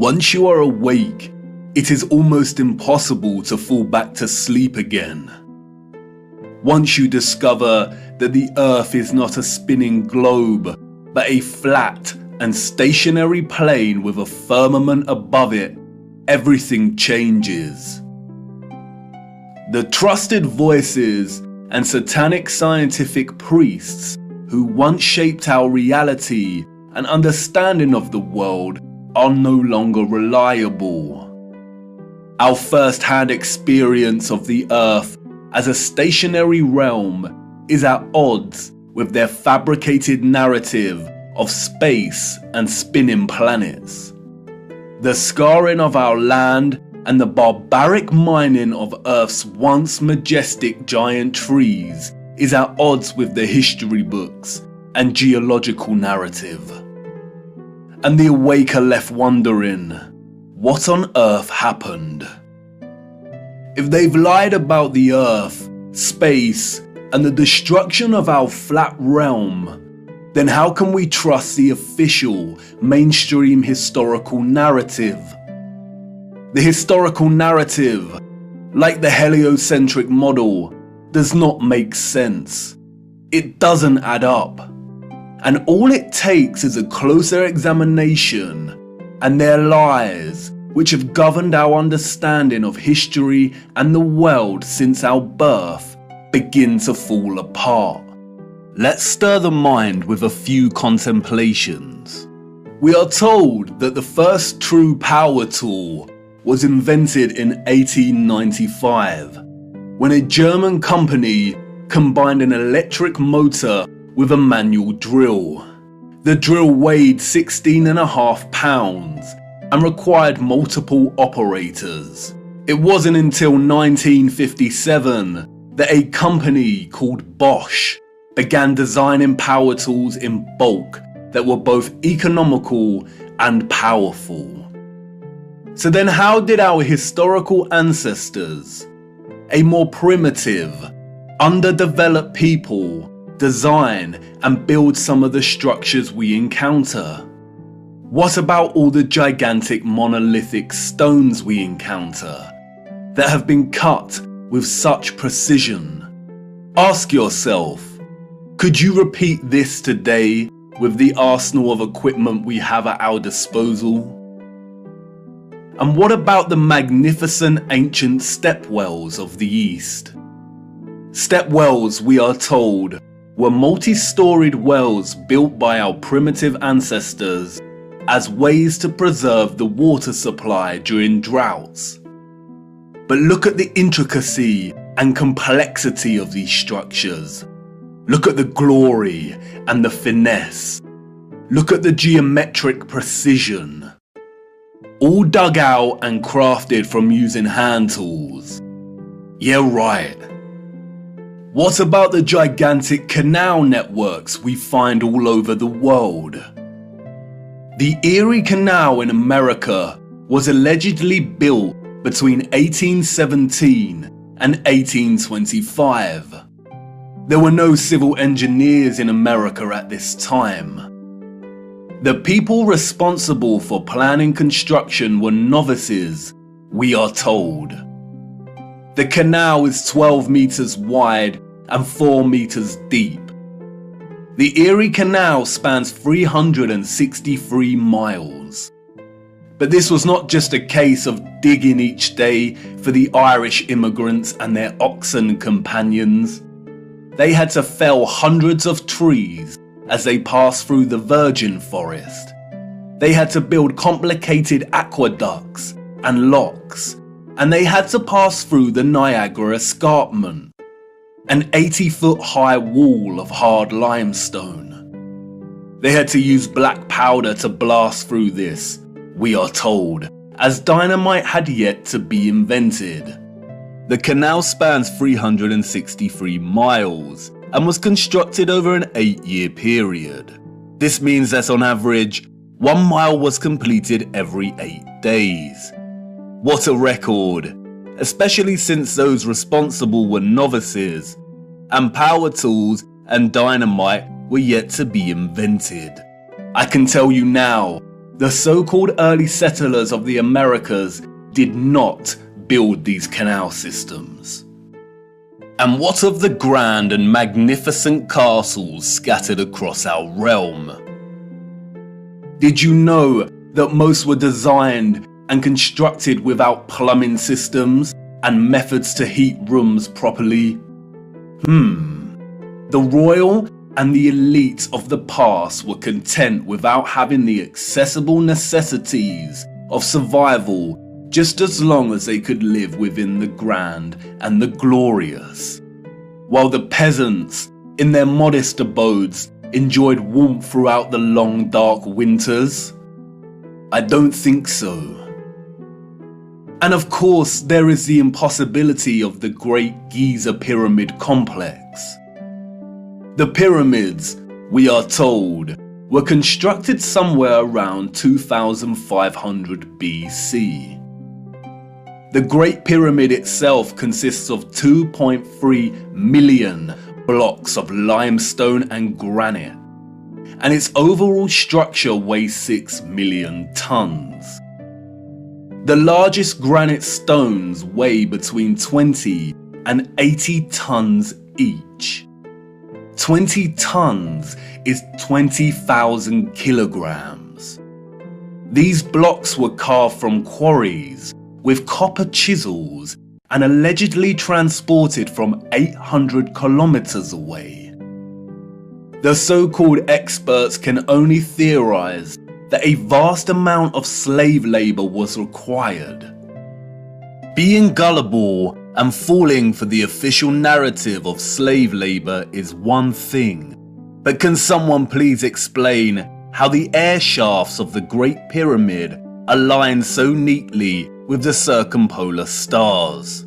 Once you are awake, it is almost impossible to fall back to sleep again. Once you discover that the Earth is not a spinning globe, but a flat and stationary plane with a firmament above it, everything changes. The trusted voices and satanic scientific priests who once shaped our reality and understanding of the world are no longer reliable. Our first-hand experience of the Earth as a stationary realm is at odds with their fabricated narrative of space and spinning planets. The scarring of our land and the barbaric mining of Earth's once majestic giant trees is at odds with the history books and geological narrative. And the awake are left wondering, what on earth happened? If they've lied about the Earth, space, and the destruction of our flat realm, then how can we trust the official, mainstream historical narrative? The historical narrative, like the heliocentric model, does not make sense. It doesn't add up. And all it takes is a closer examination, and their lies, which have governed our understanding of history and the world since our birth, begin to fall apart. Let's stir the mind with a few contemplations. We are told that the first true power tool was invented in 1895, when a German company combined an electric motor with a manual drill. The drill weighed 16.5 pounds and required multiple operators. It wasn't until 1957 that a company called Bosch began designing power tools in bulk that were both economical and powerful. So then how did our historical ancestors, a more primitive, underdeveloped people, design and build some of the structures we encounter? What about all the gigantic monolithic stones we encounter that have been cut with such precision? Ask yourself, could you repeat this today with the arsenal of equipment we have at our disposal? And what about the magnificent ancient stepwells of the East? Stepwells, we are told, were multi-storied wells built by our primitive ancestors as ways to preserve the water supply during droughts. But look at the intricacy and complexity of these structures. Look at the glory and the finesse. Look at the geometric precision. All dug out and crafted from using hand tools. Yeah, right. What about the gigantic canal networks we find all over the world? The Erie Canal in America was allegedly built between 1817 and 1825. There were no civil engineers in America at this time. The people responsible for planning construction were novices, we are told. The canal is 12 meters wide and 4 meters deep. The Erie Canal spans 363 miles. But this was not just a case of digging each day for the Irish immigrants and their oxen companions. They had to fell hundreds of trees as they passed through the virgin forest. They had to build complicated aqueducts and locks, and they had to pass through the Niagara Escarpment, an 80-foot high wall of hard limestone. They had to use black powder to blast through this, we are told, as dynamite had yet to be invented. The canal spans 363 miles and was constructed over an 8-year period. This means that on average, 1 mile was completed every 8 days. What a record, especially since those responsible were novices, and power tools and dynamite were yet to be invented. I can tell you now, The so-called early settlers of the Americas did not build these canal systems. And what of the grand and magnificent castles scattered across our realm? Did you know that most were designed and constructed without plumbing systems and methods to heat rooms properly? The royal and the elite of the past were content without having the accessible necessities of survival, just as long as they could live within the grand and the glorious, while the peasants, in their modest abodes, enjoyed warmth throughout the long dark winters? I don't think so. And of course, there is the impossibility of the Great Giza Pyramid Complex. The pyramids, we are told, were constructed somewhere around 2500 BC. The Great Pyramid itself consists of 2.3 million blocks of limestone and granite, and its overall structure weighs 6 million tons. The largest granite stones weigh between 20 and 80 tons each. 20 tons is 20,000 kilograms. These blocks were carved from quarries with copper chisels and allegedly transported from 800 kilometers away. The so-called experts can only theorize that a vast amount of slave labor was required. Being gullible and falling for the official narrative of slave labor is one thing, but can someone please explain how the air shafts of the Great Pyramid align so neatly with the circumpolar stars?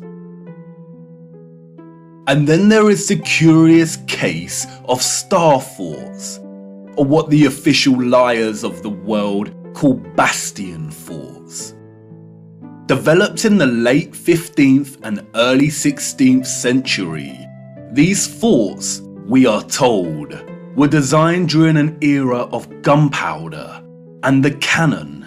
And then there is the curious case of star forts, or what the official liars of the world call bastion forts. Developed in the late 15th and early 16th century, these forts, we are told, were designed during an era of gunpowder and the cannon.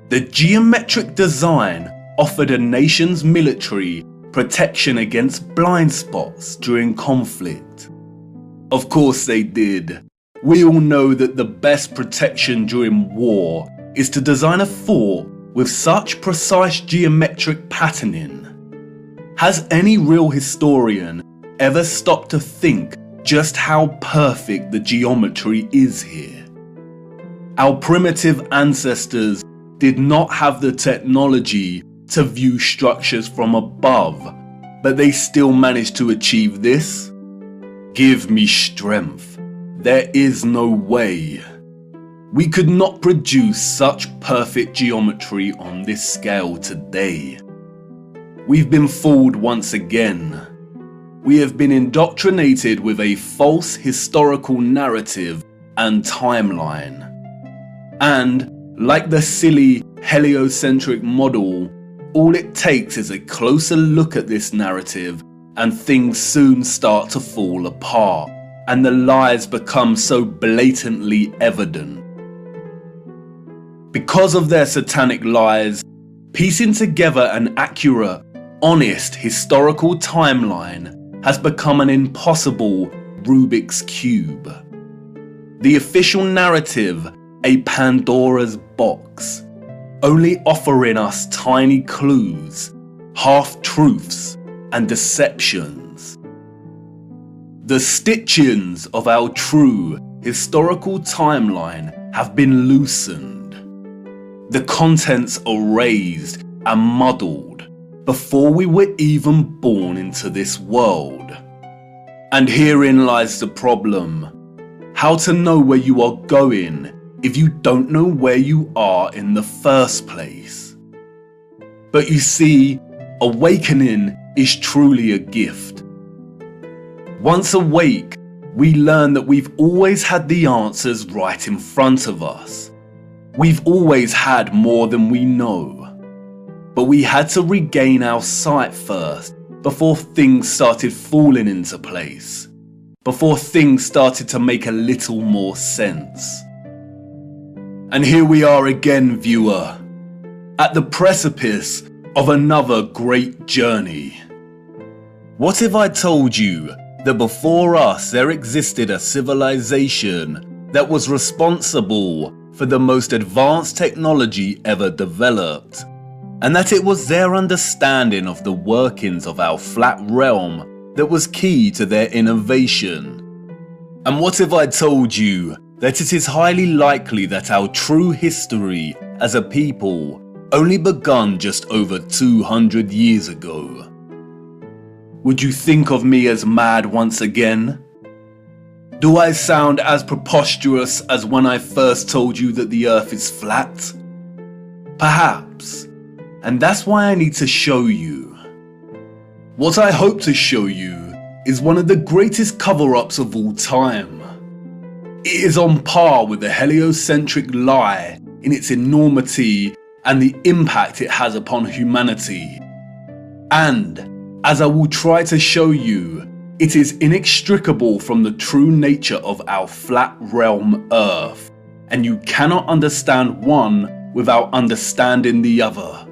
The geometric design offered a nation's military protection against blind spots during conflict. Of course they did. We all know that the best protection during war is to design a fort with such precise geometric patterning. Has any real historian ever stopped to think just how perfect the geometry is here? Our primitive ancestors did not have the technology to view structures from above, but they still managed to achieve this? Give me strength. There is no way. We could not produce such perfect geometry on this scale today. We've been fooled once again. We have been indoctrinated with a false historical narrative and timeline. And, like the silly heliocentric model, all it takes is a closer look at this narrative and things soon start to fall apart, and the lies become so blatantly evident. Because of their satanic lies, piecing together an accurate, honest historical timeline has become an impossible Rubik's Cube. The official narrative, a Pandora's box, only offering us tiny clues, half-truths, and deceptions. The stitchings of our true historical timeline have been loosened. The contents erased and muddled before we were even born into this world. And herein lies the problem. How to know where you are going if you don't know where you are in the first place? But you see, awakening is truly a gift. Once awake, we learn that we've always had the answers right in front of us. We've always had more than we know. But we had to regain our sight first before things started falling into place. Before things started to make a little more sense. And here we are again, viewer, at the precipice of another great journey. What if I told you that before us there existed a civilization that was responsible for the most advanced technology ever developed, and that it was their understanding of the workings of our flat realm that was key to their innovation? And what if I told you that it is highly likely that our true history as a people only begun just over 200 years ago? Would you think of me as mad once again? Do I sound as preposterous as when I first told you that the earth is flat? Perhaps, and that's why I need to show you. What I hope to show you is one of the greatest cover-ups of all time. It is on par with the heliocentric lie in its enormity and the impact it has upon humanity. And, as I will try to show you, it is inextricable from the true nature of our flat realm Earth, and you cannot understand one without understanding the other.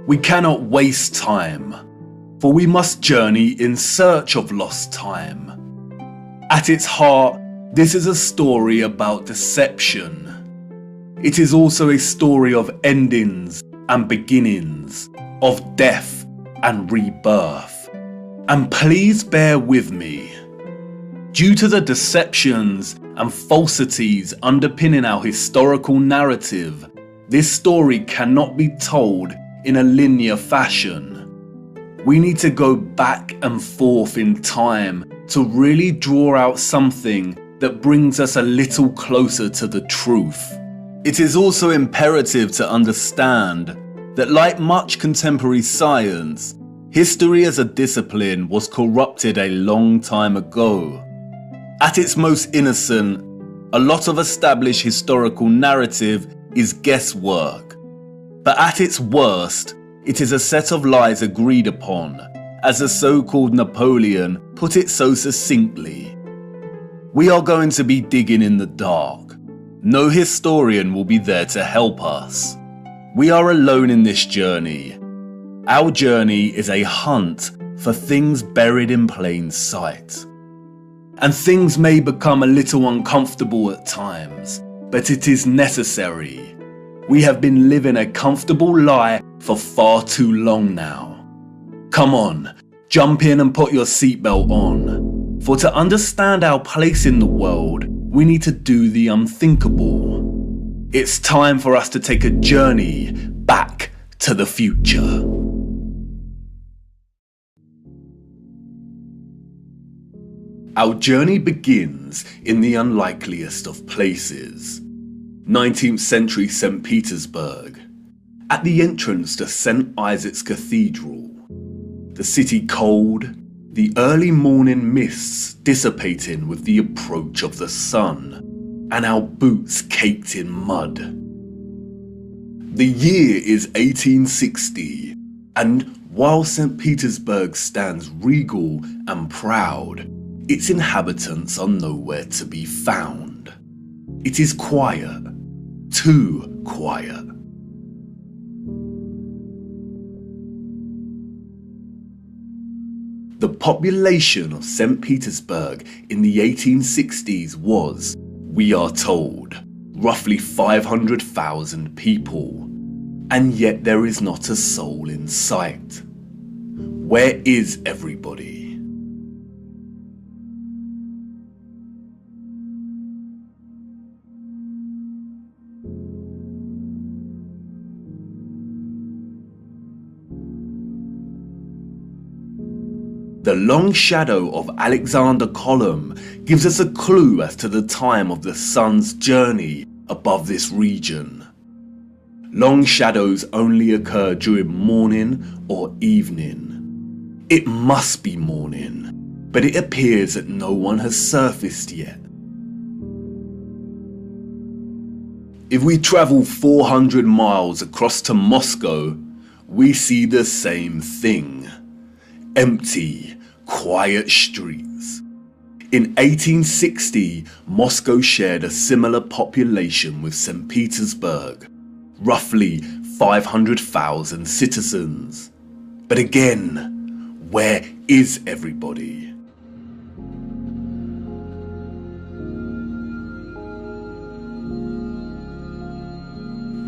We cannot waste time, for we must journey in search of lost time. At its heart, this is a story about deception. It is also a story of endings and beginnings, of death and rebirth. And please bear with me. Due to the deceptions and falsities underpinning our historical narrative, this story cannot be told in a linear fashion. We need to go back and forth in time to really draw out something that brings us a little closer to the truth. It is also imperative to understand that, like much contemporary science, history as a discipline was corrupted a long time ago. At its most innocent, a lot of established historical narrative is guesswork. But at its worst, it is a set of lies agreed upon, as the so-called Napoleon put it so succinctly. We are going to be digging in the dark. No historian will be there to help us. We are alone in this journey. Our journey is a hunt for things buried in plain sight. And things may become a little uncomfortable at times, but it is necessary. We have been living a comfortable lie for far too long now. Come on, jump in and put your seatbelt on. For to understand our place in the world, we need to do the unthinkable. It's time for us to take a journey back to the future. Our journey begins in the unlikeliest of places. 19th century St. Petersburg, at the entrance to St. Isaac's Cathedral. The city cold, the early morning mists dissipating with the approach of the sun, and our boots caked in mud. The year is 1860, and while St. Petersburg stands regal and proud, its inhabitants are nowhere to be found. It is quiet, too quiet. The population of St. Petersburg in the 1860s was, we are told, roughly 500,000 people, and yet there is not a soul in sight. Where is everybody? The long shadow of Alexander Column gives us a clue as to the time of the sun's journey above this region. Long shadows only occur during morning or evening. It must be morning, but it appears that no one has surfaced yet. If we travel 400 miles across to Moscow, we see the same thing. Empty, quiet streets. In 1860, Moscow shared a similar population with St. Petersburg, roughly 500,000 citizens. But again, where is everybody?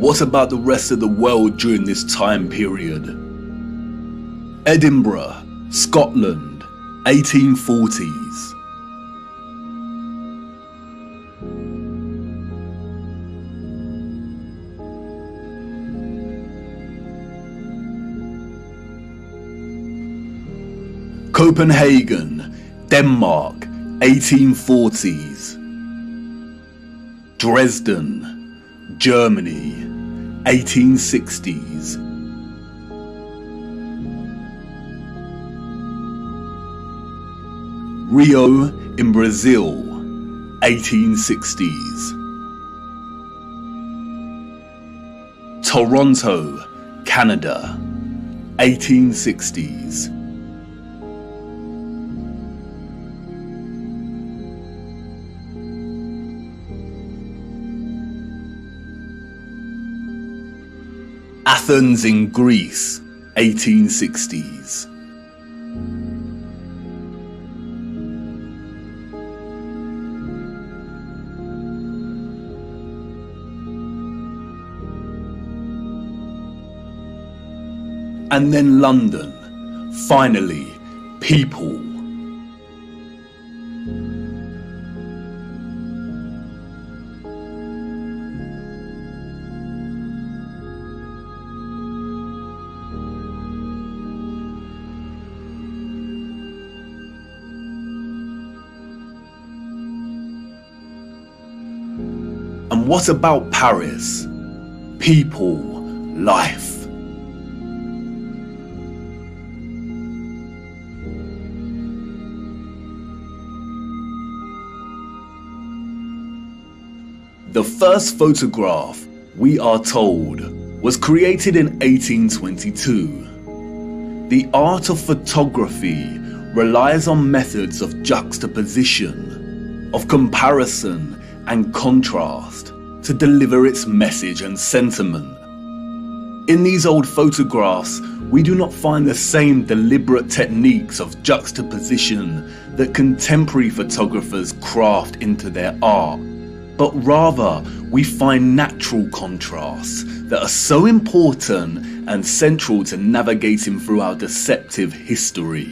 What about the rest of the world during this time period? Edinburgh, Scotland, 1840s. Copenhagen, Denmark, 1840s. Dresden, Germany, 1860s. Rio in Brazil, 1860s. Toronto, Canada, 1860s. Athens in Greece, 1860s. And then London, finally, people. And what about Paris? People, life. The first photograph, we are told, was created in 1822. The art of photography relies on methods of juxtaposition, of comparison and contrast to deliver its message and sentiment. In these old photographs, we do not find the same deliberate techniques of juxtaposition that contemporary photographers craft into their art, but rather we find natural contrasts that are so important and central to navigating through our deceptive history.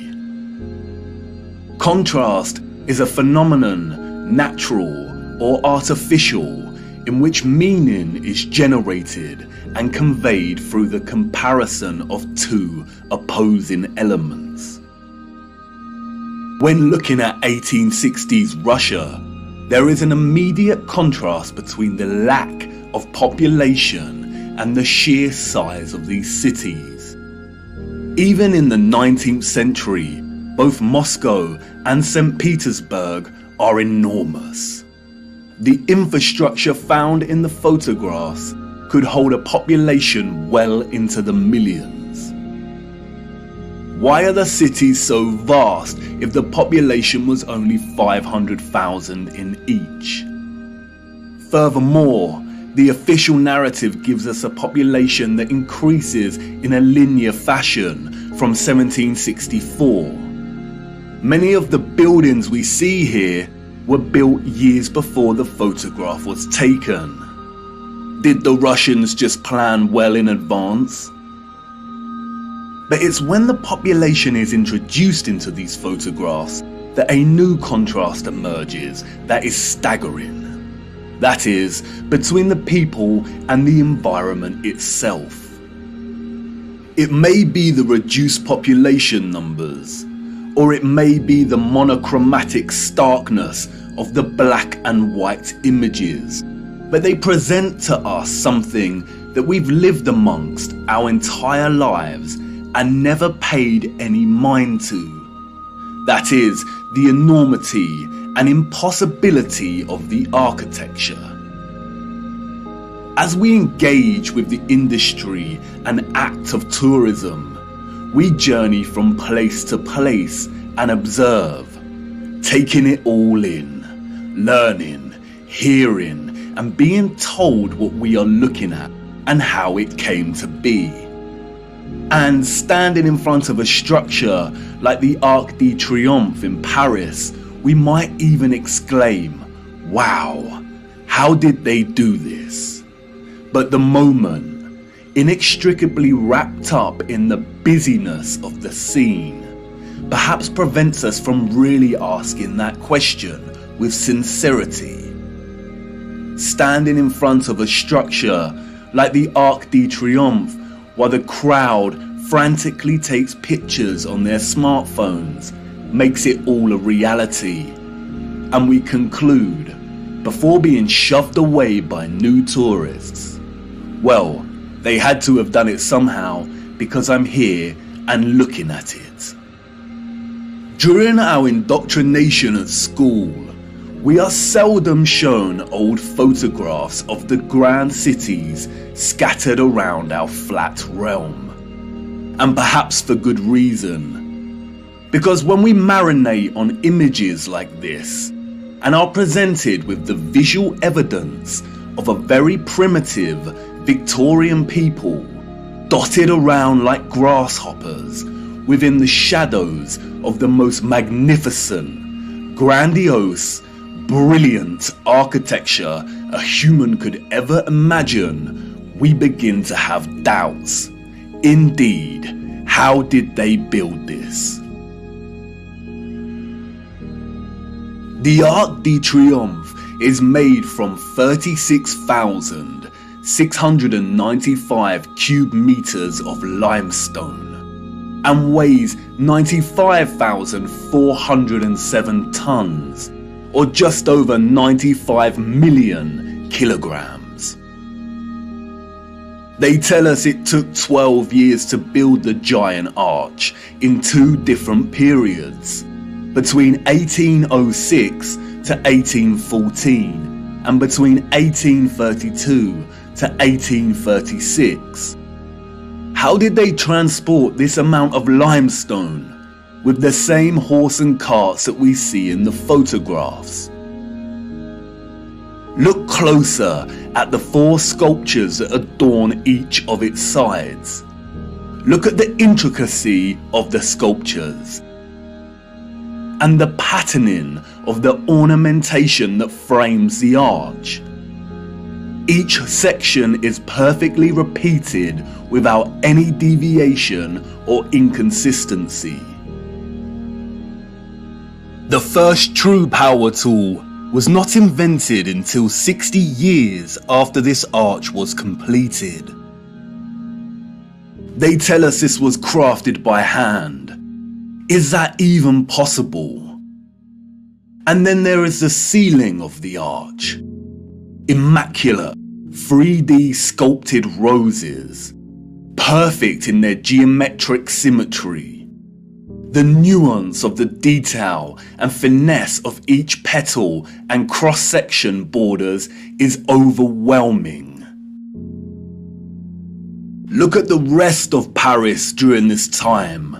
Contrast is a phenomenon, natural or artificial, in which meaning is generated and conveyed through the comparison of two opposing elements. When looking at 1860s Russia, there is an immediate contrast between the lack of population and the sheer size of these cities. Even in the 19th century, both Moscow and St. Petersburg are enormous. The infrastructure found in the photographs could hold a population well into the millions. Why are the cities so vast if the population was only 500,000 in each? Furthermore, the official narrative gives us a population that increases in a linear fashion from 1764. Many of the buildings we see here were built years before the photograph was taken. Did the Russians just plan well in advance? But it's when the population is introduced into these photographs that a new contrast emerges that is staggering. That is, between the people and the environment itself. It may be the reduced population numbers, or it may be the monochromatic starkness of the black and white images, but they present to us something that we've lived amongst our entire lives and never paid any mind to. That is, the enormity and impossibility of the architecture. As we engage with the industry and act of tourism, we journey from place to place and observe, taking it all in, learning, hearing, and being told what we are looking at and how it came to be. And standing in front of a structure like the Arc de Triomphe in Paris, we might even exclaim, "Wow, how did they do this?" But the moment, inextricably wrapped up in the busyness of the scene, perhaps prevents us from really asking that question with sincerity. Standing in front of a structure like the Arc de Triomphe while the crowd frantically takes pictures on their smartphones makes it all a reality. And we conclude, before being shoved away by new tourists, well, they had to have done it somehow because I'm here and looking at it. During our indoctrination at school, we are seldom shown old photographs of the grand cities scattered around our flat realm. And perhaps for good reason. Because when we marinate on images like this and are presented with the visual evidence of a very primitive Victorian people dotted around like grasshoppers within the shadows of the most magnificent, grandiose, brilliant architecture a human could ever imagine, we begin to have doubts. Indeed, how did they build this? The Arc de Triomphe is made from 36,695 cube meters of limestone and weighs 95,407 tons, or just over 95 million kilograms. They tell us it took 12 years to build the giant arch in two different periods, between 1806 to 1814 and between 1832 to 1836. How did they transport this amount of limestone with the same horse and carts that we see in the photographs? Look closer at the four sculptures that adorn each of its sides. Look at the intricacy of the sculptures and the patterning of the ornamentation that frames the arch. Each section is perfectly repeated without any deviation or inconsistency. The first true power tool was not invented until 60 years after this arch was completed. They tell us this was crafted by hand. Is that even possible? And then there is the ceiling of the arch. Immaculate, 3D sculpted roses, perfect in their geometric symmetry. The nuance of the detail and finesse of each petal and cross-section borders is overwhelming. Look at the rest of Paris during this time.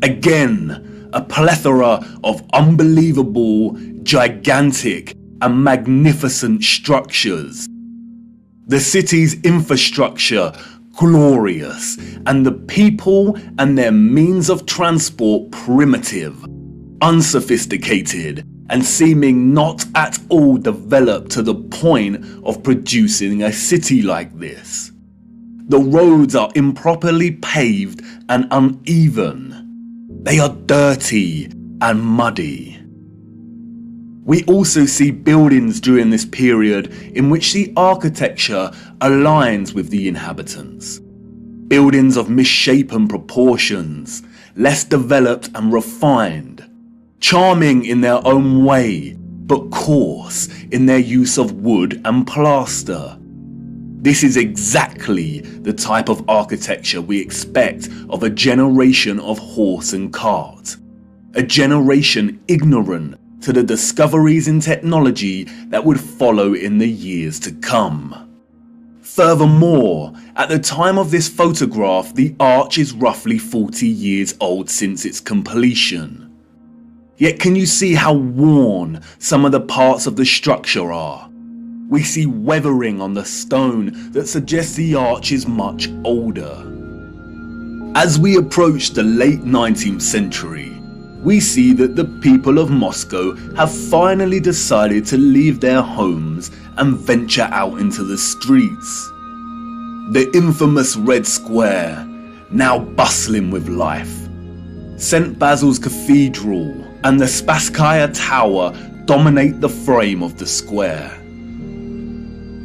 Again, a plethora of unbelievable, gigantic and magnificent structures. The city's infrastructure glorious, and the people and their means of transport primitive, unsophisticated, and seeming not at all developed to the point of producing a city like this. The roads are improperly paved and uneven. They are dirty and muddy. We also see buildings during this period in which the architecture aligns with the inhabitants. Buildings of misshapen proportions, less developed and refined, charming in their own way, but coarse in their use of wood and plaster. This is exactly the type of architecture we expect of a generation of horse and cart. A generation ignorant to the discoveries in technology that would follow in the years to come. Furthermore, at the time of this photograph, the arch is roughly 40 years old since its completion. Yet can you see how worn some of the parts of the structure are? We see weathering on the stone that suggests the arch is much older. As we approach the late 19th century, we see that the people of Moscow have finally decided to leave their homes and venture out into the streets. The infamous Red Square, now bustling with life. St. Basil's Cathedral and the Spasskaya Tower dominate the frame of the square.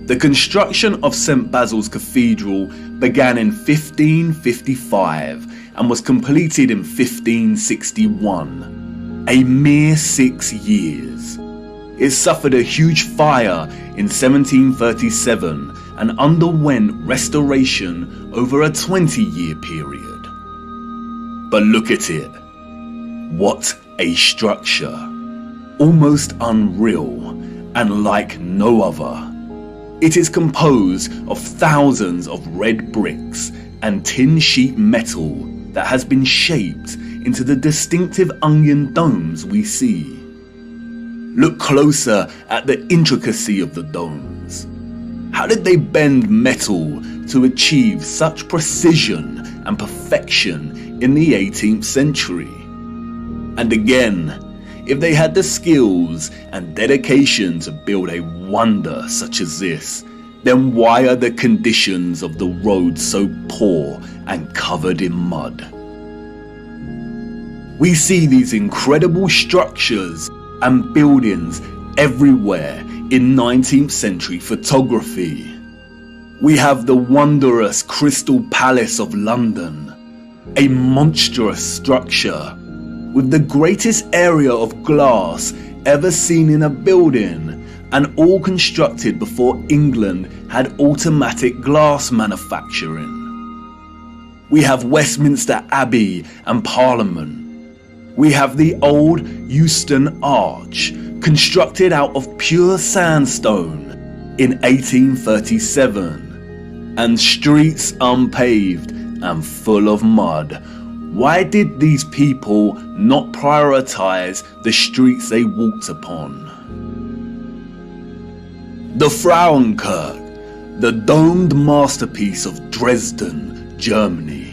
The construction of St. Basil's Cathedral began in 1555 and was completed in 1561, a mere 6 years. It suffered a huge fire in 1737 and underwent restoration over a 20-year period. But look at it. What a structure. Almost unreal and like no other. It is composed of thousands of red bricks and tin sheet metal that has been shaped into the distinctive onion domes we see. Look closer at the intricacy of the domes. How did they bend metal to achieve such precision and perfection in the 18th century? And again, if they had the skills and dedication to build a wonder such as this, then why are the conditions of the road so poor and covered in mud? We see these incredible structures and buildings everywhere in 19th century photography. We have the wondrous Crystal Palace of London, a monstrous structure with the greatest area of glass ever seen in a building, and all constructed before England had automatic glass manufacturing. We have Westminster Abbey and Parliament. We have the old Euston Arch, constructed out of pure sandstone in 1837, and streets unpaved and full of mud. Why did these people not prioritize the streets they walked upon? The Frauenkirche, the domed masterpiece of Dresden, Germany.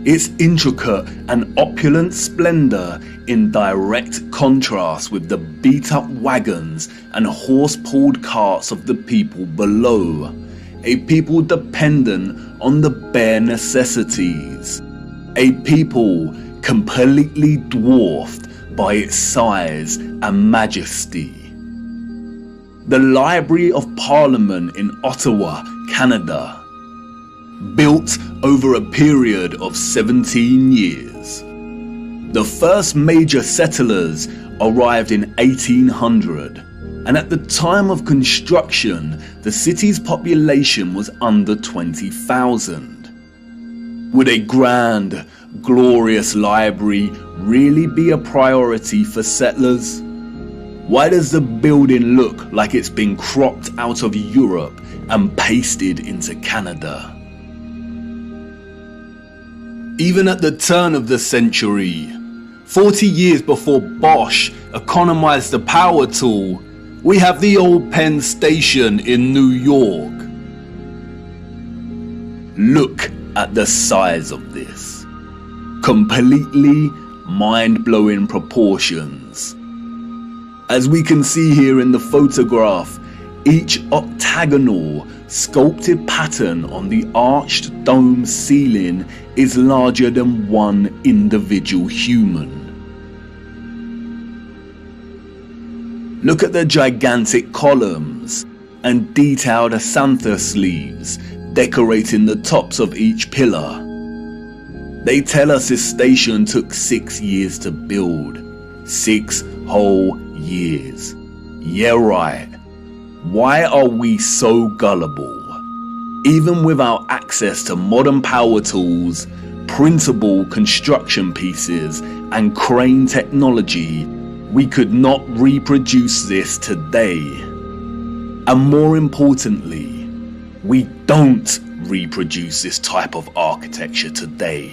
Its intricate and opulent splendor in direct contrast with the beat-up wagons and horse-pulled carts of the people below, a people dependent on the bare necessities. A people completely dwarfed by its size and majesty. The Library of Parliament in Ottawa, Canada, built over a period of 17 years. The first major settlers arrived in 1800, and at the time of construction, the city's population was under 20,000. Would a grand, glorious library really be a priority for settlers? Why does the building look like it's been cropped out of Europe and pasted into Canada? Even at the turn of the century, 40 years before Bosch economized the power tool, we have the old Penn Station in New York. Look at the size of this. Completely mind-blowing proportions. As we can see here in the photograph, each octagonal, sculpted pattern on the arched dome ceiling is larger than one individual human. Look at the gigantic columns and detailed acanthus leaves decorating the tops of each pillar. They tell us this station took 6 years to build. 6 whole years. Yeah, right. Why are we so gullible? Even without access to modern power tools, printable construction pieces, and crane technology, we could not reproduce this today. And more importantly, we don't reproduce this type of architecture today.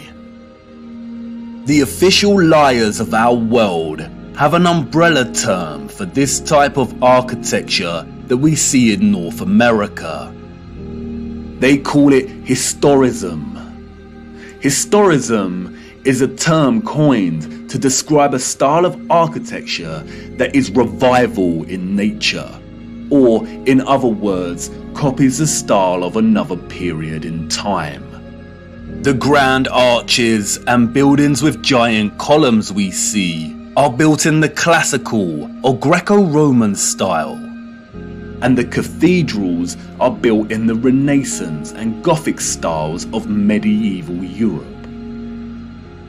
The official liars of our world have an umbrella term for this type of architecture that we see in North America. They call it historism. Historism is a term coined to describe a style of architecture that is revival in nature, or in other words, copies the style of another period in time. The grand arches and buildings with giant columns we see are built in the classical or Greco-Roman style, and the cathedrals are built in the Renaissance and Gothic styles of medieval Europe.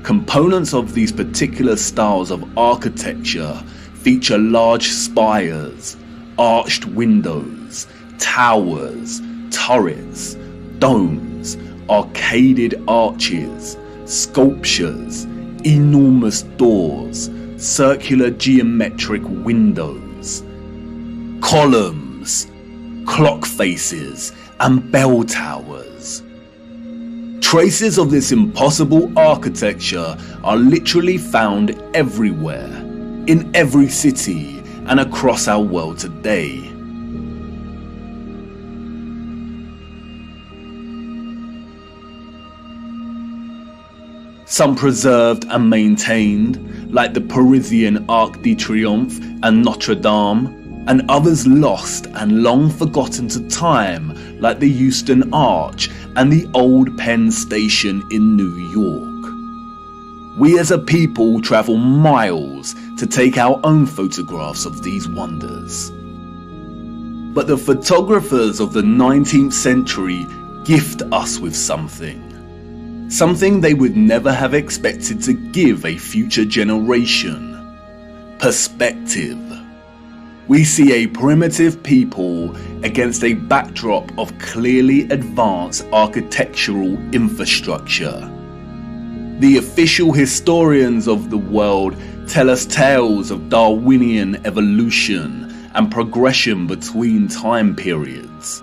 Components of these particular styles of architecture feature large spires, arched windows, towers, turrets, domes, arcaded arches, sculptures, enormous doors, circular geometric windows, columns, clock faces, and bell towers. Traces of this impossible architecture are literally found everywhere, in every city and across our world today. Some preserved and maintained, like the Parisian Arc de Triomphe and Notre Dame, and others lost and long forgotten to time, like the Euston Arch and the Old Penn Station in New York. We as a people travel miles to take our own photographs of these wonders. But the photographers of the 19th century gift us with something they would never have expected to give a future generation: perspective. We see a primitive people against a backdrop of clearly advanced architectural infrastructure. The official historians of the world tell us tales of Darwinian evolution and progression between time periods.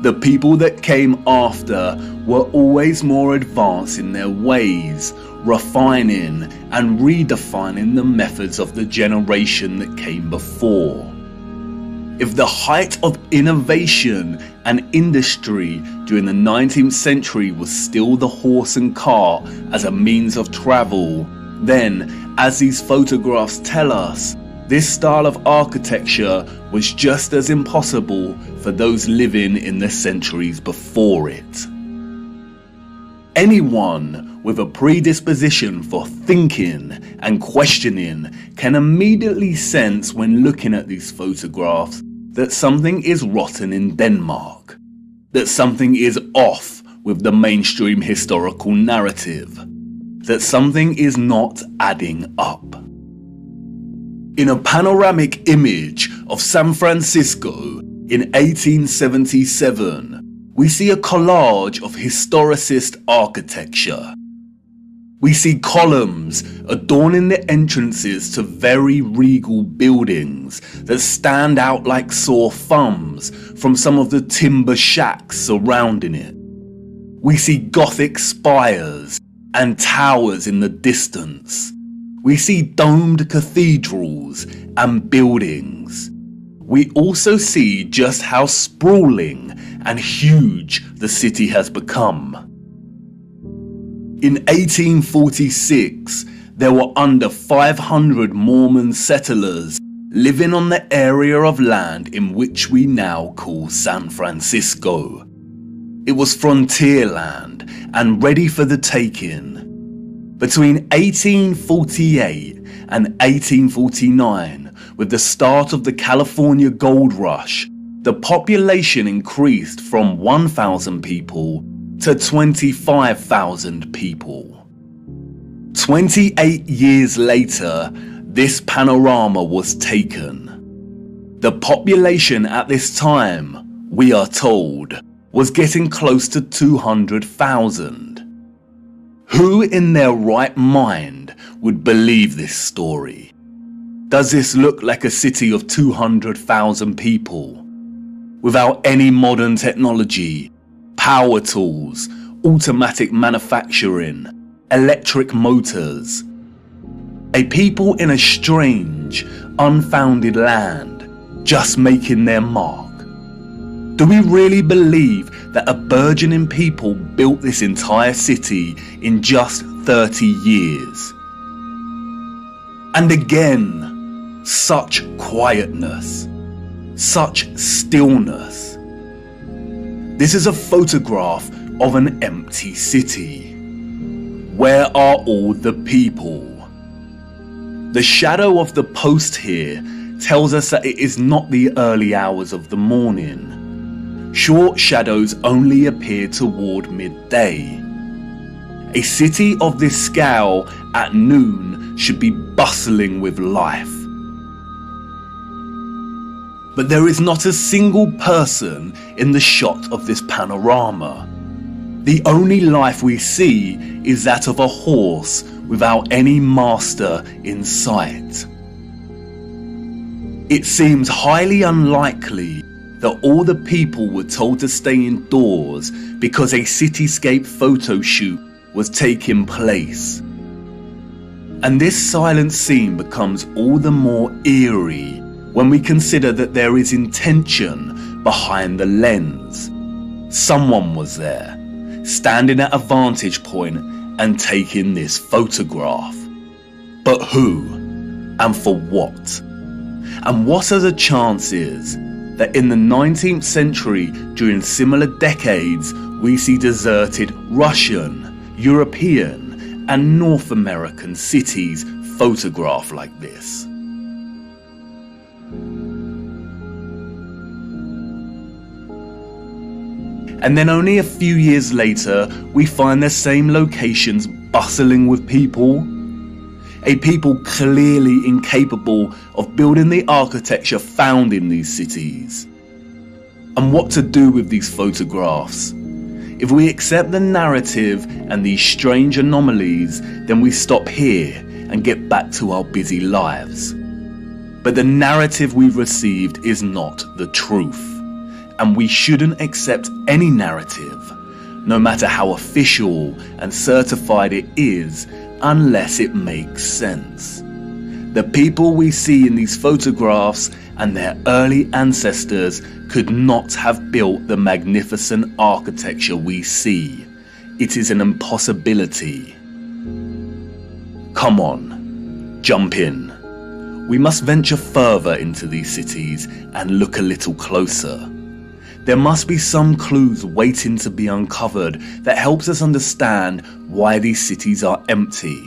The people that came after were always more advanced in their ways, refining and redefining the methods of the generation that came before. If the height of innovation and industry during the 19th century was still the horse and cart as a means of travel, then, as these photographs tell us, this style of architecture was just as impossible for those living in the centuries before it. Anyone with a predisposition for thinking and questioning can immediately sense when looking at these photographs that something is rotten in Denmark, that something is off with the mainstream historical narrative, that something is not adding up. In a panoramic image of San Francisco in 1877, we see a collage of historicist architecture. We see columns adorning the entrances to very regal buildings that stand out like sore thumbs from some of the timber shacks surrounding it. We see Gothic spires and towers in the distance. We see domed cathedrals and buildings. We also see just how sprawling and huge the city has become. In 1846, there were under 500 Mormon settlers living on the area of land in which we now call San Francisco. It was frontier land and ready for the taking. Between 1848 and 1849, with the start of the California Gold Rush, the population increased from 1,000 people to 25,000 people. 28 years later, this panorama was taken. The population at this time, we are told, was getting close to 200,000. Who in their right mind would believe this story? Does this look like a city of 200,000 people? Without any modern technology, power tools, automatic manufacturing, electric motors. A people in a strange, unfounded land, just making their mark. Do we really believe that a burgeoning people built this entire city in just 30 years? And again, such quietness, such stillness. This is a photograph of an empty city. Where are all the people? The shadow of the post here tells us that it is not the early hours of the morning. Short shadows only appear toward midday. A city of this scale at noon should be bustling with life. But there is not a single person in the shot of this panorama. The only life we see is that of a horse without any master in sight. It seems highly unlikely that all the people were told to stay indoors because a cityscape photo shoot was taking place. And this silent scene becomes all the more eerie when we consider that there is intention behind the lens. Someone was there, standing at a vantage point and taking this photograph. But who? And for what? And what are the chances that in the 19th century, during similar decades, we see deserted Russian, European, and North American cities photographed like this? And then only a few years later, we find the same locations bustling with people. A people clearly incapable of building the architecture found in these cities. And what to do with these photographs? If we accept the narrative and these strange anomalies, then we stop here and get back to our busy lives. But the narrative we've received is not the truth. And we shouldn't accept any narrative, no matter how official and certified it is, unless it makes sense. The people we see in these photographs and their early ancestors could not have built the magnificent architecture we see. It is an impossibility. Come on, jump in. We must venture further into these cities and look a little closer. There must be some clues waiting to be uncovered that helps us understand why these cities are empty.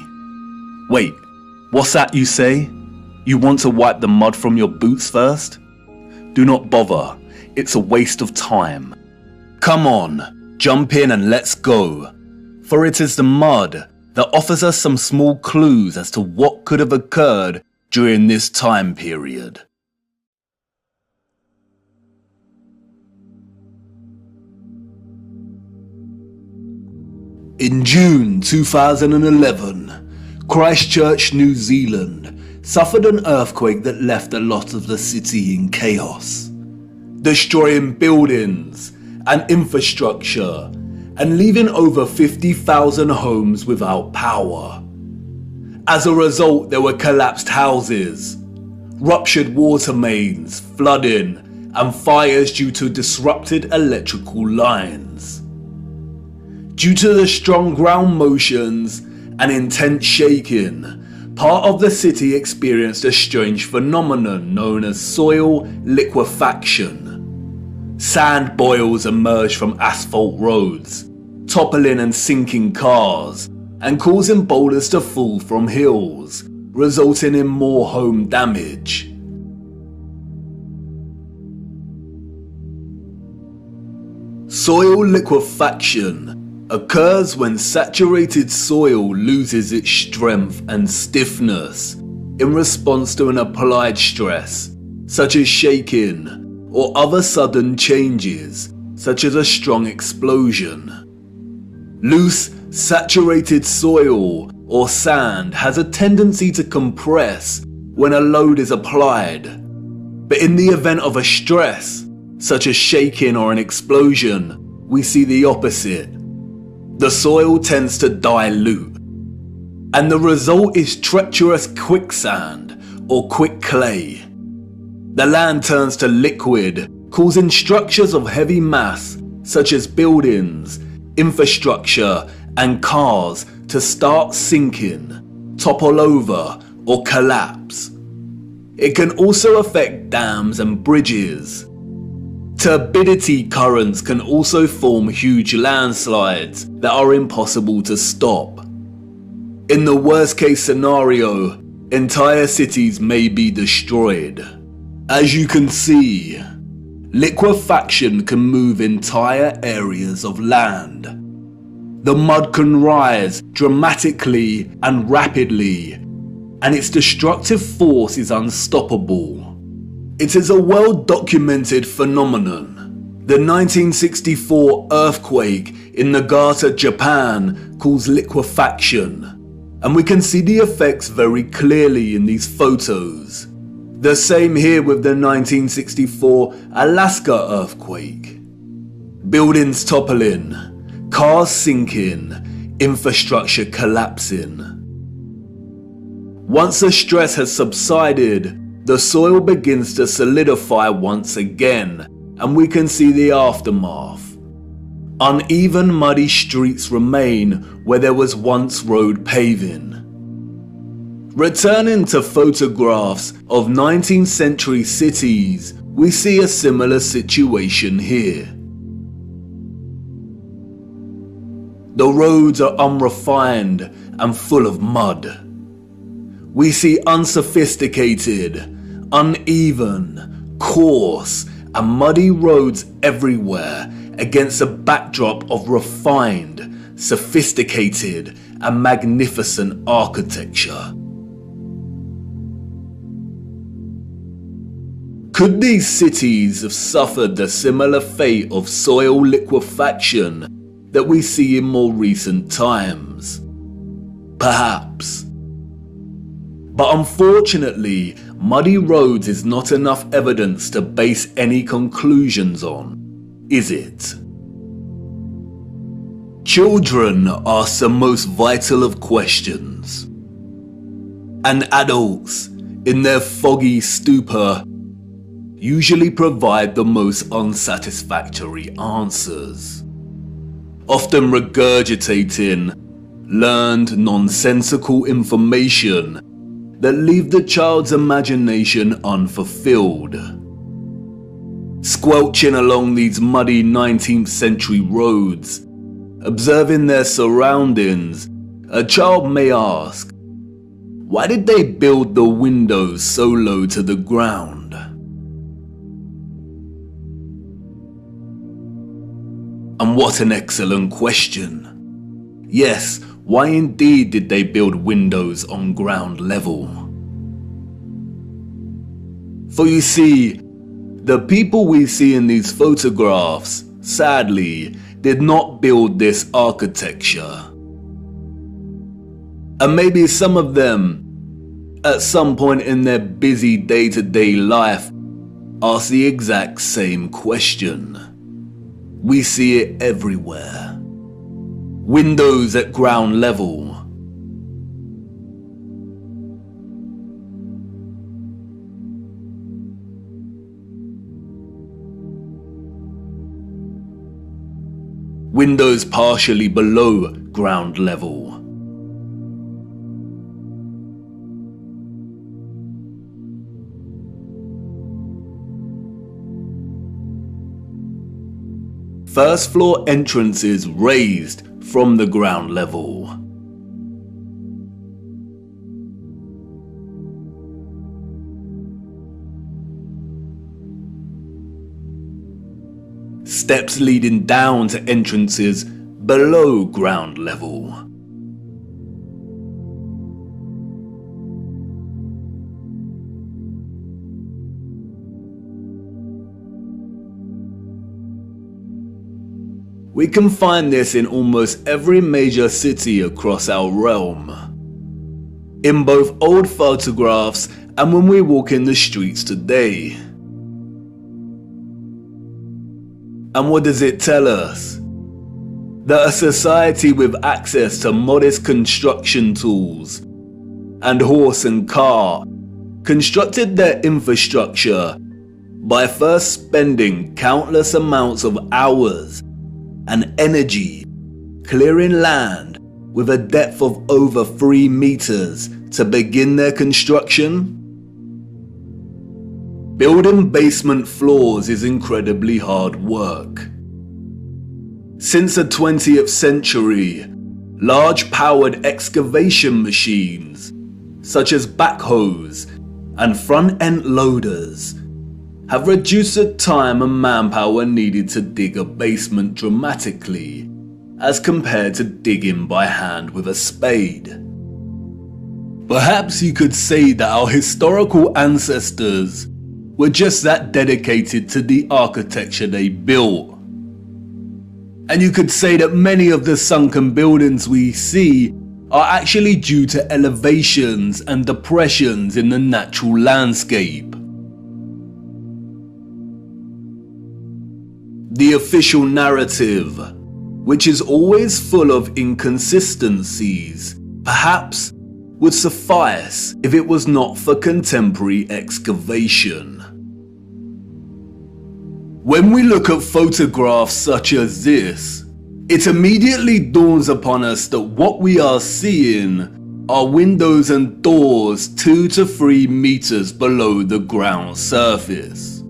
Wait, what's that you say? You want to wipe the mud from your boots first? Do not bother, it's a waste of time. Come on, jump in and let's go. For it is the mud that offers us some small clues as to what could have occurred during this time period. In June 2011, Christchurch, New Zealand, suffered an earthquake that left a lot of the city in chaos, destroying buildings and infrastructure and leaving over 50,000 homes without power. As a result, there were collapsed houses, ruptured water mains, flooding, and fires due to disrupted electrical lines. Due to the strong ground motions and intense shaking, part of the city experienced a strange phenomenon known as soil liquefaction. Sand boils emerged from asphalt roads, toppling and sinking cars, and causing boulders to fall from hills, resulting in more home damage. Soil liquefaction occurs when saturated soil loses its strength and stiffness in response to an applied stress, such as shaking or other sudden changes, such as a strong explosion. Loose, saturated soil or sand has a tendency to compress when a load is applied, but in the event of a stress, such as shaking or an explosion, we see the opposite. The soil tends to dilute, and the result is treacherous quicksand or quick clay. The land turns to liquid, causing structures of heavy mass such as buildings, infrastructure and cars to start sinking, topple over or collapse. It can also affect dams and bridges. Turbidity currents can also form huge landslides that are impossible to stop. In the worst case scenario, entire cities may be destroyed. As you can see, liquefaction can move entire areas of land. The mud can rise dramatically and rapidly, and its destructive force is unstoppable. It is a well-documented phenomenon. The 1964 earthquake in Nagata, Japan caused liquefaction, and we can see the effects very clearly in these photos. The same here with the 1964 Alaska earthquake. Buildings toppling, cars sinking, infrastructure collapsing. Once the stress has subsided, the soil begins to solidify once again, and we can see the aftermath. Uneven, muddy streets remain where there was once road paving. Returning to photographs of 19th century cities, we see a similar situation here. The roads are unrefined and full of mud. We see unsophisticated, uneven, coarse and muddy roads everywhere against a backdrop of refined, sophisticated and magnificent architecture. Could these cities have suffered the similar fate of soil liquefaction that we see in more recent times? Perhaps. But unfortunately, muddy roads is not enough evidence to base any conclusions on, is it? Children ask the most vital of questions, and adults, in their foggy stupor, usually provide the most unsatisfactory answers, often regurgitating learned nonsensical information that leave the child's imagination unfulfilled. Squelching along these muddy 19th century roads, observing their surroundings, a child may ask, why did they build the windows so low to the ground? And what an excellent question. Yes, why indeed did they build windows on ground level? For you see, the people we see in these photographs, sadly, did not build this architecture. And maybe some of them, at some point in their busy day-to-day life, ask the exact same question. We see it everywhere. Windows at ground level. Windows partially below ground level. First floor entrances raised from the ground level. Steps leading down to entrances below ground level. We can find this in almost every major city across our realm, in both old photographs and when we walk in the streets today. And what does it tell us? that a society with access to modest construction tools and horse and cart constructed their infrastructure by first spending countless amounts of hours and energy clearing land with a depth of over 3 meters to begin their construction. Building basement floors is incredibly hard work. Since the 20th century, large powered excavation machines, such as backhoes and front-end loaders, have reduced the time and manpower needed to dig a basement dramatically as compared to digging by hand with a spade. Perhaps you could say that our historical ancestors were just that dedicated to the architecture they built. And you could say that many of the sunken buildings we see are actually due to elevations and depressions in the natural landscape. The official narrative, which is always full of inconsistencies, perhaps would suffice if it was not for contemporary excavation. When we look at photographs such as this, it immediately dawns upon us that what we are seeing are windows and doors 2 to 3 meters below the ground surface.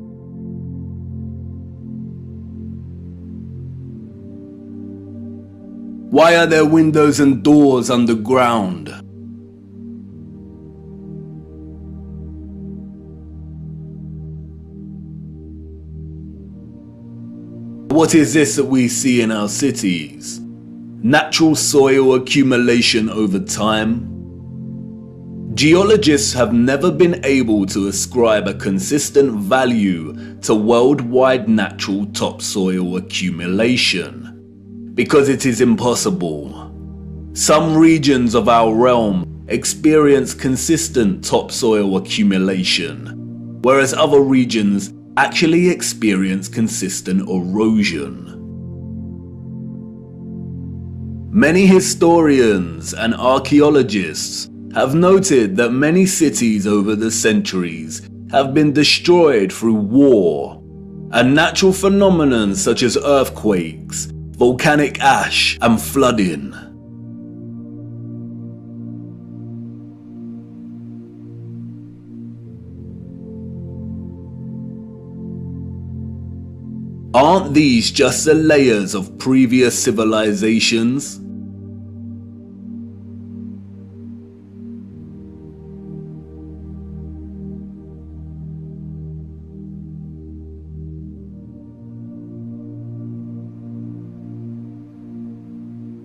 Why are there windows and doors underground? What is this that we see in our cities? Natural soil accumulation over time? Geologists have never been able to ascribe a consistent value to worldwide natural topsoil accumulation, because it is impossible. Some regions of our realm experience consistent topsoil accumulation, whereas other regions actually experience consistent erosion. Many historians and archaeologists have noted that many cities over the centuries have been destroyed through war, and natural phenomena such as earthquakes, volcanic ash, and flooding. Aren't these just the layers of previous civilizations?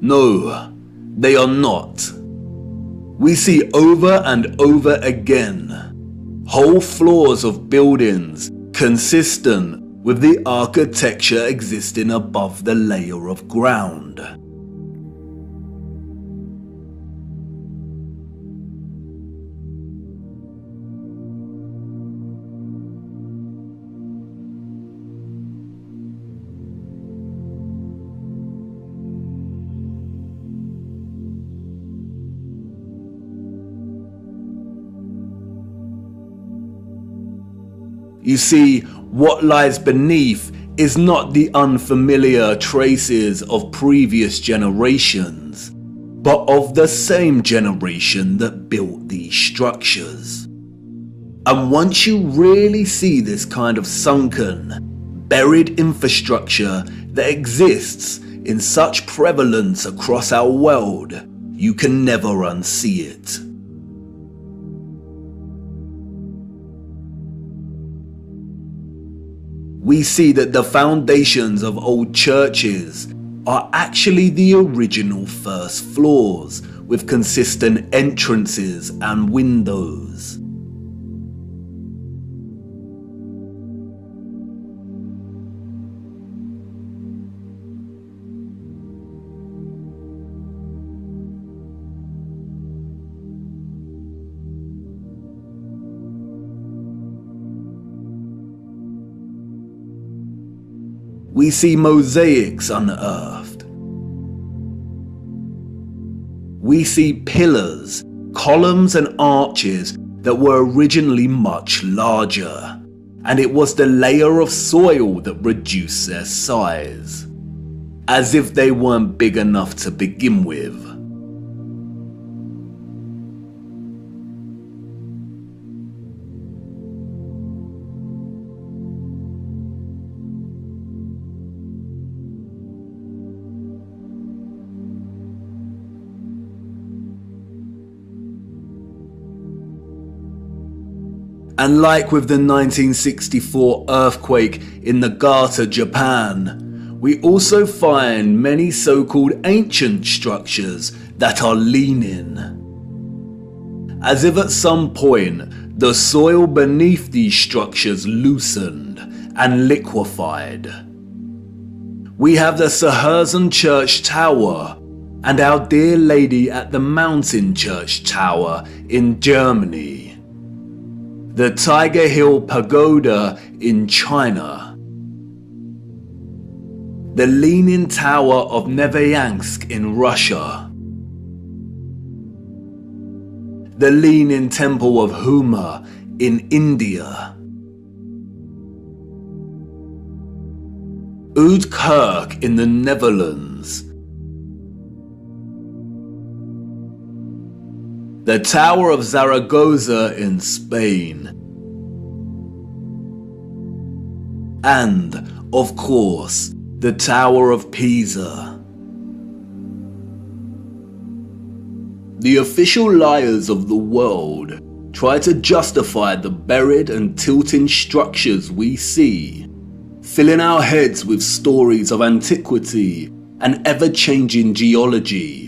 No, they are not. We see over and over again whole floors of buildings consistent with the architecture existing above the layer of ground. You see, what lies beneath is not the unfamiliar traces of previous generations, but of the same generation that built these structures. And once you really see this kind of sunken, buried infrastructure that exists in such prevalence across our world, you can never unsee it. We see that the foundations of old churches are actually the original first floors, with consistent entrances and windows. We see mosaics unearthed, we see pillars, columns and arches that were originally much larger, and it was the layer of soil that reduced their size, as if they weren't big enough to begin with. And like with the 1964 earthquake in Nagata, Japan, we also find many so-called ancient structures that are leaning, as if at some point the soil beneath these structures loosened and liquefied. We have the Sahersen Church Tower and Our Dear Lady at the Mountain Church Tower in Germany, the Tiger Hill Pagoda in China, the Leaning Tower of Neveyansk in Russia, the Leaning Temple of Huma in India, Oud in the Netherlands, the Tower of Zaragoza in Spain, and, of course, the Tower of Pisa. The official liars of the world try to justify the buried and tilting structures we see, filling our heads with stories of antiquity and ever-changing geology.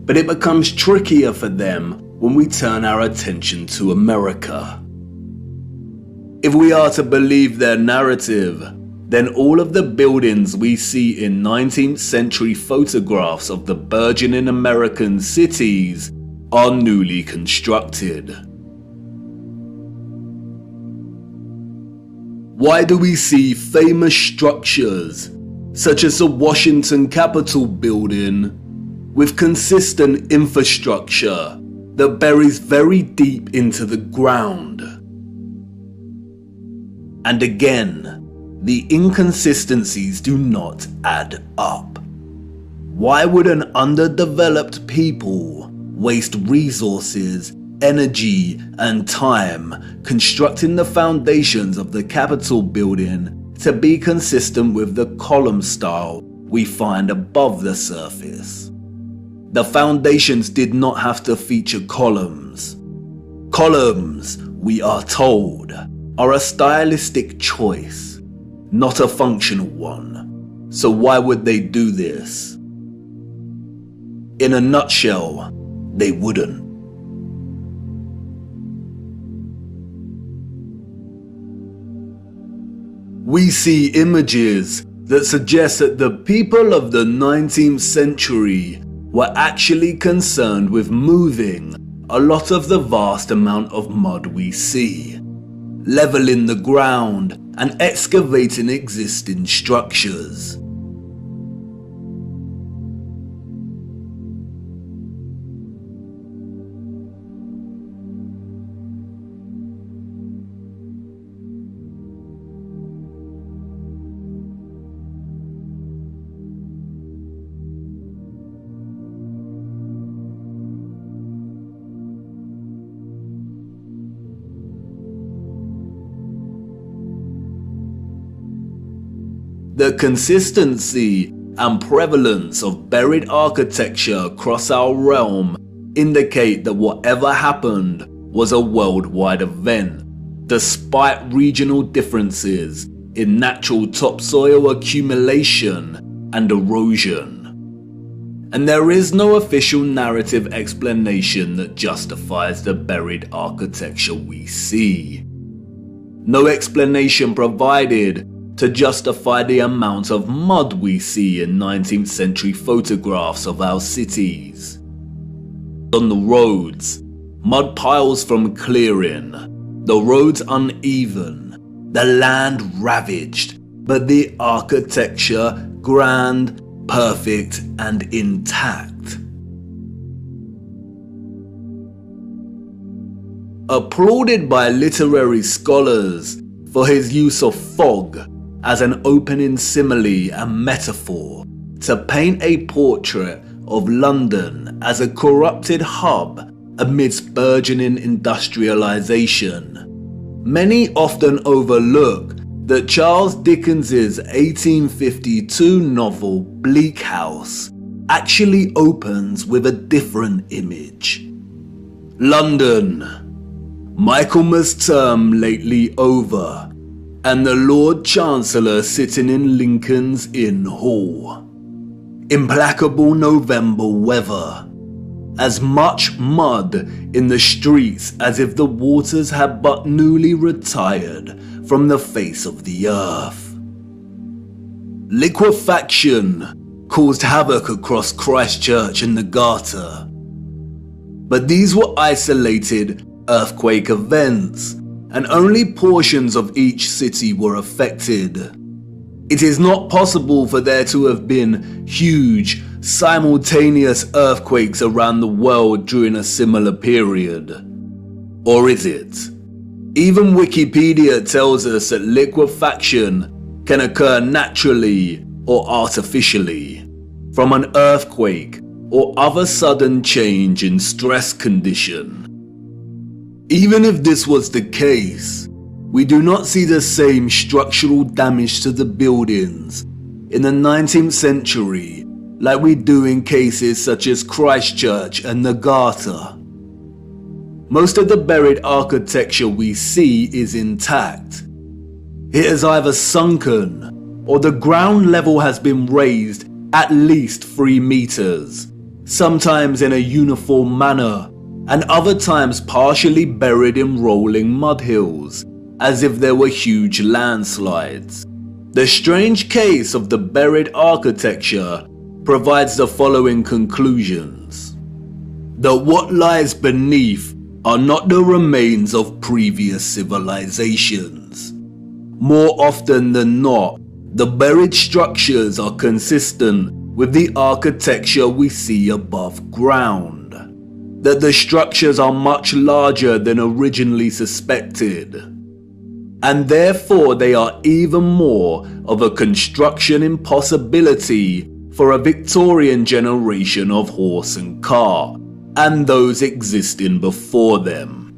But it becomes trickier for them when we turn our attention to America. If we are to believe their narrative, then all of the buildings we see in 19th century photographs of the burgeoning American cities are newly constructed. Why do we see famous structures, such as the Washington Capitol building, with consistent infrastructure that buries very deep into the ground? And again, the inconsistencies do not add up. Why would an underdeveloped people waste resources, energy, and time constructing the foundations of the Capitol building to be consistent with the column style we find above the surface? The foundations did not have to feature columns. Columns, we are told, are a stylistic choice, not a functional one. So why would they do this? In a nutshell, they wouldn't. We see images that suggest that the people of the 19th century were actually concerned with moving a lot of the vast amount of mud we see, leveling the ground and excavating existing structures. The consistency and prevalence of buried architecture across our realm indicate that whatever happened was a worldwide event, despite regional differences in natural topsoil accumulation and erosion. And there is no official narrative explanation that justifies the buried architecture we see. No explanation provided to justify the amount of mud we see in 19th century photographs of our cities. On the roads, mud piles from clearing, the roads uneven, the land ravaged, but the architecture grand, perfect and intact. applauded by literary scholars for his use of fog as an opening simile and metaphor to paint a portrait of London as a corrupted hub amidst burgeoning industrialization. Many often overlook that Charles Dickens's 1852 novel Bleak House actually opens with a different image. London, Michaelmas term lately over, and the Lord Chancellor sitting in Lincoln's Inn Hall. Implacable November weather. As much mud in the streets as if the waters had but newly retired from the face of the earth. Liquefaction caused havoc across Christchurch and the Garter. But these were isolated earthquake events, and only portions of each city were affected. It is not possible for there to have been huge, simultaneous earthquakes around the world during a similar period. Or is it? Even Wikipedia tells us that liquefaction can occur naturally or artificially, from an earthquake or other sudden change in stress condition. Even if this was the case, we do not see the same structural damage to the buildings in the 19th century like we do in cases such as Christchurch and the Garter. Most of the buried architecture we see is intact. It has either sunken or the ground level has been raised at least 3 meters, sometimes in a uniform manner, and other times partially buried in rolling mud hills, as if there were huge landslides. The strange case of the buried architecture provides the following conclusions: that what lies beneath are not the remains of previous civilizations. More often than not, the buried structures are consistent with the architecture we see above ground. That the structures are much larger than originally suspected, and therefore they are even more of a construction impossibility for a Victorian generation of horse and car, and those existing before them.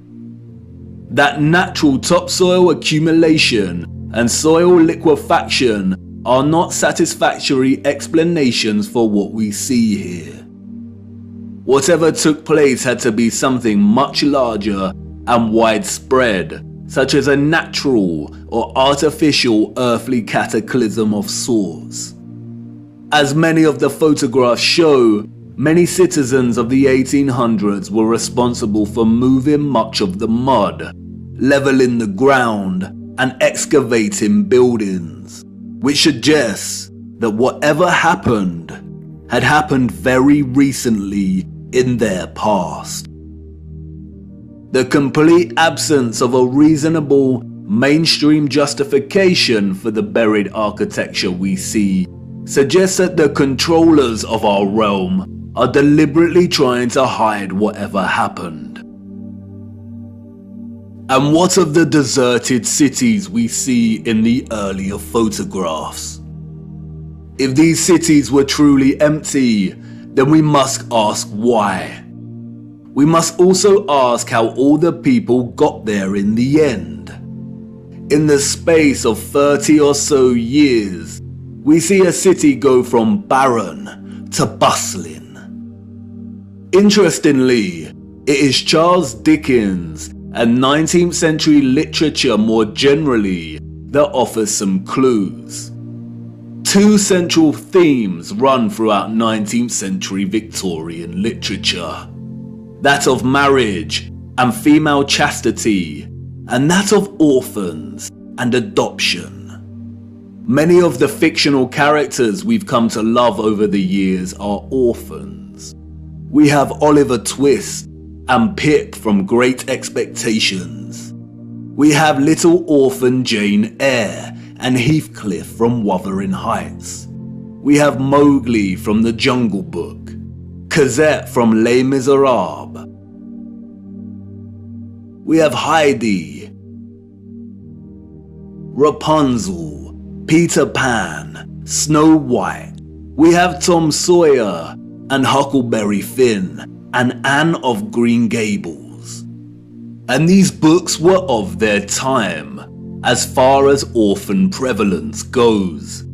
That natural topsoil accumulation and soil liquefaction are not satisfactory explanations for what we see here. Whatever took place had to be something much larger and widespread, such as a natural or artificial earthly cataclysm of sorts. As many of the photographs show, many citizens of the 1800s were responsible for moving much of the mud, leveling the ground, and excavating buildings, which suggests that whatever happened had happened very recently in their past. The complete absence of a reasonable mainstream justification for the buried architecture we see suggests that the controllers of our realm are deliberately trying to hide whatever happened. And what of the deserted cities we see in the earlier photographs? If these cities were truly empty, then we must ask why. We must also ask how all the people got there in the end. In the space of 30 or so years, we see a city go from barren to bustling. Interestingly, it is Charles Dickens and 19th century literature more generally that offers some clues. 2 central themes run throughout 19th century Victorian literature: that of marriage and female chastity, and that of orphans and adoption. Many of the fictional characters we've come to love over the years are orphans. We have Oliver Twist and Pip from Great Expectations. We have little orphan Jane Eyre and Heathcliff from Wuthering Heights. We have Mowgli from The Jungle Book, Cosette from Les Miserables. we have Heidi, Rapunzel, Peter Pan, Snow White. We have Tom Sawyer and Huckleberry Finn and Anne of Green Gables. And these books were of their time, as far as orphan prevalence goes.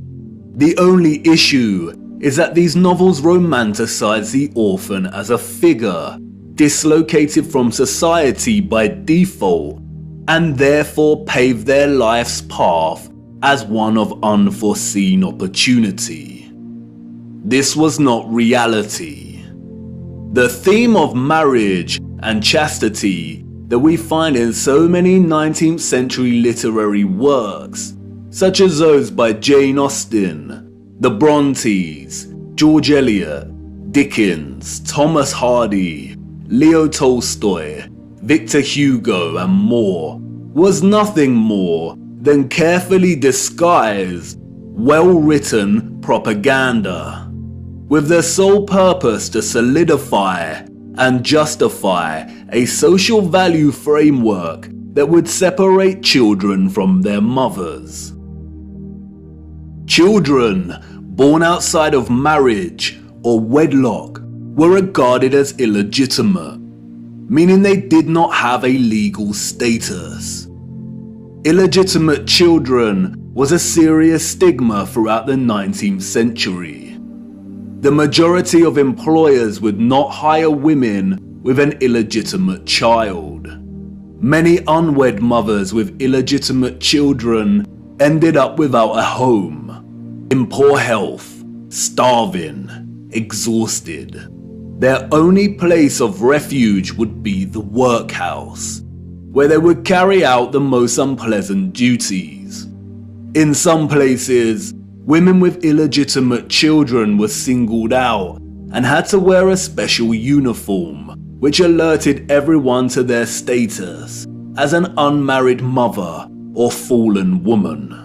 The only issue is that these novels romanticize the orphan as a figure dislocated from society by default, and therefore pave their life's path as one of unforeseen opportunity. This was not reality. The theme of marriage and chastity that we find in so many 19th century literary works, such as those by Jane Austen, the Brontes, George Eliot, Dickens, Thomas Hardy, Leo Tolstoy, Victor Hugo and more, was nothing more than carefully disguised, well-written propaganda, with the sole purpose to solidify and justify a social value framework that would separate children from their mothers. Children born outside of marriage or wedlock were regarded as illegitimate, meaning they did not have a legal status. Illegitimate children was a serious stigma throughout the 19th century. The majority of employers would not hire women with an illegitimate child. Many unwed mothers with illegitimate children ended up without a home, in poor health, starving, exhausted. Their only place of refuge would be the workhouse, where they would carry out the most unpleasant duties. In some places, women with illegitimate children were singled out and had to wear a special uniform, which alerted everyone to their status as an unmarried mother or fallen woman.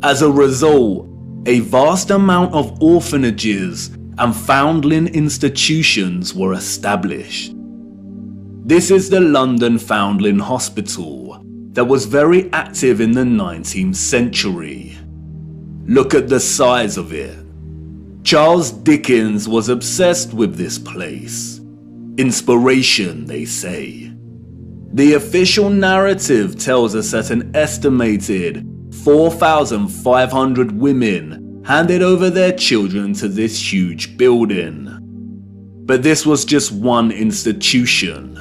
As a result, a vast amount of orphanages and foundling institutions were established. This is the London Foundling Hospital that was very active in the 19th century. Look at the size of it. Charles Dickens was obsessed with this place. Inspiration, they say. The official narrative tells us that an estimated 4,500 women handed over their children to this huge building. But this was just one institution.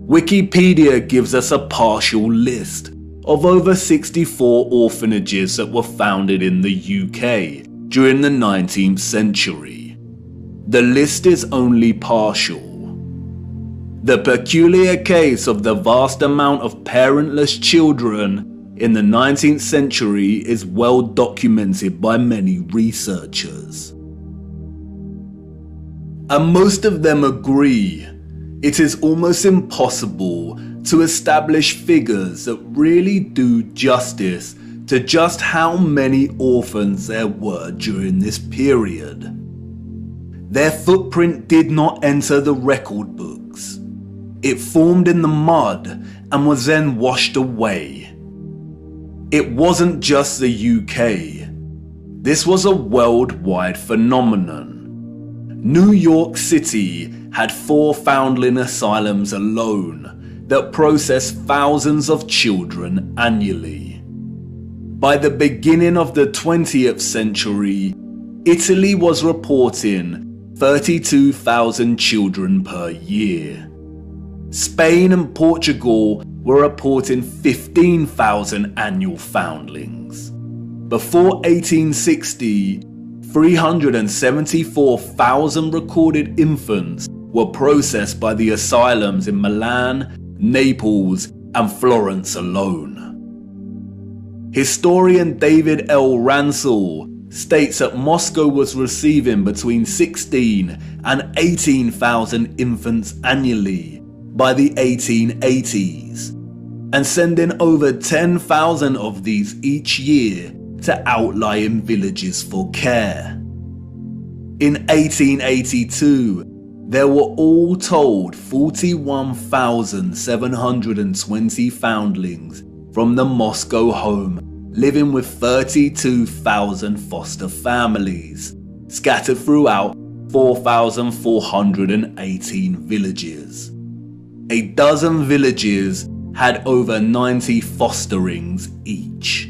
Wikipedia gives us a partial list of over 64 orphanages that were founded in the UK during the 19th century. The list is only partial. The peculiar case of the vast amount of parentless children in the 19th century is well documented by many researchers. And most of them agree it is almost impossible to establish figures that really do justice to just how many orphans there were during this period. Their footprint did not enter the record books. It formed in the mud and was then washed away. It wasn't just the UK. This was a worldwide phenomenon. New York City had 4 foundling asylums alone that processed thousands of children annually. By the beginning of the 20th century, Italy was reporting 32,000 children per year. Spain and Portugal were reporting 15,000 annual foundlings. Before 1860, 374,000 recorded infants were processed by the asylums in Milan, Naples, and Florence alone. Historian David L. Ransell states that Moscow was receiving between 16 and 18,000 infants annually by the 1880s, and sending over 10,000 of these each year to outlying villages for care. In 1882, there were all told 41,720 foundlings from the Moscow home, living with 32,000 foster families, scattered throughout 4,418 villages. A dozen villages had over 90 fosterings each.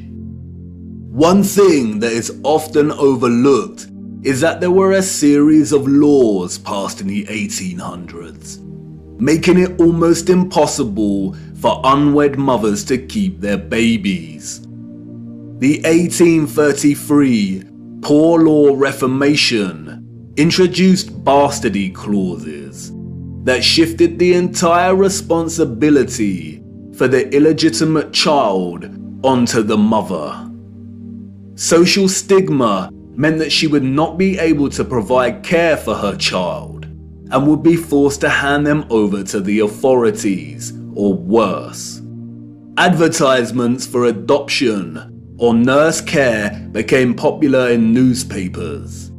One thing that is often overlooked is that there were a series of laws passed in the 1800s, making it almost impossible for unwed mothers to keep their babies. The 1833 Poor Law Reformation introduced bastardy clauses that shifted the entire responsibility for the illegitimate child onto the mother. Social stigma meant that she would not be able to provide care for her child and would be forced to hand them over to the authorities, or worse. Advertisements for adoption or nurse care became popular in newspapers.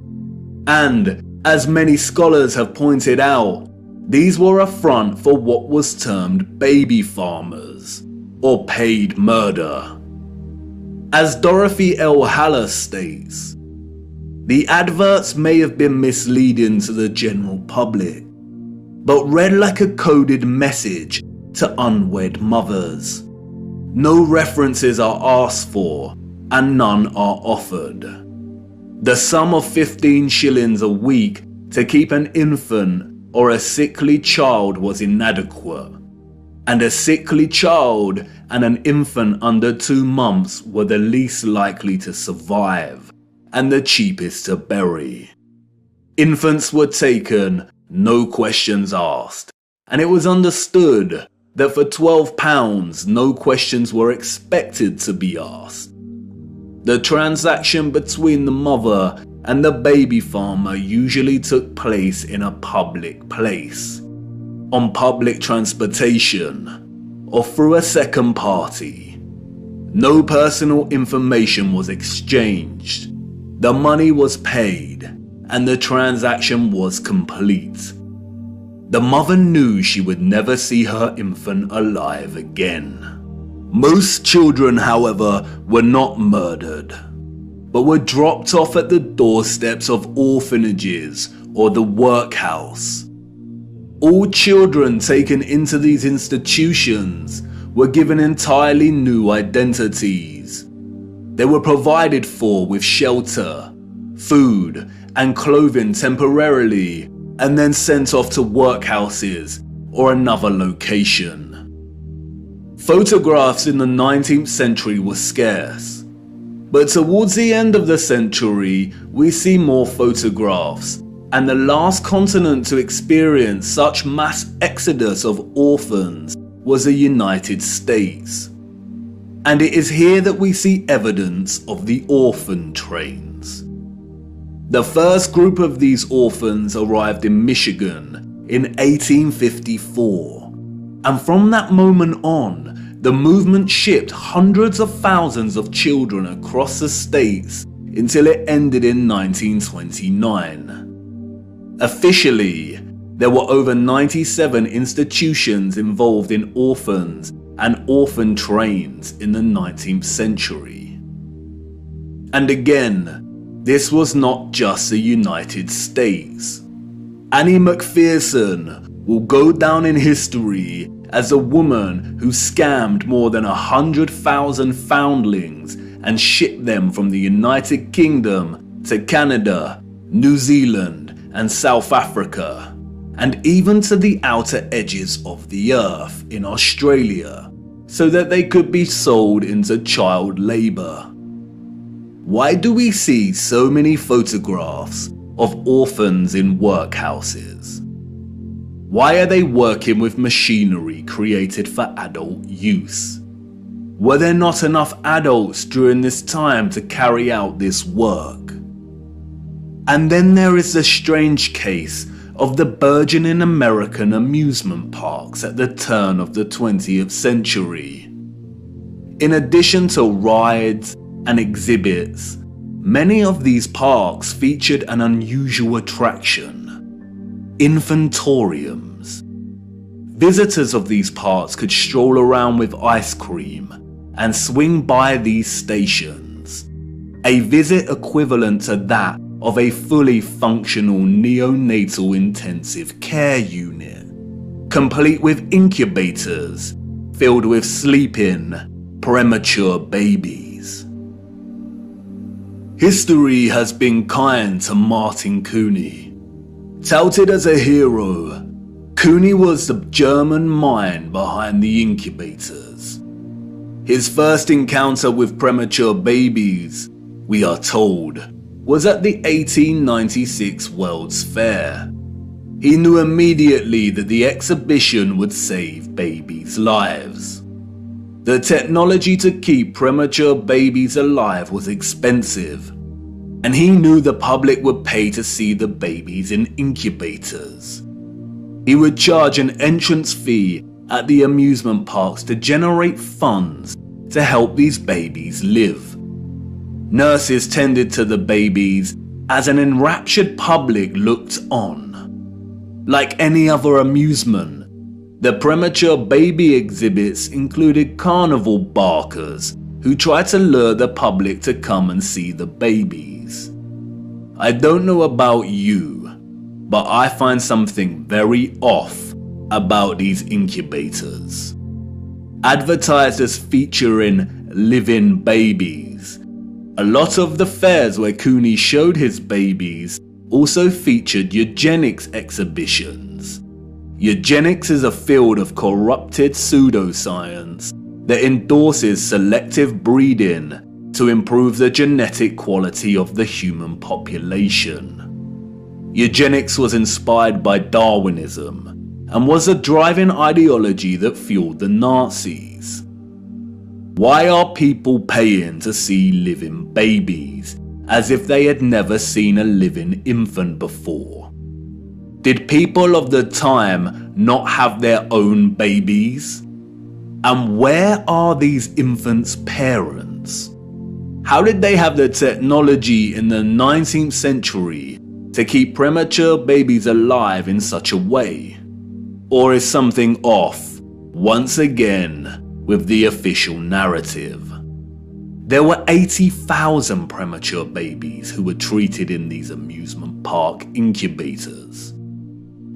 And, as many scholars have pointed out, these were a front for what was termed baby farmers, or paid murder. As Dorothy L. Haller states, the adverts may have been misleading to the general public, but read like a coded message to unwed mothers. No references are asked for, and none are offered. The sum of 15 shillings a week to keep an infant or a sickly child was inadequate, and a sickly child and an infant under 2 months were the least likely to survive and the cheapest to bury. Infants were taken, no questions asked, and it was understood that for £12 no questions were expected to be asked. The transaction between the mother and the baby farmer usually took place in a public place, on public transportation, or through a second party. No personal information was exchanged. The money was paid, and the transaction was complete. The mother knew she would never see her infant alive again. Most children, however, were not murdered, but were dropped off at the doorsteps of orphanages or the workhouse. All children taken into these institutions were given entirely new identities. They were provided for with shelter, food, and clothing temporarily, and then sent off to workhouses or another location. Photographs in the 19th century were scarce, but towards the end of the century we see more photographs, and the last continent to experience such mass exodus of orphans was the United States. And it is here that we see evidence of the orphan trains. The first group of these orphans arrived in Michigan in 1854, and from that moment on, the movement shipped hundreds of thousands of children across the states until it ended in 1929. Officially, there were over 97 institutions involved in orphans and orphan trains in the 19th century. And again, this was not just the United States. Annie McPherson will go down in history as a woman who scammed more than 100,000 foundlings and shipped them from the United Kingdom to Canada, New Zealand, and South Africa, and even to the outer edges of the earth in Australia, so that they could be sold into child labour. Why do we see so many photographs of orphans in workhouses? Why are they working with machinery created for adult use? Were there not enough adults during this time to carry out this work? And then there is the strange case of the burgeoning American amusement parks at the turn of the 20th century. In addition to rides and exhibits, many of these parks featured an unusual attraction: infantoriums. Visitors of these parks could stroll around with ice cream and swing by these stations, a visit equivalent to that of a fully functional neonatal intensive care unit, complete with incubators filled with sleeping, premature babies. History has been kind to Martin Cooney. Touted as a hero, Cooney was the German mind behind the incubators. His first encounter with premature babies, we are told, was at the 1896 World's Fair. He knew immediately that the exhibition would save babies' lives. The technology to keep premature babies alive was expensive, and he knew the public would pay to see the babies in incubators. He would charge an entrance fee at the amusement parks to generate funds to help these babies live. Nurses tended to the babies as an enraptured public looked on. Like any other amusement, the premature baby exhibits included carnival barkers who tried to lure the public to come and see the babies. I don't know about you, but I find something very off about these incubators. Advertised as featuring living babies, a lot of the fairs where Cooney showed his babies also featured eugenics exhibitions. Eugenics is a field of corrupted pseudoscience that endorses selective breeding to improve the genetic quality of the human population. Eugenics was inspired by Darwinism and was a driving ideology that fueled the Nazis. Why are people paying to see living babies as if they had never seen a living infant before? Did people of the time not have their own babies? And where are these infants' parents? How did they have the technology in the 19th century to keep premature babies alive in such a way? Or is something off, once again, with the official narrative? There were 80,000 premature babies who were treated in these amusement park incubators.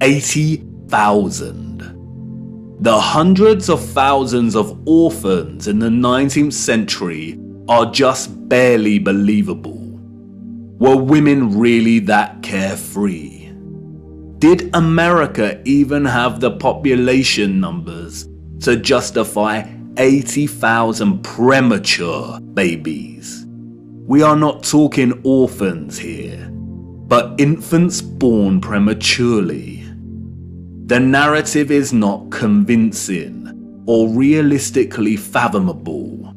80,000. The hundreds of thousands of orphans in the 19th century are just barely believable. Were women really that carefree? Did America even have the population numbers to justify 80,000 premature babies? We are not talking orphans here, but infants born prematurely. The narrative is not convincing or realistically fathomable.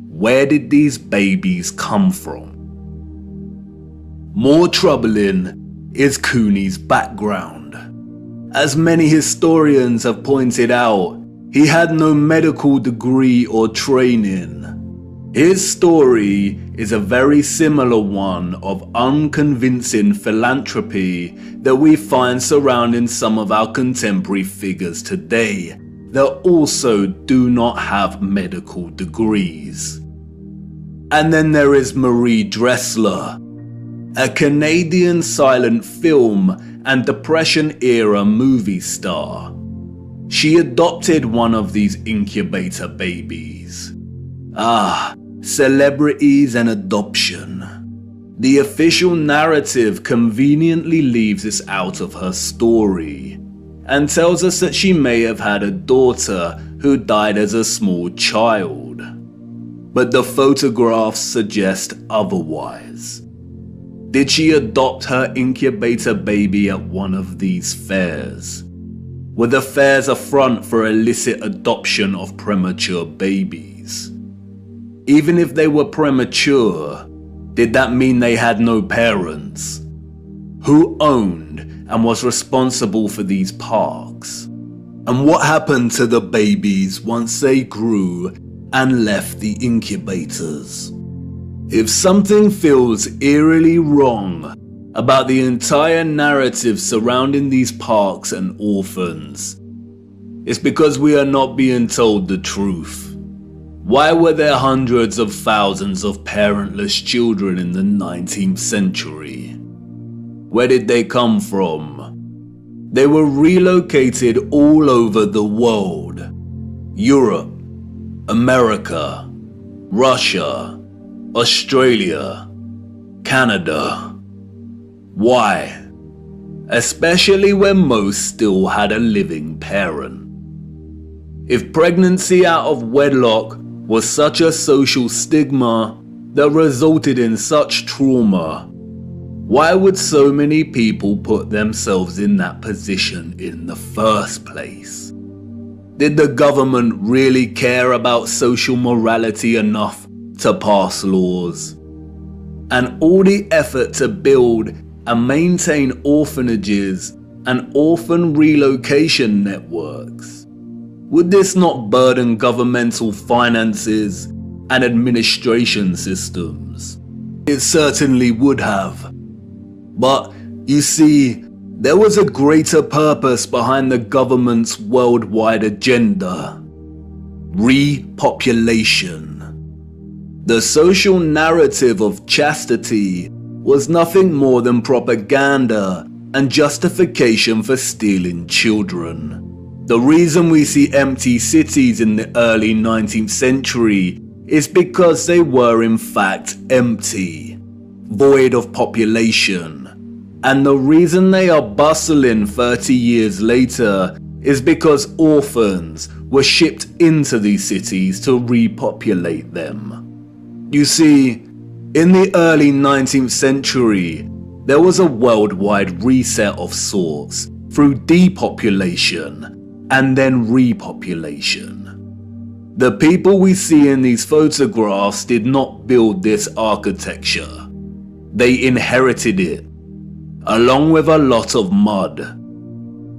Where did these babies come from? More troubling is Cooney's background. As many historians have pointed out, he had no medical degree or training. His story is a very similar one of unconvincing philanthropy that we find surrounding some of our contemporary figures today that also do not have medical degrees. And then there is Marie Dressler, a Canadian silent film and Depression-era movie star. She adopted one of these incubator babies. Celebrities and adoption. The official narrative conveniently leaves this out of her story and tells us that she may have had a daughter who died as a small child. But the photographs suggest otherwise. Did she adopt her incubator baby at one of these fairs? Were the fairs a front for illicit adoption of premature babies? Even if they were premature, did that mean they had no parents? Who owned and was responsible for these parks? And what happened to the babies once they grew and left the incubators? If something feels eerily wrong, about the entire narrative surrounding these parks and orphans. It's because we are not being told the truth. Why were there hundreds of thousands of parentless children in the 19th century? Where did they come from? They were relocated all over the world. Europe, America, Russia, Australia, Canada. Why? Especially when most still had a living parent. If pregnancy out of wedlock was such a social stigma that resulted in such trauma, why would so many people put themselves in that position in the first place? Did the government really care about social morality enough to pass laws? And all the effort to build and maintain orphanages and orphan relocation networks, would this not burden governmental finances and administration systems? It certainly would have. But you see, there was a greater purpose behind the government's worldwide agenda: repopulation. The social narrative of chastity was nothing more than propaganda and justification for stealing children. The reason we see empty cities in the early 19th century is because they were in fact empty, void of population. And the reason they are bustling 30 years later is because orphans were shipped into these cities to repopulate them. You see, in the early 19th century, there was a worldwide reset of sorts through depopulation and then repopulation. The people we see in these photographs did not build this architecture. They inherited it, along with a lot of mud.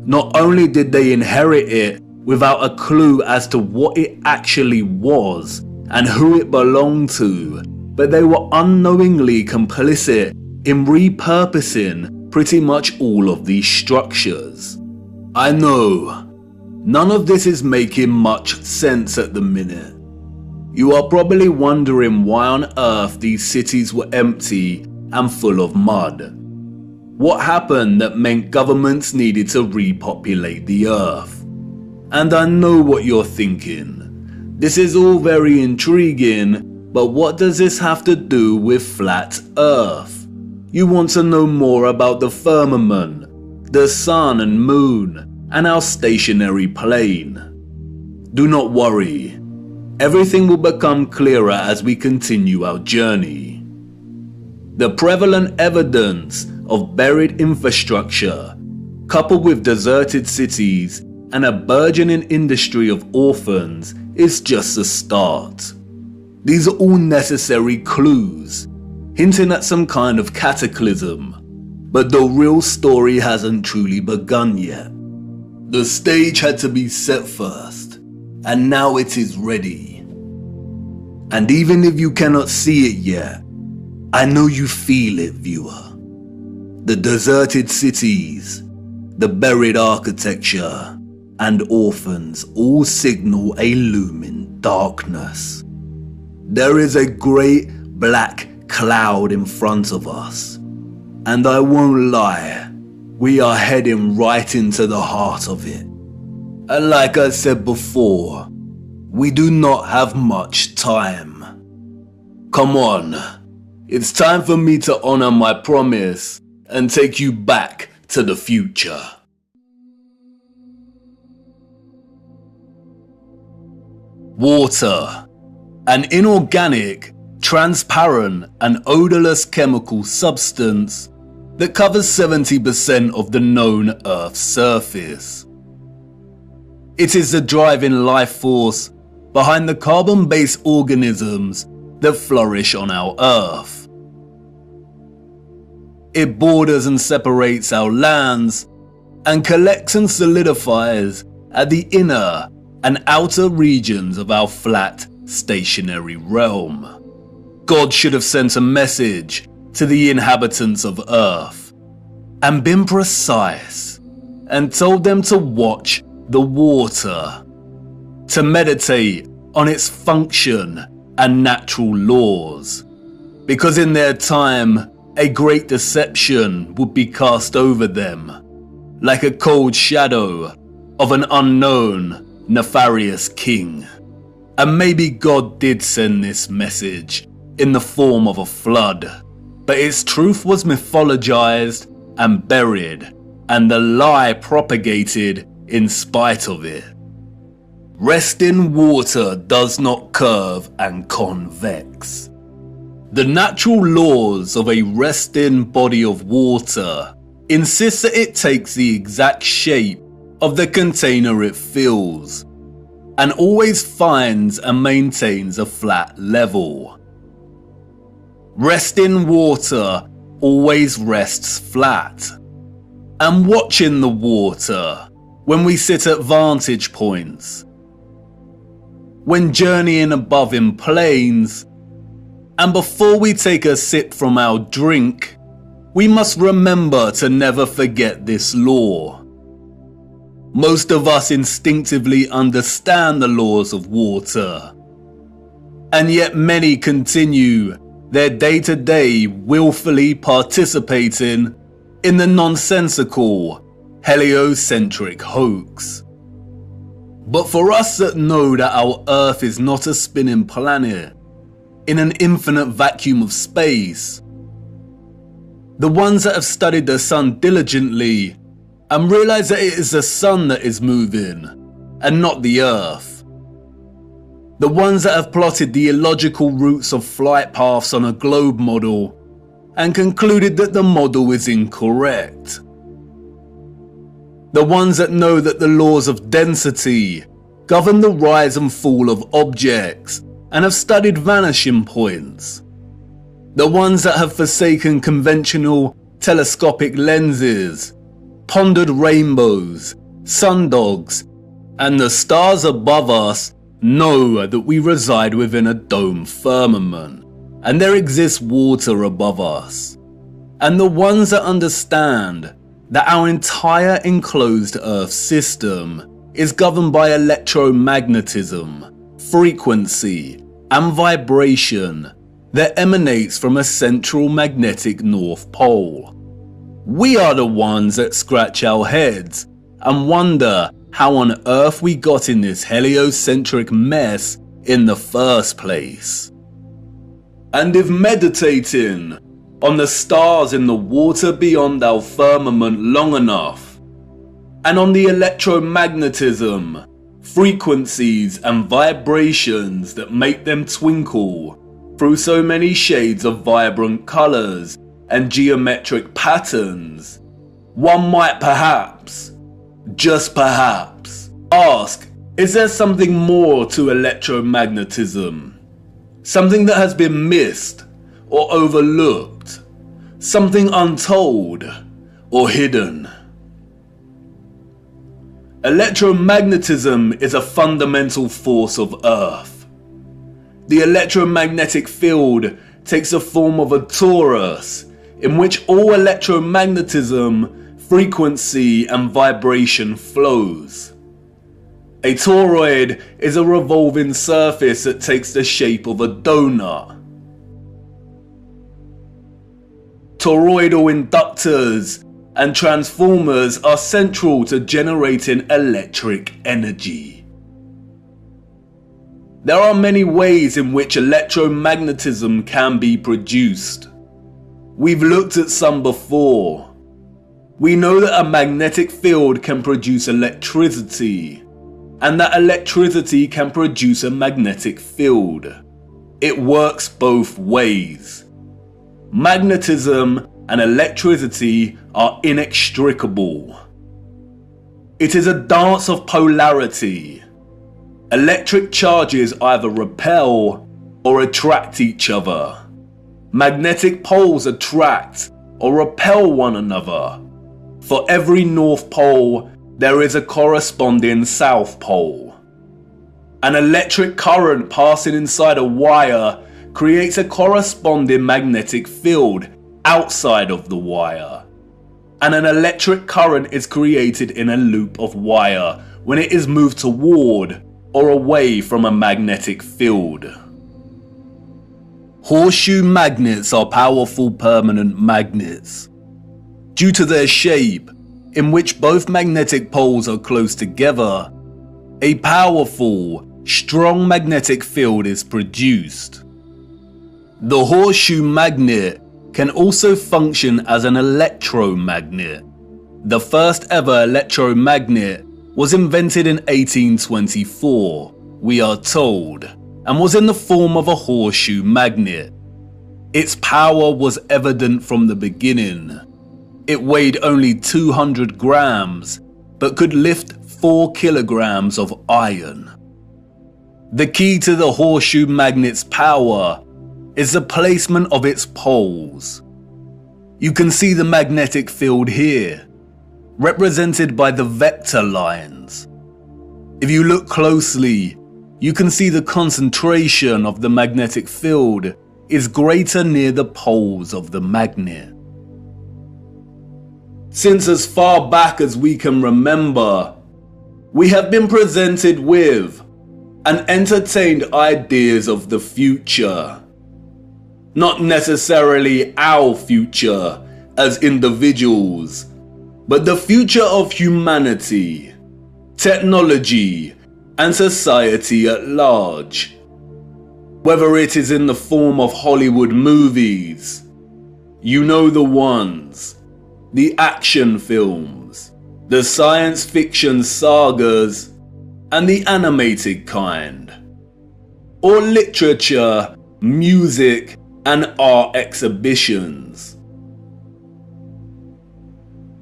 Not only did they inherit it without a clue as to what it actually was and who it belonged to, but they were unknowingly complicit in repurposing pretty much all of these structures. I know, none of this is making much sense at the minute. You are probably wondering why on earth these cities were empty and full of mud. What happened that meant governments needed to repopulate the earth? And I know what you're thinking. This is all very intriguing, but what does this have to do with flat earth? You want to know more about the firmament, the sun and moon, and our stationary plane. Do not worry. Everything will become clearer as we continue our journey. The prevalent evidence of buried infrastructure, coupled with deserted cities and a burgeoning industry of orphans, is just a start. These are all necessary clues, hinting at some kind of cataclysm, but the real story hasn't truly begun yet. The stage had to be set first, and now it is ready. And even if you cannot see it yet, I know you feel it, viewer. The deserted cities, the buried architecture, and orphans all signal a looming darkness. There is a great black cloud in front of us, and I won't lie, we are heading right into the heart of it. And like I said before, we do not have much time. Come on, it's time for me to honor my promise and take you back to the future. Water, an inorganic, transparent and odorless chemical substance that covers 70% of the known Earth's surface. It is the driving life force behind the carbon-based organisms that flourish on our Earth. It borders and separates our lands and collects and solidifies at the inner and outer regions of our flat, stationary realm. God should have sent a message to the inhabitants of Earth. and been precise and told them to watch the water, to meditate on its function and natural laws, because in their time a great deception would be cast over them, like a cold shadow of an unknown, nefarious king. And maybe God did send this message in the form of a flood, but its truth was mythologized and buried, and the lie propagated in spite of it. Resting water does not curve and convex. The natural laws of a resting body of water insist that it takes the exact shape of the container it fills, and always finds and maintains a flat level. Resting water always rests flat. And watching the water when we sit at vantage points, when journeying above in planes, and before we take a sip from our drink, we must remember to never forget this law. Most of us instinctively understand the laws of water, and yet many continue their day-to-day willfully participating in the nonsensical, heliocentric hoax. But for us that know that our Earth is not a spinning planet in an infinite vacuum of space, the ones that have studied the sun diligently and realize that it is the sun that is moving and not the Earth, the ones that have plotted the illogical routes of flight paths on a globe model and concluded that the model is incorrect, the ones that know that the laws of density govern the rise and fall of objects and have studied vanishing points, the ones that have forsaken conventional telescopic lenses, pondered rainbows, sundogs, and the stars above us know that we reside within a dome firmament and there exists water above us, and the ones that understand that our entire enclosed Earth system is governed by electromagnetism, frequency, and vibration that emanates from a central magnetic North Pole. We are the ones that scratch our heads and wonder how on earth we got in this heliocentric mess in the first place. And if meditating on the stars in the water beyond our firmament long enough, and on the electromagnetism, frequencies and vibrations that make them twinkle through so many shades of vibrant colours and geometric patterns, one might perhaps, just perhaps, ask, is there something more to electromagnetism? Something that has been missed or overlooked? Something untold or hidden? Electromagnetism is a fundamental force of Earth. The electromagnetic field takes the form of a torus in which all electromagnetism, frequency and vibration flows. A toroid is a revolving surface that takes the shape of a donut. Toroidal inductors and transformers are central to generating electric energy. There are many ways in which electromagnetism can be produced. We've looked at some before. We know that a magnetic field can produce electricity, and that electricity can produce a magnetic field. It works both ways. Magnetism and electricity are inextricable. It is a dance of polarity. Electric charges either repel or attract each other. Magnetic poles attract or repel one another. For every North Pole, there is a corresponding South Pole. An electric current passing inside a wire creates a corresponding magnetic field outside of the wire. and an electric current is created in a loop of wire when it is moved toward or away from a magnetic field. Horseshoe magnets are powerful permanent magnets. Due to their shape, in which both magnetic poles are close together, a powerful, strong magnetic field is produced. The horseshoe magnet can also function as an electromagnet. The first ever electromagnet was invented in 1824, we are told, and was in the form of a horseshoe magnet. Its power was evident from the beginning. It weighed only 200 grams, but could lift 4 kilograms of iron. The key to the horseshoe magnet's power is the placement of its poles. You can see the magnetic field here, represented by the vector lines. If you look closely, you can see the concentration of the magnetic field is greater near the poles of the magnet. Since as far back as we can remember, we have been presented with and entertained ideas of the future. Not necessarily our future as individuals, but the future of humanity, technology, and society at large. Whether it is in the form of Hollywood movies, you know the ones, the action films, the science fiction sagas, and the animated kind, or literature, music, and art exhibitions.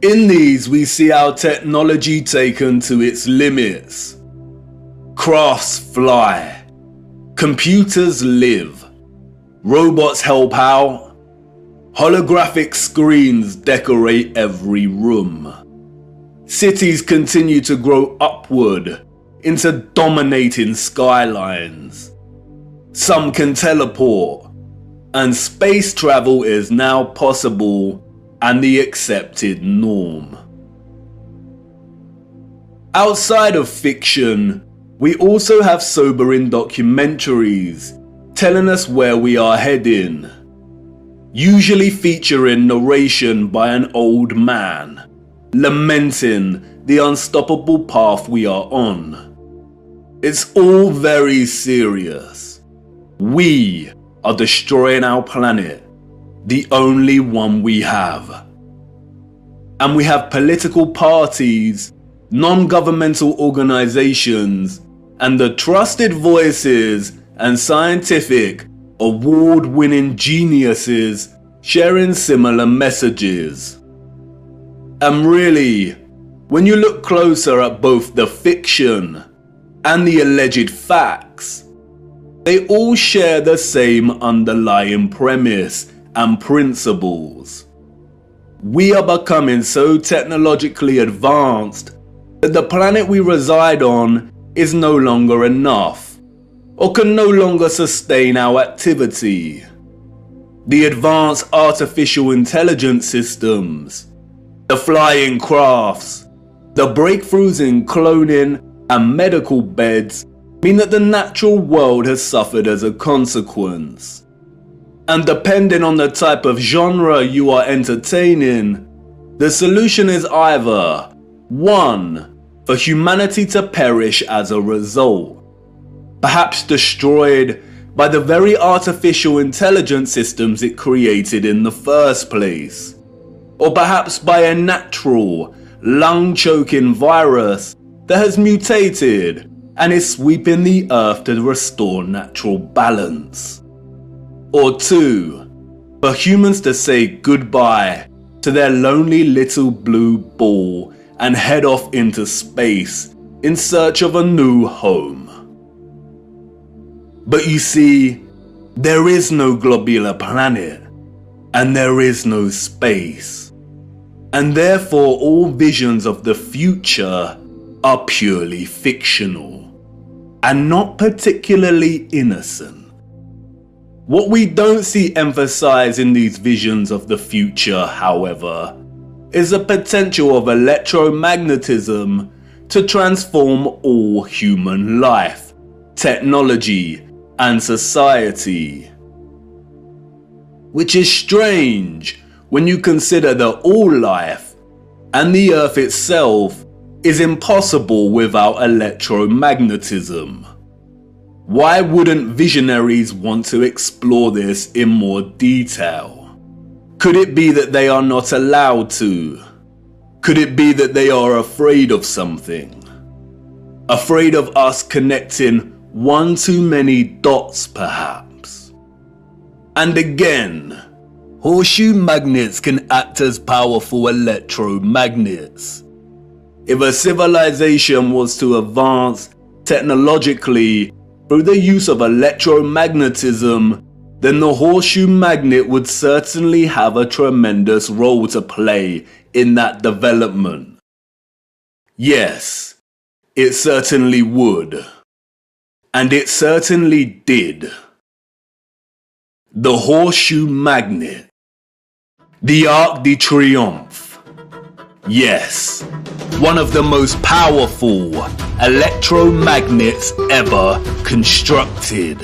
In these we see our technology taken to its limits. Crafts fly, computers live, robots help out, holographic screens decorate every room. Cities continue to grow upward into dominating skylines. Some can teleport, and space travel is now possible and the accepted norm. Outside of fiction, we also have sobering documentaries telling us where we are heading, usually featuring narration by an old man, lamenting the unstoppable path we are on. It's all very serious. We are destroying our planet, the only one we have. And we have political parties, non-governmental organizations, and the trusted voices and scientific, award-winning geniuses sharing similar messages. And really, when you look closer at both the fiction and the alleged facts, they all share the same underlying premise and principles. We are becoming so technologically advanced that the planet we reside on is no longer enough, or can no longer sustain our activity. The advanced artificial intelligence systems, the flying crafts, the breakthroughs in cloning and medical beds mean that the natural world has suffered as a consequence. And depending on the type of genre you are entertaining, the solution is either 1. For humanity to perish as a result, perhaps destroyed by the very artificial intelligence systems it created in the first place, or perhaps by a natural, lung-choking virus that has mutated and is sweeping the earth to restore natural balance. Or 2. For humans to say goodbye to their lonely little blue ball and head off into space in search of a new home. But you see, there is no globular planet, and there is no space, and therefore all visions of the future are purely fictional, and not particularly innocent. What we don't see emphasized in these visions of the future, however, is the potential of electromagnetism to transform all human life, technology, and society. Which is strange when you consider that all life, and the Earth itself, is impossible without electromagnetism. Why wouldn't visionaries want to explore this in more detail? Could it be that they are not allowed to? Could it be that they are afraid of something? Afraid of us connecting one too many dots, perhaps? And again, horseshoe magnets can act as powerful electromagnets. If a civilization was to advance technologically through the use of electromagnetism, then the horseshoe magnet would certainly have a tremendous role to play in that development. Yes, it certainly would. And it certainly did. The horseshoe magnet. The Arc de Triomphe. Yes, one of the most powerful electromagnets ever constructed.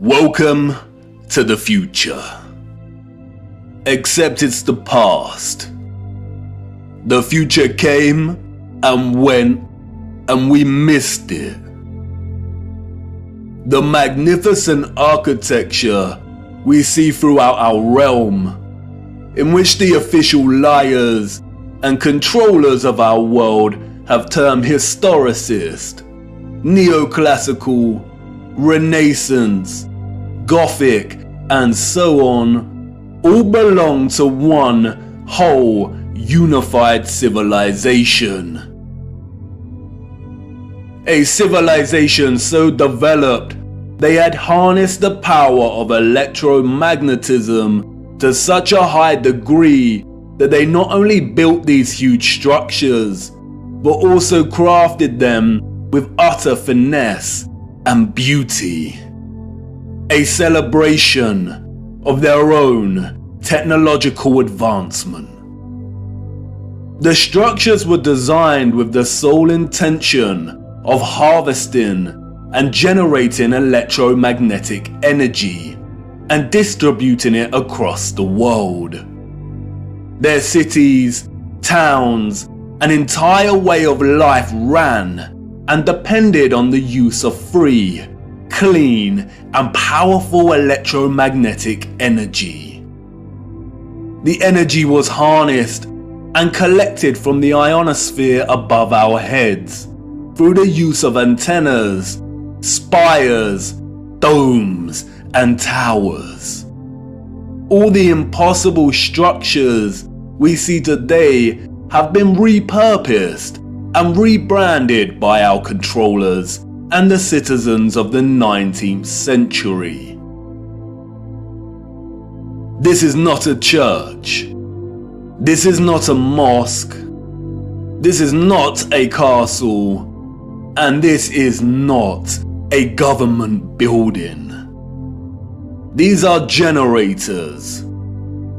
Welcome to the future. Except it's the past. The future came and went and we missed it. The magnificent architecture we see throughout our realm, in which the official liars and controllers of our world have termed historicist, neoclassical, Renaissance, Gothic, and so on, all belong to one whole unified civilization. A civilization so developed they had harnessed the power of electromagnetism to such a high degree that they not only built these huge structures, but also crafted them with utter finesse and beauty. A celebration of their own technological advancement. The structures were designed with the sole intention of harvesting and generating electromagnetic energy and distributing it across the world. Their cities, towns, an entire way of life ran and depended on the use of free, clean, and powerful electromagnetic energy. The energy was harnessed and collected from the ionosphere above our heads through the use of antennas, spires, domes, and towers. All the impossible structures we see today have been repurposed and rebranded by our controllers and the citizens of the 19th century. This is not a church. This is not a mosque. This is not a castle. And this is not a government building. These are generators,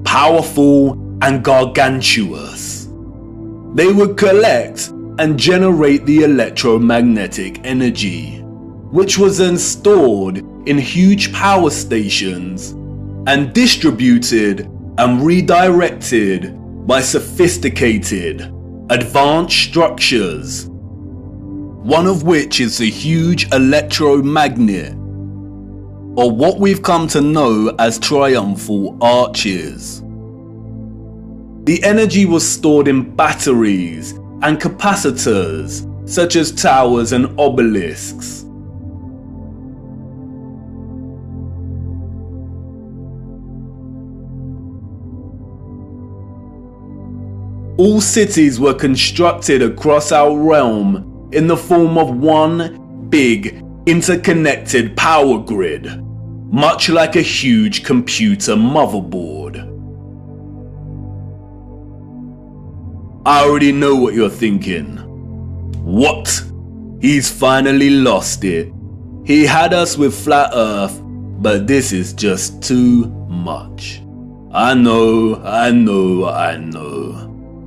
powerful and gargantuous. They would collect and generate the electromagnetic energy, which was then stored in huge power stations and distributed and redirected by sophisticated, advanced structures, one of which is the huge electromagnet, or what we've come to know as triumphal arches. The energy was stored in batteries and capacitors, such as towers and obelisks. All cities were constructed across our realm in the form of one big, interconnected power grid, much like a huge computer motherboard. I already know what you're thinking. What? He's finally lost it. He had us with flat earth, but this is just too much. I know.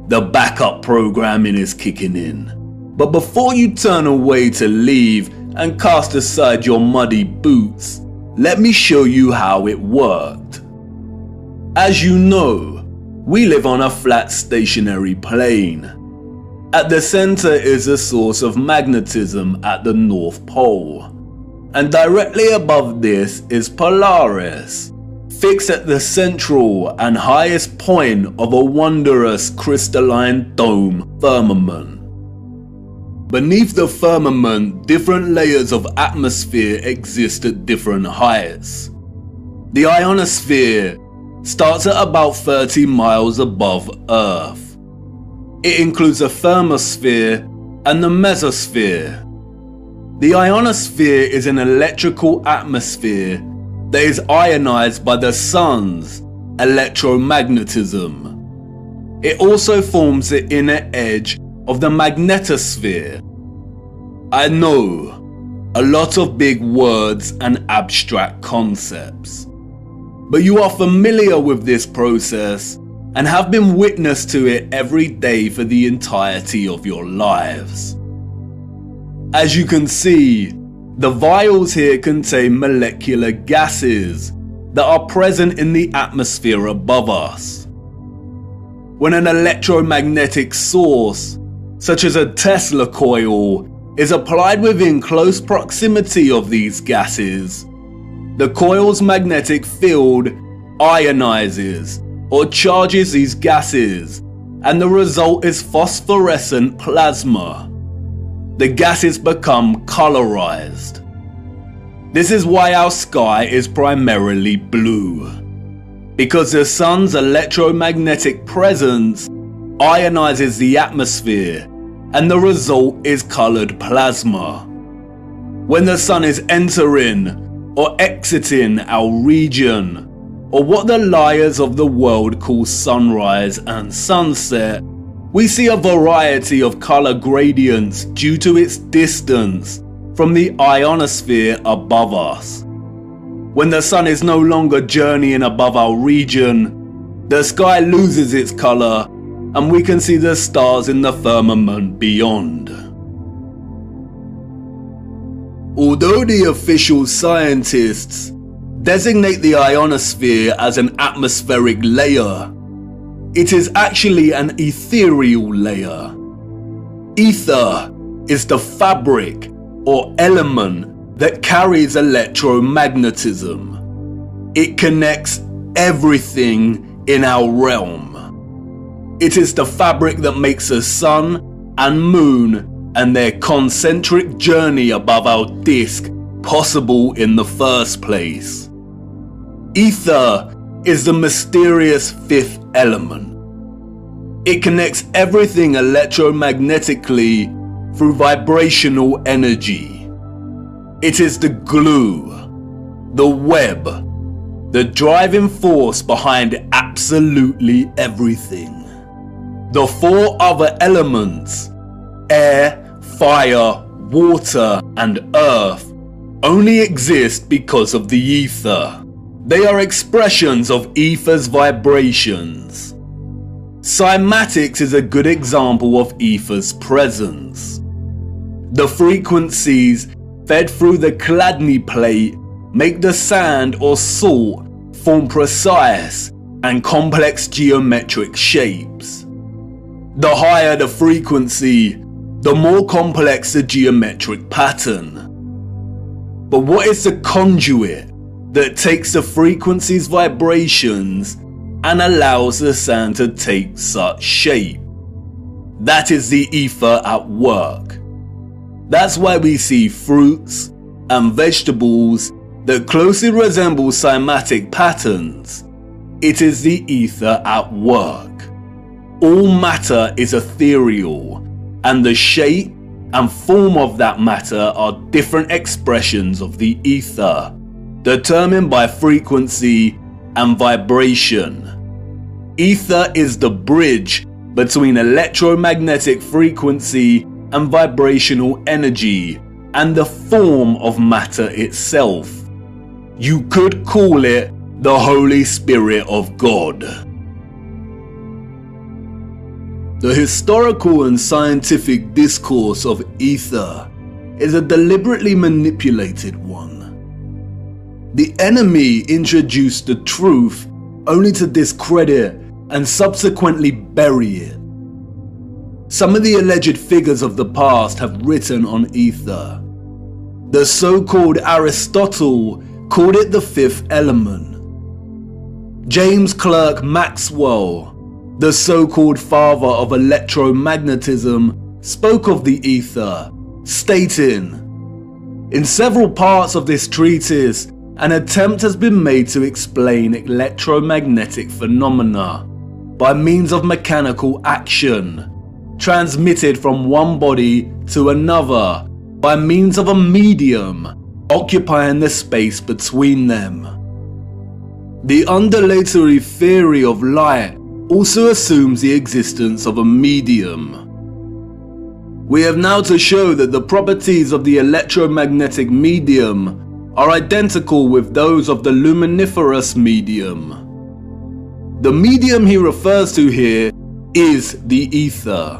The backup programming is kicking in. But before you turn away to leave and cast aside your muddy boots, let me show you how it worked. As you know, we live on a flat stationary plane. At the center is a source of magnetism at the North Pole, and directly above this is Polaris, fixed at the central and highest point of a wondrous crystalline dome firmament. Beneath the firmament, different layers of atmosphere exist at different heights. The ionosphere starts at about 30 miles above Earth. It includes the thermosphere and the mesosphere. The ionosphere is an electrical atmosphere that is ionized by the sun's electromagnetism. It also forms the inner edge of the magnetosphere. I know, a lot of big words and abstract concepts, but you are familiar with this process and have been witness to it every day for the entirety of your lives. As you can see, the vials here contain molecular gases that are present in the atmosphere above us. When an electromagnetic source, such as a Tesla coil, is applied within close proximity of these gases, the coil's magnetic field ionizes or charges these gases, and the result is phosphorescent plasma. the gases become colorized. This is why our sky is primarily blue, because the sun's electromagnetic presence ionizes the atmosphere, and the result is colored plasma. When the sun is entering or exiting our region, or what the liars of the world call sunrise and sunset, we see a variety of color gradients due to its distance from the ionosphere above us. When the sun is no longer journeying above our region, the sky loses its color and we can see the stars in the firmament beyond. Although the official scientists designate the ionosphere as an atmospheric layer, it is actually an ethereal layer. Ether is the fabric or element that carries electromagnetism. It connects everything in our realm. It is the fabric that makes the sun and moon and their concentric journey above our disk possible in the first place. Ether is the mysterious fifth element. It connects everything electromagnetically through vibrational energy. It is the glue, the web, the driving force behind absolutely everything. The four other elements, air, fire, water, and earth, only exist because of the ether. They are expressions of ether's vibrations. Cymatics is a good example of ether's presence. The frequencies fed through the Chladni plate make the sand or salt form precise and complex geometric shapes. The higher the frequency, the more complex the geometric pattern. But what is the conduit that takes the frequency's vibrations and allows the sand to take such shape? That is the ether at work. That's why we see fruits and vegetables that closely resemble cymatic patterns. It is the ether at work. All matter is ethereal, and the shape and form of that matter are different expressions of the ether, determined by frequency and vibration. Ether is the bridge between electromagnetic frequency and vibrational energy and the form of matter itself. You could call it the Holy Spirit of God. The historical and scientific discourse of ether is a deliberately manipulated one. The enemy introduced the truth only to discredit and subsequently bury it. Some of the alleged figures of the past have written on ether. The so-called Aristotle called it the fifth element. James Clerk Maxwell, the so-called father of electromagnetism, spoke of the ether, stating, "In several parts of this treatise, an attempt has been made to explain electromagnetic phenomena by means of mechanical action, transmitted from one body to another by means of a medium occupying the space between them." The undulatory theory of light also assumes the existence of a medium. We have now to show that the properties of the electromagnetic medium are identical with those of the luminiferous medium. The medium he refers to here is the ether.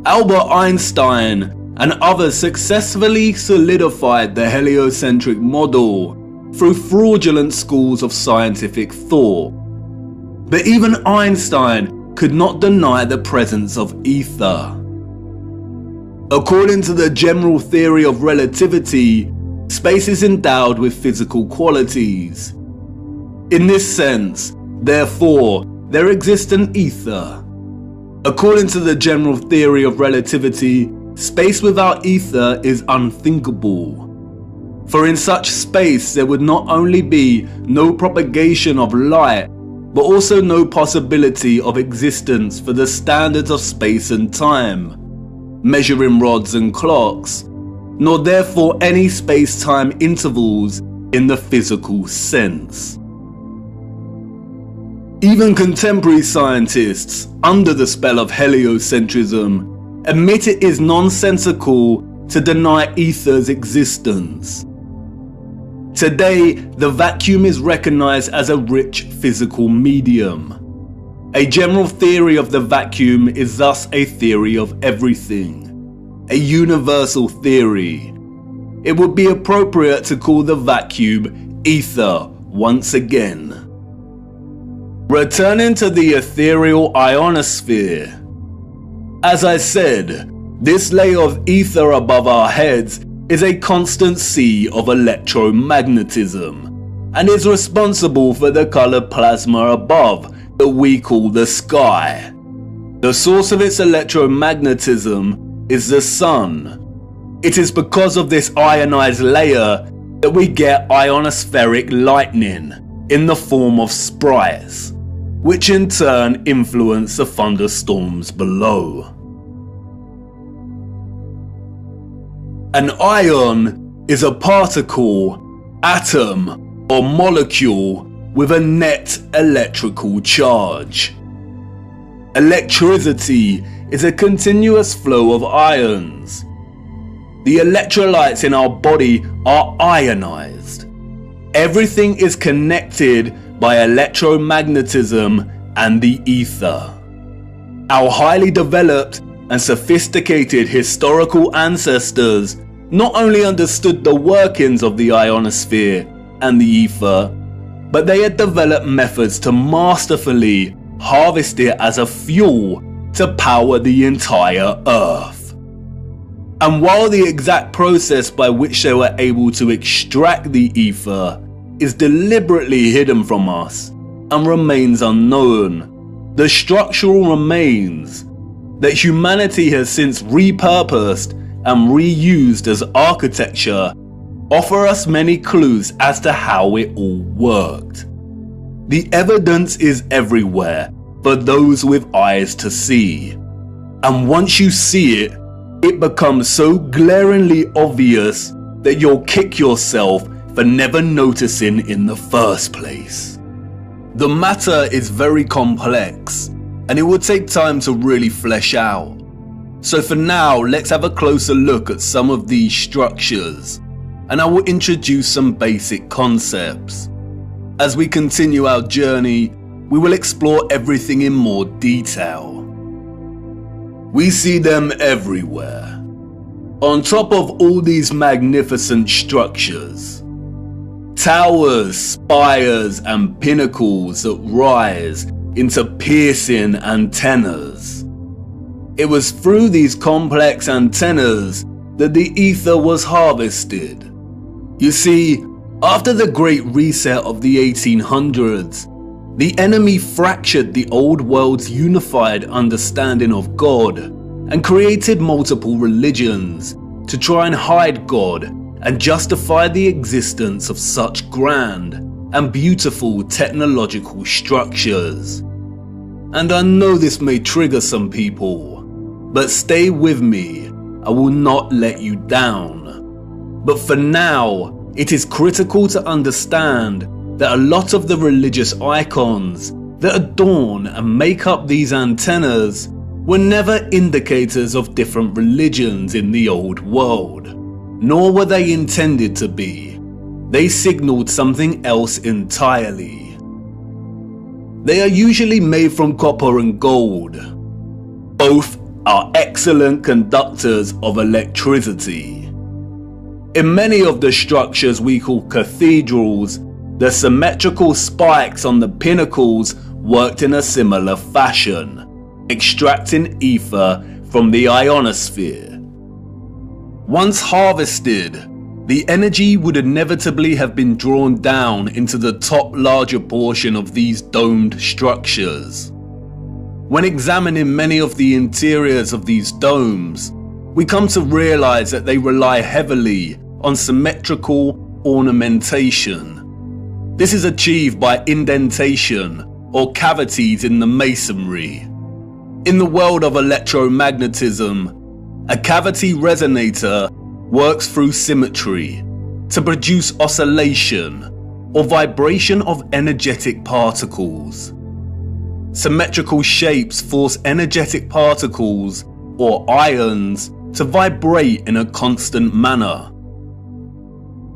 Albert Einstein and others successfully solidified the heliocentric model through fraudulent schools of scientific thought. But even Einstein could not deny the presence of ether. According to the general theory of relativity, space is endowed with physical qualities. In this sense, therefore, there exists an ether. According to the general theory of relativity, space without ether is unthinkable. For in such space there would not only be no propagation of light, but also no possibility of existence for the standards of space and time, measuring rods and clocks, nor therefore any space-time intervals in the physical sense. Even contemporary scientists, under the spell of heliocentrism, admit it is nonsensical to deny ether's existence. Today, the vacuum is recognized as a rich physical medium. A general theory of the vacuum is thus a theory of everything, a universal theory. It would be appropriate to call the vacuum ether once again. Returning to the ethereal ionosphere. As I said, this layer of ether above our heads is a constant sea of electromagnetism, and is responsible for the colored plasma above that we call the sky. The source of its electromagnetism is the sun. It is because of this ionized layer that we get ionospheric lightning in the form of sprites, which in turn influence the thunderstorms below. An ion is a particle, atom, or molecule with a net electrical charge. Electricity is a continuous flow of ions. The electrolytes in our body are ionized. Everything is connected by electromagnetism and the ether. Our highly developed and sophisticated historical ancestors not only understood the workings of the ionosphere and the ether, but they had developed methods to masterfully harvest it as a fuel to power the entire Earth. And while the exact process by which they were able to extract the ether is deliberately hidden from us and remains unknown, the structural remains that humanity has since repurposed and reused as architecture offer us many clues as to how it all worked. The evidence is everywhere for those with eyes to see, and once you see it, it becomes so glaringly obvious that you'll kick yourself for never noticing in the first place. The matter is very complex, and it would take time to really flesh out. So for now, let's have a closer look at some of these structures, and I will introduce some basic concepts. As we continue our journey, we will explore everything in more detail. We see them everywhere. On top of all these magnificent structures, towers, spires, and pinnacles that rise into piercing antennas. It was through these complex antennas that the ether was harvested. You see, after the Great Reset of the 1800s, the enemy fractured the old world's unified understanding of God and created multiple religions to try and hide God and justify the existence of such grand and beautiful technological structures. And I know this may trigger some people, but stay with me, I will not let you down. But for now, it is critical to understand that a lot of the religious icons that adorn and make up these antennas were never indicators of different religions in the old world, nor were they intended to be. They signaled something else entirely. They are usually made from copper and gold. Both are excellent conductors of electricity. In many of the structures we call cathedrals, the symmetrical spikes on the pinnacles worked in a similar fashion, extracting ether from the ionosphere. Once harvested, the energy would inevitably have been drawn down into the top larger portion of these domed structures. When examining many of the interiors of these domes, we come to realize that they rely heavily on symmetrical ornamentation. This is achieved by indentation or cavities in the masonry. In the world of electromagnetism, a cavity resonator works through symmetry to produce oscillation or vibration of energetic particles. Symmetrical shapes force energetic particles or ions to vibrate in a constant manner.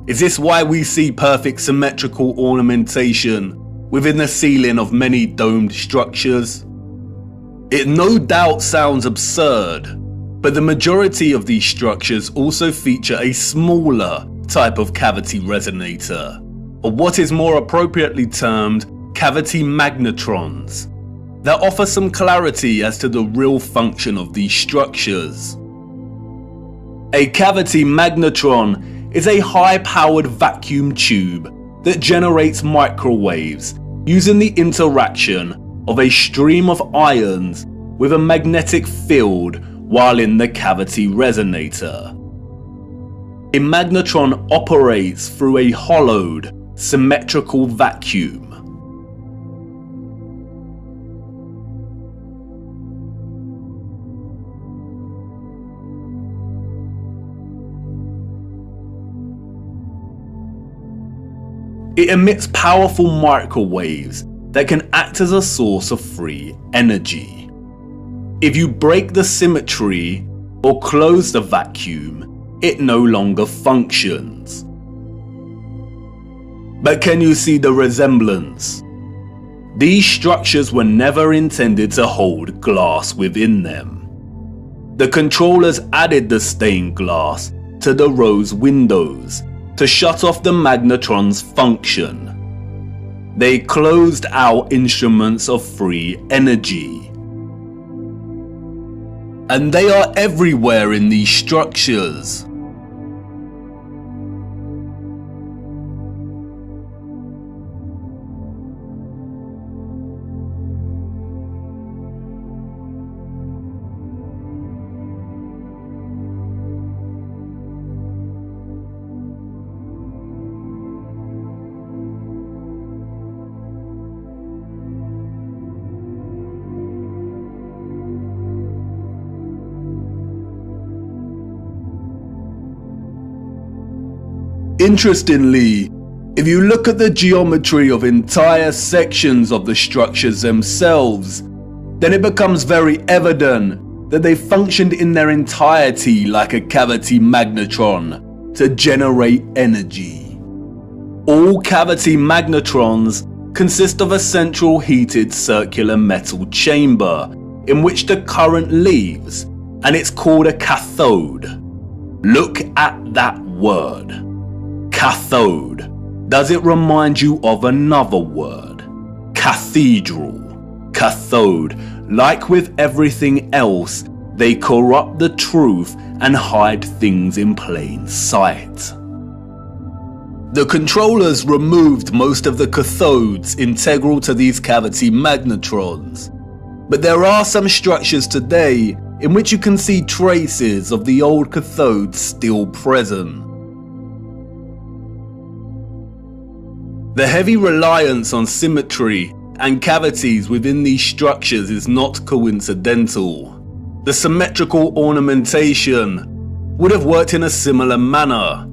Is this why we see perfect symmetrical ornamentation within the ceiling of many domed structures? It no doubt sounds absurd, but the majority of these structures also feature a smaller type of cavity resonator, or what is more appropriately termed cavity magnetrons, that offer some clarity as to the real function of these structures. A cavity magnetron is a high-powered vacuum tube that generates microwaves using the interaction of a stream of ions with a magnetic field while in the cavity resonator. A magnetron operates through a hollowed, symmetrical vacuum. It emits powerful microwaves that can act as a source of free energy. If you break the symmetry or close the vacuum, it no longer functions. But can you see the resemblance? These structures were never intended to hold glass within them. The controllers added the stained glass to the rose windows to shut off the magnetron's function. They closed out instruments of free energy. And they are everywhere in these structures. Interestingly, if you look at the geometry of entire sections of the structures themselves, then it becomes very evident that they functioned in their entirety like a cavity magnetron to generate energy. All cavity magnetrons consist of a central heated circular metal chamber in which the current leaves, and it's called a cathode. Look at that word. Cathode. Does it remind you of another word? Cathedral. Cathode. Like with everything else, they corrupt the truth and hide things in plain sight. The controllers removed most of the cathodes integral to these cavity magnetrons, but there are some structures today in which you can see traces of the old cathodes still present. The heavy reliance on symmetry and cavities within these structures is not coincidental. The symmetrical ornamentation would have worked in a similar manner,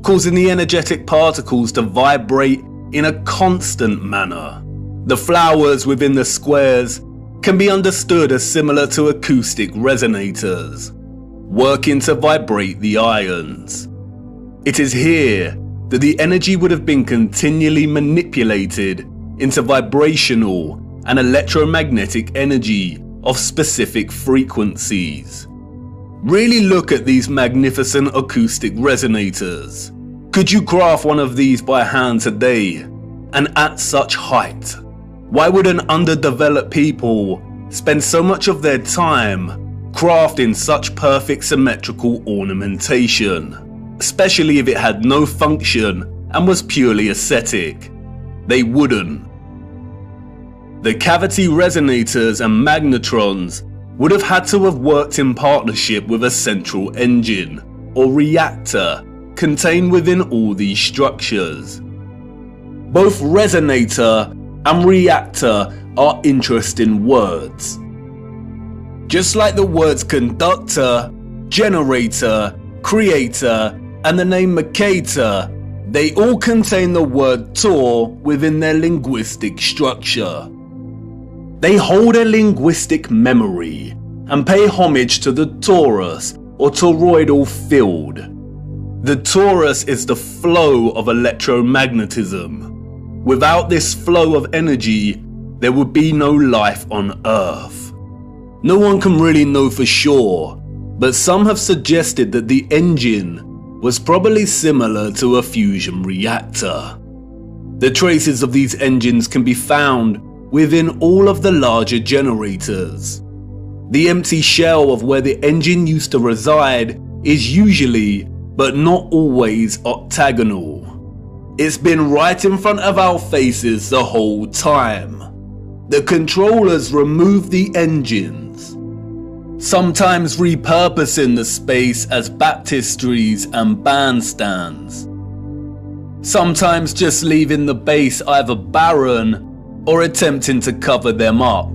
causing the energetic particles to vibrate in a constant manner. The flowers within the squares can be understood as similar to acoustic resonators, working to vibrate the ions. It is here that the energy would have been continually manipulated into vibrational and electromagnetic energy of specific frequencies. Really look at these magnificent acoustic resonators. Could you craft one of these by hand today, and at such height? Why would an underdeveloped people spend so much of their time crafting such perfect symmetrical ornamentation? Especially if it had no function and was purely aesthetic. They wouldn't. The cavity resonators and magnetrons would have had to have worked in partnership with a central engine, or reactor, contained within all these structures. Both resonator and reactor are interesting words. Just like the words conductor, generator, creator, and the name Mercator, they all contain the word Tor within their linguistic structure. They hold a linguistic memory and pay homage to the torus or toroidal field. The torus is the flow of electromagnetism. Without this flow of energy, there would be no life on Earth. No one can really know for sure, but some have suggested that the engine was probably similar to a fusion reactor. The traces of these engines can be found within all of the larger generators. The empty shell of where the engine used to reside is usually, but not always, octagonal. It's been right in front of our faces the whole time. The controllers remove the engines, sometimes repurposing the space as baptistries and bandstands, sometimes just leaving the base either barren or attempting to cover them up.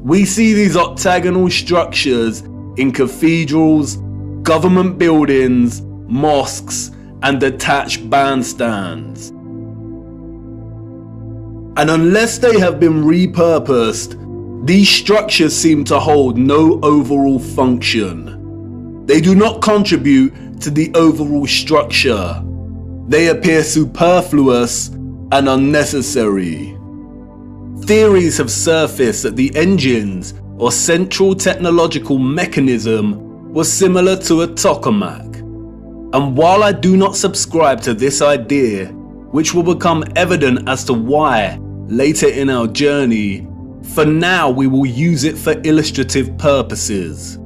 We see these octagonal structures in cathedrals, government buildings, mosques, and attached bandstands. And unless they have been repurposed, these structures seem to hold no overall function. They do not contribute to the overall structure. They appear superfluous and unnecessary. Theories have surfaced that the engines or central technological mechanism was similar to a tokamak. And while I do not subscribe to this idea, which will become evident as to why later in our journey, for now we will use it for illustrative purposes.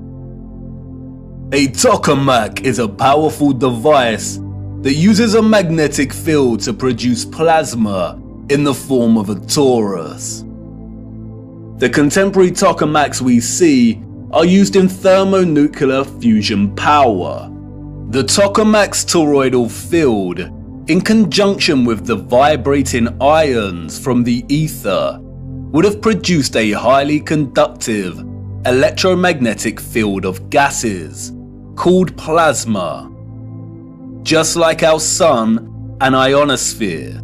A tokamak is a powerful device that uses a magnetic field to produce plasma in the form of a torus. The contemporary tokamaks we see are used in thermonuclear fusion power. The tokamak's toroidal field, in conjunction with the vibrating ions from the ether, would have produced a highly conductive electromagnetic field of gases called plasma, just like our sun and ionosphere.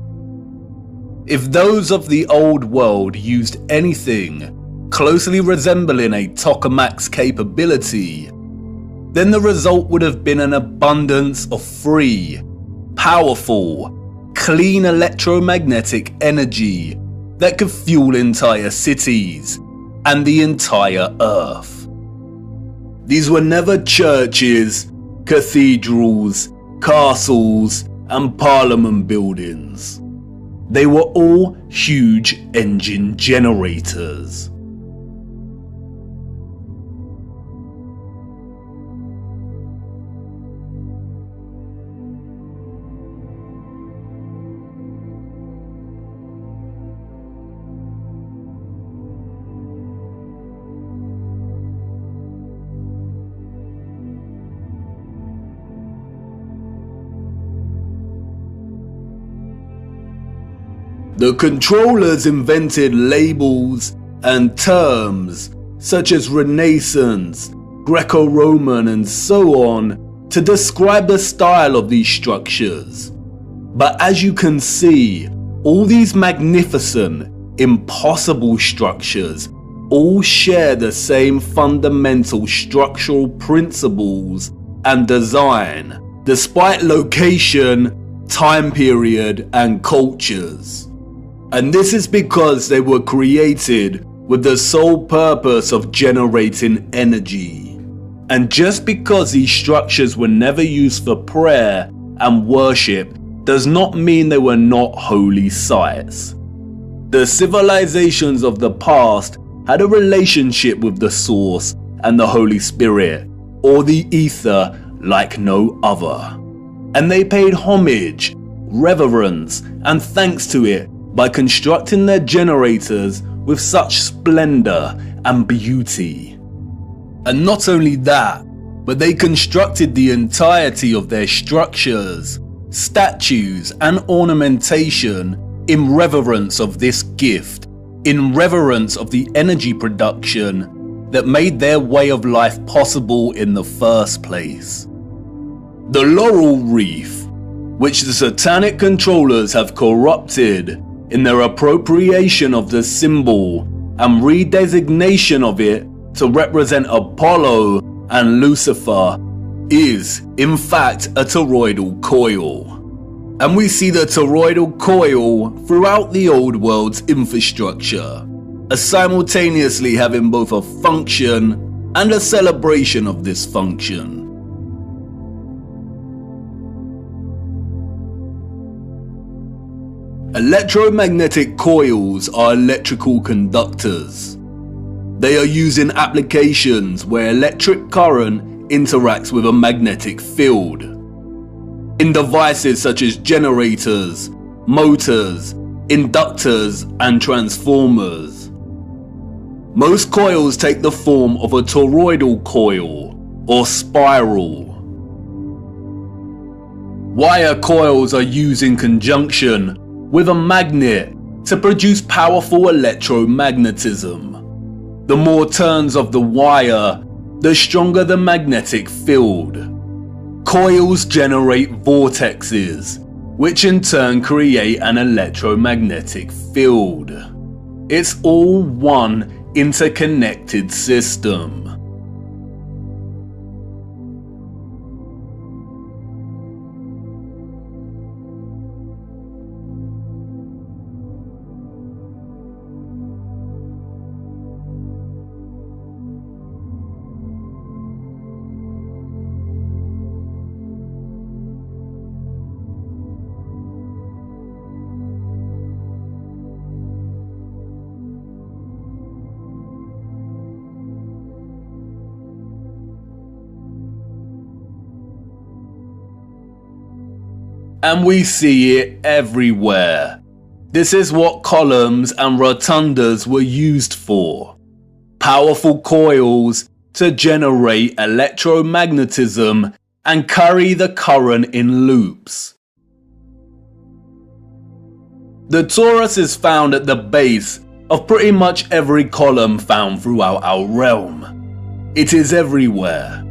If those of the old world used anything closely resembling a tokamak's capability, then the result would have been an abundance of free, powerful, clean electromagnetic energy that could fuel entire cities and the entire Earth. These were never churches, cathedrals, castles, and parliament buildings. They were all huge engine generators. The controllers invented labels and terms such as Renaissance, Greco-Roman, and so on to describe the style of these structures. But as you can see, all these magnificent, impossible structures all share the same fundamental structural principles and design, despite location, time period, and cultures. And this is because they were created with the sole purpose of generating energy. And just because these structures were never used for prayer and worship does not mean they were not holy sites. The civilizations of the past had a relationship with the Source and the Holy Spirit, or the Ether, like no other. And they paid homage, reverence, and thanks to it by constructing their generators with such splendor and beauty. And not only that, but they constructed the entirety of their structures, statues, and ornamentation in reverence of this gift, in reverence of the energy production that made their way of life possible in the first place. The laurel wreath, which the satanic controllers have corrupted in their appropriation of the symbol and redesignation of it to represent Apollo and Lucifer, is in fact a toroidal coil. And we see the toroidal coil throughout the old world's infrastructure, as simultaneously having both a function and a celebration of this function. Electromagnetic coils are electrical conductors. They are used in applications where electric current interacts with a magnetic field. In devices such as generators, motors, inductors, and transformers. Most coils take the form of a toroidal coil or spiral. Wire coils are used in conjunction with a magnet to produce powerful electromagnetism. The more turns of the wire, the stronger the magnetic field. Coils generate vortexes, which in turn create an electromagnetic field. It's all one interconnected system. And we see it everywhere. This is what columns and rotundas were used for. Powerful coils to generate electromagnetism and carry the current in loops. The torus is found at the base of pretty much every column found throughout our realm. It is everywhere.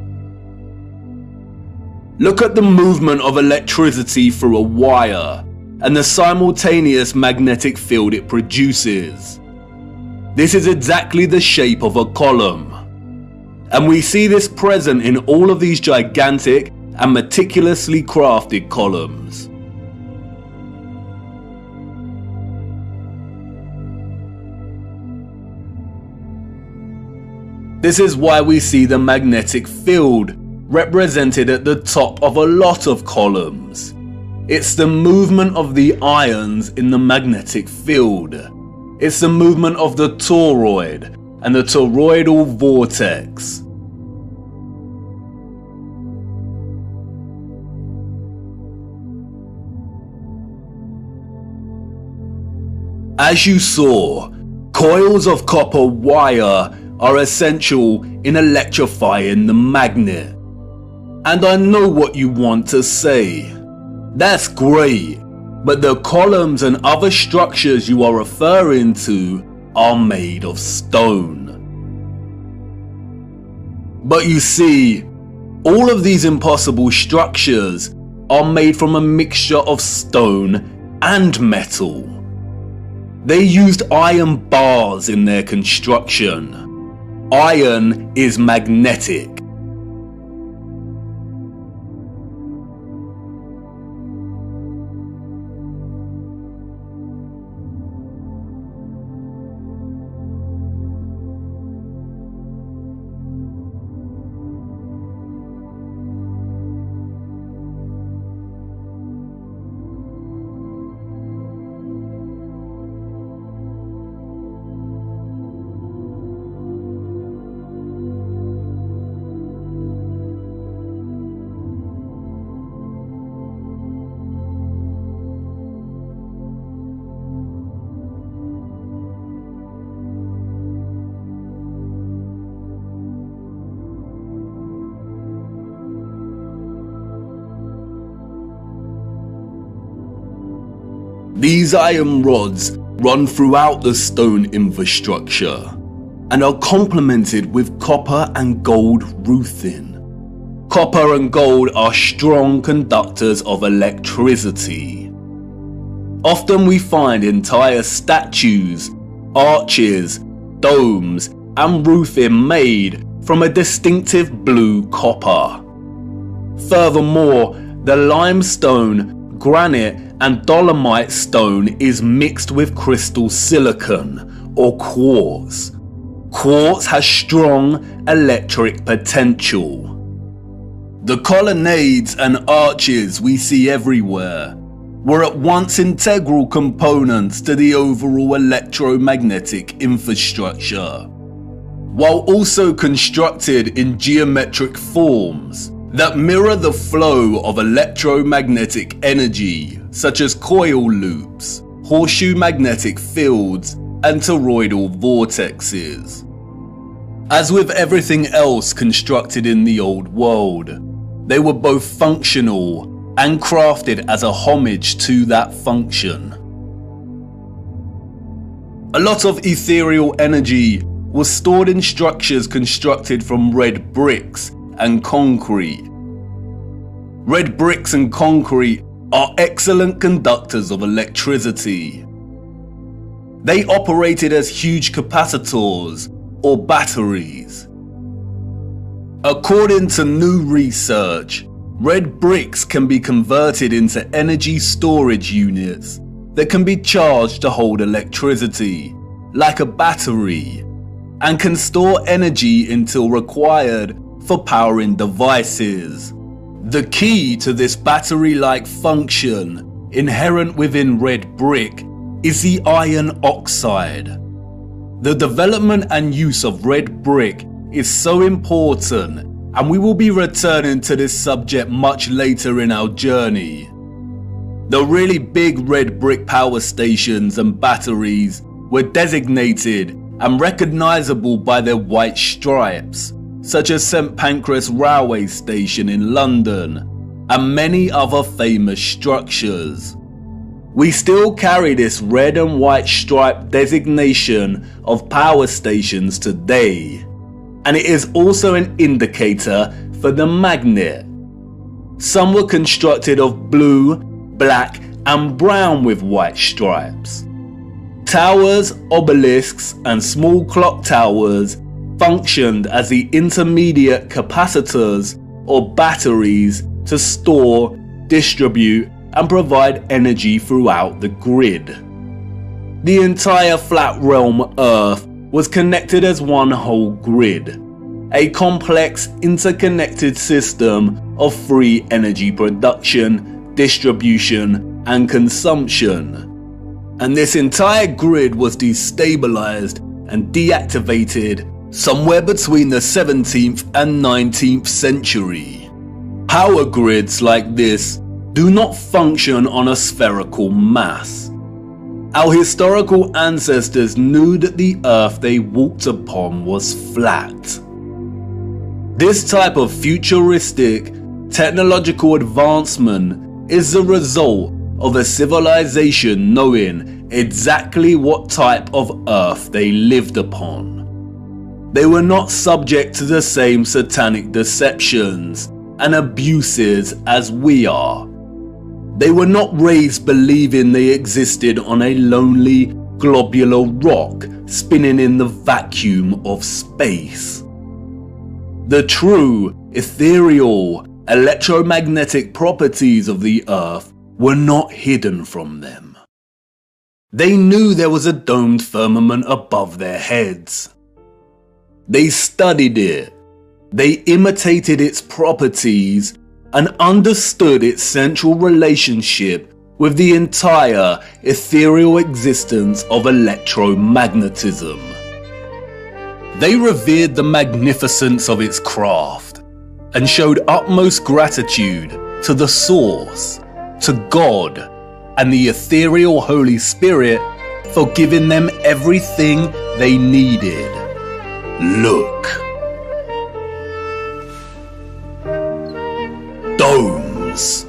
Look at the movement of electricity through a wire and the simultaneous magnetic field it produces. This is exactly the shape of a column. And we see this present in all of these gigantic and meticulously crafted columns. This is why we see the magnetic field represented at the top of a lot of columns. It's the movement of the ions in the magnetic field. It's the movement of the toroid and the toroidal vortex. As you saw, coils of copper wire are essential in electrifying the magnet. And I know what you want to say. That's great, but the columns and other structures you are referring to are made of stone. But you see, all of these impossible structures are made from a mixture of stone and metal. They used iron bars in their construction. Iron is magnetic. These iron rods run throughout the stone infrastructure and are complemented with copper and gold roofing. Copper and gold are strong conductors of electricity. Often we find entire statues, arches, domes, and roofing made from a distinctive blue copper. Furthermore, the limestone, granite, and dolomite stone is mixed with crystal silicon or quartz. Quartz has strong electric potential. The colonnades and arches we see everywhere were at once integral components to the overall electromagnetic infrastructure, while also constructed in geometric forms that mirror the flow of electromagnetic energy, such as coil loops, horseshoe magnetic fields, and toroidal vortexes. As with everything else constructed in the old world, they were both functional and crafted as a homage to that function. A lot of ethereal energy was stored in structures constructed from red bricks and concrete. Red bricks and concrete are excellent conductors of electricity. They operated as huge capacitors or batteries. According to new research, red bricks can be converted into energy storage units that can be charged to hold electricity, like a battery, and can store energy until required for powering devices. The key to this battery-like function inherent within red brick is the iron oxide. The development and use of red brick is so important, and we will be returning to this subject much later in our journey. The really big red brick power stations and batteries were designated and recognizable by their white stripes, such as St Pancras Railway Station in London, and many other famous structures. We still carry this red and white stripe designation of power stations today, and it is also an indicator for the magnet. Some were constructed of blue, black, and brown with white stripes. Towers, obelisks, and small clock towers functioned as the intermediate capacitors or batteries to store, distribute, and provide energy throughout the grid. The entire flat realm Earth was connected as one whole grid, a complex interconnected system of free energy production, distribution, and consumption. And this entire grid was destabilized and deactivated somewhere between the 17th and 19th century. Power grids like this do not function on a spherical mass. Our historical ancestors knew that the earth they walked upon was flat. This type of futuristic technological advancement is the result of a civilization knowing exactly what type of earth they lived upon. They were not subject to the same satanic deceptions and abuses as we are. They were not raised believing they existed on a lonely, globular rock spinning in the vacuum of space. The true, ethereal, electromagnetic properties of the earth were not hidden from them. They knew there was a domed firmament above their heads. They studied it. They imitated its properties and understood its central relationship with the entire ethereal existence of electromagnetism. They revered the magnificence of its craft and showed utmost gratitude to the Source, to God, and the ethereal Holy Spirit for giving them everything they needed. Look. Domes.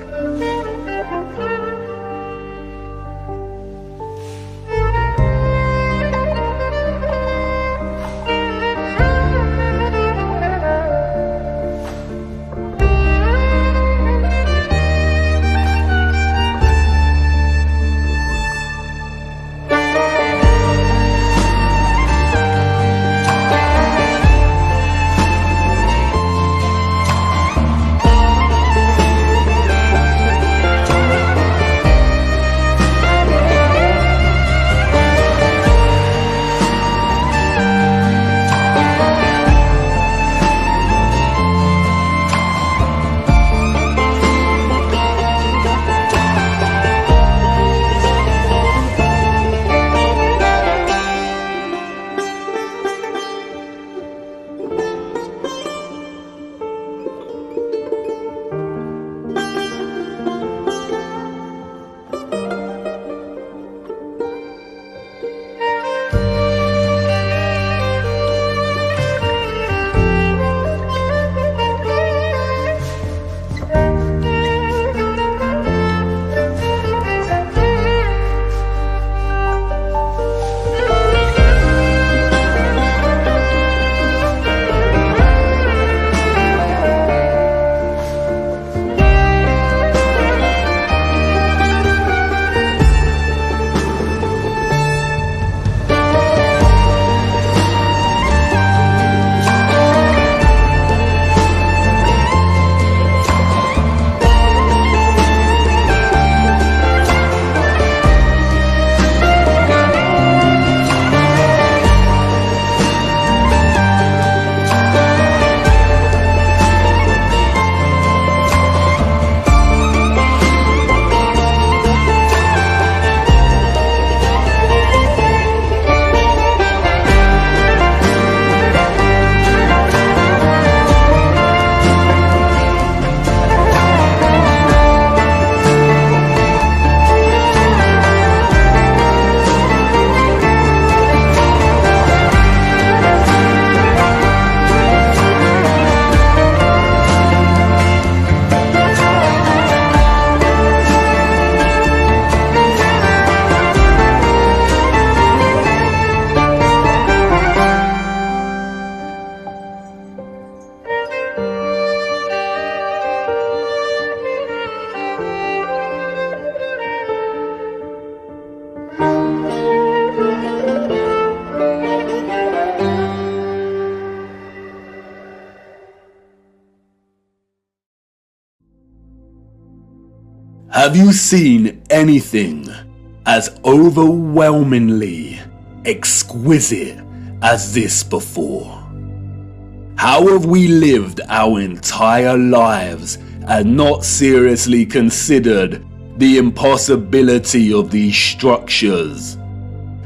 Have you seen anything as overwhelmingly exquisite as this before? How have we lived our entire lives and not seriously considered the impossibility of these structures?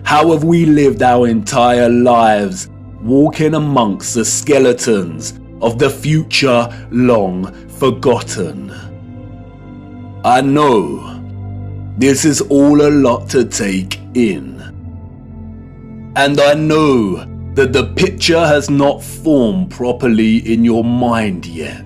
How have we lived our entire lives walking amongst the skeletons of the future long forgotten? I know this is all a lot to take in, and I know that the picture has not formed properly in your mind yet.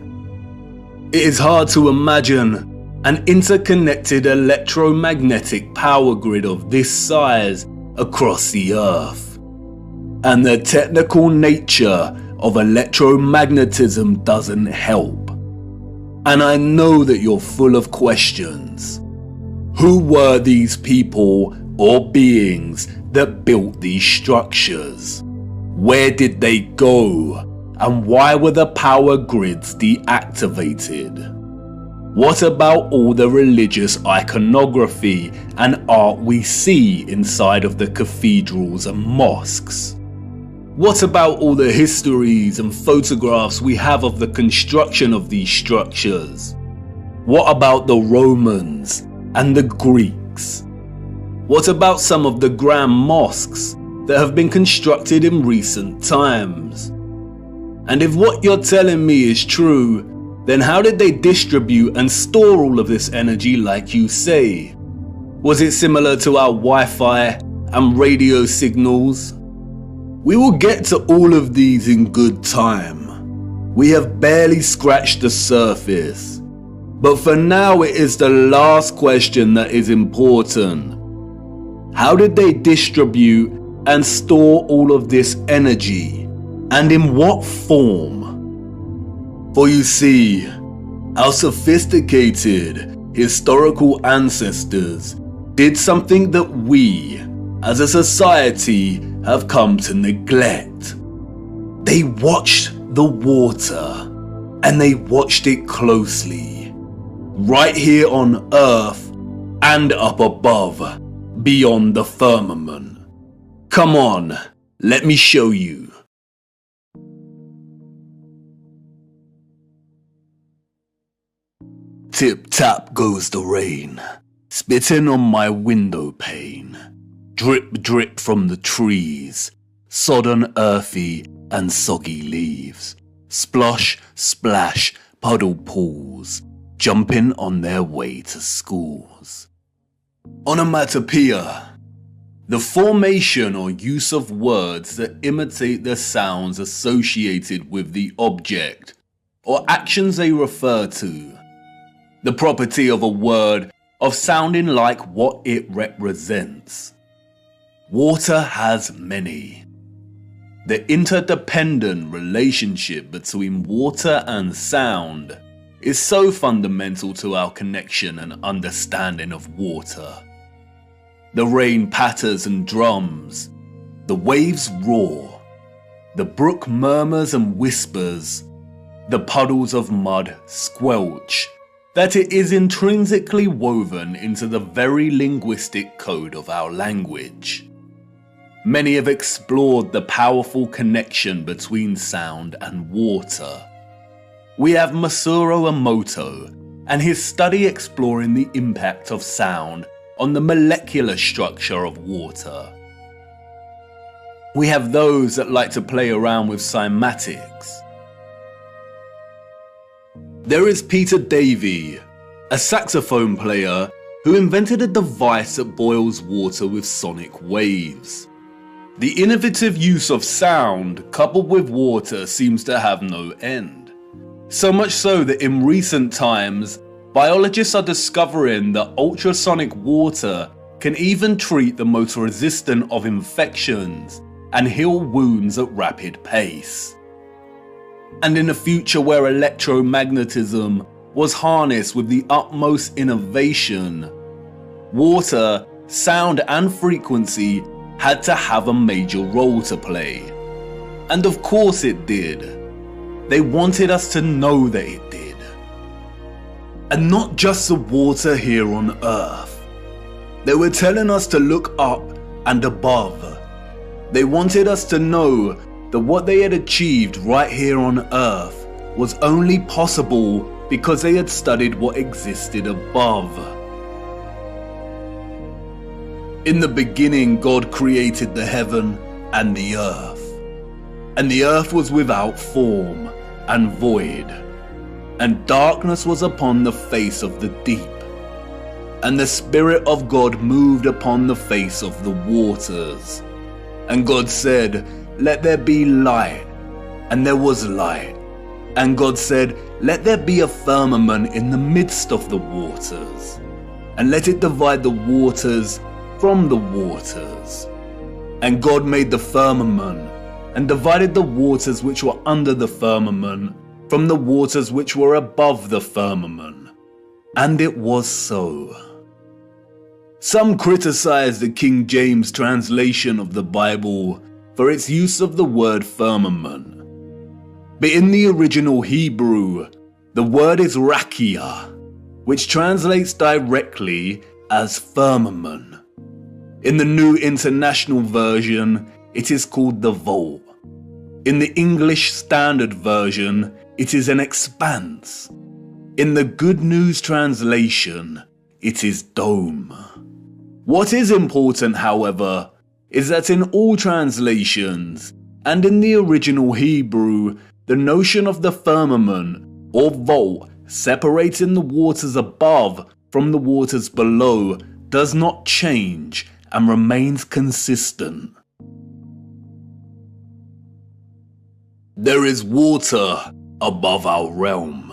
It is hard to imagine an interconnected electromagnetic power grid of this size across the Earth, and the technical nature of electromagnetism doesn't help. And I know that you're full of questions. Who were these people or beings that built these structures? Where did they go? And why were the power grids deactivated? What about all the religious iconography and art we see inside of the cathedrals and mosques? What about all the histories and photographs we have of the construction of these structures? What about the Romans and the Greeks? What about some of the grand mosques that have been constructed in recent times? And if what you're telling me is true, then how did they distribute and store all of this energy like you say? Was it similar to our Wi-Fi and radio signals? We will get to all of these in good time. We have barely scratched the surface. But for now, it is the last question that is important. How did they distribute and store all of this energy? And in what form? For you see, our sophisticated historical ancestors did something that we, as a society, have come to neglect. They watched the water, and they watched it closely, right here on Earth and up above, beyond the firmament. Come on, let me show you. Tip-tap goes the rain, spitting on my window pane. Drip-drip from the trees, sodden earthy and soggy leaves. Splosh, splash, puddle pools, jumping on their way to schools. Onomatopoeia, the formation or use of words that imitate the sounds associated with the object or actions they refer to. The property of a word of sounding like what it represents. Water has many. The interdependent relationship between water and sound is so fundamental to our connection and understanding of water. The rain patters and drums, the waves roar, the brook murmurs and whispers, the puddles of mud squelch, that it is intrinsically woven into the very linguistic code of our language. Many have explored the powerful connection between sound and water. We have Masaru Emoto and his study exploring the impact of sound on the molecular structure of water. We have those that like to play around with cymatics. There is Peter Davey, a saxophone player who invented a device that boils water with sonic waves. The innovative use of sound coupled with water seems to have no end. So much so that in recent times, biologists are discovering that ultrasonic water can even treat the most resistant of infections and heal wounds at rapid pace. And in a future where electromagnetism was harnessed with the utmost innovation, water, sound and frequency had to have a major role to play. And of course it did. They wanted us to know that it did. And not just the water here on Earth. They were telling us to look up and above. They wanted us to know that what they had achieved right here on Earth was only possible because they had studied what existed above. In the beginning, God created the heaven and the earth. And the earth was without form and void. And darkness was upon the face of the deep. And the Spirit of God moved upon the face of the waters. And God said, "Let there be light." And there was light. And God said, "Let there be a firmament in the midst of the waters. And let it divide the waters from the waters." And God made the firmament, and divided the waters which were under the firmament from the waters which were above the firmament. And it was so. Some criticize the King James translation of the Bible for its use of the word firmament. But in the original Hebrew, the word is rakia, which translates directly as firmament. In the New International Version, it is called the vault. In the English Standard Version, it is an expanse. In the Good News Translation, it is dome. What is important, however, is that in all translations, and in the original Hebrew, the notion of the firmament or vault separating the waters above from the waters below does not change and remains consistent. There is water above our realm.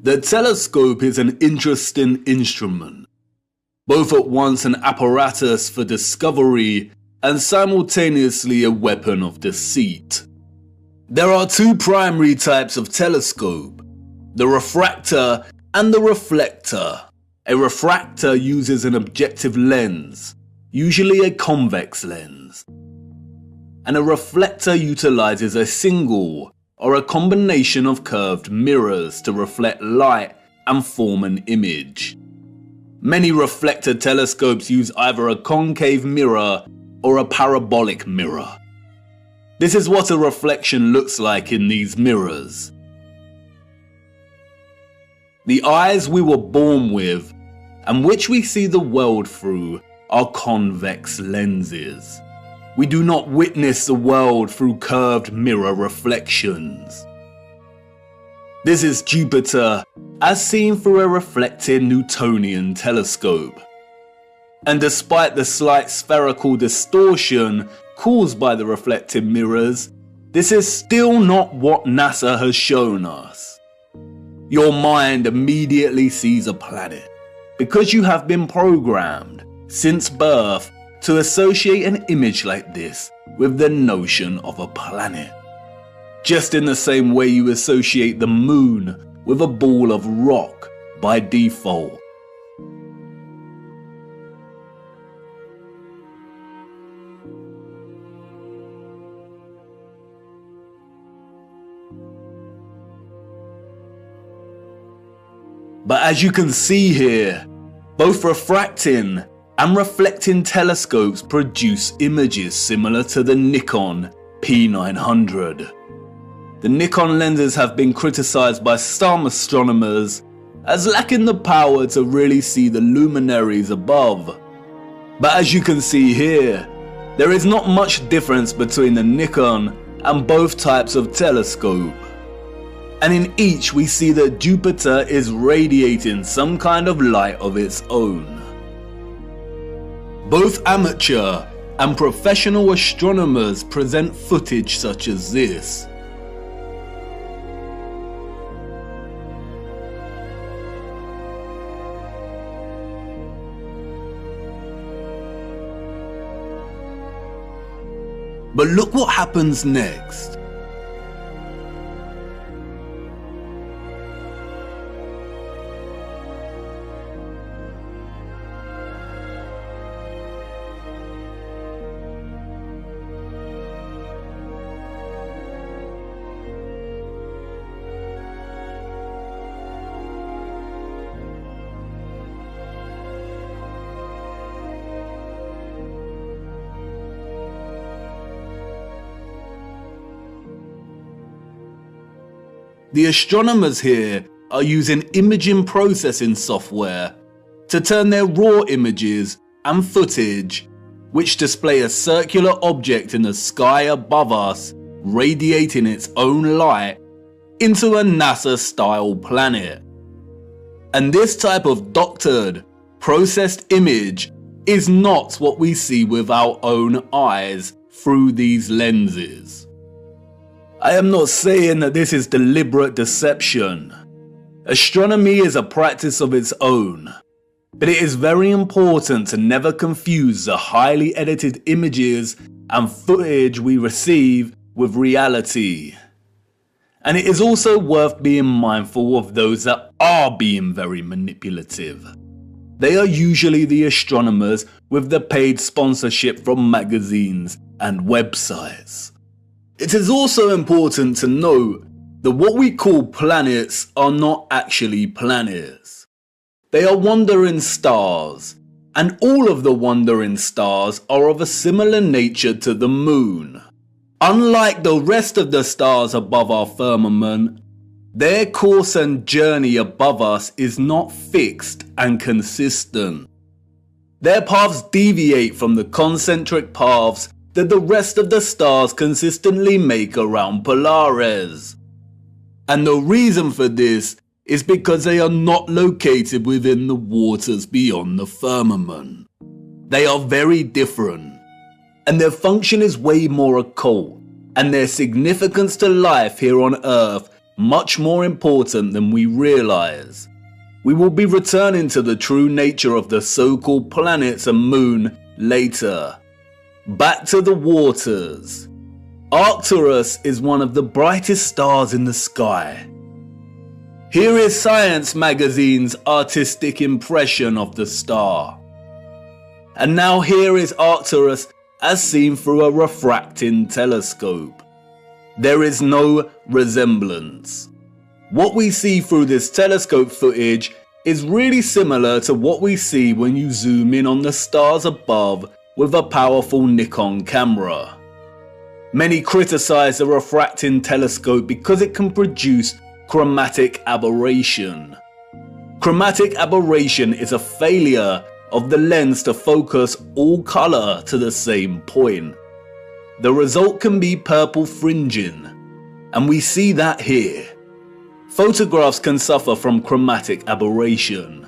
The telescope is an interesting instrument, both at once an apparatus for discovery and simultaneously a weapon of deceit. There are two primary types of telescope, the refractor and the reflector. A refractor uses an objective lens, usually a convex lens, and a reflector utilizes a single or a combination of curved mirrors to reflect light and form an image. Many reflector telescopes use either a concave mirror or a parabolic mirror. This is what a reflection looks like in these mirrors. The eyes we were born with, and which we see the world through, are convex lenses. We do not witness the world through curved mirror reflections. This is Jupiter as seen through a reflecting Newtonian telescope. And despite the slight spherical distortion caused by the reflected mirrors, this is still not what NASA has shown us. Your mind immediately sees a planet because you have been programmed since birth to associate an image like this with the notion of a planet. Just in the same way you associate the moon with a ball of rock by default. But as you can see here, both refracting and reflecting telescopes produce images similar to the Nikon P900. The Nikon lenses have been criticized by some astronomers as lacking the power to really see the luminaries above. But as you can see here, there is not much difference between the Nikon and both types of telescope. And in each we see that Jupiter is radiating some kind of light of its own. Both amateur and professional astronomers present footage such as this. But look what happens next. The astronomers here are using imaging processing software to turn their raw images and footage, which display a circular object in the sky above us radiating its own light, into a NASA-style planet. And this type of doctored, processed image is not what we see with our own eyes through these lenses. I am not saying that this is deliberate deception. Astronomy is a practice of its own, but it is very important to never confuse the highly edited images and footage we receive with reality. And it is also worth being mindful of those that are being very manipulative. They are usually the astronomers with the paid sponsorship from magazines and websites. It is also important to note that what we call planets are not actually planets. They are wandering stars, and all of the wandering stars are of a similar nature to the moon. Unlike the rest of the stars above our firmament, their course and journey above us is not fixed and consistent. Their paths deviate from the concentric paths that the rest of the stars consistently make around Polaris. And the reason for this is because they are not located within the waters beyond the firmament. They are very different, and their function is way more occult, and their significance to life here on Earth much more important than we realize. We will be returning to the true nature of the so-called planets and moon later. Back to the waters. Arcturus is one of the brightest stars in the sky. Here is Science magazine's artistic impression of the star. And now here is Arcturus as seen through a refracting telescope. There is no resemblance. What we see through this telescope footage is really similar to what we see when you zoom in on the stars above with a powerful Nikon camera. Many criticize the refracting telescope because it can produce chromatic aberration. Chromatic aberration is a failure of the lens to focus all color to the same point. The result can be purple fringing, and we see that here. Photographs can suffer from chromatic aberration.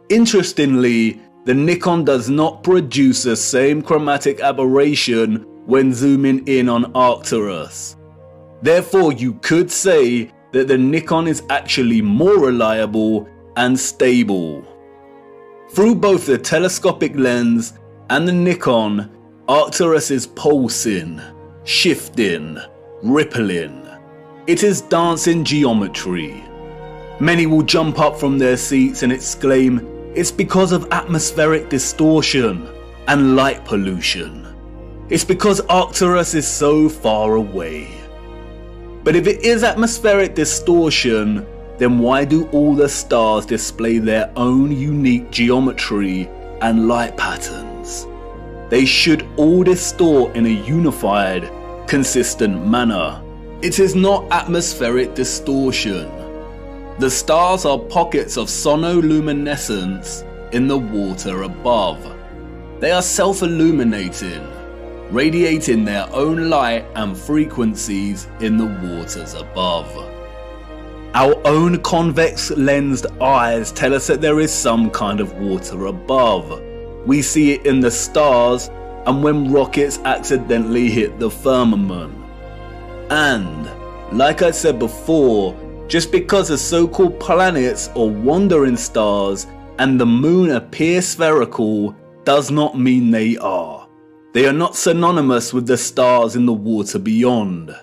Interestingly, the Nikon does not produce the same chromatic aberration when zooming in on Arcturus. Therefore, you could say that the Nikon is actually more reliable and stable. Through both the telescopic lens and the Nikon, Arcturus is pulsing, shifting, rippling. It is dancing geometry. Many will jump up from their seats and exclaim, "It's because of atmospheric distortion and light pollution. It's because Arcturus is so far away." But if it is atmospheric distortion, then why do all the stars display their own unique geometry and light patterns? They should all distort in a unified, consistent manner. It is not atmospheric distortion. The stars are pockets of sonoluminescence in the water above. They are self-illuminating, radiating their own light and frequencies in the waters above. Our own convex lensed eyes tell us that there is some kind of water above. We see it in the stars and when rockets accidentally hit the firmament. And, like I said before, just because the so-called planets or wandering stars and the moon appear spherical does not mean they are. They are not synonymous with the stars in the water beyond.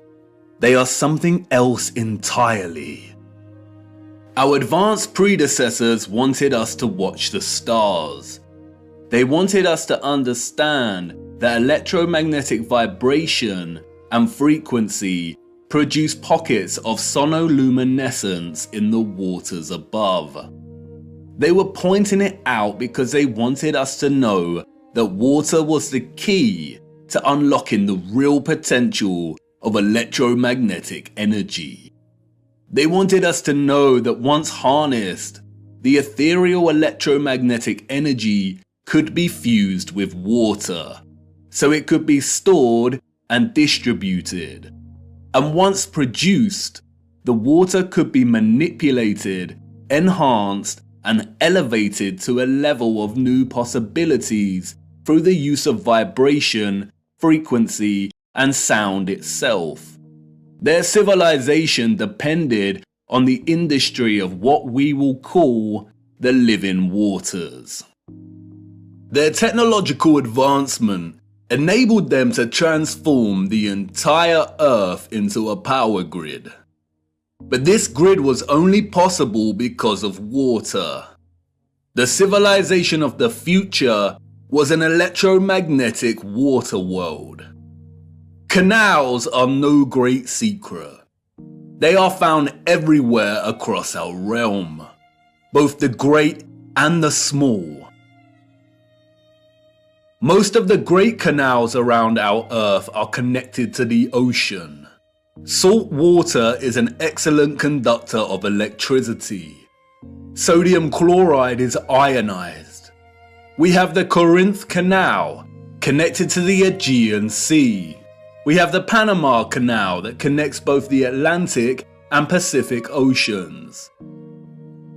They are something else entirely. Our advanced predecessors wanted us to watch the stars. They wanted us to understand that electromagnetic vibration and frequency produce pockets of sonoluminescence in the waters above. They were pointing it out because they wanted us to know that water was the key to unlocking the real potential of electromagnetic energy. They wanted us to know that once harnessed, the ethereal electromagnetic energy could be fused with water, so it could be stored and distributed. And once produced, the water could be manipulated, enhanced, and elevated to a level of new possibilities through the use of vibration, frequency, and sound itself. Their civilization depended on the industry of what we will call the living waters. Their technological advancement enabled them to transform the entire Earth into a power grid. But this grid was only possible because of water. The civilization of the future was an electromagnetic water world. Canals are no great secret. They are found everywhere across our realm, both the great and the small. Most of the great canals around our Earth are connected to the ocean. Salt water is an excellent conductor of electricity. Sodium chloride is ionized. We have the Corinth Canal, connected to the Aegean Sea. We have the Panama Canal that connects both the Atlantic and Pacific Oceans.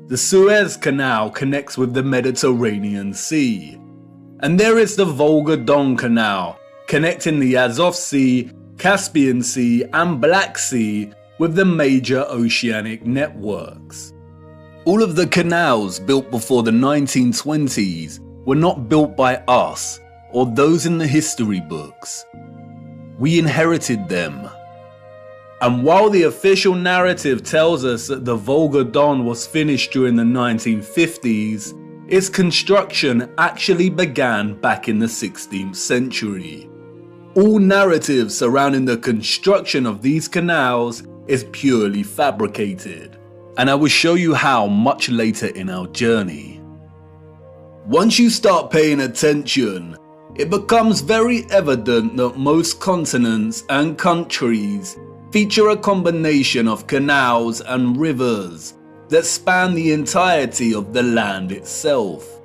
The Suez Canal connects with the Mediterranean Sea. And there is the Volga-Don Canal, connecting the Azov Sea, Caspian Sea, and Black Sea with the major oceanic networks. All of the canals built before the 1920s were not built by us or those in the history books. We inherited them. And while the official narrative tells us that the Volga-Don was finished during the 1950s, its construction actually began back in the 16th century. All narrative surrounding the construction of these canals is purely fabricated, and I will show you how much later in our journey. Once you start paying attention, it becomes very evident that most continents and countries feature a combination of canals and rivers that span the entirety of the land itself.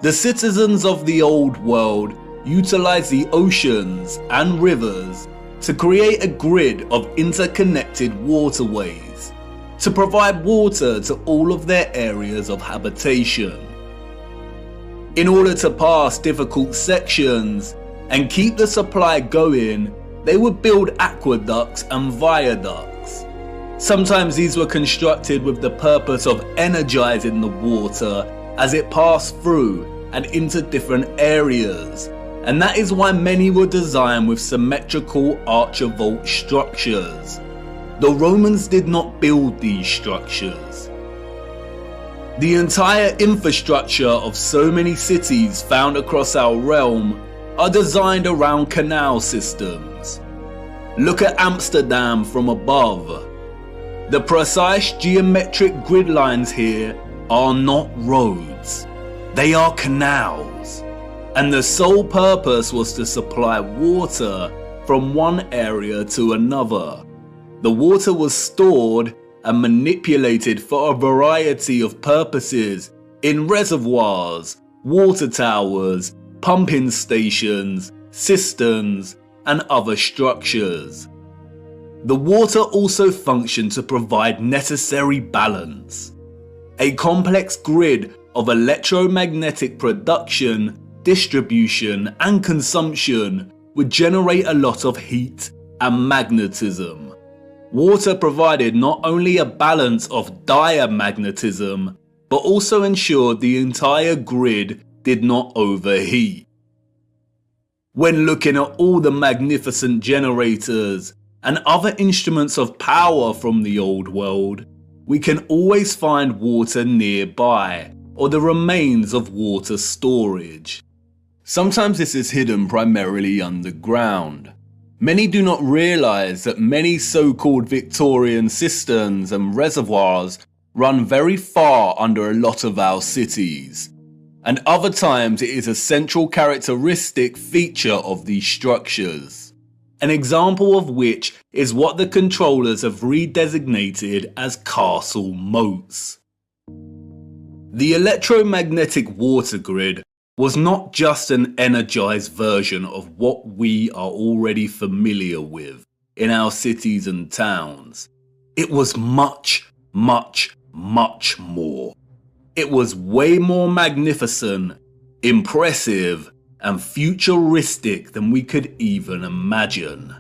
The citizens of the old world utilize the oceans and rivers to create a grid of interconnected waterways to provide water to all of their areas of habitation. In order to pass difficult sections and keep the supply going, they would build aqueducts and viaducts. Sometimes these were constructed with the purpose of energizing the water as it passed through and into different areas, and that is why many were designed with symmetrical archivolt structures. The Romans did not build these structures. The entire infrastructure of so many cities found across our realm are designed around canal systems. Look at Amsterdam from above. The precise geometric grid lines here are not roads, they are canals. And the sole purpose was to supply water from one area to another. The water was stored and manipulated for a variety of purposes in reservoirs, water towers, pumping stations, cisterns, and other structures. The water also functioned to provide necessary balance. A complex grid of electromagnetic production, distribution, and consumption would generate a lot of heat and magnetism. Water provided not only a balance of diamagnetism, but also ensured the entire grid did not overheat. When looking at all the magnificent generators and other instruments of power from the old world, we can always find water nearby, or the remains of water storage. Sometimes this is hidden primarily underground. Many do not realize that many so-called Victorian cisterns and reservoirs run very far under a lot of our cities, and other times it is a central characteristic feature of these structures. an example of which is what the controllers have redesignated as castle moats. The electromagnetic water grid was not just an energized version of what we are already familiar with in our cities and towns. It was much, much, much more. It was way more magnificent, impressive, and futuristic than we could even imagine.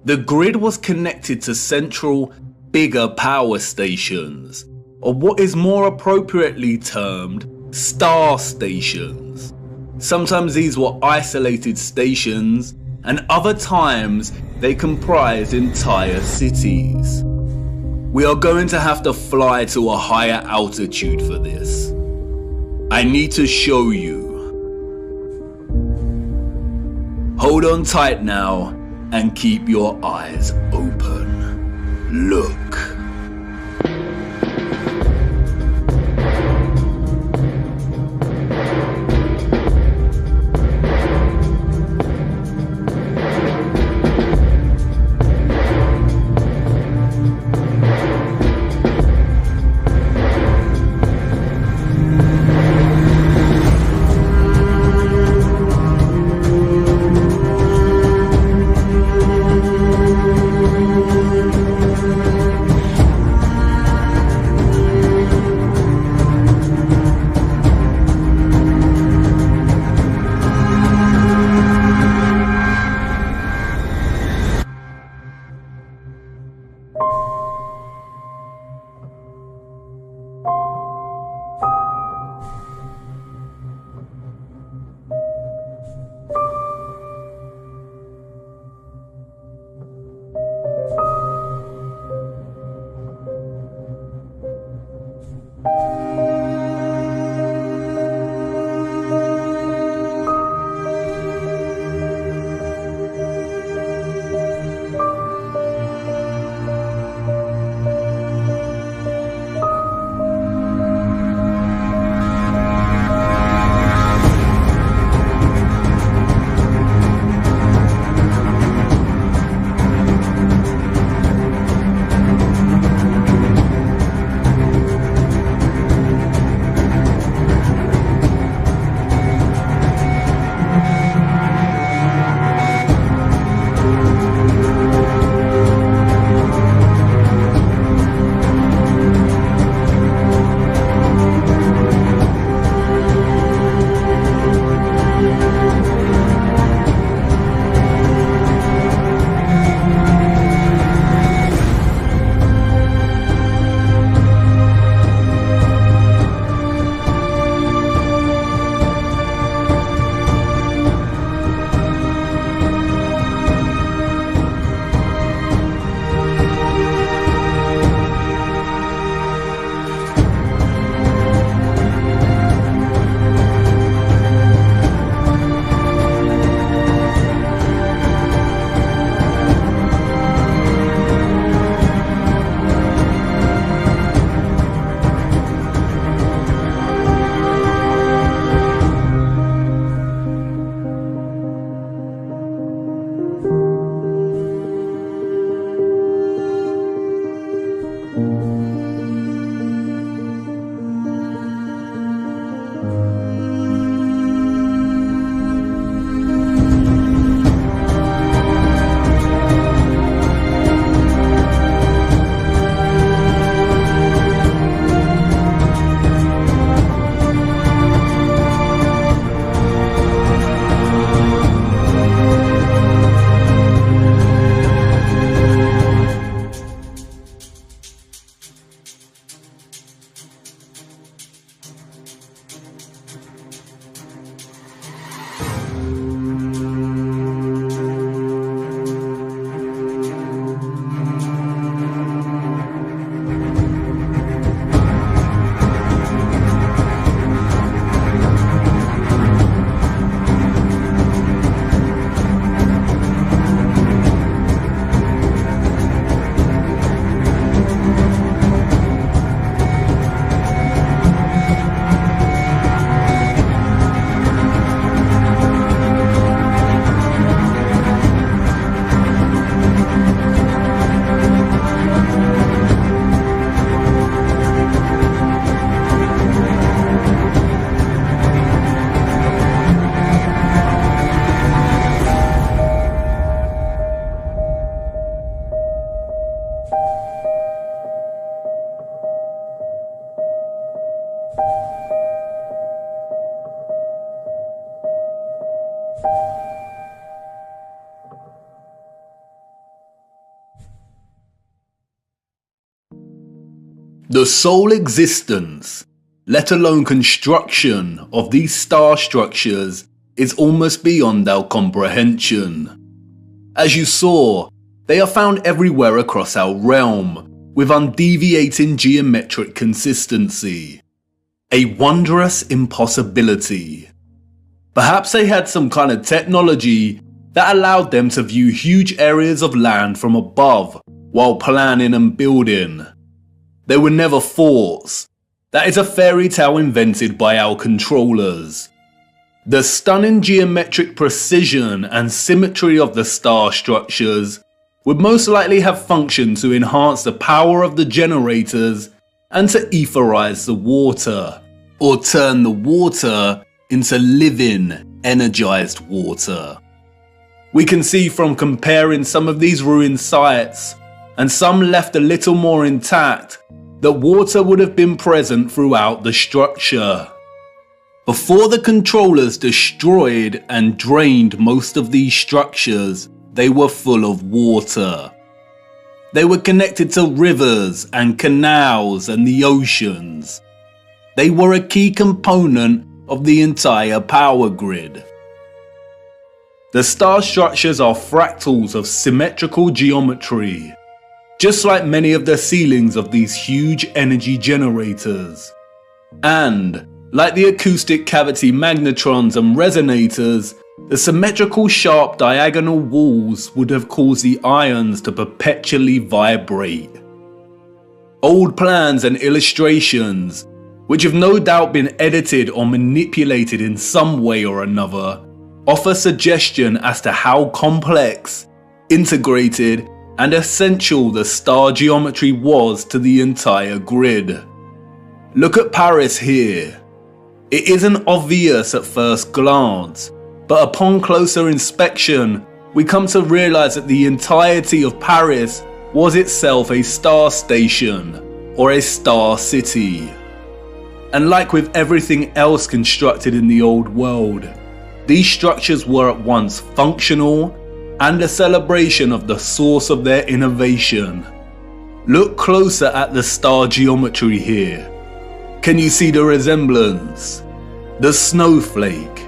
The grid was connected to central, bigger power stations, or what is more appropriately termed star stations. Sometimes these were isolated stations, and other times they comprised entire cities. We are going to have to fly to a higher altitude for this. I need to show you. Hold on tight now and keep your eyes open. Look. The sole existence, let alone construction, of these star structures is almost beyond our comprehension. As you saw, they are found everywhere across our realm, with undeviating geometric consistency. A wondrous impossibility. Perhaps they had some kind of technology that allowed them to view huge areas of land from above while planning and building. They were never forts. That is a fairy tale invented by our controllers. The stunning geometric precision and symmetry of the star structures would most likely have functioned to enhance the power of the generators and to etherize the water, or turn the water into living, energized water. We can see from comparing some of these ruined sites, and some left a little more intact, that water would have been present throughout the structure. Before the controllers destroyed and drained most of these structures, they were full of water. They were connected to rivers and canals and the oceans. They were a key component of the entire power grid. The star structures are fractals of symmetrical geometry, just like many of the ceilings of these huge energy generators. And, like the acoustic cavity magnetrons and resonators, the symmetrical sharp diagonal walls would have caused the ions to perpetually vibrate. Old plans and illustrations, which have no doubt been edited or manipulated in some way or another, offer suggestion as to how complex, integrated, and essential the star geometry was to the entire grid. Look at Paris here. It isn't obvious at first glance, but upon closer inspection, we come to realize that the entirety of Paris was itself a star station, or a star city. And like with everything else constructed in the old world, these structures were at once functional and a celebration of the source of their innovation. Look closer at the star geometry here. Can you see the resemblance? The snowflake.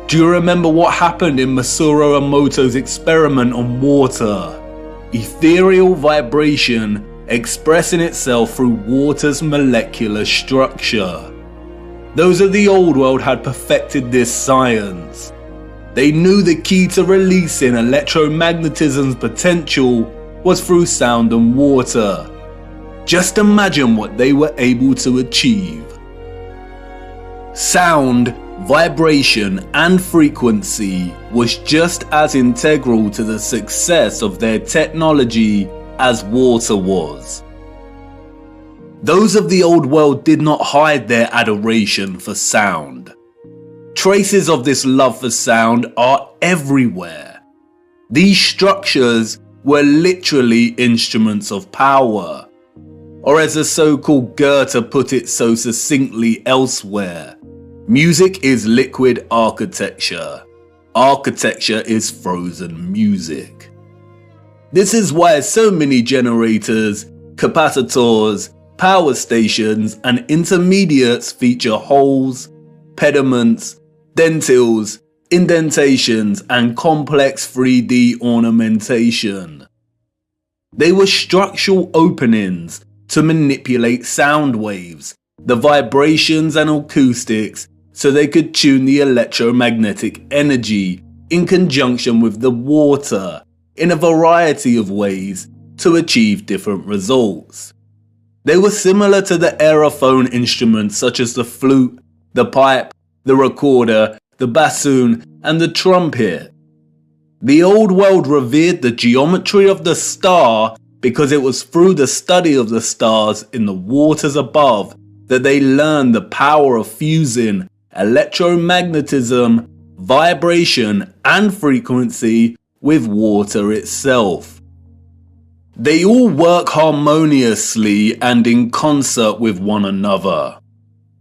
Do you remember what happened in Masaru Emoto's experiment on water? Ethereal vibration expressing itself through water's molecular structure. Those of the old world had perfected this science. They knew the key to releasing electromagnetism's potential was through sound and water. Just imagine what they were able to achieve. Sound, vibration, and frequency was just as integral to the success of their technology as water was. Those of the old world did not hide their adoration for sound. Traces of this love for sound are everywhere. These structures were literally instruments of power. Or as the so-called Goethe put it so succinctly elsewhere, music is liquid architecture. Architecture is frozen music. This is why so many generators, capacitors, power stations, and intermediates feature holes, pediments, dentils, indentations, and complex 3D ornamentation. They were structural openings to manipulate sound waves, the vibrations and acoustics, so they could tune the electromagnetic energy in conjunction with the water in a variety of ways to achieve different results. They were similar to the aerophone instruments such as the flute, the pipe, the recorder, the bassoon, and the trumpet. The old world revered the geometry of the star because it was through the study of the stars in the waters above that they learned the power of fusing electromagnetism, vibration, and frequency with water itself. They all work harmoniously and in concert with one another.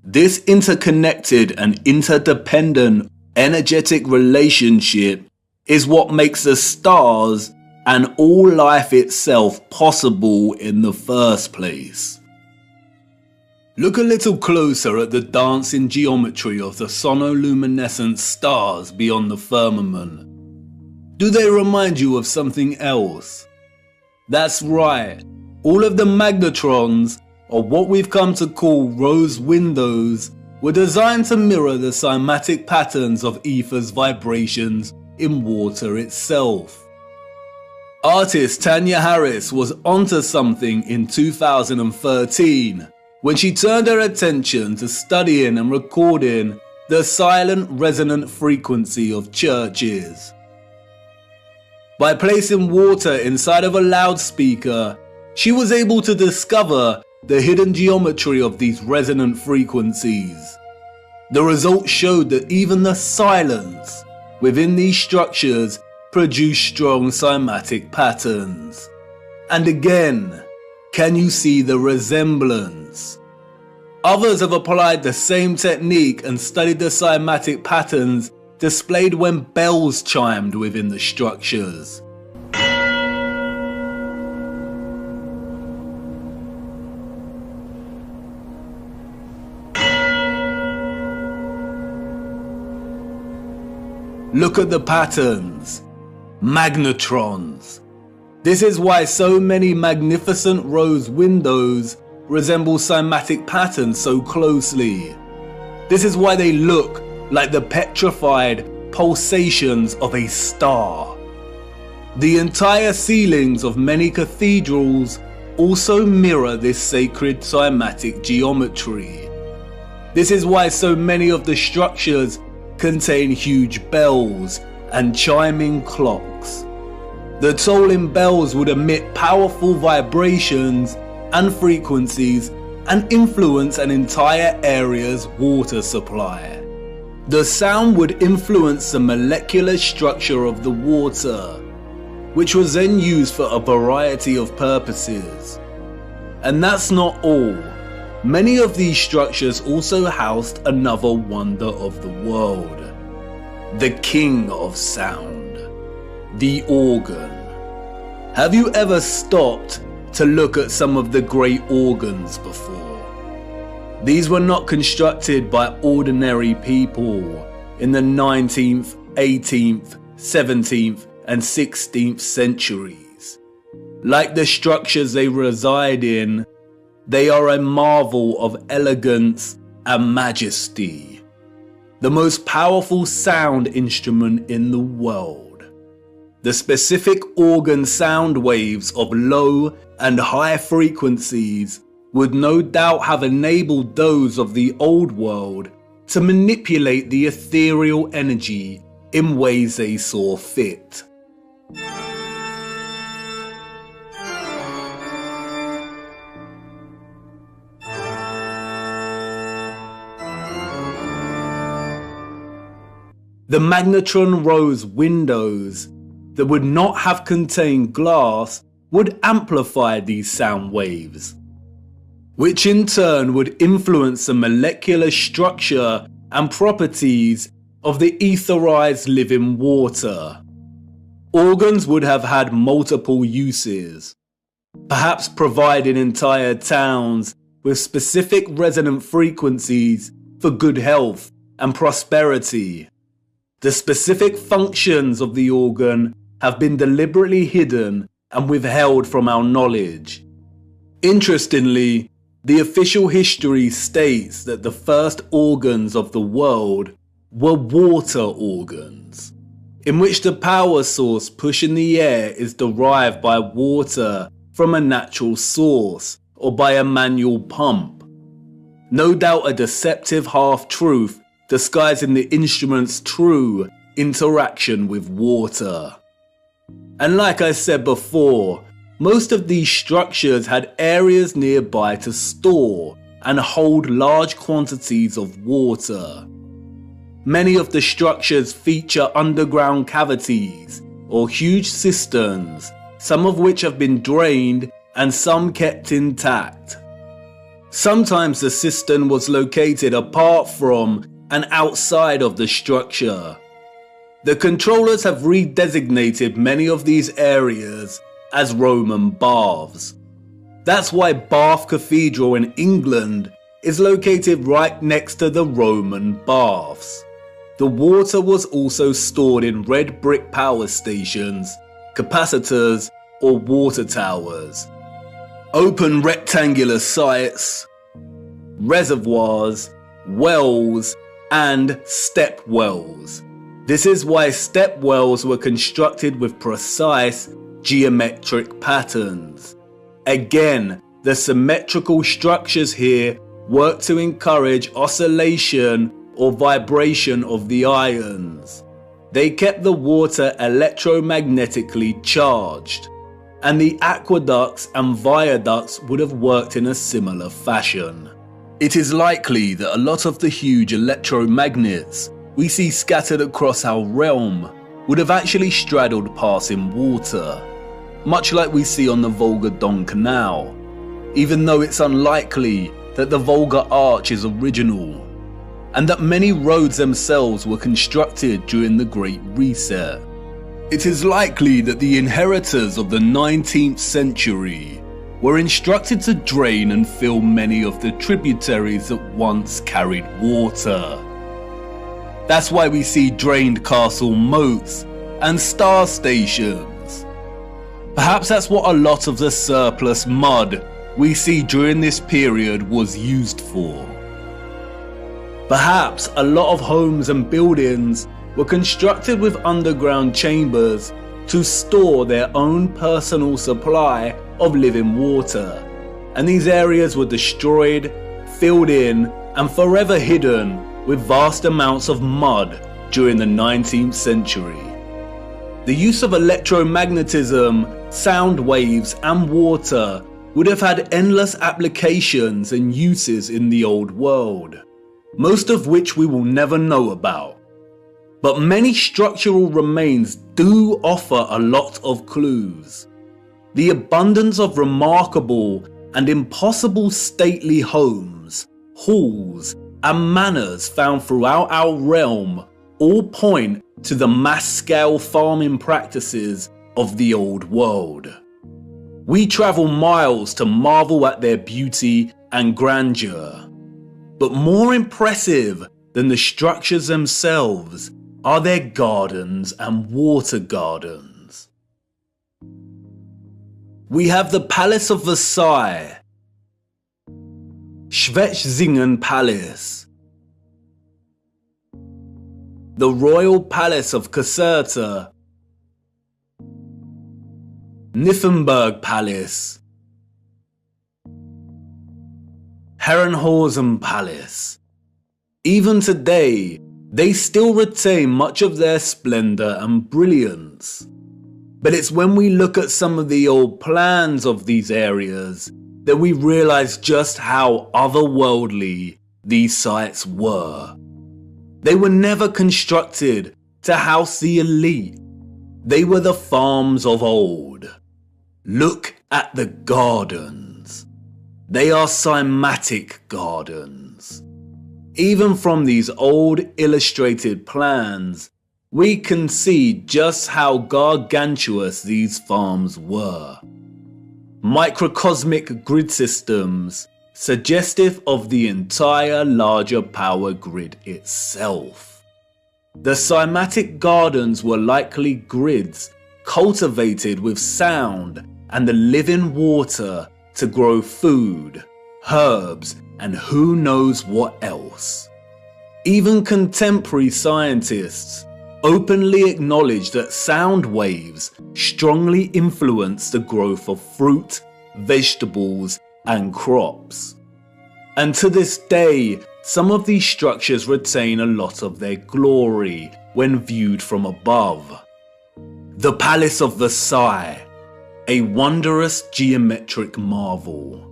This interconnected and interdependent energetic relationship is what makes the stars and all life itself possible in the first place. Look a little closer at the dancing geometry of the sonoluminescent stars beyond the firmament. Do they remind you of something else? That's right, all of the magnetrons, or what we've come to call rose windows, were designed to mirror the cymatic patterns of ether's vibrations in water itself. Artist Tanya Harris was onto something in 2013 when she turned her attention to studying and recording the silent resonant frequency of churches. By placing water inside of a loudspeaker, she was able to discover the hidden geometry of these resonant frequencies. The results showed that even the silence within these structures produced strong cymatic patterns. And again, can you see the resemblance? Others have applied the same technique and studied the cymatic patterns displayed when bells chimed within the structures. Look at the patterns. Magnetrons. This is why so many magnificent rose windows resemble cymatic patterns so closely. This is why they look like the petrified pulsations of a star. The entire ceilings of many cathedrals also mirror this sacred cymatic geometry. This is why so many of the structures contain huge bells and chiming clocks. The tolling bells would emit powerful vibrations and frequencies and influence an entire area's water supply. The sound would influence the molecular structure of the water, which was then used for a variety of purposes. And that's not all. Many of these structures also housed another wonder of the world. The king of sound. The organ. Have you ever stopped to look at some of the great organs before? These were not constructed by ordinary people in the 19th, 18th, 17th and 16th centuries. Like the structures they reside in, they are a marvel of elegance and majesty. The most powerful sound instrument in the world. The specific organ sound waves of low and high frequencies would no doubt have enabled those of the old world to manipulate the ethereal energy in ways they saw fit. The magnetron rose windows that would not have contained glass would amplify these sound waves, which in turn would influence the molecular structure and properties of the etherized living water. Organs would have had multiple uses, perhaps providing entire towns with specific resonant frequencies for good health and prosperity. The specific functions of the organ have been deliberately hidden and withheld from our knowledge. Interestingly, the official history states that the first organs of the world were water organs, in which the power source pushing the air is derived by water from a natural source or by a manual pump. No doubt a deceptive half-truth disguising the instrument's true interaction with water. And like I said before, most of these structures had areas nearby to store and hold large quantities of water. Many of the structures feature underground cavities or huge cisterns, some of which have been drained and some kept intact. Sometimes the cistern was located apart from and outside of the structure. The controllers have redesignated many of these areas as Roman baths. That's why Bath Cathedral in England is located right next to the Roman baths. The water was also stored in red brick power stations, capacitors, or water towers. Open rectangular sites, reservoirs, wells, and step wells. This is why step wells were constructed with precise geometric patterns. Again, the symmetrical structures here work to encourage oscillation or vibration of the ions. They kept the water electromagnetically charged, and the aqueducts and viaducts would have worked in a similar fashion. It is likely that a lot of the huge electromagnets we see scattered across our realm would have actually straddled passing water, much like we see on the Volga-Don Canal, even though it's unlikely that the Volga Arch is original, and that many roads themselves were constructed during the Great Reset. It is likely that the inheritors of the 19th century were instructed to drain and fill many of the tributaries that once carried water. That's why we see drained castle moats and star stations. Perhaps that's what a lot of the surplus mud we see during this period was used for. Perhaps a lot of homes and buildings were constructed with underground chambers to store their own personal supply of living water, and these areas were destroyed, filled in, and forever hidden with vast amounts of mud during the 19th century. The use of electromagnetism, sound waves, and water would have had endless applications and uses in the old world, most of which we will never know about. But many structural remains do offer a lot of clues. The abundance of remarkable and impossible stately homes, halls, and manors found throughout our realm all point to the mass-scale farming practices of the old world. We travel miles to marvel at their beauty and grandeur. But more impressive than the structures themselves are their gardens and water gardens. We have the Palace of Versailles, Schwetzingen Palace, the Royal Palace of Caserta, Nymphenburg Palace, Herrenhausen Palace. Even today, they still retain much of their splendor and brilliance. But it's when we look at some of the old plans of these areas that we realize just how otherworldly these sites were. They were never constructed to house the elite. They were the farms of old. Look at the gardens. They are cymatic gardens. Even from these old illustrated plans, we can see just how gargantuous these farms were. Microcosmic grid systems, suggestive of the entire larger power grid itself. The cymatic gardens were likely grids cultivated with sound and the living water to grow food, herbs, and who knows what else. Even contemporary scientists openly acknowledge that sound waves strongly influence the growth of fruit, vegetables, and crops. And to this day, some of these structures retain a lot of their glory when viewed from above. The Palace of Versailles, a wondrous geometric marvel.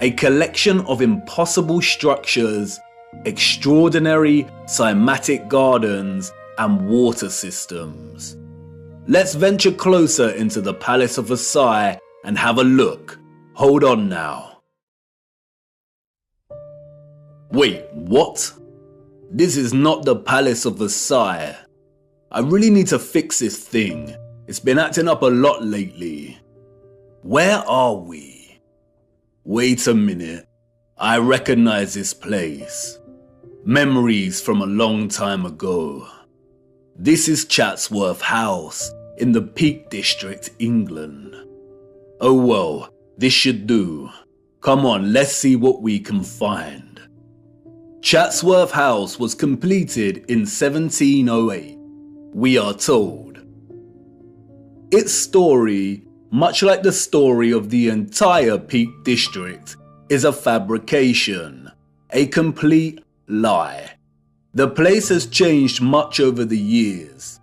A collection of impossible structures, extraordinary cymatic gardens, and water systems. Let's venture closer into the Palace of Versailles and have a look. Hold on now. Wait, what? This is not the Palace of Versailles. I really need to fix this thing. It's been acting up a lot lately. Where are we? Wait a minute. I recognize this place. Memories from a long time ago. This is Chatsworth House in the Peak District, England. Oh well, this should do. Come on, let's see what we can find. Chatsworth House was completed in 1708, we are told. Its story, much like the story of the entire Peak District, is a fabrication, a complete lie. The place has changed much over the years.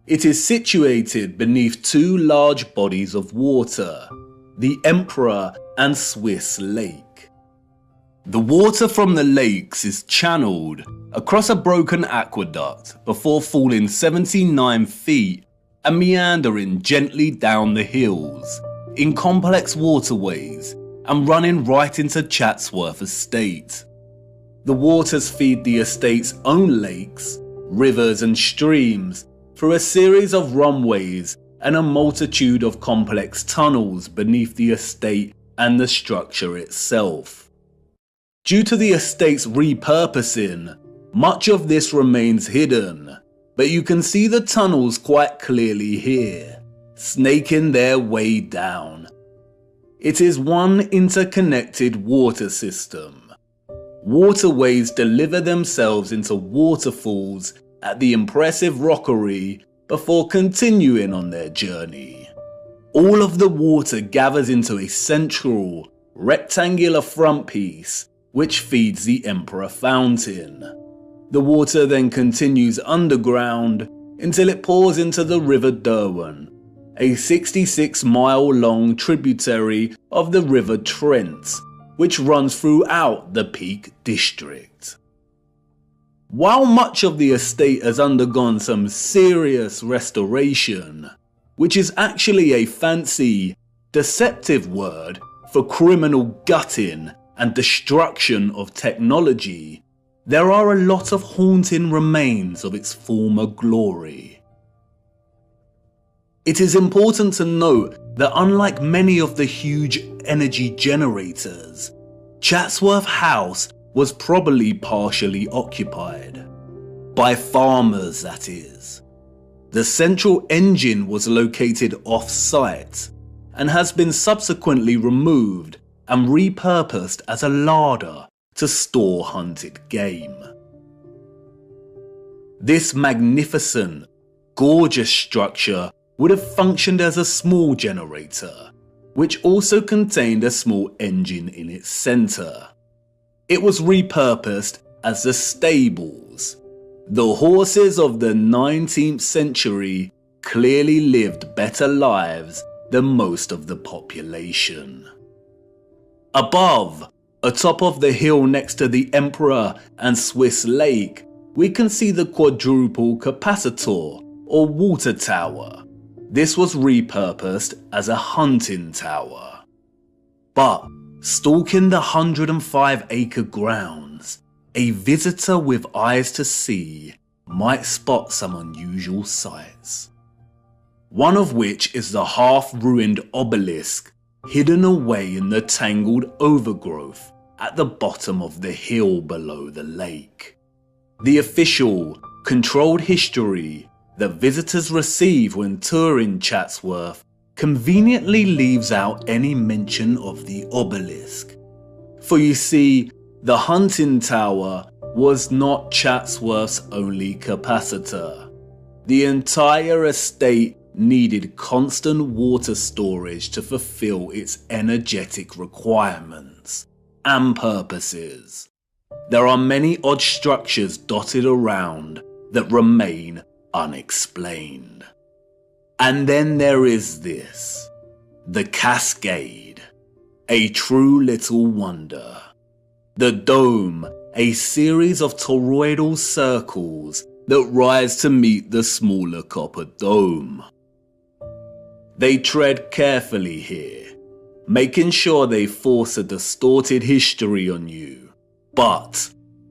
It is situated beneath two large bodies of water, the Emperor and Swiss Lake. The water from the lakes is channeled across a broken aqueduct before falling 79 feet and meandering gently down the hills in complex waterways and running right into Chatsworth Estate. The waters feed the estate's own lakes, rivers and streams through a series of runways and a multitude of complex tunnels beneath the estate and the structure itself. Due to the estate's repurposing, much of this remains hidden, but you can see the tunnels quite clearly here, snaking their way down. It is one interconnected water system. Waterways deliver themselves into waterfalls at the impressive rockery before continuing on their journey. All of the water gathers into a central, rectangular front piece which feeds the Emperor Fountain. The water then continues underground until it pours into the River Derwent, a 66-mile-long tributary of the River Trent, which runs throughout the Peak District. While much of the estate has undergone some serious restoration, which is actually a fancy, deceptive word for criminal gutting and destruction of technology, there are a lot of haunting remains of its former glory. It is important to note that unlike many of the huge energy generators, Chatsworth House was probably partially occupied. By farmers, that is. The central engine was located off-site and has been subsequently removed and repurposed as a larder to store hunted game. This magnificent, gorgeous structure would have functioned as a small generator, which also contained a small engine in its center. It was repurposed as the stables. The horses of the 19th century clearly lived better lives than most of the population. Above, atop of the hill next to the Emperor and Swiss Lake, we can see the quadruple capacitor or water tower. This was repurposed as a hunting tower. But stalking the 105-acre grounds, a visitor with eyes to see might spot some unusual sights. One of which is the half-ruined obelisk hidden away in the tangled overgrowth at the bottom of the hill below the lake. The official, controlled history that visitors receive when touring Chatsworth conveniently leaves out any mention of the obelisk. For you see, the hunting tower was not Chatsworth's only capacitor. The entire estate needed constant water storage to fulfill its energetic requirements and purposes. There are many odd structures dotted around that remain unexplained. And then there is this, the Cascade, a true little wonder. The dome, a series of toroidal circles that rise to meet the smaller copper dome. They tread carefully here, making sure they force a distorted history on you. But,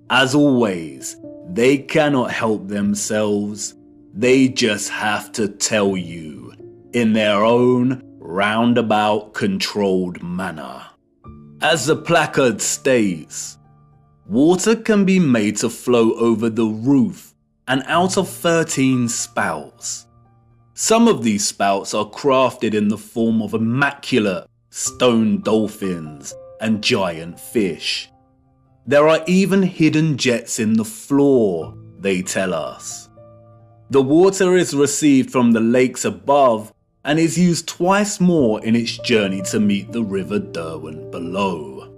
as always, they cannot help themselves. They just have to tell you in their own roundabout controlled manner. As the placard states, water can be made to flow over the roof and out of 13 spouts. Some of these spouts are crafted in the form of immaculate stone dolphins and giant fish. There are even hidden jets in the floor, they tell us. The water is received from the lakes above and is used twice more in its journey to meet the River Derwent below.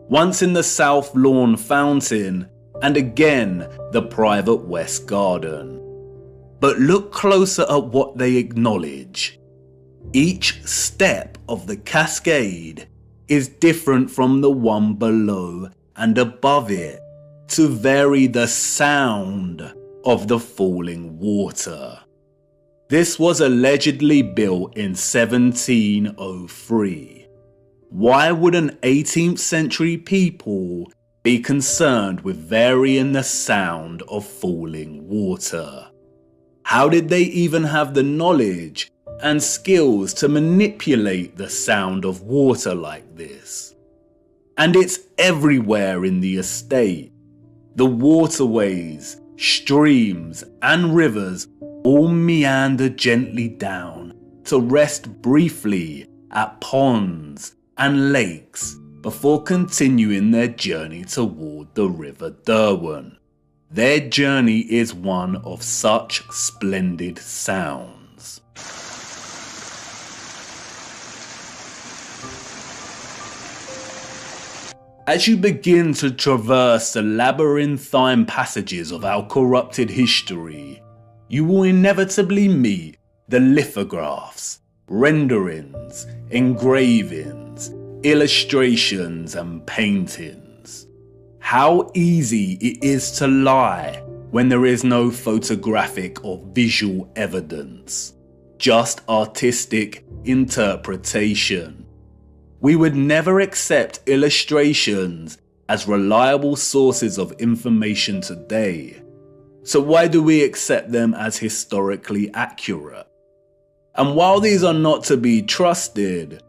Once in the South Lawn Fountain, and again the private West Garden. But look closer at what they acknowledge. Each step of the cascade is different from the one below and above it, to vary the sound of the falling water. This was allegedly built in 1703. Why would an 18th century people be concerned with varying the sound of falling water? How did they even have the knowledge and skills to manipulate the sound of water like this? And it's everywhere in the estate. The waterways, streams and rivers all meander gently down to rest briefly at ponds and lakes before continuing their journey toward the River Derwent. Their journey is one of such splendid sounds. As you begin to traverse the labyrinthine passages of our corrupted history, you will inevitably meet the lithographs, renderings, engravings, illustrations and paintings. How easy it is to lie when there is no photographic or visual evidence, just artistic interpretation. We would never accept illustrations as reliable sources of information today. So why do we accept them as historically accurate? And while these are not to be trusted,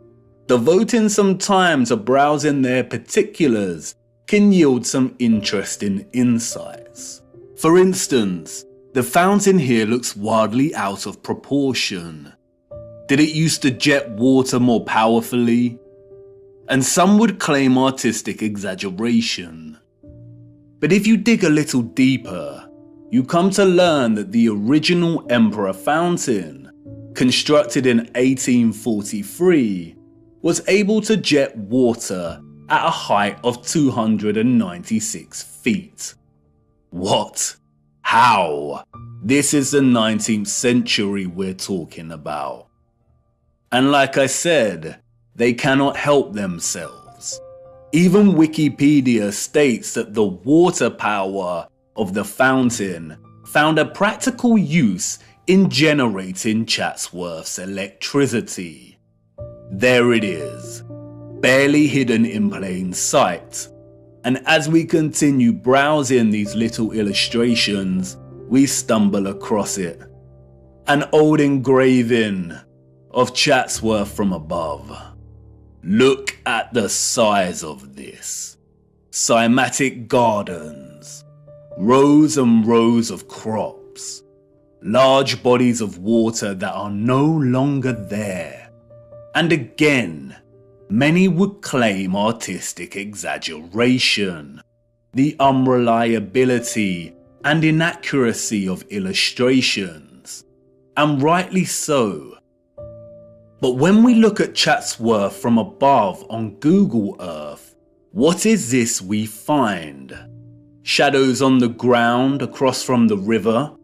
devoting some time to browsing their particulars can yield some interesting insights. For instance, the fountain here looks wildly out of proportion. Did it used to jet water more powerfully? And some would claim artistic exaggeration. But if you dig a little deeper, you come to learn that the original Emperor fountain, constructed in 1843, was able to jet water at a height of 296 feet. What? How? This is the 19th century we're talking about. And like I said, they cannot help themselves. Even Wikipedia states that the water power of the fountain found a practical use in generating Chatsworth's electricity. There it is, barely hidden in plain sight. And as we continue browsing these little illustrations, we stumble across it. An old engraving of Chatsworth from above. Look at the size of this. Cymatic gardens, rows and rows of crops, large bodies of water that are no longer there. And again, many would claim artistic exaggeration, the unreliability and inaccuracy of illustrations, and rightly so. But when we look at Chatsworth from above on Google Earth, what is this we find? Shadows on the ground across from the river?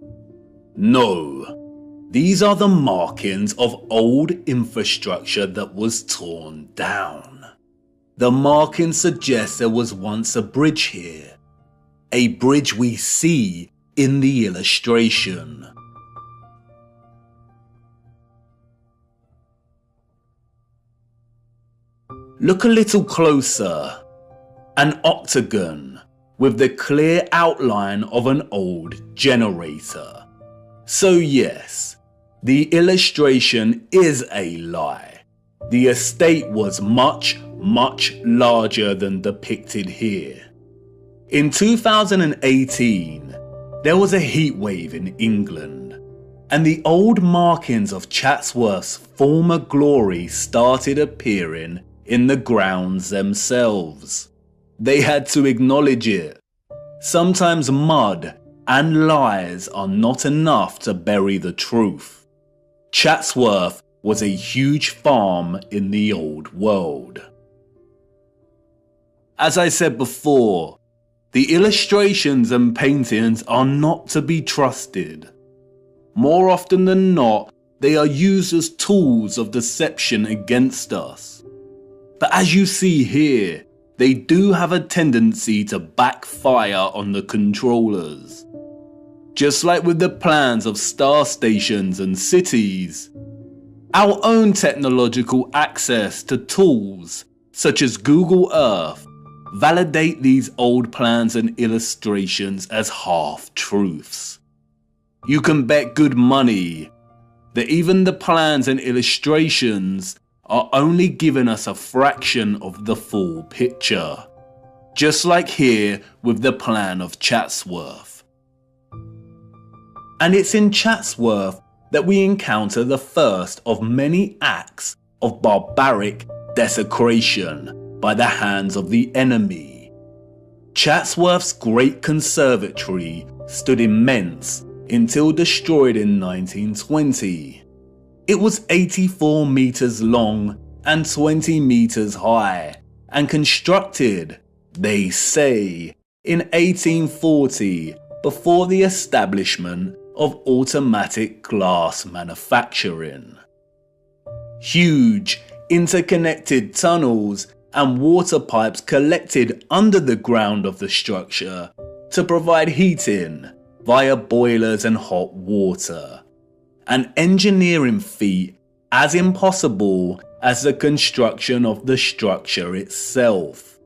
No, these are the markings of old infrastructure that was torn down. The markings suggest there was once a bridge here, a bridge we see in the illustration. Look a little closer. An octagon with the clear outline of an old generator. So yes, the illustration is a lie. The estate was much, much larger than depicted here. In 2018, there was a heatwave in England, and the old markings of Chatsworth's former glory started appearing in the grounds themselves. They had to acknowledge it. Sometimes mud and lies are not enough to bury the truth. Chatsworth was a huge farm in the old world. As I said before, the illustrations and paintings are not to be trusted. More often than not, they are used as tools of deception against us. But as you see here, they do have a tendency to backfire on the controllers. Just like with the plans of star stations and cities, our own technological access to tools such as Google Earth validate these old plans and illustrations as half-truths. You can bet good money that even the plans and illustrations are only giving us a fraction of the full picture, just like here with the plan of Chatsworth. And it's in Chatsworth that we encounter the first of many acts of barbaric desecration by the hands of the enemy. Chatsworth's great conservatory stood immense until destroyed in 1920. It was 84 meters long and 20 meters high, and constructed, they say, in 1840 before the establishment of automatic glass manufacturing. Huge interconnected tunnels and water pipes collected under the ground of the structure to provide heating via boilers and hot water. An engineering feat as impossible as the construction of the structure itself.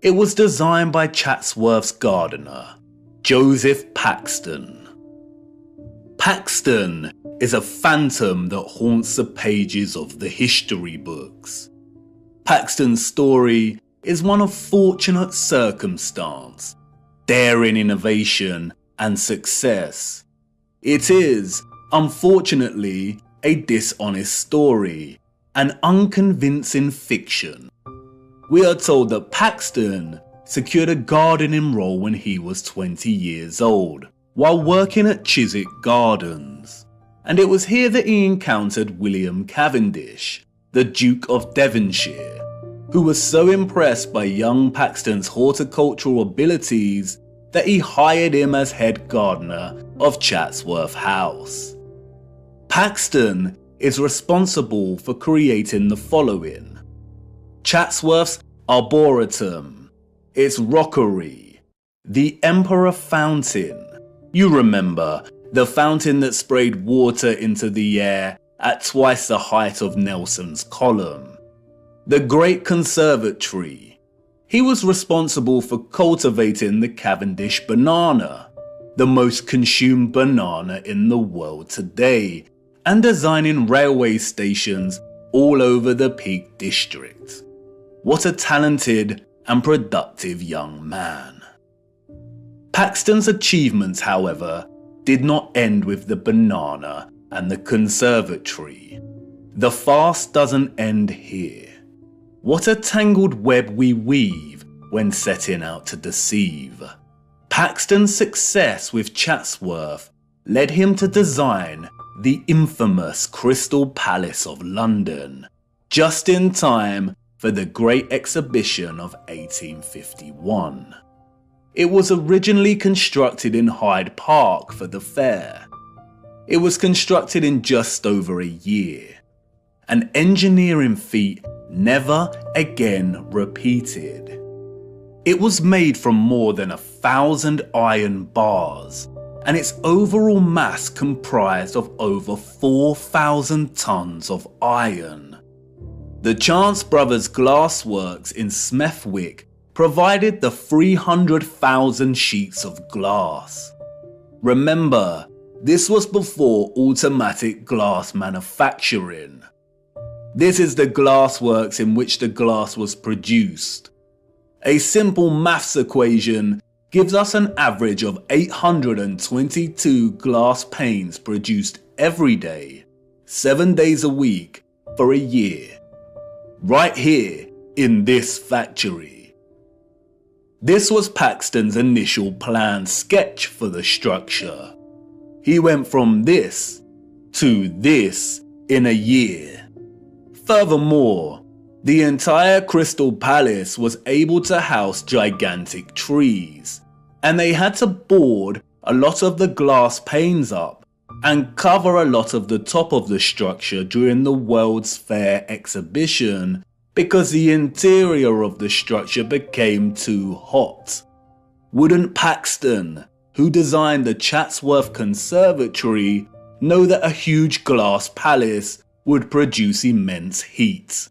It was designed by Chatsworth's gardener, Joseph Paxton. Paxton is a phantom that haunts the pages of the history books. Paxton's story is one of fortunate circumstance, daring innovation, and success. It is, unfortunately, a dishonest story, an unconvincing fiction. We are told that Paxton secured a gardening role when he was 20 years old, while working at Chiswick Gardens, and it was here that he encountered William Cavendish, the Duke of Devonshire, who was so impressed by young Paxton's horticultural abilities that he hired him as head gardener of Chatsworth House. Paxton is responsible for creating the following: Chatsworth's Arboretum, its rockery, the Emperor Fountain. You remember, the fountain that sprayed water into the air at twice the height of Nelson's column. The Great Conservatory. He was responsible for cultivating the Cavendish banana, the most consumed banana in the world today, and designing railway stations all over the Peak District. What a talented and productive young man. Paxton's achievements, however, did not end with the banana and the conservatory. The farce doesn't end here. What a tangled web we weave when setting out to deceive. Paxton's success with Chatsworth led him to design the infamous Crystal Palace of London, just in time for the Great Exhibition of 1851. It was originally constructed in Hyde Park for the fair. It was constructed in just over a year, an engineering feat never again repeated. It was made from more than 1,000 iron bars, and its overall mass comprised of over 4,000 tons of iron. The Chance Brothers Glassworks in Smethwick provided the 300,000 sheets of glass. Remember, this was before automatic glass manufacturing. This is the glassworks in which the glass was produced. A simple maths equation gives us an average of 822 glass panes produced every day, 7 days a week, for a year. Right here in this factory. This was Paxton's initial planned sketch for the structure. He went from this to this in a year. Furthermore, the entire Crystal Palace was able to house gigantic trees, and they had to board a lot of the glass panes up and cover a lot of the top of the structure during the World's Fair exhibition because the interior of the structure became too hot. Wouldn't Paxton, who designed the Chatsworth Conservatory, know that a huge glass palace would produce immense heat?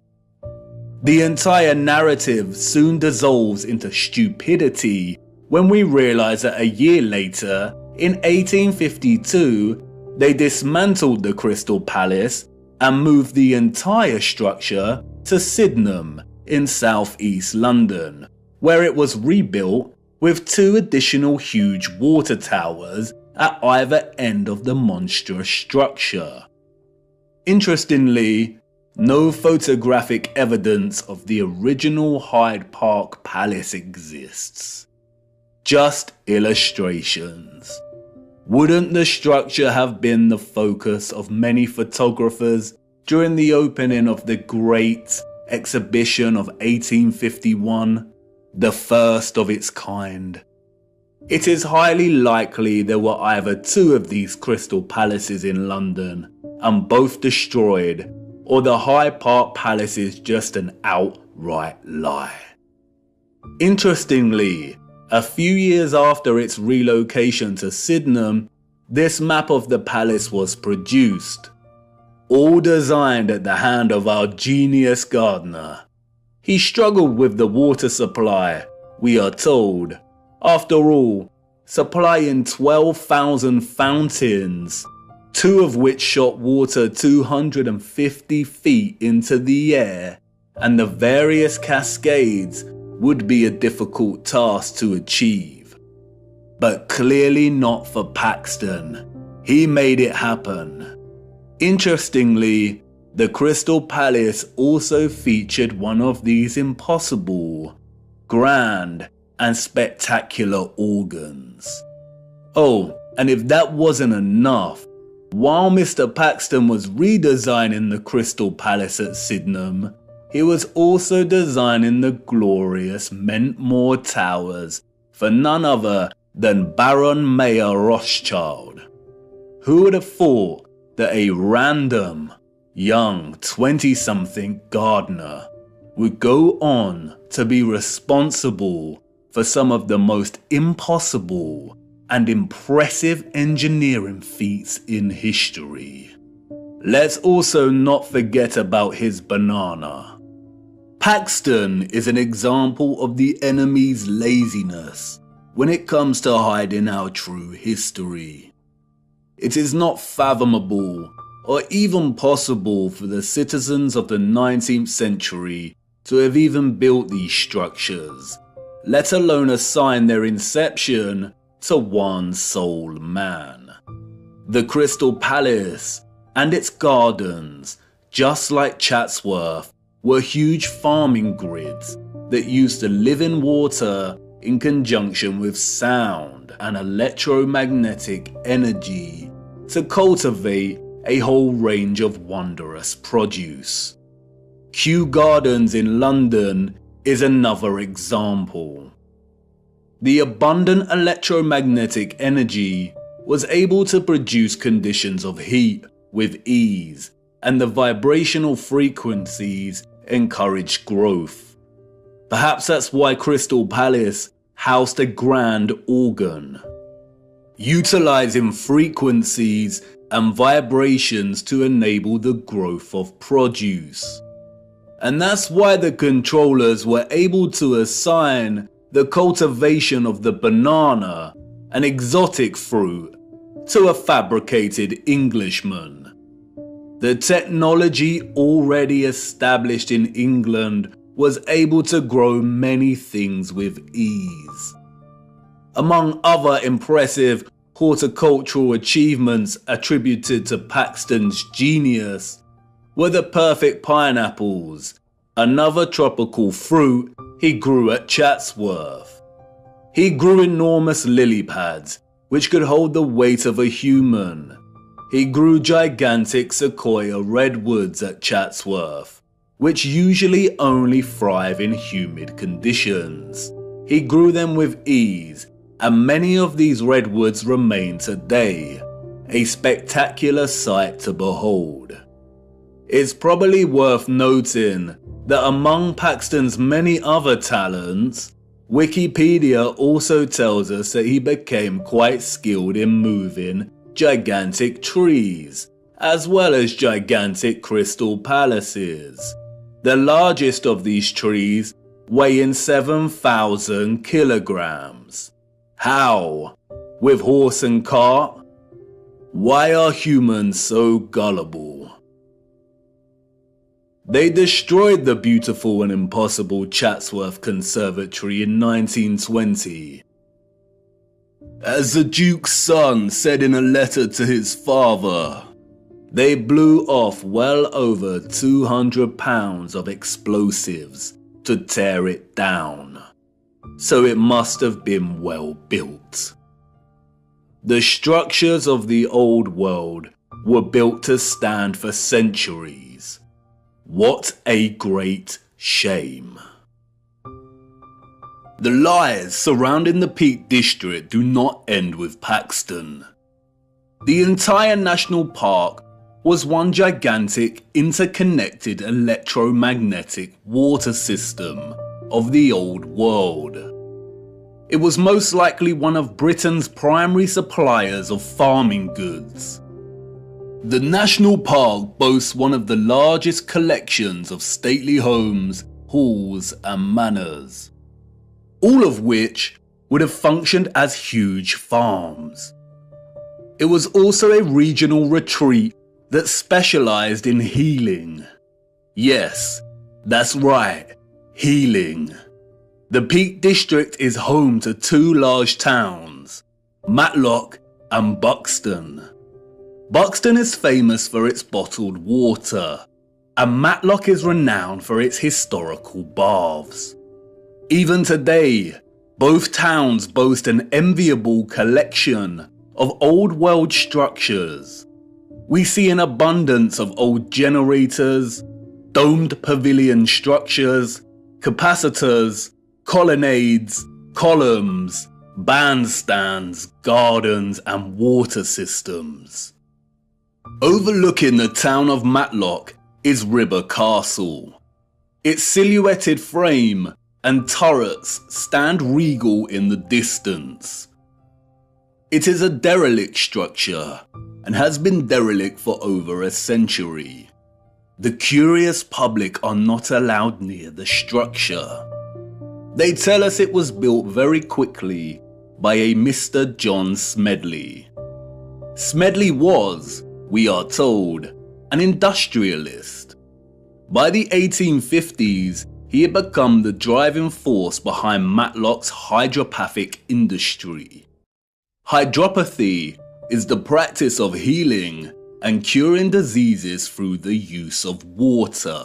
The entire narrative soon dissolves into stupidity when we realize that a year later, in 1852, they dismantled the Crystal Palace and moved the entire structure to Sydenham in southeast London, where it was rebuilt with 2 additional huge water towers at either end of the monstrous structure. Interestingly, no photographic evidence of the original Hyde Park Palace exists. Just illustrations. Wouldn't the structure have been the focus of many photographers during the opening of the Great Exhibition of 1851, the first of its kind? It is highly likely there were either 2 of these crystal palaces in London and both destroyed, or the Hyde Park Palace is just an outright lie. Interestingly, a few years after its relocation to Sydenham, this map of the palace was produced, all designed at the hand of our genius gardener. He struggled with the water supply, we are told. After all, supplying 12,000 fountains, 2 of which shot water 250 feet into the air, and the various cascades would be a difficult task to achieve. But clearly not for Paxton. He made it happen. Interestingly, the Crystal Palace also featured one of these impossible, grand, and spectacular organs. Oh, and if that wasn't enough, while Mr. Paxton was redesigning the Crystal Palace at Sydenham, he was also designing the glorious Mentmore Towers for none other than Baron Mayer Rothschild. Who would have thought that a random, young 20-something gardener would go on to be responsible for some of the most impossible and impressive engineering feats in history? Let's also not forget about his banana. Paxton is an example of the enemy's laziness when it comes to hiding our true history. It is not fathomable or even possible for the citizens of the 19th century to have even built these structures, let alone assign their inception to one sole man. The Crystal Palace and its gardens, just like Chatsworth, were huge farming grids that used the living water in conjunction with sound and electromagnetic energy to cultivate a whole range of wondrous produce. Kew Gardens in London is another example. The abundant electromagnetic energy was able to produce conditions of heat with ease, and the vibrational frequencies encouraged growth. Perhaps that's why Crystal Palace housed a grand organ, utilizing frequencies and vibrations to enable the growth of produce. And that's why the controllers were able to assign the cultivation of the banana, an exotic fruit, to a fabricated Englishman. The technology already established in England was able to grow many things with ease. Among other impressive horticultural achievements attributed to Paxton's genius were the perfect pineapples, another tropical fruit he grew at Chatsworth. He grew enormous lily pads, which could hold the weight of a human. He grew gigantic sequoia redwoods at Chatsworth, which usually only thrive in humid conditions. He grew them with ease, and many of these redwoods remain today, a spectacular sight to behold. It's probably worth noting that among Paxton's many other talents, Wikipedia also tells us that he became quite skilled in moving gigantic trees, as well as gigantic crystal palaces. The largest of these trees weighing 7,000 kilograms. How? With horse and cart? Why are humans so gullible? They destroyed the beautiful and impossible Chatsworth Conservatory in 1920. As the Duke's son said in a letter to his father, they blew off well over 200 pounds of explosives to tear it down, so it must have been well built. The structures of the old world were built to stand for centuries. What a great shame. The lies surrounding the Peak District do not end with Paxton. The entire national park was one gigantic interconnected electromagnetic water system of the old world. It was most likely one of Britain's primary suppliers of farming goods. The national park boasts one of the largest collections of stately homes, halls and manors, all of which would have functioned as huge farms. It was also a regional retreat that specialized in healing. Yes, that's right, healing. The Peak District is home to two large towns, Matlock and Buxton. Buxton is famous for its bottled water, and Matlock is renowned for its historical baths. Even today, both towns boast an enviable collection of old world structures. We see an abundance of old generators, domed pavilion structures, capacitors, colonnades, columns, bandstands, gardens and water systems. Overlooking the town of Matlock is Ribber Castle. Its silhouetted frame and turrets stand regal in the distance. It is a derelict structure and has been derelict for over a century. The curious public are not allowed near the structure. They tell us it was built very quickly by a Mr. John Smedley. Smedley was, we are told, an industrialist. By the 1850s, he had become the driving force behind Matlock's hydropathic industry. Hydropathy is the practice of healing and curing diseases through the use of water.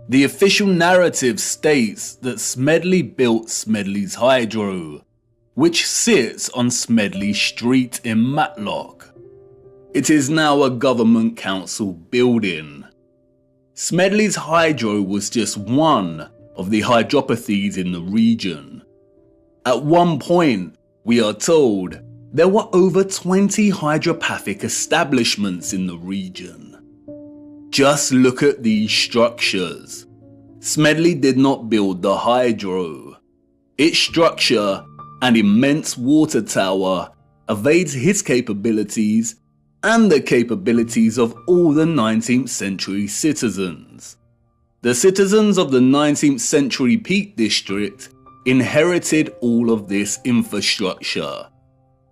The official narrative states that Smedley built Smedley's Hydro, which sits on Smedley Street in Matlock. It is now a government council building. Smedley's Hydro was just one of the hydropathies in the region. At one point, we are told, there were over 20 hydropathic establishments in the region. Just look at these structures. Smedley did not build the Hydro. Its structure, an immense water tower, evades his capabilities and the capabilities of all the 19th century citizens. The citizens of the 19th century Peak District inherited all of this infrastructure,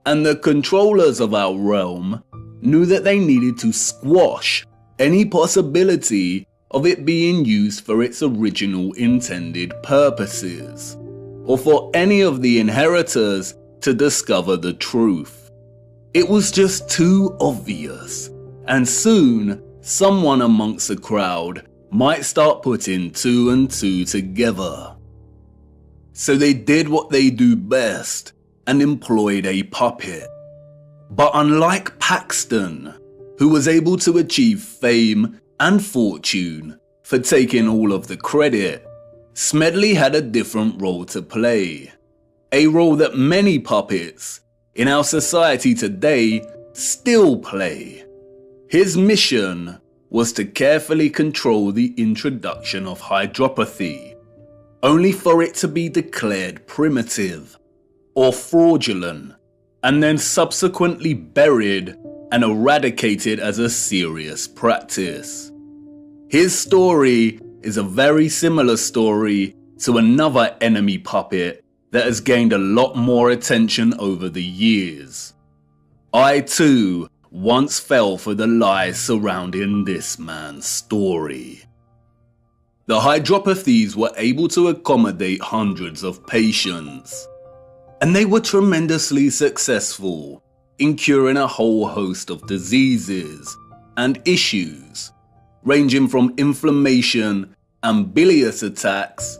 and the controllers of our realm knew that they needed to squash any possibility of it being used for its original intended purposes, or for any of the inheritors to discover the truth. It was just too obvious, and soon someone amongst the crowd might start putting two and two together. So they did what they do best and employed a puppet. But unlike Paxton, who was able to achieve fame and fortune for taking all of the credit, Smedley had a different role to play. A role that many puppets in our society today still play. His mission was to carefully control the introduction of hydropathy, only for it to be declared primitive or fraudulent, and then subsequently buried and eradicated as a serious practice. His story is a very similar story to another enemy puppet that has gained a lot more attention over the years. I too once fell for the lies surrounding this man's story. The hydropathies were able to accommodate hundreds of patients, and they were tremendously successful in curing a whole host of diseases and issues, ranging from inflammation and bilious attacks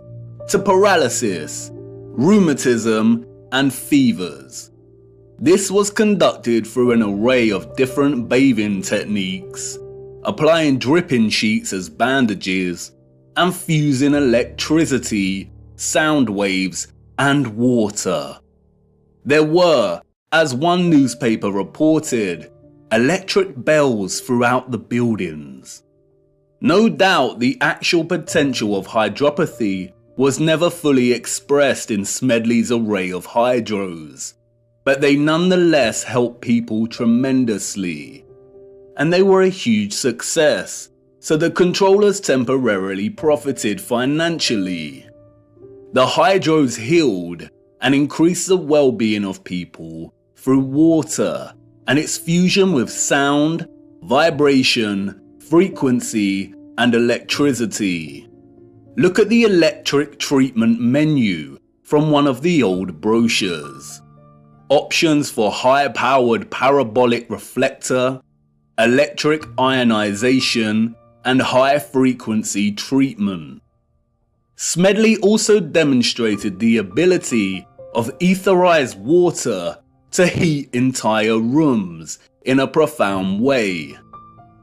to paralysis, rheumatism, and fevers. This was conducted through an array of different bathing techniques, applying dripping sheets as bandages, and fusing electricity, sound waves, and water. There were, as one newspaper reported, electric bells throughout the buildings. No doubt the actual potential of hydropathy was never fully expressed in Smedley's array of hydros, but they nonetheless helped people tremendously. And they were a huge success, so the controllers temporarily profited financially. The hydros healed and increased the well-being of people through water and its fusion with sound, vibration, frequency, and electricity. Look at the electric treatment menu from one of the old brochures. Options for high-powered parabolic reflector, electric ionization, and high-frequency treatment. Smedley also demonstrated the ability of etherized water to heat entire rooms in a profound way.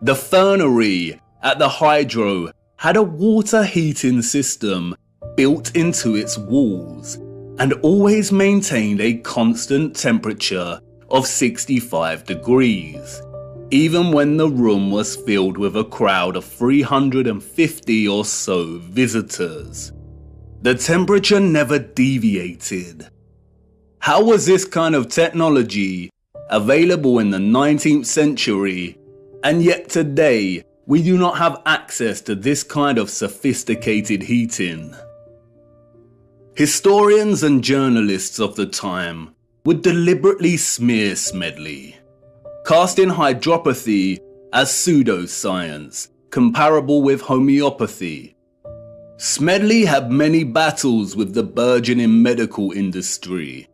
The fernery at the hydro had a water heating system built into its walls and always maintained a constant temperature of 65 degrees, even when the room was filled with a crowd of 350 or so visitors. The temperature never deviated. How was this kind of technology available in the 19th century, and yet today we do not have access to this kind of sophisticated heating? Historians and journalists of the time would deliberately smear Smedley, casting hydropathy as pseudoscience, comparable with homeopathy. Smedley had many battles with the burgeoning medical industry,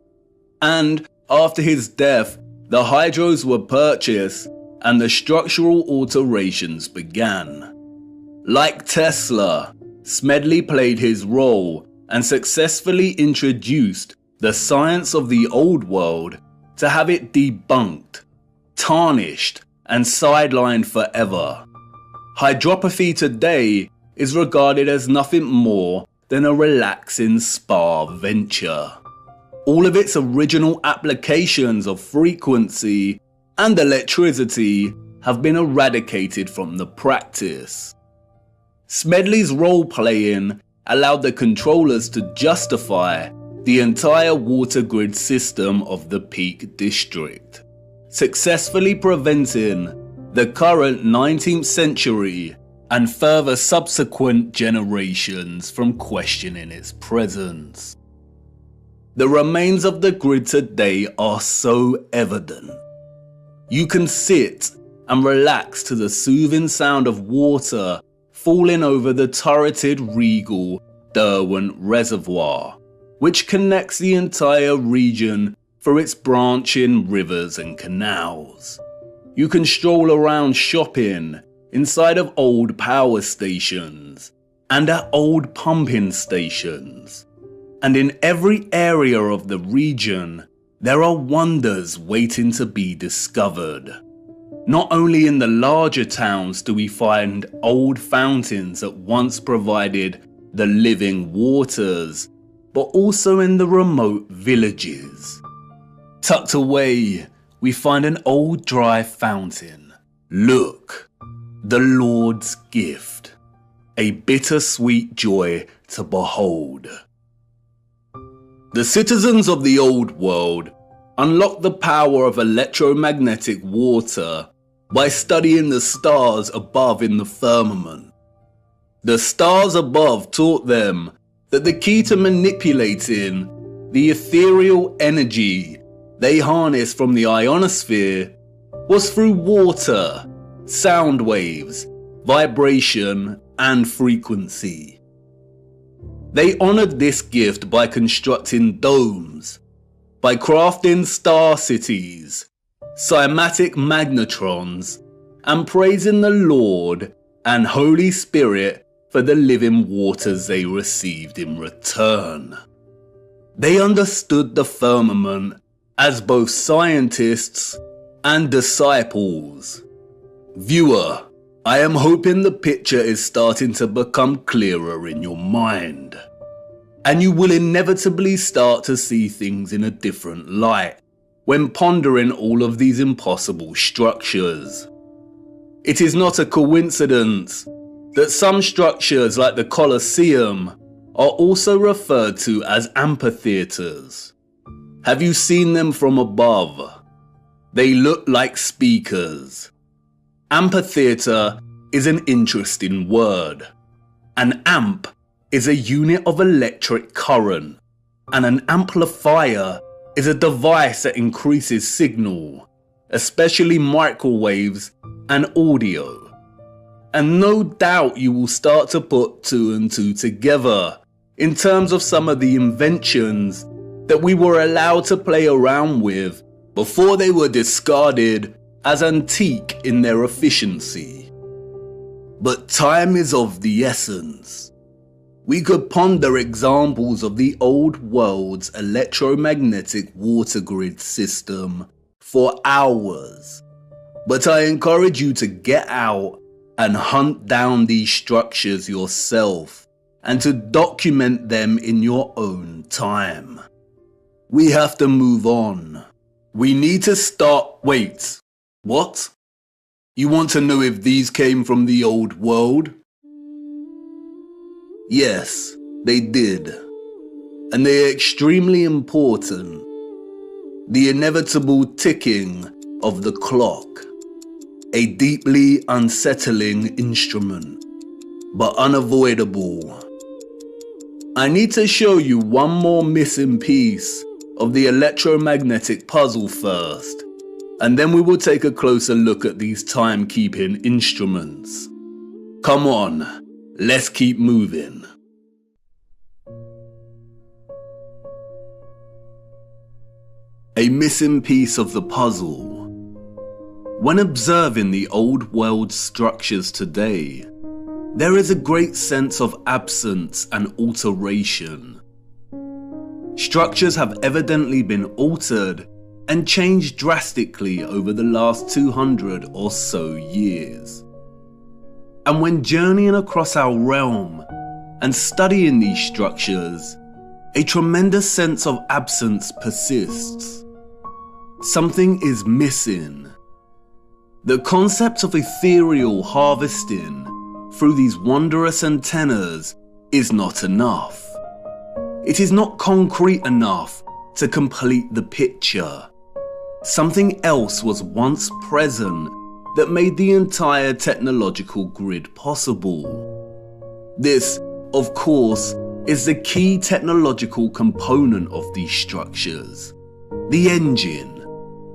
and after his death, the hydros were purchased and the structural alterations began. Like Tesla, Smedley played his role and successfully introduced the science of the old world to have it debunked, tarnished, and sidelined forever. Hydropathy today is regarded as nothing more than a relaxing spa venture. All of its original applications of frequency and electricity have been eradicated from the practice. Smedley's role-playing allowed the controllers to justify the entire water grid system of the Peak District, successfully preventing the current 19th century and further subsequent generations from questioning its presence. The remains of the grid today are so evident. You can sit and relax to the soothing sound of water falling over the turreted regal Derwent Reservoir, which connects the entire region for its branching rivers and canals. You can stroll around shopping inside of old power stations and at old pumping stations. And in every area of the region, there are wonders waiting to be discovered. Not only in the larger towns do we find old fountains that once provided the living waters, but also in the remote villages. Tucked away, we find an old dry fountain. Look, the Lord's gift, a bittersweet joy to behold. The citizens of the old world unlocked the power of electromagnetic water by studying the stars above in the firmament. The stars above taught them that the key to manipulating the ethereal energy they harnessed from the ionosphere was through water, sound waves, vibration, and frequency. They honored this gift by constructing domes, by crafting star cities, cymatic magnetrons, and praising the Lord and Holy Spirit for the living waters they received in return. They understood the firmament as both scientists and disciples. Viewer, I am hoping the picture is starting to become clearer in your mind, and you will inevitably start to see things in a different light when pondering all of these impossible structures. It is not a coincidence that some structures like the Colosseum are also referred to as amphitheaters. Have you seen them from above? They look like speakers. Amphitheater is an interesting word. An amp is a unit of electric current, and an amplifier is a device that increases signal, especially microwaves and audio. And no doubt you will start to put two and two together in terms of some of the inventions that we were allowed to play around with before they were discarded as antique in their efficiency. But time is of the essence. We could ponder examples of the old world's electromagnetic water grid system for hours, but I encourage you to get out and hunt down these structures yourself and to document them in your own time. We have to move on. We need to start. Wait, what? You want to know if these came from the old world? Yes, they did. And they are extremely important. The inevitable ticking of the clock. A deeply unsettling instrument, but unavoidable. I need to show you one more missing piece of the electromagnetic puzzle first, and then we will take a closer look at these timekeeping instruments. Come on, let's keep moving. A missing piece of the puzzle. When observing the old world structures today, there is a great sense of absence and alteration. Structures have evidently been altered and changed drastically over the last 200 or so years. And when journeying across our realm and studying these structures, a tremendous sense of absence persists. Something is missing. The concept of ethereal harvesting through these wondrous antennas is not enough. It is not concrete enough to complete the picture. Something else was once present that made the entire technological grid possible. This, of course, is the key technological component of these structures, the engine.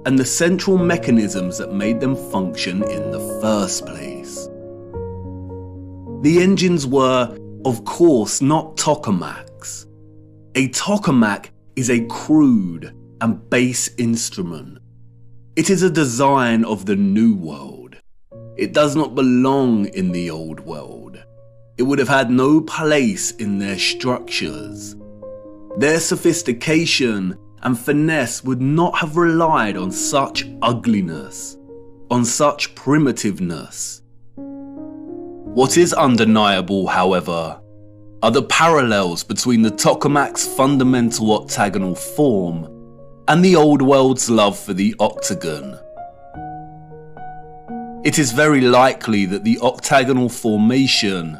and the central mechanisms that made them function in the first place. The engines were, of course, not tokamaks. A tokamak is a crude and base instrument. It is a design of the New World. It does not belong in the Old World. It would have had no place in their structures. Their sophistication and finesse would not have relied on such ugliness, on such primitiveness. What is undeniable, however, are the parallels between the tokamak's fundamental octagonal form and the Old World's love for the octagon. It is very likely that the octagonal formation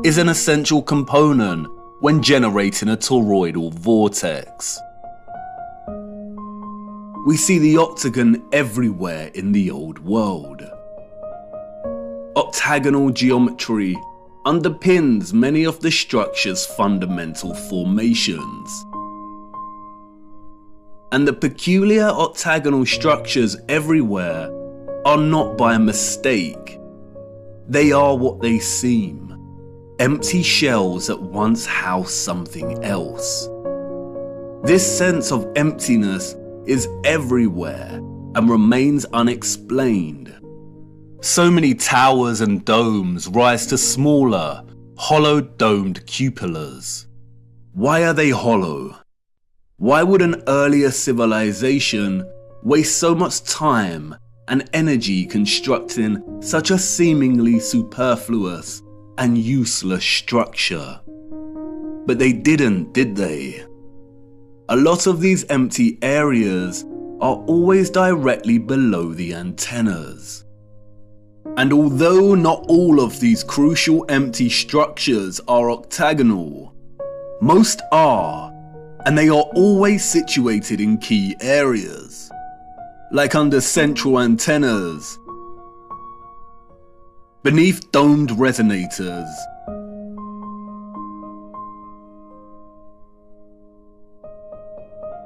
is an essential component when generating a toroidal vortex. We see the octagon everywhere in the Old World. Octagonal geometry underpins many of the structure's fundamental formations. And the peculiar octagonal structures everywhere are not by mistake. They are what they seem, empty shells that once housed something else. This sense of emptiness is everywhere and remains unexplained. So many towers and domes rise to smaller, hollow domed cupolas. Why are they hollow? Why would an earlier civilization waste so much time and energy constructing such a seemingly superfluous and useless structure? But they didn't, did they? A lot of these empty areas are always directly below the antennas. And although not all of these crucial empty structures are octagonal, most are, and they are always situated in key areas, like under central antennas, beneath domed resonators,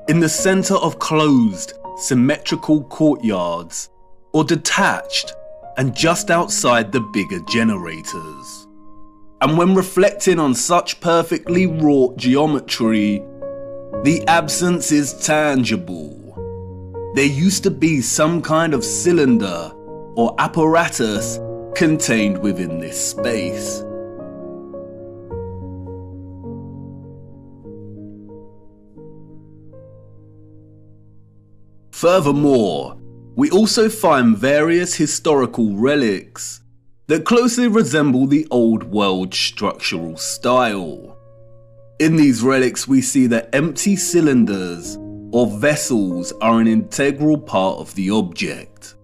in the center of closed, symmetrical courtyards, or detached and just outside the bigger generators. And when reflecting on such perfectly wrought geometry, the absence is tangible. There used to be some kind of cylinder or apparatus contained within this space. Furthermore, we also find various historical relics that closely resemble the Old World structural style. In these relics, we see that empty cylinders or vessels are an integral part of the object.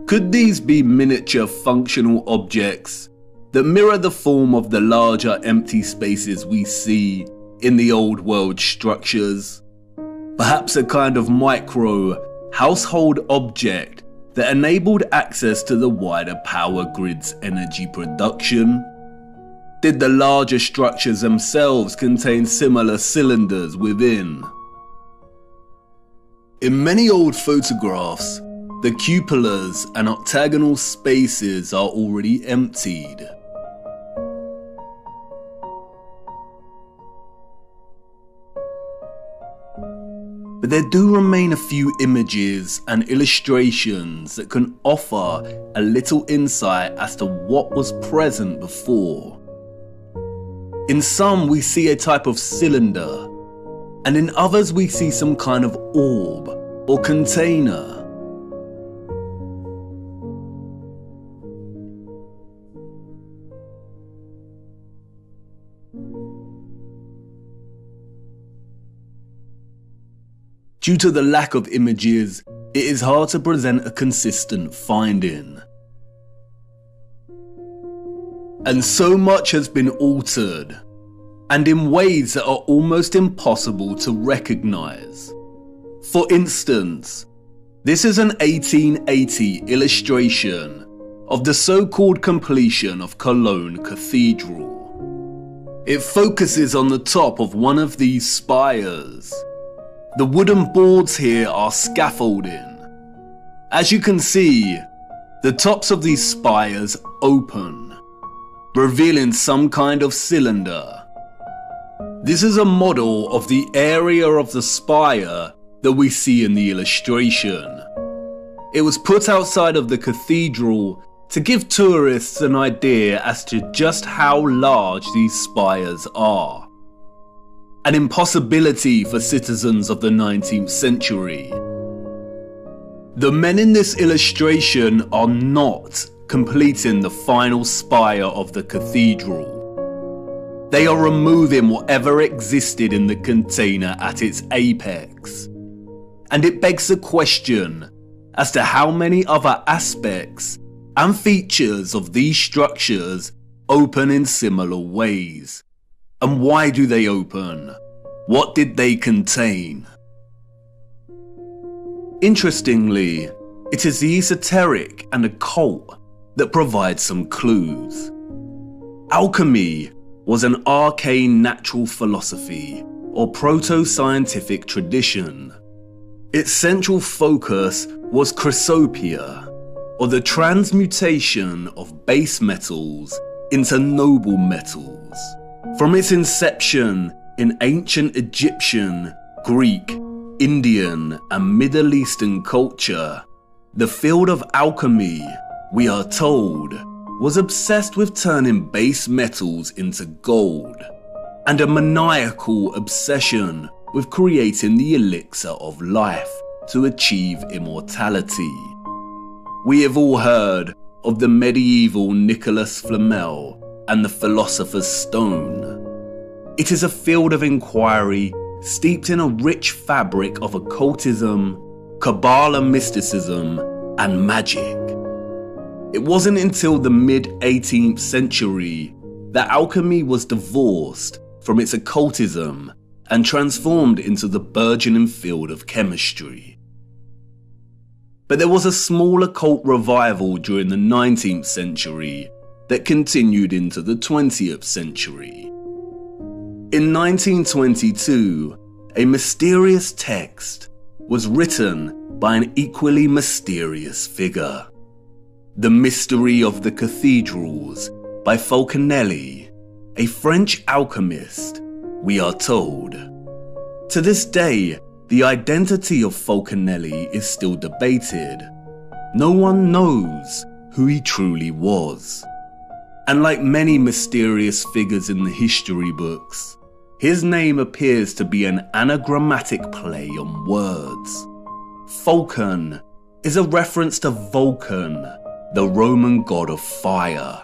Could these be miniature functional objects that mirror the form of the larger empty spaces we see in the Old World structures? Perhaps a kind of micro household object that enabled access to the wider power grid's energy production? Did the larger structures themselves contain similar cylinders within? In many old photographs, the cupolas and octagonal spaces are already emptied. But there do remain a few images and illustrations that can offer a little insight as to what was present before. In some we see a type of cylinder, and in others we see some kind of orb or container. Due to the lack of images, it is hard to present a consistent finding. And so much has been altered, and in ways that are almost impossible to recognize. For instance, this is an 1880 illustration of the so-called completion of Cologne Cathedral. It focuses on the top of one of these spires. The wooden boards here are scaffolding. As you can see, the tops of these spires open, revealing some kind of cylinder. This is a model of the area of the spire that we see in the illustration. It was put outside of the cathedral to give tourists an idea as to just how large these spires are. An impossibility for citizens of the 19th century. The men in this illustration are not completing the final spire of the cathedral. They are removing whatever existed in the container at its apex. And it begs the question as to how many other aspects and features of these structures open in similar ways. And why do they open? What did they contain? Interestingly, it is the esoteric and occult that provide some clues. Alchemy was an arcane natural philosophy or proto-scientific tradition. Its central focus was chrysopia, or the transmutation of base metals into noble metals. From its inception in ancient Egyptian, Greek, Indian, and Middle Eastern culture, the field of alchemy, we are told, was obsessed with turning base metals into gold, and a maniacal obsession with creating the elixir of life to achieve immortality. We have all heard of the medieval Nicholas Flamel and the Philosopher's Stone. It is a field of inquiry steeped in a rich fabric of occultism, Kabbalah mysticism, and magic. It wasn't until the mid-18th century that alchemy was divorced from its occultism and transformed into the burgeoning field of chemistry. But there was a small occult revival during the 19th century that continued into the 20th century. In 1922, a mysterious text was written by an equally mysterious figure. The Mystery of the Cathedrals by Falconelli, a French alchemist, we are told. To this day, the identity of Falconelli is still debated. No one knows who he truly was. And like many mysterious figures in the history books, his name appears to be an anagrammatic play on words. Falcon is a reference to Vulcan, the Roman god of fire,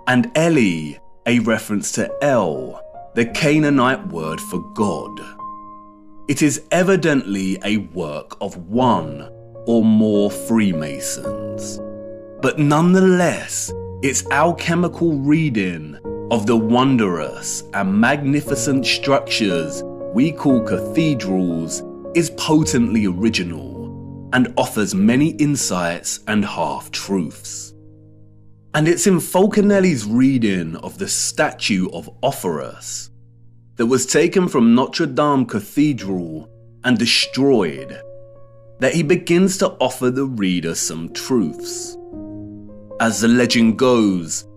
and Eli, a reference to El, the Canaanite word for God. It is evidently a work of one or more Freemasons, but nonetheless, its alchemical reading of the wondrous and magnificent structures we call cathedrals is potently original and offers many insights and half-truths. And it's in Falconelli's reading of the statue of Orpheus that was taken from Notre Dame Cathedral and destroyed that he begins to offer the reader some truths. As the legend goes,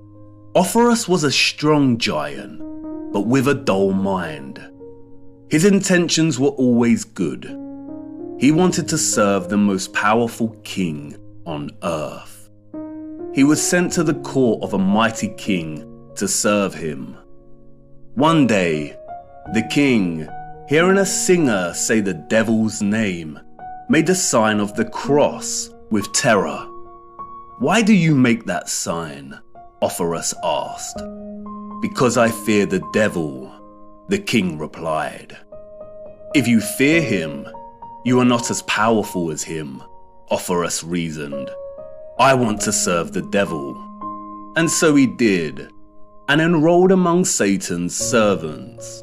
Orpheus was a strong giant, but with a dull mind. His intentions were always good. He wanted to serve the most powerful king on earth. He was sent to the court of a mighty king to serve him. One day, the king, hearing a singer say the devil's name, made the sign of the cross with terror. "Why do you make that sign?" Orpheus asked. "Because I fear the devil," the king replied. "If you fear him, you are not as powerful as him," Orpheus reasoned. "I want to serve the devil." And so he did, and enrolled among Satan's servants.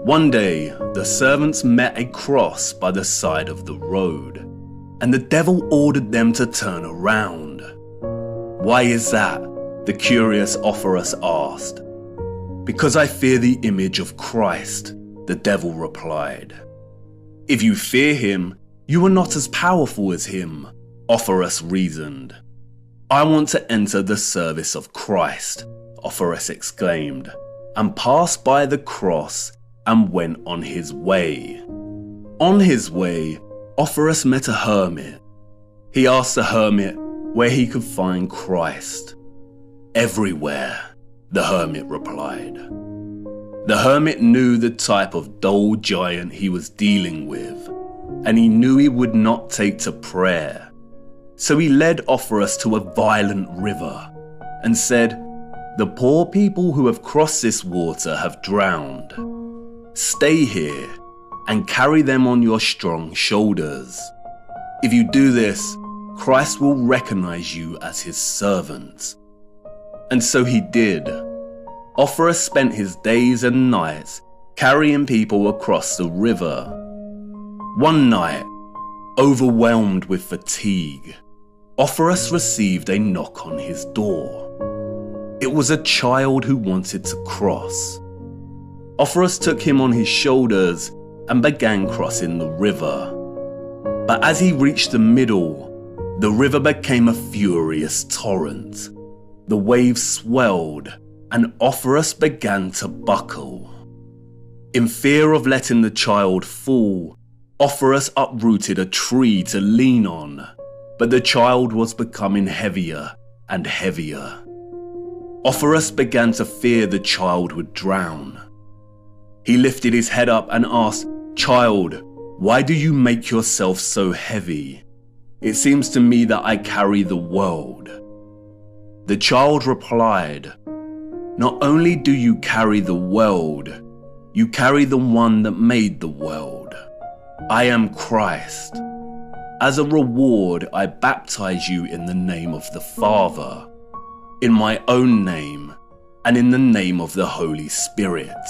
One day, the servants met a cross by the side of the road, and the devil ordered them to turn around. "Why is that?" the curious Orpheus asked. "Because I fear the image of Christ," the devil replied. If you fear him, you are not as powerful as him, Offerus reasoned. I want to enter the service of Christ, Offerus exclaimed, and passed by the cross and went on his way. On his way, Offerus met a hermit. He asked the hermit where he could find Christ. Everywhere, the hermit replied. The hermit knew the type of dull giant he was dealing with, and he knew he would not take to prayer. So he led Offerus to a violent river and said, "The poor people who have crossed this water have drowned. Stay here and carry them on your strong shoulders. If you do this, Christ will recognize you as his servant." And so he did. Offerus spent his days and nights carrying people across the river. One night, overwhelmed with fatigue, Offerus received a knock on his door. It was a child who wanted to cross. Offerus took him on his shoulders and began crossing the river. But as he reached the middle, the river became a furious torrent. The waves swelled and Offerus began to buckle. In fear of letting the child fall, Offerus uprooted a tree to lean on, but the child was becoming heavier and heavier. Offerus began to fear the child would drown. He lifted his head up and asked, "Child, why do you make yourself so heavy? It seems to me that I carry the world." The child replied, "Not only do you carry the world, you carry the one that made the world. I am Christ. As a reward, I baptize you in the name of the Father, in my own name, and in the name of the Holy Spirit.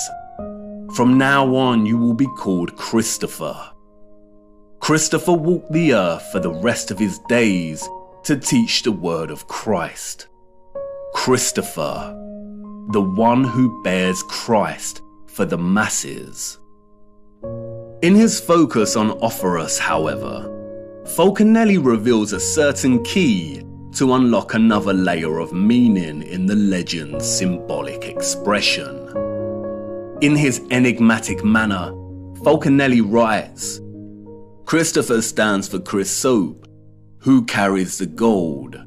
From now on, you will be called Christopher." Christopher walked the earth for the rest of his days to teach the word of Christ. Christopher, the one who bears Christ for the masses. In his focus on Offerus, however, Falconelli reveals a certain key to unlock another layer of meaning in the legend's symbolic expression. In his enigmatic manner, Falconelli writes, "Christopher stands for Chrysope, who carries the gold.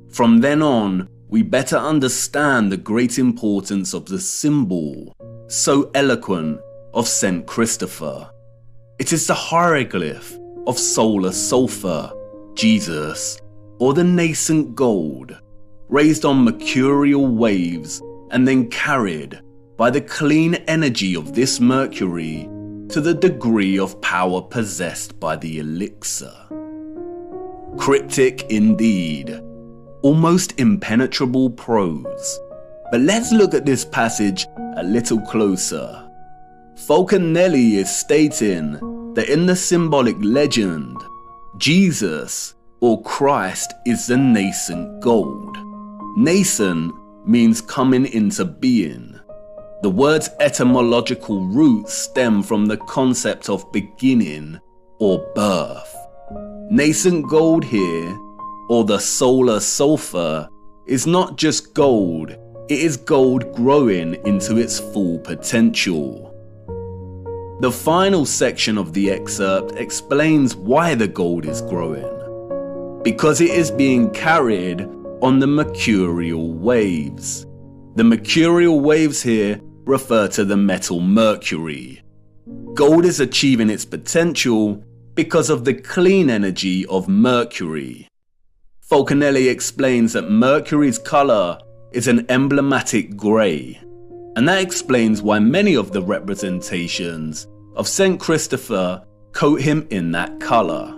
From then on, we better understand the great importance of the symbol, so eloquent, of St. Christopher. It is the hieroglyph of solar sulfur, Jesus, or the nascent gold, raised on mercurial waves and then carried by the clean energy of this mercury to the degree of power possessed by the elixir." Cryptic indeed, almost impenetrable prose. But let's look at this passage a little closer. Falconelli is stating that in the symbolic legend, Jesus, or Christ, is the nascent gold. Nascent means coming into being. The word's etymological roots stem from the concept of beginning or birth. Nascent gold here, or the solar sulfur, is not just gold, it is gold growing into its full potential. The final section of the excerpt explains why the gold is growing. Because it is being carried on the mercurial waves. The mercurial waves here refer to the metal mercury. Gold is achieving its potential because of the clean energy of mercury. Falconelli explains that mercury's color is an emblematic grey, and that explains why many of the representations of St. Christopher coat him in that color.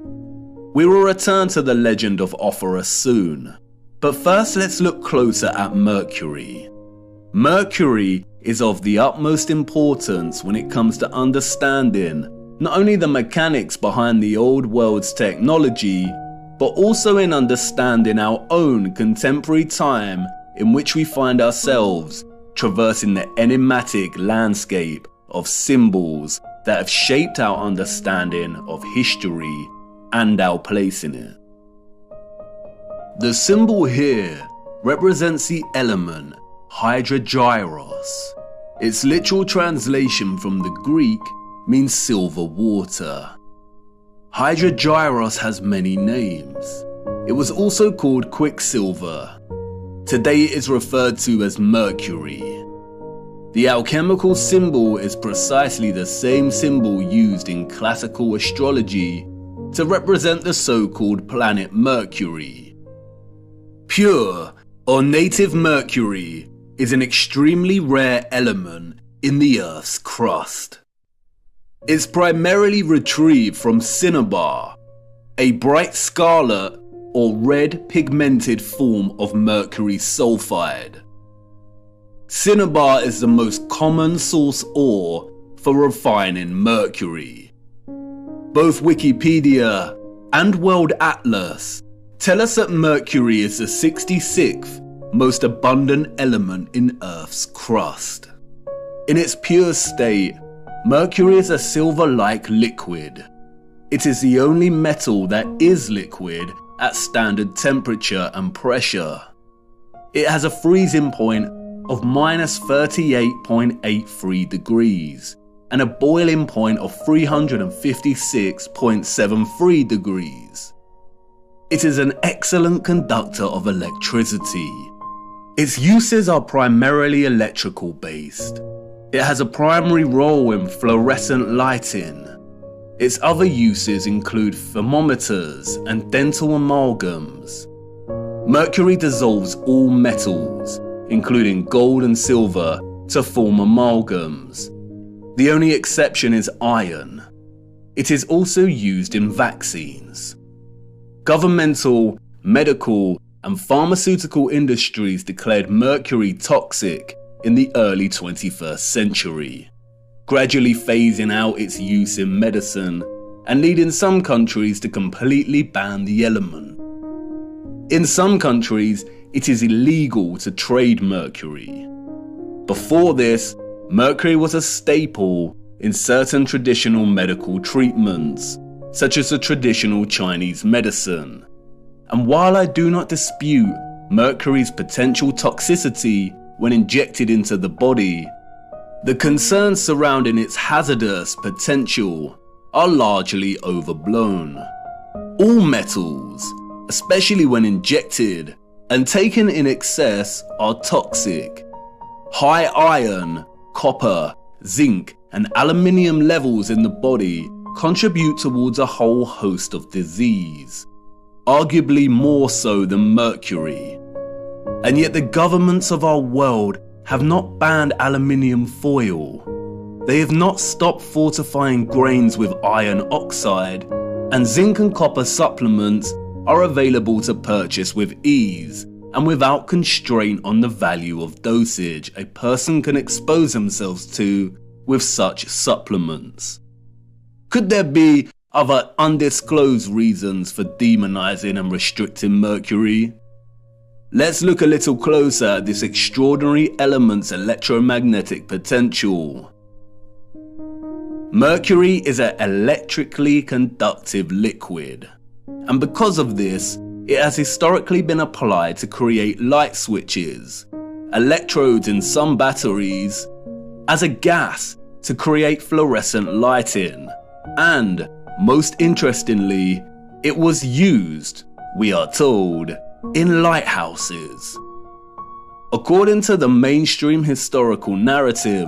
We will return to the legend of Offerus soon, but first let's look closer at Mercury. Mercury is of the utmost importance when it comes to understanding not only the mechanics behind the old world's technology, but also in understanding our own contemporary time in which we find ourselves traversing the enigmatic landscape of symbols that have shaped our understanding of history and our place in it. The symbol here represents the element hydrogyros. Its literal translation from the Greek means silver water. Hydrogyros has many names. It was also called quicksilver. Today it is referred to as mercury. The alchemical symbol is precisely the same symbol used in classical astrology to represent the so-called planet Mercury. Pure or native mercury is an extremely rare element in the Earth's crust. It's primarily retrieved from cinnabar, a bright scarlet or red pigmented form of mercury sulfide. Cinnabar is the most common source ore for refining mercury. Both Wikipedia and World Atlas tell us that mercury is the 66th most abundant element in Earth's crust. In its pure state, mercury is a silver-like liquid. It is the only metal that is liquid at standard temperature and pressure. It has a freezing point of -38.83 degrees and a boiling point of 356.73 degrees. It is an excellent conductor of electricity. Its uses are primarily electrical based. It has a primary role in fluorescent lighting. Its other uses include thermometers and dental amalgams. Mercury dissolves all metals, including gold and silver, to form amalgams. The only exception is iron. It is also used in vaccines. Governmental, medical, and pharmaceutical industries declared mercury toxic in the early 21st century, gradually phasing out its use in medicine and leading some countries to completely ban the element. In some countries, it is illegal to trade mercury. Before this, mercury was a staple in certain traditional medical treatments, such as the traditional Chinese medicine. And while I do not dispute mercury's potential toxicity when injected into the body, the concerns surrounding its hazardous potential are largely overblown. All metals, especially when injected and taken in excess, are toxic. High iron, copper, zinc, and aluminium levels in the body contribute towards a whole host of disease, arguably more so than mercury. And yet the governments of our world have not banned aluminium foil. They have not stopped fortifying grains with iron oxide, and zinc and copper supplements are available to purchase with ease and without constraint on the value of dosage a person can expose themselves to with such supplements. Could there be other undisclosed reasons for demonizing and restricting mercury? Let's look a little closer at this extraordinary element's electromagnetic potential. Mercury is an electrically conductive liquid, and because of this, it has historically been applied to create light switches, electrodes in some batteries, as a gas to create fluorescent lighting, and, most interestingly, it was used, we are told, in lighthouses. According to the mainstream historical narrative,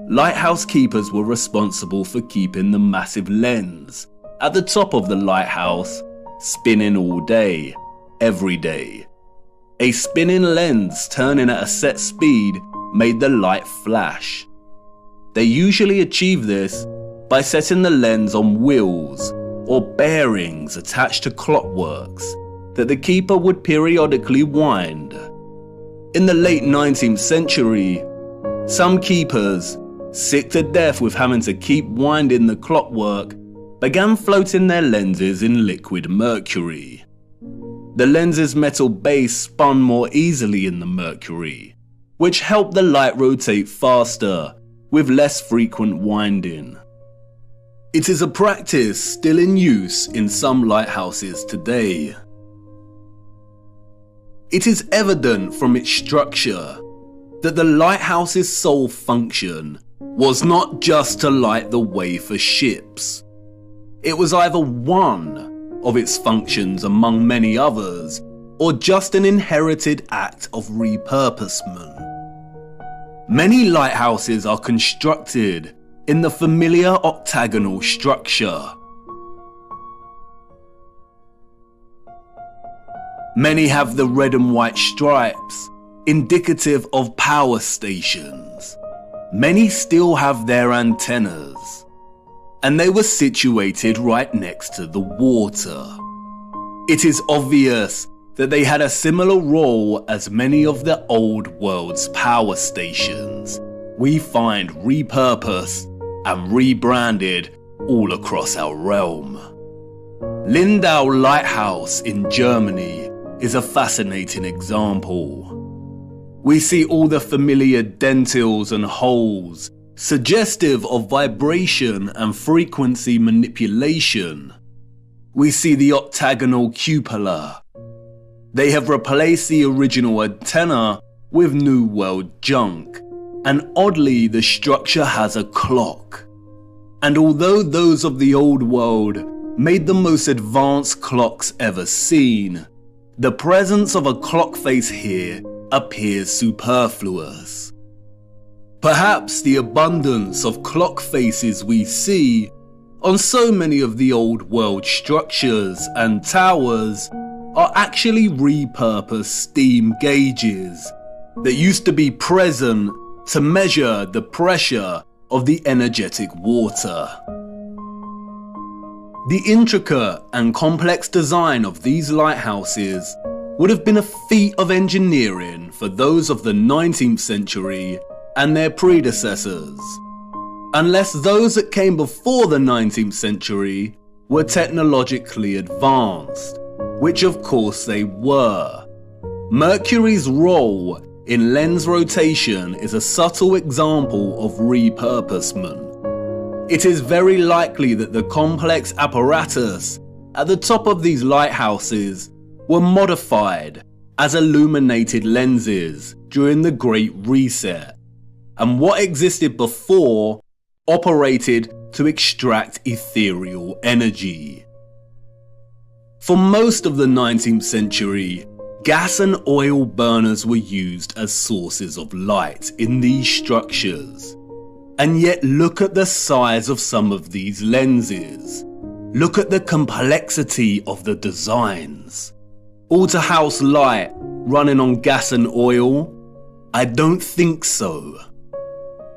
lighthouse keepers were responsible for keeping the massive lens at the top of the lighthouse spinning all day, every day. A spinning lens turning at a set speed made the light flash. They usually achieve this by setting the lens on wheels or bearings attached to clockworks that the keeper would periodically wind. In the late 19th century, some keepers, sick to death with having to keep winding the clockwork, began floating their lenses in liquid mercury. The lens's metal base spun more easily in the mercury, which helped the light rotate faster with less frequent winding. It is a practice still in use in some lighthouses today. It is evident from its structure that the lighthouse's sole function was not just to light the way for ships. It was either one of its functions among many others, or just an inherited act of repurposement. Many lighthouses are constructed in the familiar octagonal structure. Many have the red and white stripes, indicative of power stations. Many still have their antennas, and they were situated right next to the water. It is obvious that they had a similar role as many of the old world's power stations we find repurposed and rebranded all across our realm. Lindau Lighthouse in Germany is a fascinating example. We see all the familiar dentils and holes, suggestive of vibration and frequency manipulation. We see the octagonal cupola. They have replaced the original antenna with New World junk, and oddly the structure has a clock. And although those of the old world made the most advanced clocks ever seen, the presence of a clock face here appears superfluous. Perhaps the abundance of clock faces we see on so many of the old world structures and towers are actually repurposed steam gauges that used to be present to measure the pressure of the energetic water. The intricate and complex design of these lighthouses would have been a feat of engineering for those of the 19th century and their predecessors, unless those that came before the 19th century were technologically advanced, which of course they were. Mercury's role in lens rotation is a subtle example of repurposement. It is very likely that the complex apparatus at the top of these lighthouses were modified as illuminated lenses during the Great Reset, and what existed before operated to extract ethereal energy. For most of the 19th century, gas and oil burners were used as sources of light in these structures. And yet look at the size of some of these lenses. Look at the complexity of the designs. All to house light running on gas and oil? I don't think so.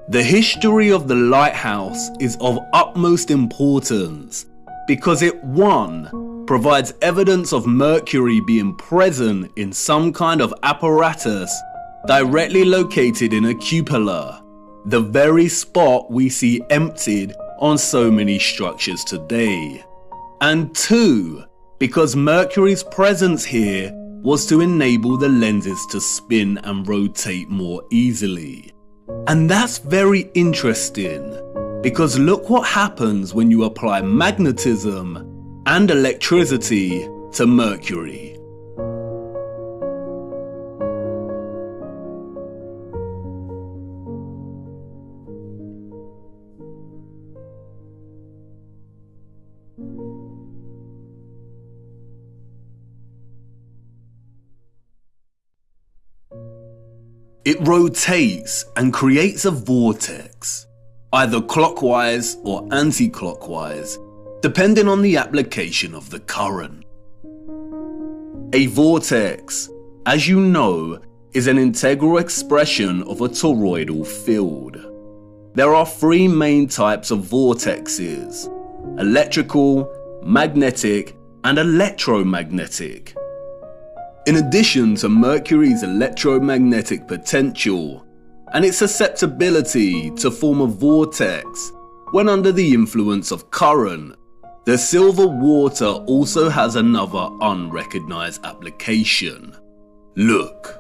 The history of the lighthouse is of utmost importance because it, 1, provides evidence of Mercury being present in some kind of apparatus directly located in a cupola, the very spot we see emptied on so many structures today. And 2, because Mercury's presence here was to enable the lenses to spin and rotate more easily. And that's very interesting, because look what happens when you apply magnetism and electricity to Mercury. It rotates and creates a vortex, either clockwise or anti-clockwise, depending on the application of the current. A vortex, as you know, is an integral expression of a toroidal field. There are 3 main types of vortexes: electrical, magnetic, and electromagnetic. In addition to Mercury's electromagnetic potential and its susceptibility to form a vortex when under the influence of current, the silver water also has another unrecognized application. Look.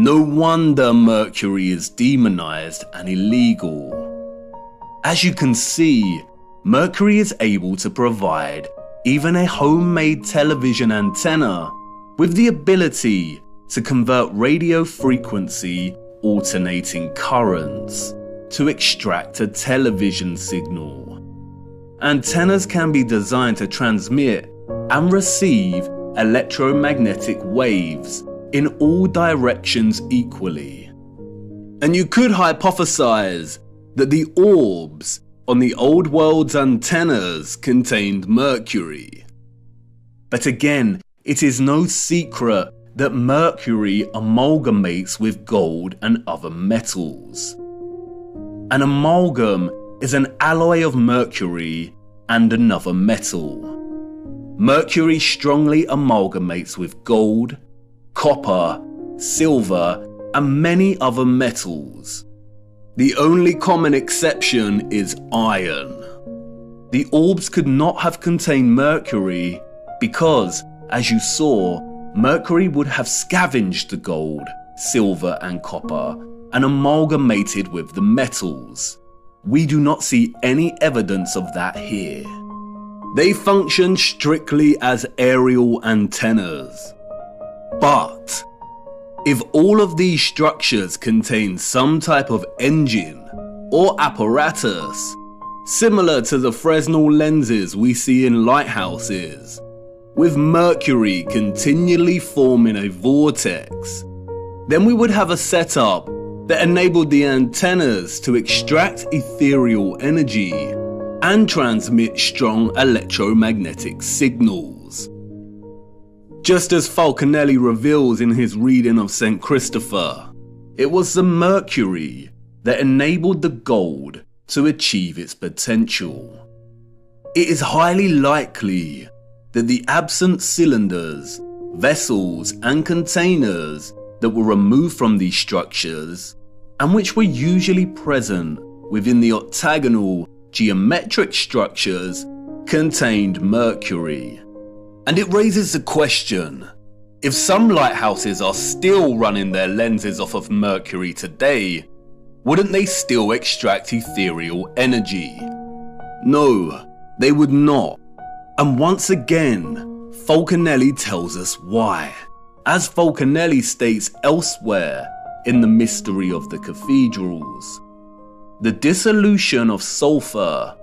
No wonder mercury is demonized and illegal. As you can see, mercury is able to provide even a homemade television antenna with the ability to convert radio frequency alternating currents to extract a television signal. Antennas can be designed to transmit and receive electromagnetic waves in all directions equally. And you could hypothesize that the orbs on the old world's antennas contained mercury. But again, it is no secret that mercury amalgamates with gold and other metals. An amalgam is an alloy of mercury and another metal. Mercury strongly amalgamates with gold, copper, silver, and many other metals. The only common exception is iron. The orbs could not have contained mercury because, as you saw, mercury would have scavenged the gold, silver, and copper and amalgamated with the metals. We do not see any evidence of that here. They function strictly as aerial antennas. But if all of these structures contain some type of engine or apparatus, similar to the Fresnel lenses we see in lighthouses, with mercury continually forming a vortex, then we would have a setup that enabled the antennas to extract ethereal energy and transmit strong electromagnetic signals. Just as Falconelli reveals in his reading of St. Christopher, it was the mercury that enabled the gold to achieve its potential. It is highly likely that the absent cylinders, vessels, and containers that were removed from these structures, and which were usually present within the octagonal geometric structures, contained mercury. And it raises the question, if some lighthouses are still running their lenses off of mercury today, wouldn't they still extract ethereal energy? No, they would not. And once again, Falconelli tells us why. As Falconelli states elsewhere in The Mystery of the Cathedrals, the dissolution of sulfur,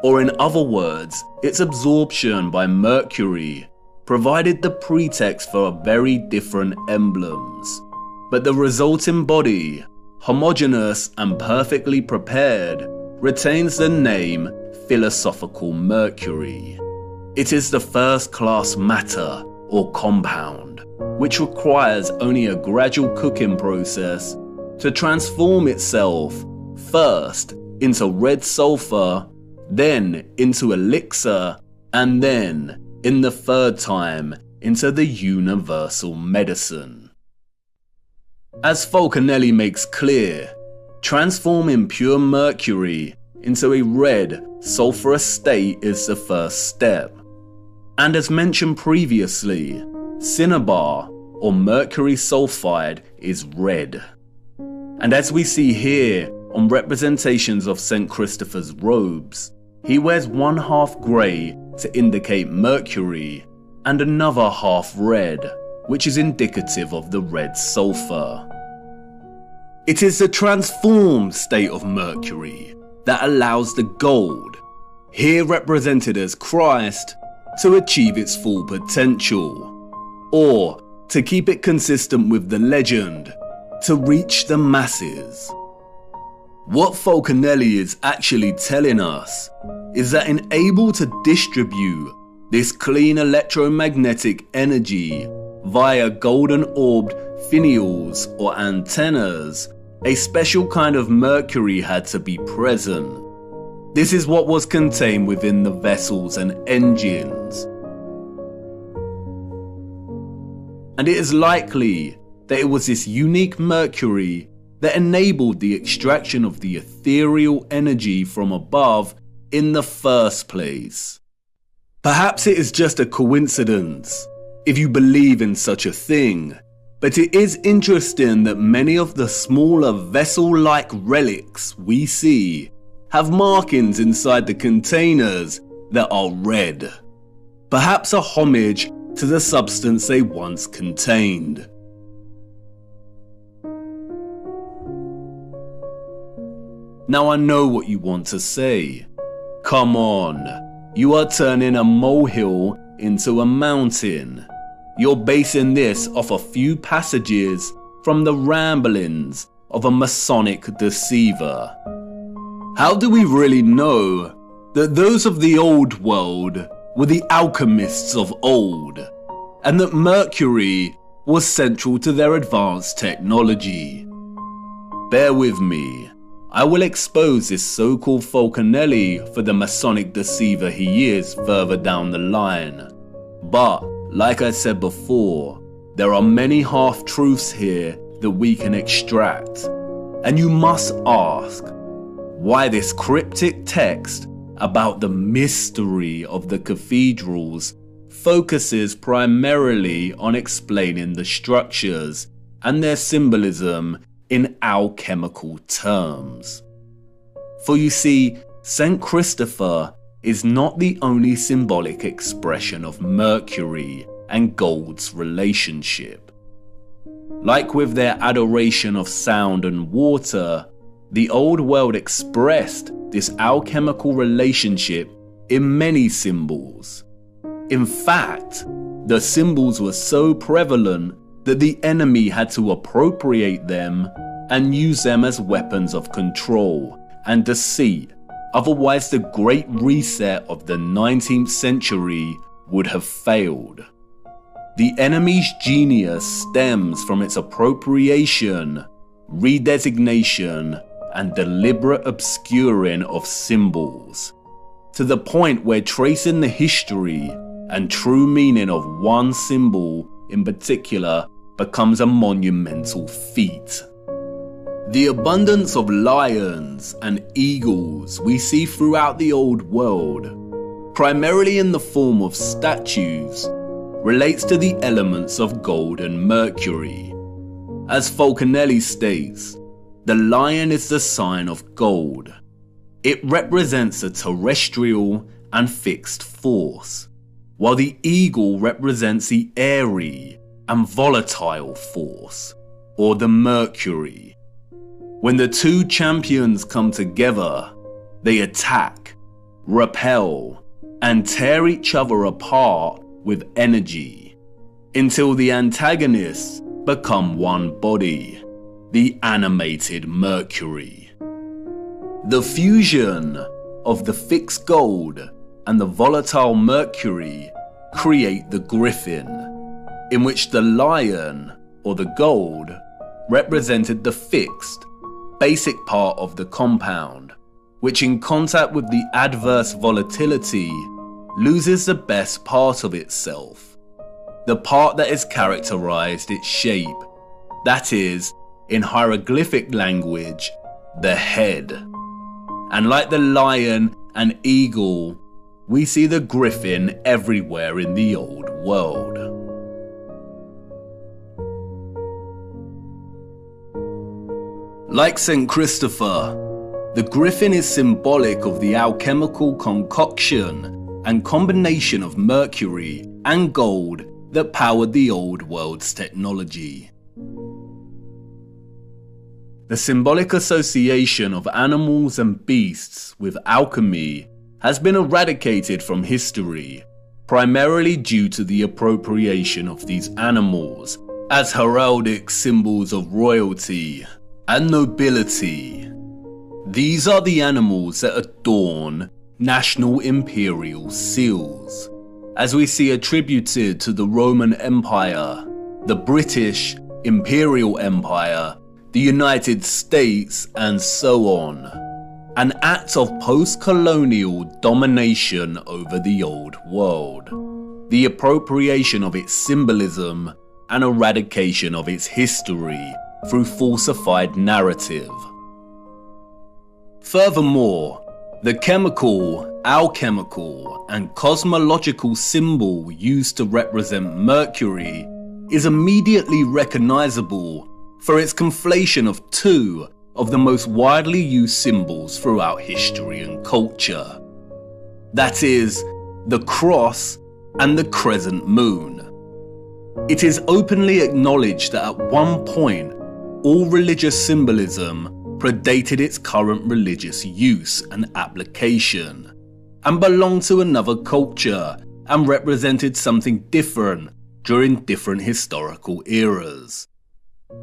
or in other words, its absorption by mercury, provided the pretext for very different emblems. But the resulting body, homogeneous and perfectly prepared, retains the name philosophical mercury. It is the first-class matter or compound, which requires only a gradual cooking process to transform itself first into red sulfur, then into elixir, and then, in the third time, into the universal medicine. As Falconelli makes clear, transforming pure mercury into a red, sulfurous state is the first step. And as mentioned previously, cinnabar, or mercury sulfide, is red. And as we see here on representations of St. Christopher's robes, he wears one half grey to indicate mercury, and another half red, which is indicative of the red sulfur. It is the transformed state of mercury that allows the gold, here represented as Christ, to achieve its full potential, or, to keep it consistent with the legend, to reach the masses. What Falconelli is actually telling us is that in able to distribute this clean electromagnetic energy via golden orbed finials or antennas, a special kind of mercury had to be present. This is what was contained within the vessels and engines. And it is likely that it was this unique mercury that enabled the extraction of the ethereal energy from above in the first place. Perhaps it is just a coincidence, if you believe in such a thing, But it is interesting that many of the smaller vessel-like relics we see have markings inside the containers that are red, perhaps a homage to the substance they once contained. Now I know what you want to say. Come on, you are turning a molehill into a mountain. You're basing this off a few passages from the ramblings of a Masonic deceiver. How do we really know that those of the old world were the alchemists of old, and that Mercury was central to their advanced technology? Bear with me. I will expose this so-called Falconelli for the Masonic deceiver he is further down the line. But, like I said before, there are many half-truths here that we can extract. And you must ask, why this cryptic text about the mystery of the cathedrals focuses primarily on explaining the structures and their symbolism in alchemical terms. For you see, St. Christopher is not the only symbolic expression of Mercury and gold's relationship. Like with their adoration of sound and water, the old world expressed this alchemical relationship in many symbols. In fact, the symbols were so prevalent that the enemy had to appropriate them and use them as weapons of control and deceit. Otherwise, the great reset of the 19th century would have failed. The enemy's genius stems from its appropriation, redesignation, and deliberate obscuring of symbols, to the point where tracing the history and true meaning of one symbol in particular becomes a monumental feat. The abundance of lions and eagles we see throughout the old world, primarily in the form of statues, relates to the elements of gold and mercury. As Falconelli states, the lion is the sign of gold. It represents a terrestrial and fixed force, while the eagle represents the airy and volatile force, or the mercury. When the two champions come together, they attack, repel, and tear each other apart with energy, until the antagonists become one body, the animated mercury. The fusion of the fixed gold and the volatile mercury create the griffin, in which the lion, or the gold, represented the fixed, basic part of the compound, which in contact with the adverse volatility loses the best part of itself, the part that has characterized its shape, that is, in hieroglyphic language, the head. And like the lion and eagle, we see the griffin everywhere in the old world. Like St. Christopher, the griffin is symbolic of the alchemical concoction and combination of mercury and gold that powered the old world's technology. The symbolic association of animals and beasts with alchemy has been eradicated from history, primarily due to the appropriation of these animals as heraldic symbols of royalty and nobility. These are the animals that adorn national imperial seals, as we see attributed to the Roman Empire, the British Imperial Empire, the United States, and so on. An act of post-colonial domination over the old world, the appropriation of its symbolism and eradication of its history through falsified narrative. Furthermore, the chemical, alchemical, and cosmological symbol used to represent Mercury is immediately recognizable for its conflation of two of the most widely used symbols throughout history and culture. That is, the cross and the crescent moon. It is openly acknowledged that at one point, all religious symbolism predated its current religious use and application, and belonged to another culture and represented something different during different historical eras.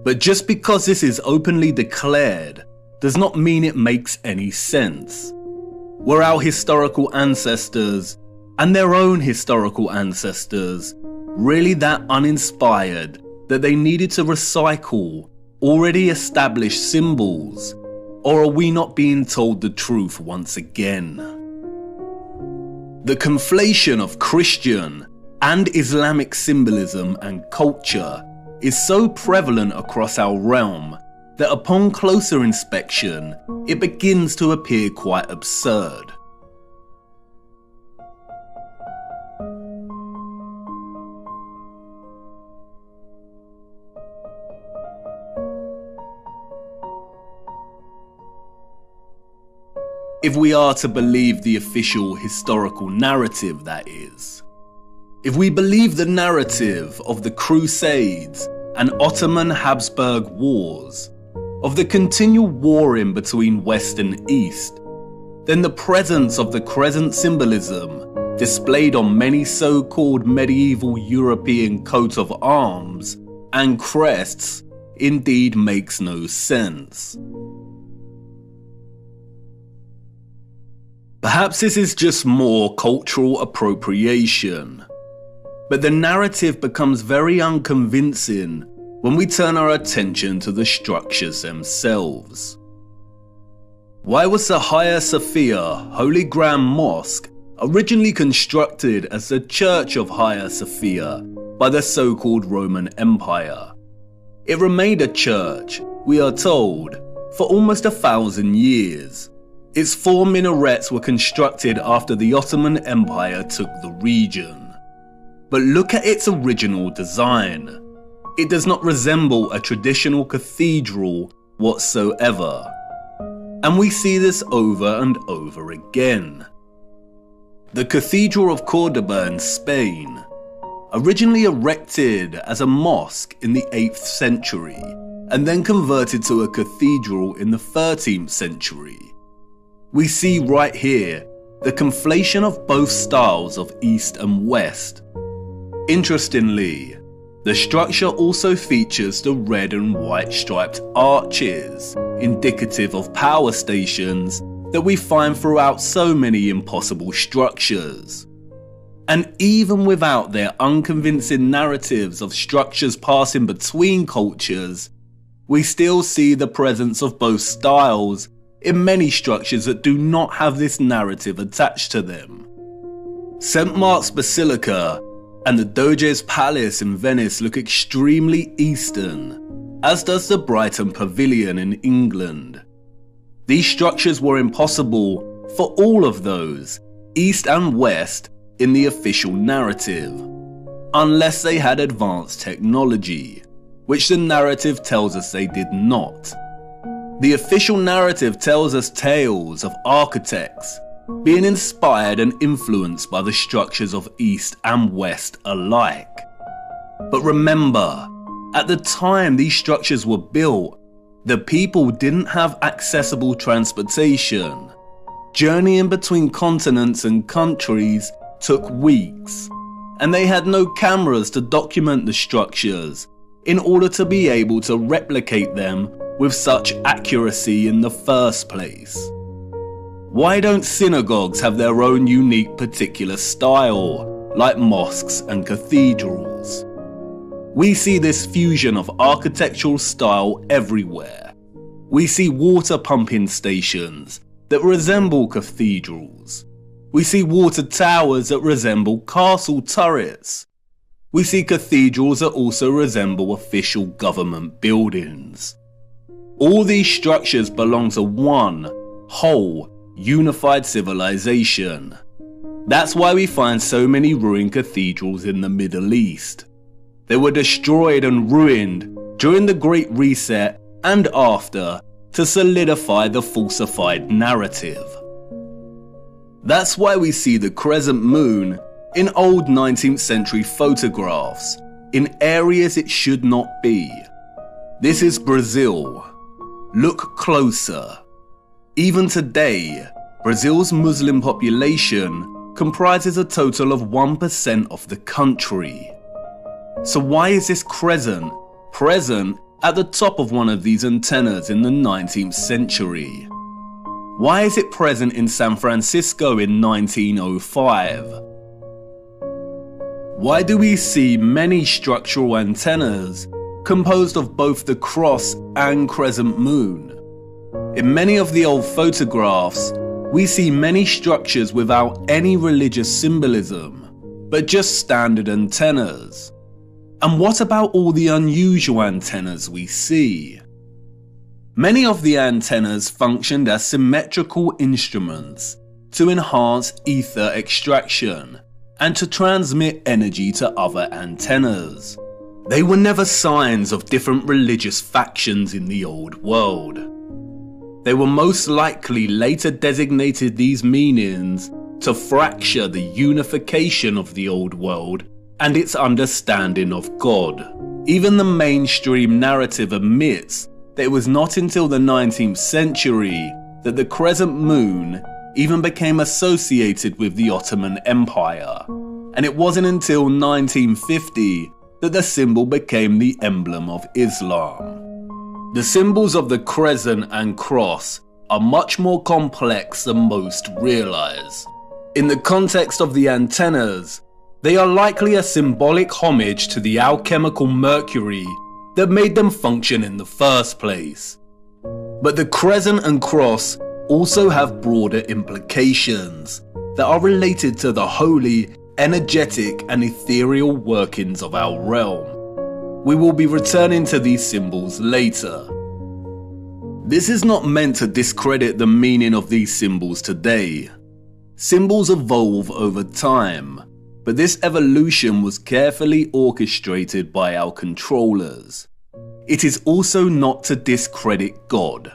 But just because this is openly declared does not mean it makes any sense. Were our historical ancestors and their own historical ancestors really that uninspired that they needed to recycle already established symbols? Or are we not being told the truth once again? The conflation of Christian and Islamic symbolism and culture is so prevalent across our realm that upon closer inspection, it begins to appear quite absurd. If we are to believe the official historical narrative, that is. If we believe the narrative of the Crusades and Ottoman Habsburg Wars, of the continual warring between West and East, then the presence of the crescent symbolism displayed on many so-called medieval European coats of arms and crests indeed makes no sense. Perhaps this is just more cultural appropriation, but the narrative becomes very unconvincing when we turn our attention to the structures themselves. Why was the Hagia Sophia Holy Grand Mosque originally constructed as the Church of Hagia Sophia by the so-called Roman Empire? It remained a church, we are told, for almost 1,000 years. Its 4 minarets were constructed after the Ottoman Empire took the region. But look at its original design. It does not resemble a traditional cathedral whatsoever. And we see this over and over again. The Cathedral of Cordoba in Spain, originally erected as a mosque in the 8th century, and then converted to a cathedral in the 13th century. We see right here the conflation of both styles of East and West. Interestingly, the structure also features the red and white striped arches, indicative of power stations that we find throughout so many impossible structures. And even without their unconvincing narratives of structures passing between cultures, we still see the presence of both styles in many structures that do not have this narrative attached to them. St. Mark's Basilica and the Doge's Palace in Venice look extremely Eastern, as does the Brighton Pavilion in England. These structures were impossible for all of those, East and West, in the official narrative, unless they had advanced technology, which the narrative tells us they did not. The official narrative tells us tales of architects being inspired and influenced by the structures of East and West alike. But remember, at the time these structures were built, the people didn't have accessible transportation. Journeying between continents and countries took weeks, and they had no cameras to document the structures in order to be able to replicate them with such accuracy in the first place. Why don't synagogues have their own unique particular style, like mosques and cathedrals? We see this fusion of architectural style everywhere. We see water pumping stations that resemble cathedrals. We see water towers that resemble castle turrets. We see cathedrals that also resemble official government buildings. All these structures belong to one whole, unified civilization. That's why we find so many ruined cathedrals in the Middle East. They were destroyed and ruined during the Great Reset and after to solidify the falsified narrative. That's why we see the crescent moon in old 19th century photographs in areas it should not be. This is Brazil. Look closer. Even today, Brazil's Muslim population comprises a total of 1% of the country. So why is this crescent present at the top of one of these antennas in the 19th century? Why is it present in San Francisco in 1905? Why do we see many structural antennas composed of both the cross and crescent moon? In many of the old photographs, we see many structures without any religious symbolism, but just standard antennas. And what about all the unusual antennas we see? Many of the antennas functioned as symmetrical instruments to enhance ether extraction and to transmit energy to other antennas. They were never signs of different religious factions in the old world. They were most likely later designated these meanings to fracture the unification of the old world and its understanding of God. Even the mainstream narrative admits that it was not until the 19th century that the crescent moon even became associated with the Ottoman Empire, and it wasn't until 1950 that the symbol became the emblem of Islam. The symbols of the crescent and cross are much more complex than most realize. In the context of the antennas, they are likely a symbolic homage to the alchemical mercury that made them function in the first place. But the crescent and cross also have broader implications that are related to the holy, energetic and ethereal workings of our realm. We will be returning to these symbols later. This is not meant to discredit the meaning of these symbols today. Symbols evolve over time, but this evolution was carefully orchestrated by our controllers. It is also not to discredit God,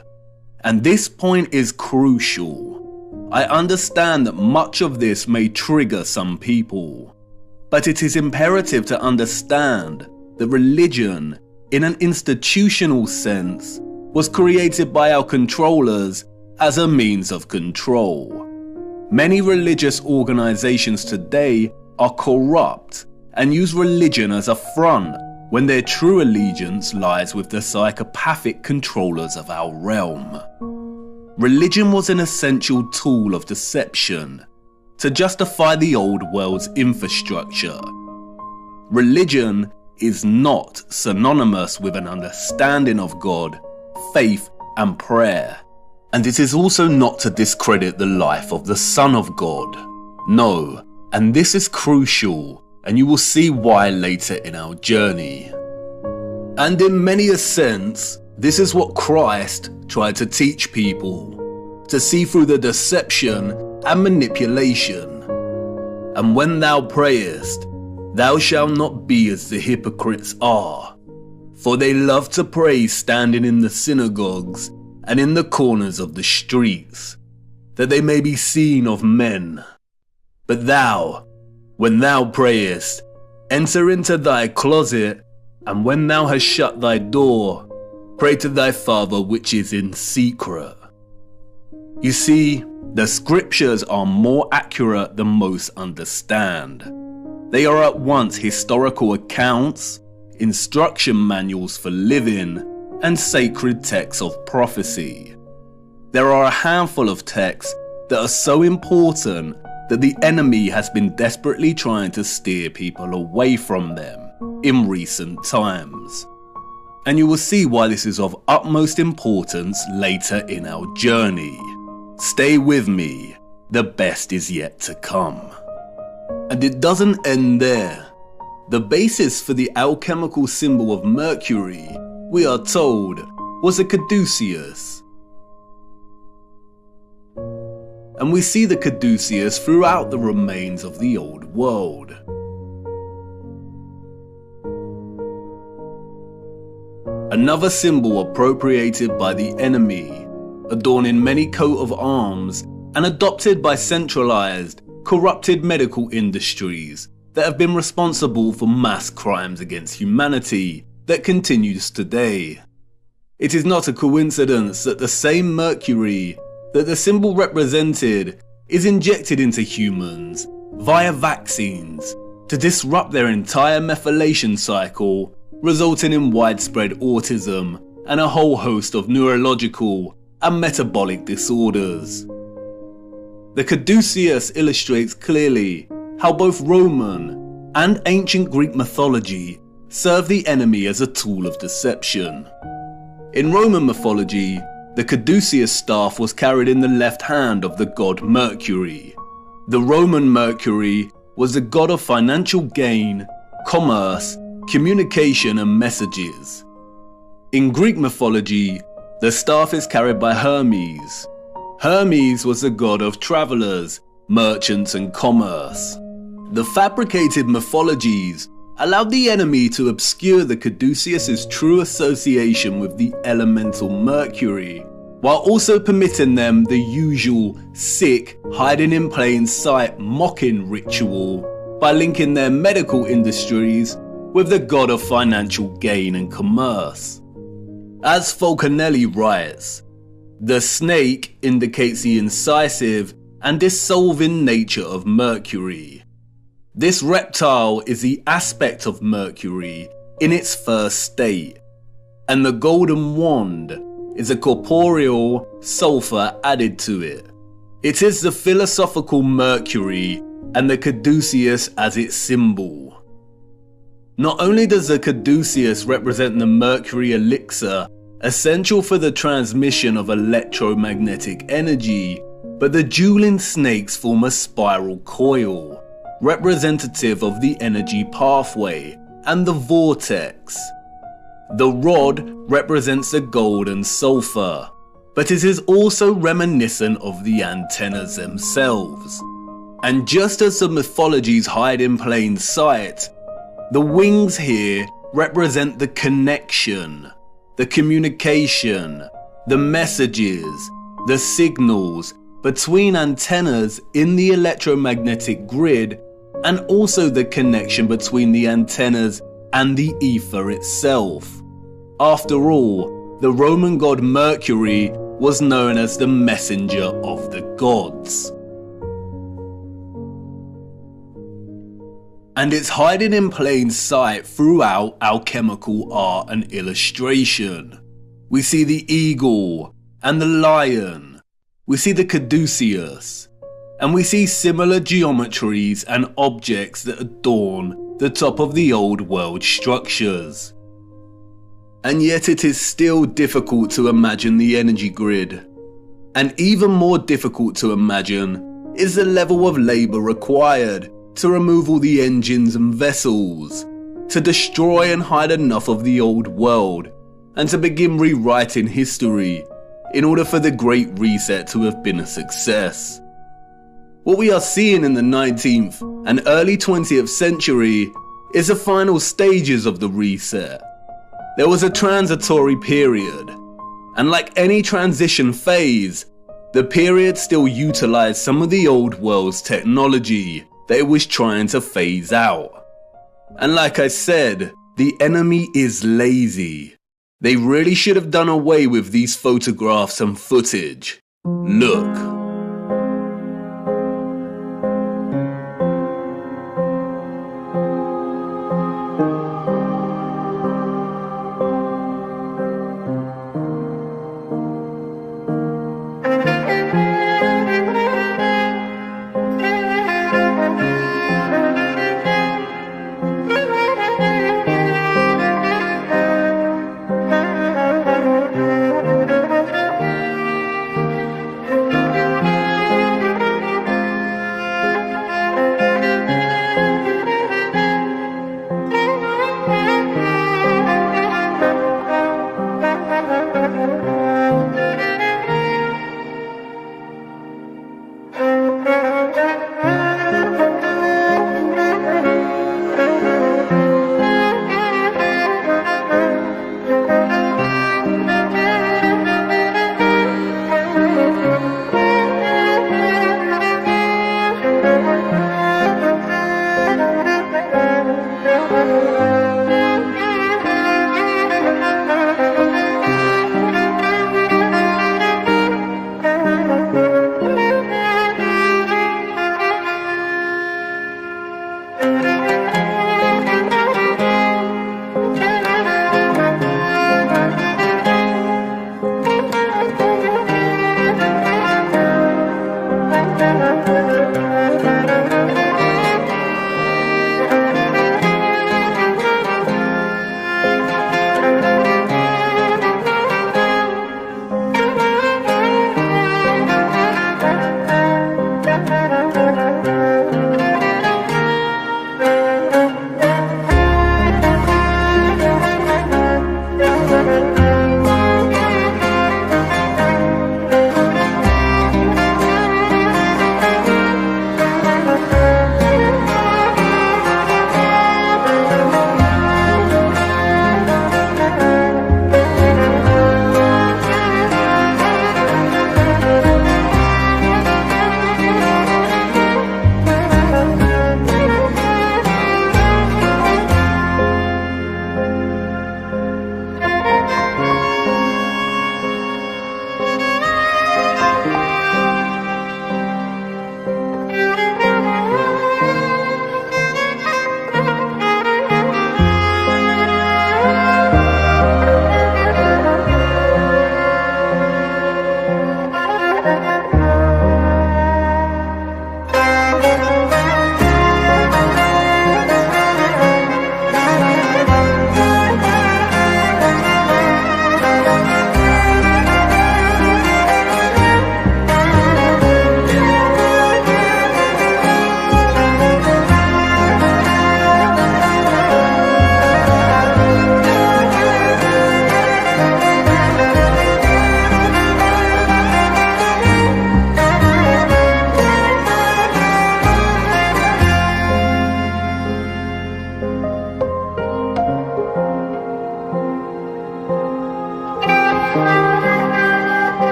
and this point is crucial. I understand that much of this may trigger some people, but it is imperative to understand that religion, in an institutional sense, was created by our controllers as a means of control. Many religious organizations today are corrupt and use religion as a front when their true allegiance lies with the psychopathic controllers of our realm. Religion was an essential tool of deception to justify the old world's infrastructure. Religion is not synonymous with an understanding of God, faith and prayer. And it is also not to discredit the life of the Son of God. No, and this is crucial, and you will see why later in our journey. And in many a sense, this is what Christ tried to teach people, to see through the deception and manipulation. And when thou prayest, thou shalt not be as the hypocrites are, for they love to pray standing in the synagogues and in the corners of the streets, that they may be seen of men. But thou, when thou prayest, enter into thy closet, and when thou hast shut thy door, pray to thy Father which is in secret. You see, the scriptures are more accurate than most understand. They are at once historical accounts, instruction manuals for living, and sacred texts of prophecy. There are a handful of texts that are so important that the enemy has been desperately trying to steer people away from them in recent times. And you will see why this is of utmost importance later in our journey. Stay with me, the best is yet to come. And it doesn't end there. The basis for the alchemical symbol of Mercury, we are told, was a caduceus. And we see the caduceus throughout the remains of the old world. another symbol appropriated by the enemy, adorning many coat of arms and adopted by centralized, corrupted medical industries that have been responsible for mass crimes against humanity that continues today. It is not a coincidence that the same mercury that the symbol represented is injected into humans via vaccines to disrupt their entire methylation cycle, resulting in widespread autism and a whole host of neurological and metabolic disorders. The caduceus illustrates clearly how both Roman and ancient Greek mythology serve the enemy as a tool of deception. In Roman mythology, the caduceus staff was carried in the left hand of the god Mercury. The Roman Mercury was the god of financial gain, commerce, communication and messages. In Greek mythology, the staff is carried by Hermes. Hermes was the god of travelers, merchants and commerce. The fabricated mythologies allowed the enemy to obscure the caduceus's true association with the elemental Mercury, while also permitting them the usual sick, hiding in plain sight mocking ritual by linking their medical industries with the god of financial gain and commerce. As Tony writes, the snake indicates the incisive and dissolving nature of Mercury. This reptile is the aspect of Mercury in its first state, and the golden wand is a corporeal sulfur added to it. It is the philosophical Mercury and the caduceus as its symbol. Not only does the caduceus represent the Mercury elixir essential for the transmission of electromagnetic energy, but the dueling snakes form a spiral coil, representative of the energy pathway and the vortex. The rod represents the gold and sulfur, but it is also reminiscent of the antennas themselves. And just as the mythologies hide in plain sight, the wings here represent the connection, the communication, the messages, the signals between antennas in the electromagnetic grid, and also the connection between the antennas and the ether itself. After all, the Roman god Mercury was known as the messenger of the gods. And it's hiding in plain sight throughout alchemical art and illustration. We see the eagle and the lion, we see the caduceus, and we see similar geometries and objects that adorn the top of the old world structures. And yet it is still difficult to imagine the energy grid. And even more difficult to imagine is the level of labour required to remove all the engines and vessels, to destroy and hide enough of the old world, and to begin rewriting history in order for the Great Reset to have been a success. What we are seeing in the 19th and early 20th century is the final stages of the reset. There was a transitory period, and like any transition phase, the period still utilized some of the old world's technology that it was trying to phase out. And like I said, the enemy is lazy. They really should have done away with these photographs and footage. Look.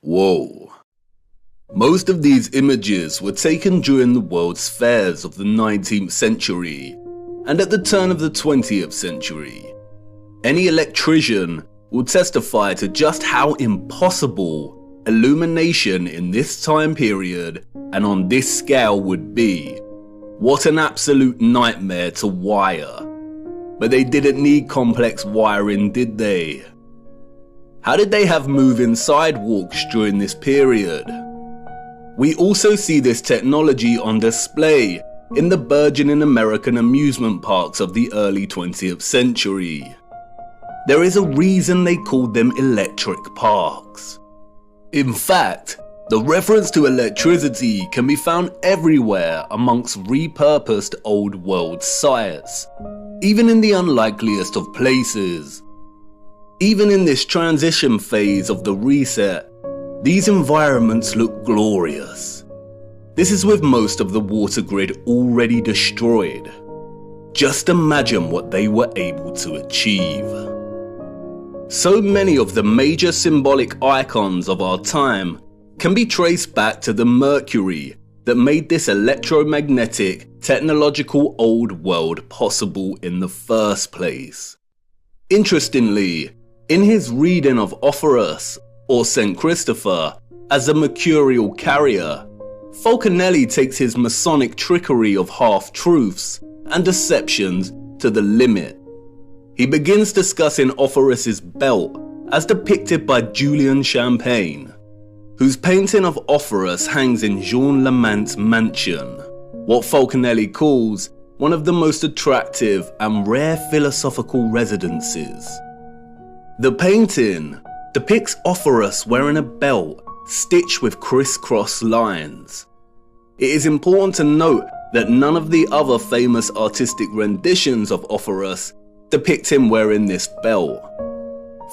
Whoa. Most of these images were taken during the World's Fairs of the 19th century and at the turn of the 20th century. Any electrician will testify to just how impossible illumination in this time period and on this scale would be. What an absolute nightmare to wire. But they didn't need complex wiring, did they? How did they have moving sidewalks during this period? We also see this technology on display in the burgeoning American amusement parks of the early 20th century. There is a reason they called them electric parks. In fact, the reference to electricity can be found everywhere amongst repurposed old world sites, even in the unlikeliest of places. Even in this transition phase of the reset, these environments look glorious. This is with most of the water grid already destroyed. Just imagine what they were able to achieve. So many of the major symbolic icons of our time can be traced back to the mercury that made this electromagnetic, technological old world possible in the first place. Interestingly, in his reading of Offerus, or St. Christopher, as a mercurial carrier, Falconelli takes his Masonic trickery of half-truths and deceptions to the limit. He begins discussing Offerus's belt as depicted by Julian Champagne, whose painting of Offerus hangs in Jean Lamant's mansion, what Falconelli calls one of the most attractive and rare philosophical residences. The painting depicts Offerus wearing a belt stitched with crisscross lines. It is important to note that none of the other famous artistic renditions of Offerus depict him wearing this belt.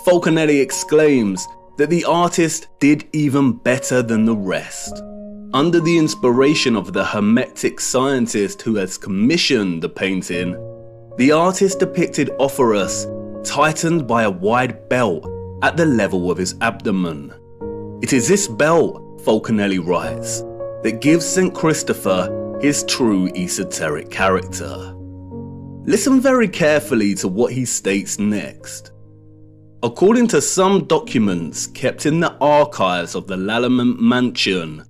Falconelli exclaims that the artist did even better than the rest. Under the inspiration of the Hermetic scientist who has commissioned the painting, the artist depicted Offerus tightened by a wide belt at the level of his abdomen. It is this belt, Falconelli writes, that gives St. Christopher his true esoteric character. Listen very carefully to what he states next. According to some documents kept in the archives of the Lallement mansion,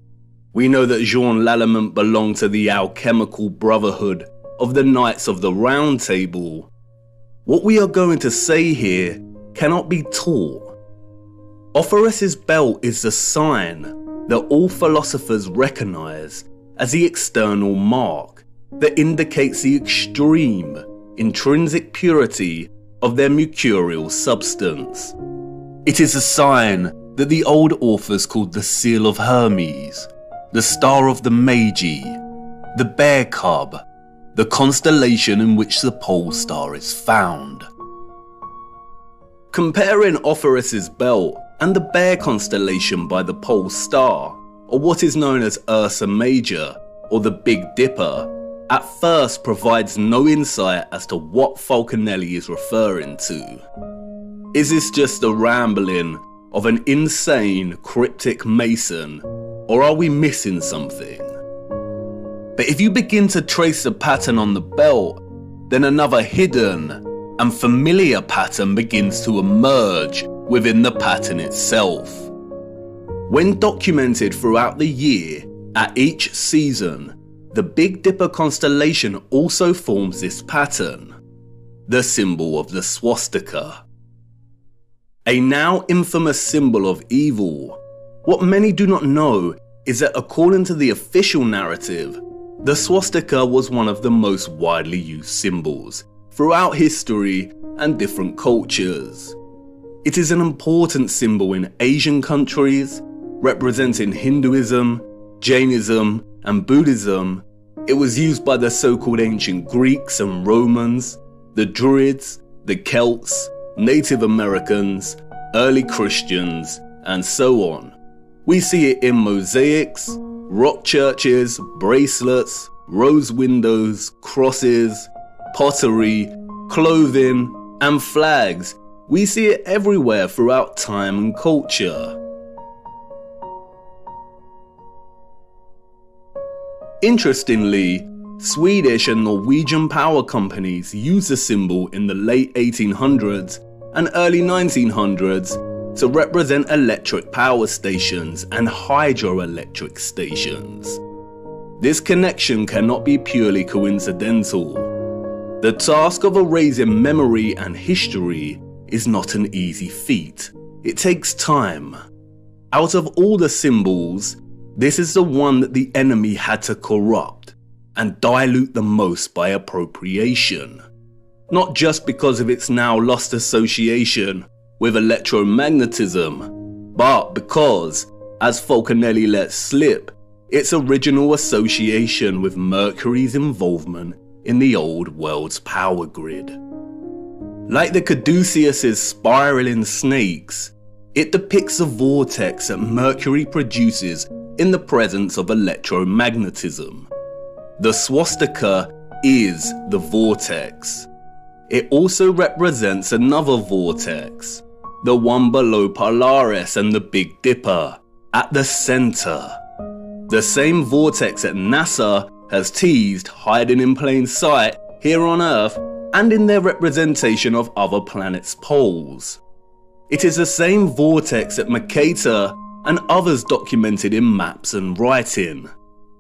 we know that Jean Lallement belonged to the alchemical brotherhood of the Knights of the Round Table. What we are going to say here cannot be taught. Offerus's belt is the sign that all philosophers recognize as the external mark that indicates the extreme, intrinsic purity of their mercurial substance. It is a sign that the old authors called the Seal of Hermes, the Star of the Magi, the Bear Cub, the constellation in which the pole star is found. Comparing Offerus's belt and the Bear constellation by the pole star, or what is known as Ursa Major, or the Big Dipper, at first provides no insight as to what Falconelli is referring to. Is this just a rambling of an insane cryptic mason, or are we missing something? But if you begin to trace the pattern on the belt, then another hidden and familiar pattern begins to emerge within the pattern itself. When documented throughout the year, at each season, the Big Dipper constellation also forms this pattern, the symbol of the swastika. A now infamous symbol of evil. What many do not know is that according to the official narrative, the swastika was one of the most widely used symbols throughout history and different cultures. It is an important symbol in Asian countries, representing Hinduism, Jainism, and Buddhism. It was used by the so-called ancient Greeks and Romans, the Druids, the Celts, Native Americans, early Christians, and so on. We see it in mosaics, rock churches, bracelets, rose windows, crosses, pottery, clothing, and flags. We see it everywhere throughout time and culture. Interestingly, Swedish and Norwegian power companies used the symbol in the late 1800s and early 1900s to represent electric power stations and hydroelectric stations. This connection cannot be purely coincidental. The task of erasing memory and history is not an easy feat. It takes time. Out of all the symbols, this is the one that the enemy had to corrupt and dilute the most by appropriation. Not just because of its now lost association with electromagnetism, but because, as Falconelli let slip, its original association with Mercury's involvement in the old world's power grid. Like the caduceus's spiraling snakes, it depicts a vortex that Mercury produces in the presence of electromagnetism. The swastika is the vortex. It also represents another vortex, the one below Polaris and the Big Dipper, at the center. The same vortex that NASA has teased hiding in plain sight here on Earth and in their representation of other planets' poles. It is the same vortex that Mercator and others documented in maps and writing.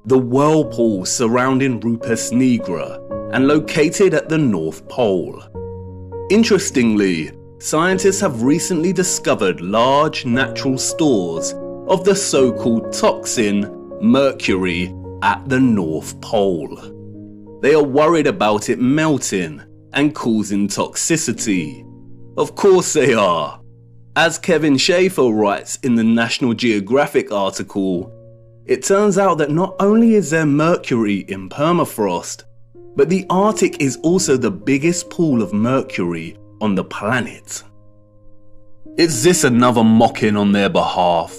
The whirlpool surrounding Rupes Nigra and located at the North Pole. Interestingly, scientists have recently discovered large natural stores of the so-called toxin mercury at the North Pole. They are worried about it melting and causing toxicity. Of course they are. As Kevin Schaefer writes in the National Geographic article, it turns out that not only is there mercury in permafrost, but the Arctic is also the biggest pool of mercury on the planet. Is this another mocking on their behalf,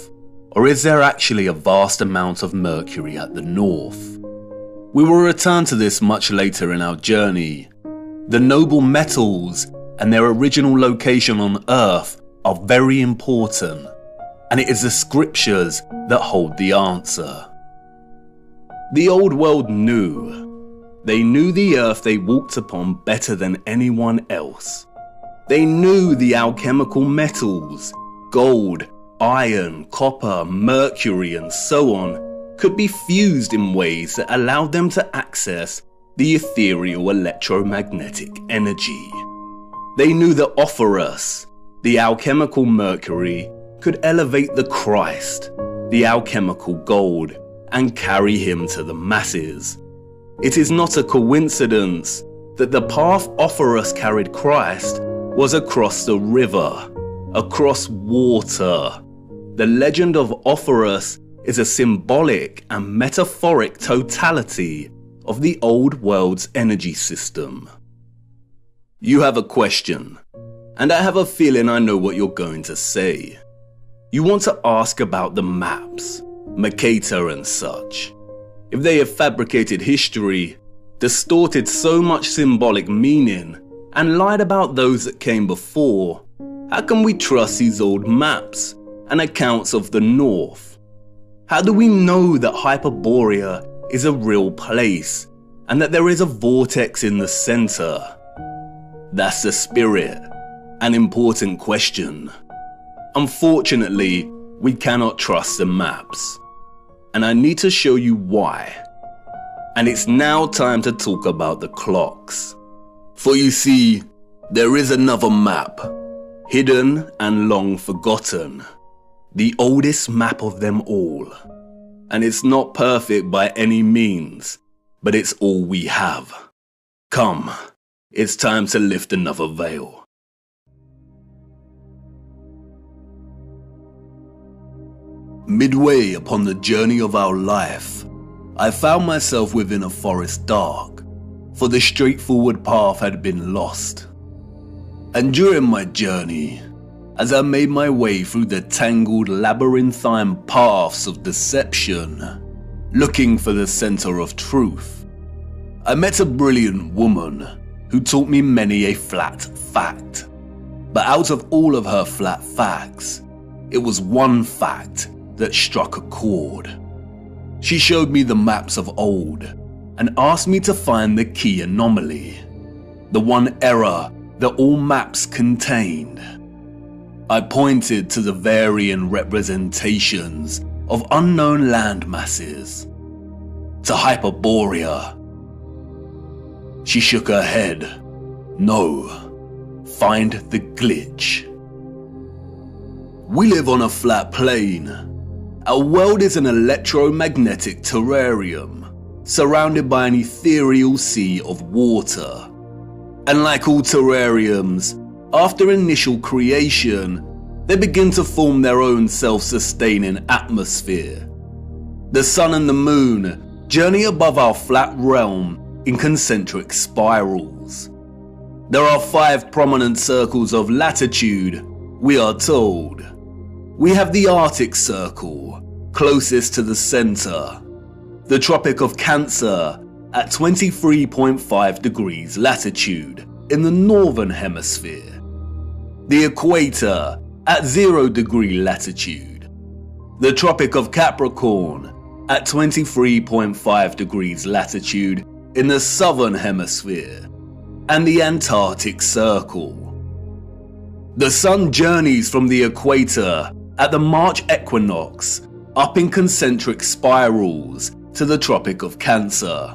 or is there actually a vast amount of mercury at the north? We will return to this much later in our journey. The noble metals and their original location on Earth are very important, and it is the scriptures that hold the answer. The old world knew. They knew the Earth they walked upon better than anyone else. They knew the alchemical metals, gold, iron, copper, mercury, and so on, could be fused in ways that allowed them to access the ethereal electromagnetic energy. They knew that Orpheus, the alchemical mercury, could elevate the Christ, the alchemical gold, and carry him to the masses. It is not a coincidence that the path Orpheus carried Christ was across the river, across water. The legend of Orpheus is a symbolic and metaphoric totality of the old world's energy system. You have a question, and I have a feeling I know what you're going to say. You want to ask about the maps, Mercator and such. If they have fabricated history, distorted so much symbolic meaning, and lied about those that came before, how can we trust these old maps and accounts of the North? How do we know that Hyperborea is a real place and that there is a vortex in the center? That's the spirit, an important question. Unfortunately, we cannot trust the maps, and I need to show you why. And it's now time to talk about the clocks. For you see, there is another map, hidden and long forgotten, the oldest map of them all. And it's not perfect by any means, but it's all we have. Come, it's time to lift another veil. Midway upon the journey of our life, I found myself within a forest dark, for the straightforward path had been lost. And during my journey, as I made my way through the tangled labyrinthine paths of deception, looking for the center of truth, I met a brilliant woman who taught me many a flat fact. But out of all of her flat facts, it was one fact that struck a chord. She showed me the maps of old and asked me to find the key anomaly, the one error that all maps contained. I pointed to the varying representations of unknown land masses, to Hyperborea. She shook her head. No, find the glitch. We live on a flat plane. Our world is an electromagnetic terrarium, surrounded by an ethereal sea of water. And like all terrariums, after initial creation, they begin to form their own self-sustaining atmosphere. The sun and the moon journey above our flat realm in concentric spirals. There are 5 prominent circles of latitude, we are told. We have the Arctic Circle, closest to the center, the Tropic of Cancer at 23.5 degrees latitude in the northern hemisphere, the equator at 0 degree latitude, the Tropic of Capricorn at 23.5 degrees latitude in the southern hemisphere, and the Antarctic Circle. The sun journeys from the equator at the March equinox up in concentric spirals to the Tropic of Cancer.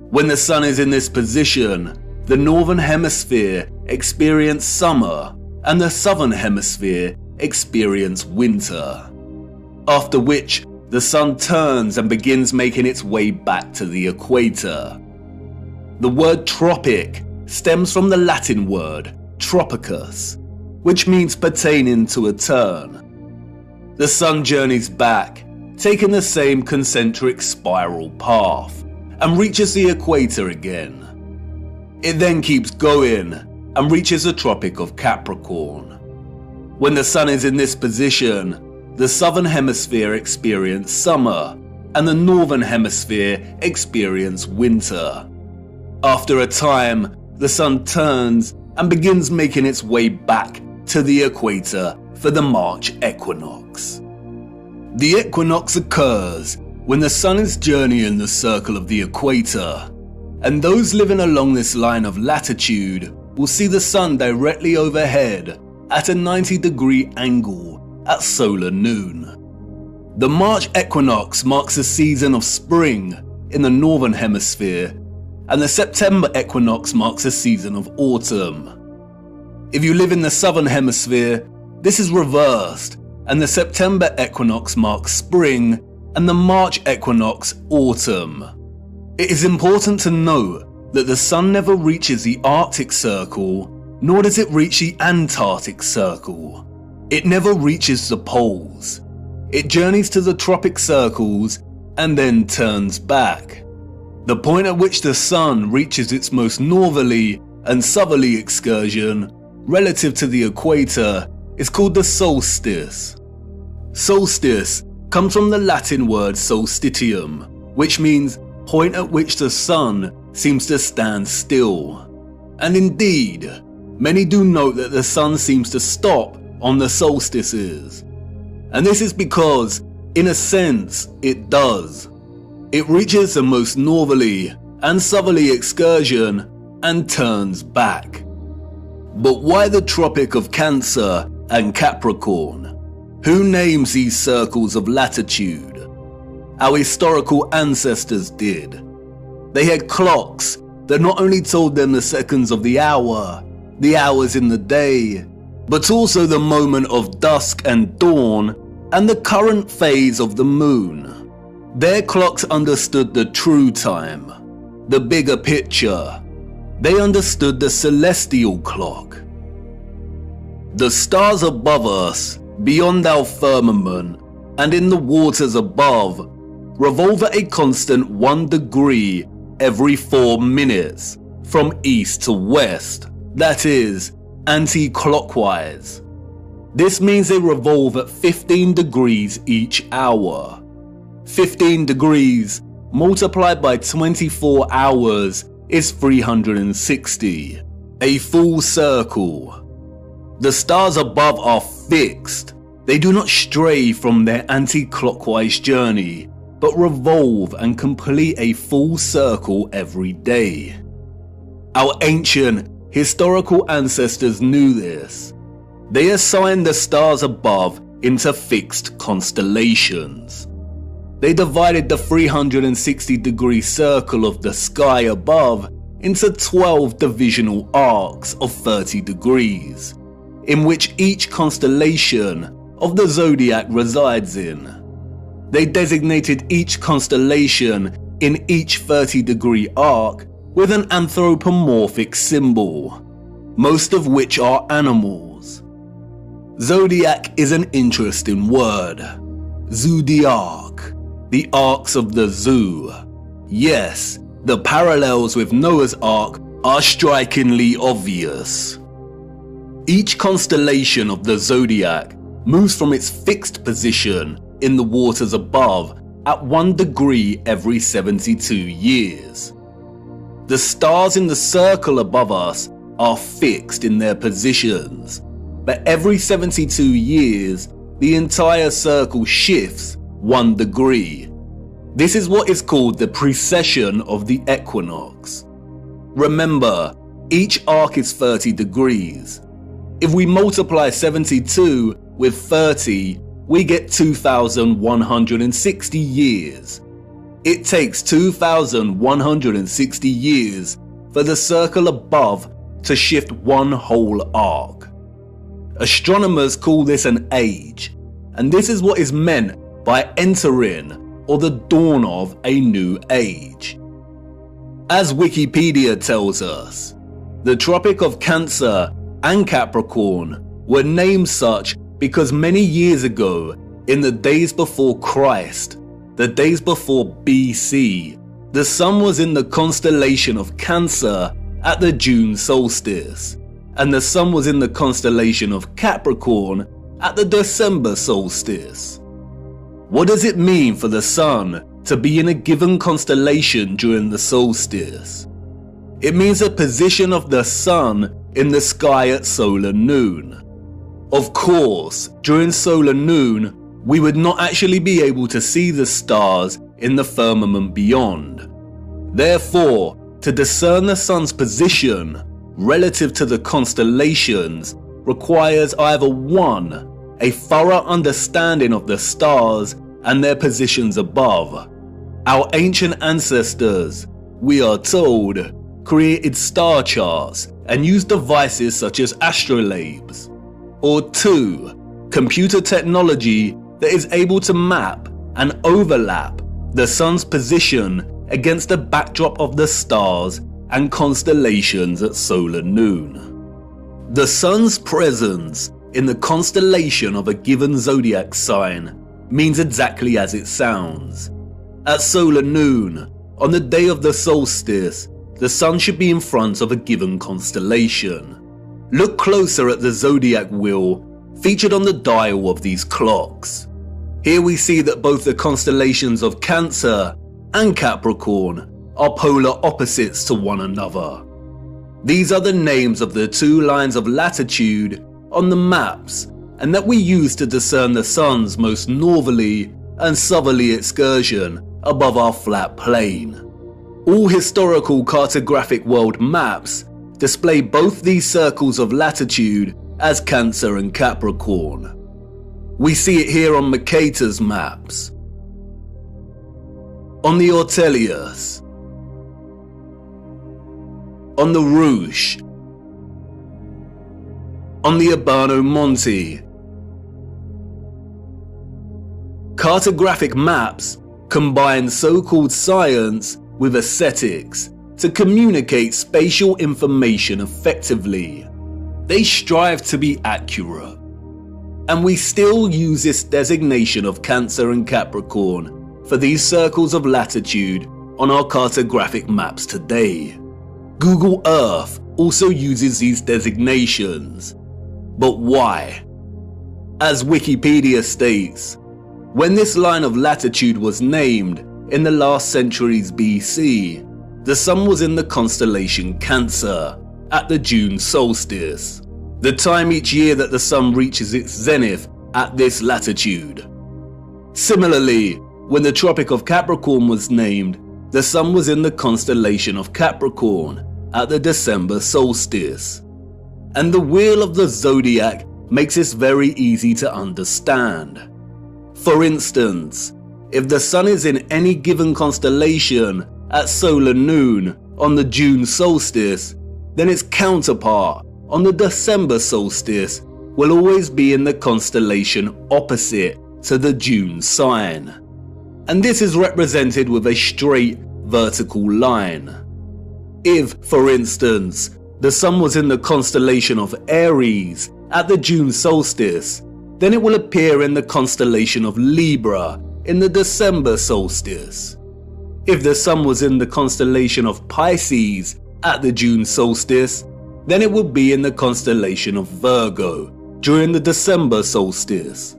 When the sun is in this position, the northern hemisphere experiences summer and the southern hemisphere experiences winter. After which, the sun turns and begins making its way back to the equator. The word tropic stems from the Latin word tropicus, which means pertaining to a turn. The sun journeys back, taking the same concentric spiral path, and reaches the equator again. It then keeps going and reaches the Tropic of Capricorn. When the sun is in this position, the southern hemisphere experiences summer and the northern hemisphere experiences winter. After a time, the sun turns and begins making its way back to the equator for the March equinox. The equinox occurs when the sun is journeying the circle of the equator, and those living along this line of latitude will see the sun directly overhead at a 90-degree angle at solar noon. The March equinox marks the season of spring in the northern hemisphere, and the September equinox marks the season of autumn. If you live in the southern hemisphere, this is reversed, and the September equinox marks spring and the March equinox autumn. It is important to note that the sun never reaches the Arctic Circle, nor does it reach the Antarctic Circle. It never reaches the poles. It journeys to the tropic circles and then turns back. The point at which the sun reaches its most northerly and southerly excursion relative to the equator is called the solstice. Solstice comes from the Latin word solstitium, which means point at which the sun seems to stand still. And indeed, many do note that the sun seems to stop on the solstices. And this is because, in a sense, it does. It reaches the most northerly and southerly excursion and turns back. But why the Tropic of Cancer and Capricorn? Who names these circles of latitude? Our historical ancestors did. They had clocks that not only told them the seconds of the hour, the hours in the day, but also the moment of dusk and dawn and the current phase of the moon. Their clocks understood the true time, the bigger picture. They understood the celestial clock. The stars above us, beyond our firmament, and in the waters above, revolve at a constant 1 degree every 4 minutes, from east to west, that is, anti-clockwise. This means they revolve at 15 degrees each hour. 15 degrees multiplied by 24 hours is 360, a full circle. The stars above are fixed. They do not stray from their anti-clockwise journey, but revolve and complete a full circle every day. Our ancient, historical ancestors knew this. They assigned the stars above into fixed constellations. They divided the 360-degree circle of the sky above into 12 divisional arcs of 30 degrees, in which each constellation of the zodiac resides in. They designated each constellation in each 30-degree arc with an anthropomorphic symbol, most of which are animals. Zodiac is an interesting word. Zodiac, the arcs of the zoo. Yes, the parallels with Noah's Ark are strikingly obvious. Each constellation of the zodiac moves from its fixed position in the waters above at 1 degree every 72 years. The stars in the circle above us are fixed in their positions, but every 72 years, the entire circle shifts 1 degree. This is what is called the precession of the equinox. Remember, each arc is 30 degrees. If we multiply 72 with 30, we get 2,160 years. It takes 2,160 years for the circle above to shift 1 whole arc. Astronomers call this an age, and this is what is meant by entering or the dawn of a new age. As Wikipedia tells us, the Tropic of Cancer and Capricorn were named such because many years ago, in the days before Christ, the days before BC, the sun was in the constellation of Cancer at the June solstice, and the sun was in the constellation of Capricorn at the December solstice. What does it mean for the sun to be in a given constellation during the solstice? It means a position of the sun in the sky at solar noon. Of course, during solar noon, we would not actually be able to see the stars in the firmament beyond. Therefore, to discern the sun's position relative to the constellations requires either 1, a thorough understanding of the stars and their positions above. Our ancient ancestors, we are told, created star charts and used devices such as astrolabes. Or 2, computer technology that is able to map and overlap the sun's position against the backdrop of the stars and constellations at solar noon. The sun's presence in the constellation of a given zodiac sign means exactly as it sounds. At solar noon, on the day of the solstice, the sun should be in front of a given constellation. Look closer at the zodiac wheel featured on the dial of these clocks. Here we see that both the constellations of Cancer and Capricorn are polar opposites to one another. These are the names of the 2 lines of latitude on the maps, and that we use to discern the sun's most northerly and southerly excursion above our flat plane. All historical cartographic world maps display both these circles of latitude as Cancer and Capricorn. We see it here on Mercator's maps, on the Ortelius, on the Rouge, on the Urbano Monte. Cartographic maps combine so-called science with aesthetics to communicate spatial information effectively. They strive to be accurate. And we still use this designation of Cancer and Capricorn for these circles of latitude on our cartographic maps today. Google Earth also uses these designations. But why? As Wikipedia states, when this line of latitude was named in the last centuries BC, the sun was in the constellation Cancer at the June solstice, the time each year that the sun reaches its zenith at this latitude. Similarly, When the Tropic of Capricorn was named, the sun was in the constellation of Capricorn at the December solstice. And the wheel of the zodiac makes this very easy to understand. For instance, if the sun is in any given constellation at solar noon on the June solstice, then its counterpart on the December solstice will always be in the constellation opposite to the June sign. And this is represented with a straight vertical line. If, for instance, the sun was in the constellation of Aries at the June solstice, then it will appear in the constellation of Libra in the December solstice. If the sun was in the constellation of Pisces at the June solstice, then it will be in the constellation of Virgo during the December solstice.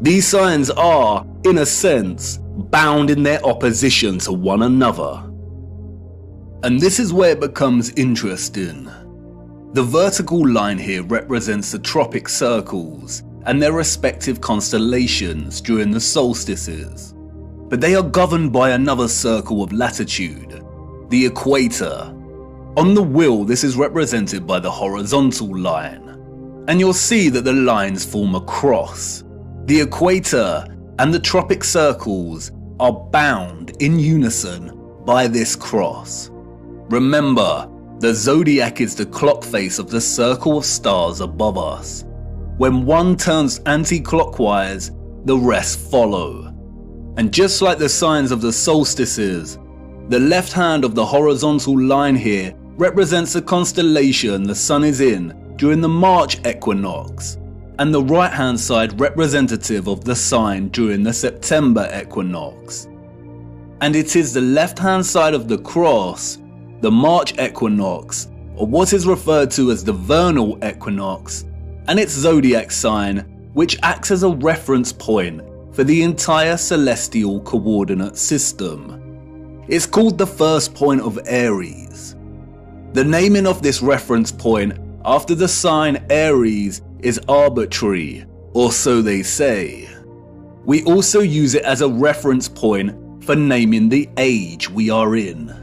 These signs are, in a sense, bound in their opposition to one another. And this is where it becomes interesting. The vertical line here represents the tropic circles and their respective constellations during the solstices. But they are governed by another circle of latitude, the equator. On the wheel, this is represented by the horizontal line, and you'll see that the lines form a cross. The equator and the tropic circles are bound in unison by this cross. Remember, the zodiac is the clock face of the circle of stars above us. When one turns anti-clockwise, the rest follow. And just like the signs of the solstices, the left hand of the horizontal line here represents the constellation the sun is in during the March equinox, and the right hand side representative of the sign during the September equinox. And it is the left hand side of the cross, the March equinox, or what is referred to as the vernal equinox, and its zodiac sign, which acts as a reference point for the entire celestial coordinate system. It's called the first point of Aries. The naming of this reference point after the sign Aries is arbitrary, or so they say. We also use it as a reference point for naming the age we are in.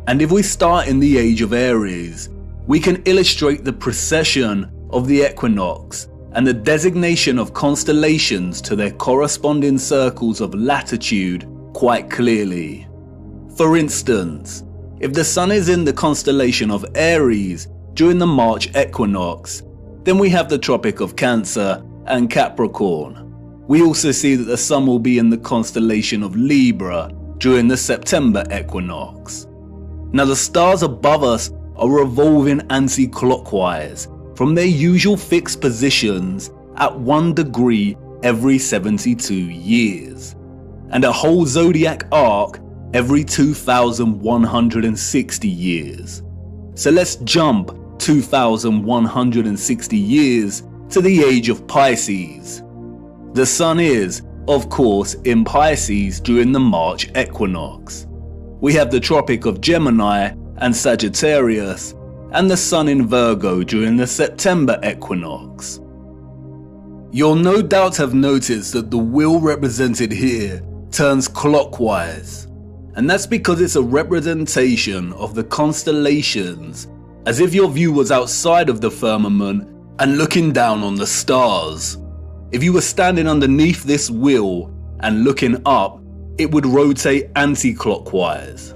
And if we start in the age of Aries, we can illustrate the precession of the equinox and the designation of constellations to their corresponding circles of latitude quite clearly. For instance, if the sun is in the constellation of Aries during the March equinox, then we have the Tropic of Cancer and Capricorn. We also see that the sun will be in the constellation of Libra during the September equinox. Now the stars above us are revolving anti-clockwise from their usual fixed positions at 1 degree every 72 years, and a whole zodiac arc every 2,160 years. So let's jump 2,160 years to the age of Pisces. The sun is, of course, in Pisces during the March equinox. We have the Tropic of Gemini and Sagittarius, and the sun in Virgo during the September equinox. You'll no doubt have noticed that the wheel represented here turns clockwise, and that's because it's a representation of the constellations, as if your view was outside of the firmament and looking down on the stars. If you were standing underneath this wheel and looking up, it would rotate anti-clockwise.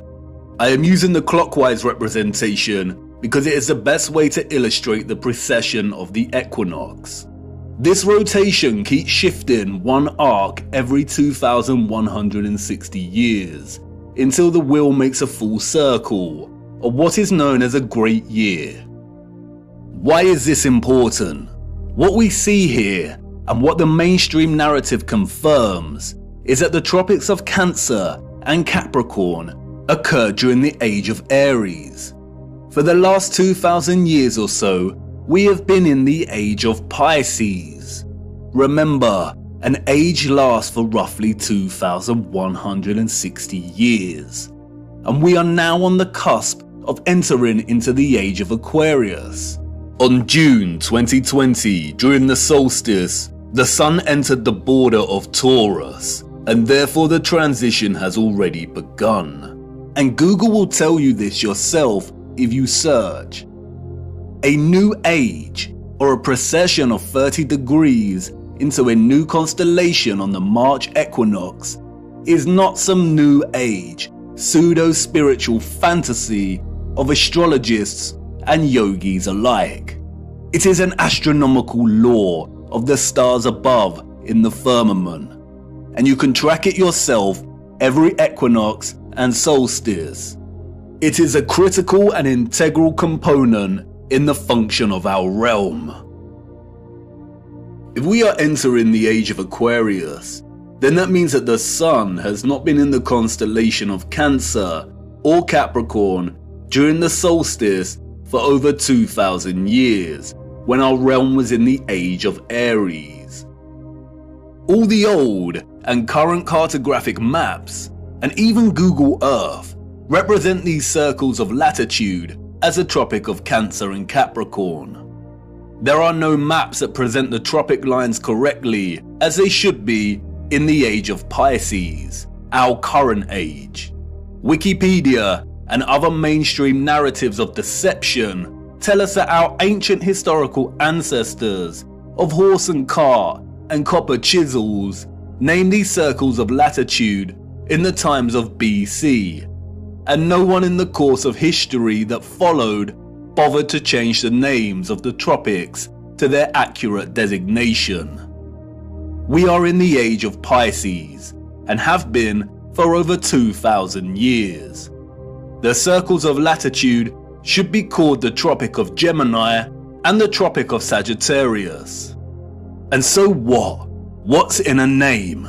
I am using the clockwise representation because it is the best way to illustrate the precession of the equinox. This rotation keeps shifting one arc every 2,160 years until the wheel makes a full circle, or what is known as a great year. Why is this important? What we see here, and what the mainstream narrative confirms, is that the tropics of Cancer and Capricorn occurred during the age of Aries. For the last 2,000 years or so, we have been in the age of Pisces. Remember, an age lasts for roughly 2,160 years. And we are now on the cusp of entering into the age of Aquarius. On June 2020, during the solstice, the sun entered the border of Taurus, and therefore the transition has already begun. And Google will tell you this yourself if you search. A new age, or a precession of 30 degrees into a new constellation on the March equinox, is not some new age, pseudo-spiritual fantasy of astrologists and yogis alike. It is an astronomical law of the stars above in the firmament, and you can track it yourself every equinox and solstice. It is a critical and integral component in the function of our realm. If we are entering the age of Aquarius, then that means that the Sun has not been in the constellation of Cancer or Capricorn during the solstice for over 2,000 years, when our realm was in the age of Aries. All the old and current cartographic maps, and even Google Earth, represent these circles of latitude as the Tropic of Cancer and Capricorn. There are no maps that present the tropic lines correctly as they should be in the age of Pisces, our current age. Wikipedia and other mainstream narratives of deception tell us that our ancient historical ancestors of horse and cart and copper chisels named these circles of latitude in the times of BC, and no one in the course of history that followed bothered to change the names of the tropics to their accurate designation. We are in the age of Pisces, and have been for over 2,000 years. The circles of latitude should be called the Tropic of Gemini and the Tropic of Sagittarius. And so what? What's in a name?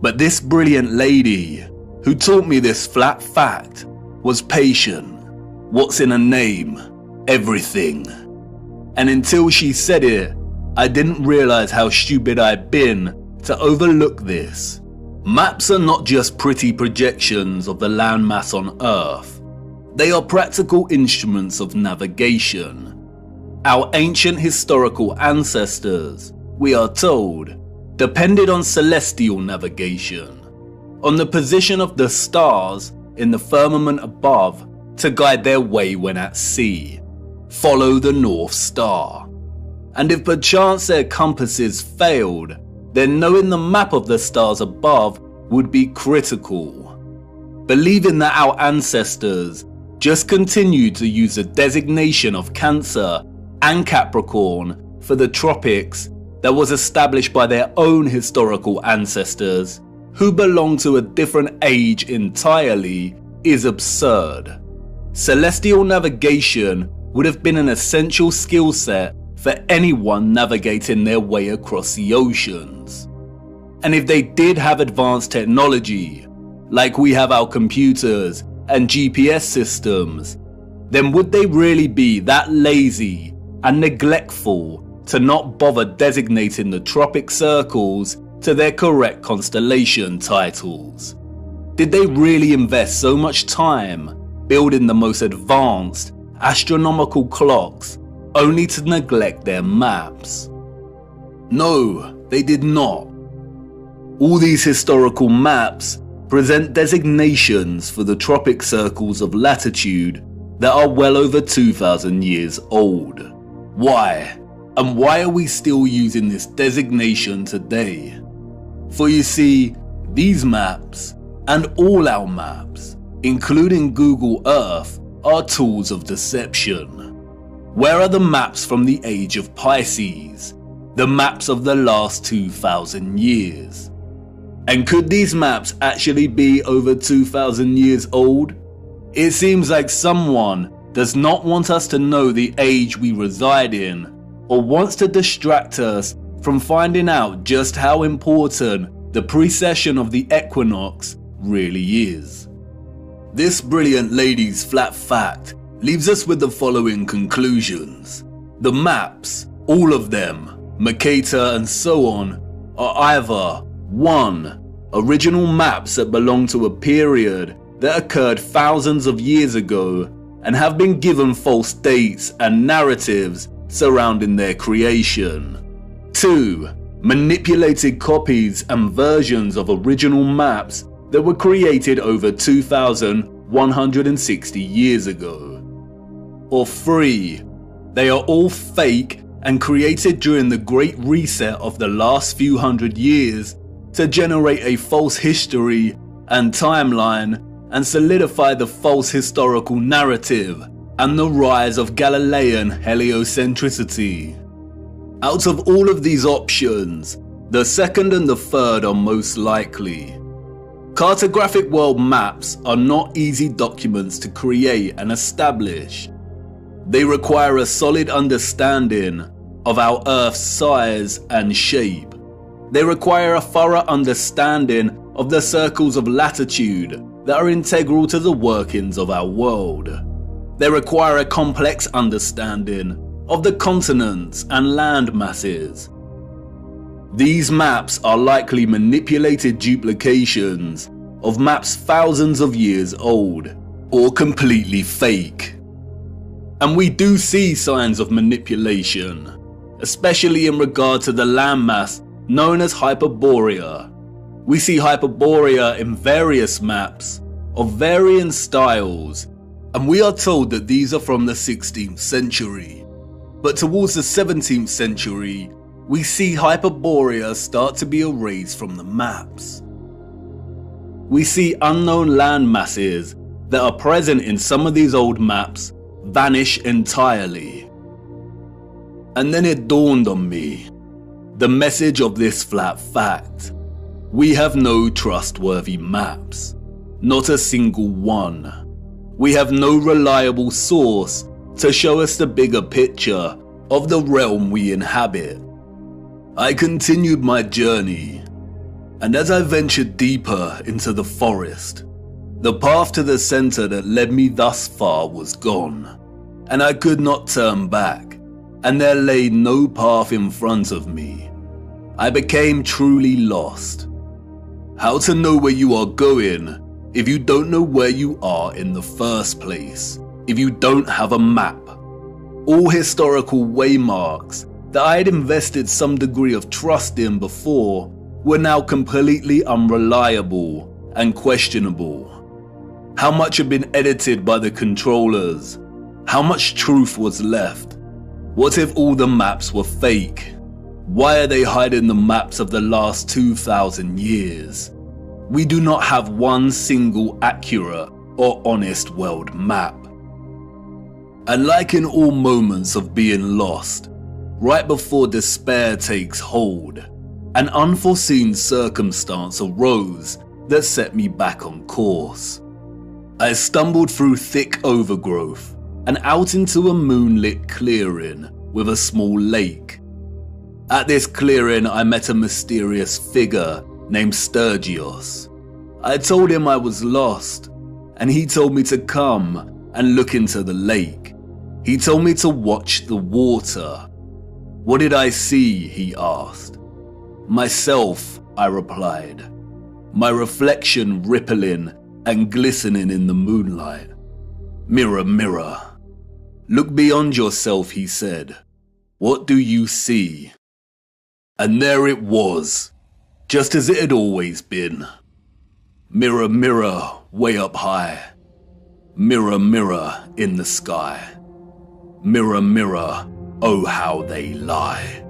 But this brilliant lady, who taught me this flat fact, was patient. What's in a name? Everything. And until she said it, I didn't realize how stupid I'd been to overlook this. Maps are not just pretty projections of the landmass on Earth. They are practical instruments of navigation. Our ancient historical ancestors, we are told, depended on celestial navigation, on the position of the stars in the firmament above to guide their way when at sea. Follow the North Star. And if perchance their compasses failed, then knowing the map of the stars above would be critical. Believing that our ancestors just continued to use the designation of Cancer and Capricorn for the tropics that was established by their own historical ancestors, who belong to a different age entirely, is absurd. Celestial navigation would have been an essential skill set for anyone navigating their way across the oceans. And if they did have advanced technology, like we have our computers and GPS systems, then would they really be that lazy and neglectful to not bother designating the tropic circles to their correct constellation titles? Did they really invest so much time building the most advanced astronomical clocks only to neglect their maps? No, they did not. All these historical maps present designations for the tropic circles of latitude that are well over 2,000 years old. Why? And why are we still using this designation today? For you see, these maps, and all our maps, including Google Earth, are tools of deception. Where are the maps from the age of Pisces? The maps of the last 2,000 years? And could these maps actually be over 2,000 years old? It seems like someone does not want us to know the age we reside in, or wants to distract us from finding out just how important the precession of the equinox really is. This brilliant lady's flat fact leaves us with the following conclusions. The maps, all of them, Mercator and so on, are either 1. Original maps that belong to a period that occurred thousands of years ago and have been given false dates and narratives surrounding their creation. 2. manipulated copies and versions of original maps that were created over 2,160 years ago. Or 3. They are all fake and created during the Great Reset of the last few hundred years to generate a false history and timeline and solidify the false historical narrative and the rise of Galilean heliocentricity. Out of all of these options, the second and the third are most likely. Cartographic world maps are not easy documents to create and establish. They require a solid understanding of our Earth's size and shape. They require a thorough understanding of the circles of latitude that are integral to the workings of our world. They require a complex understanding of the continents and land masses. These maps are likely manipulated duplications of maps thousands of years old, or completely fake. And we do see signs of manipulation, especially in regard to the landmass known as Hyperborea. We see Hyperborea in various maps of varying styles, and we are told that these are from the 16th century. But towards the 17th century, we see Hyperborea start to be erased from the maps. We see unknown land masses that are present in some of these old maps vanish entirely. And then it dawned on me, the message of this flat fact. We have no trustworthy maps, not a single one. We have no reliable source to show us the bigger picture of the realm we inhabit. I continued my journey, and as I ventured deeper into the forest, the path to the center that led me thus far was gone, and I could not turn back, and there lay no path in front of me. I became truly lost. How to know where you are going if you don't know where you are in the first place, if you don't have a map? All historical waymarks that I had invested some degree of trust in before were now completely unreliable and questionable. How much had been edited by the controllers? How much truth was left? What if all the maps were fake? Why are they hiding the maps of the last 2,000 years? We do not have one single accurate or honest world map. And like in all moments of being lost, right before despair takes hold, an unforeseen circumstance arose that set me back on course. I stumbled through thick overgrowth and out into a moonlit clearing with a small lake. At this clearing, I met a mysterious figure named Sturgios. I told him I was lost, and he told me to come and look into the lake. He told me to watch the water. What did I see? He asked. Myself, I replied. My reflection rippling and glistening in the moonlight. Mirror, mirror. Look beyond yourself, he said. What do you see? And there it was, just as it had always been. Mirror, mirror, way up high. Mirror, mirror in the sky. Mirror, mirror, oh how they lie.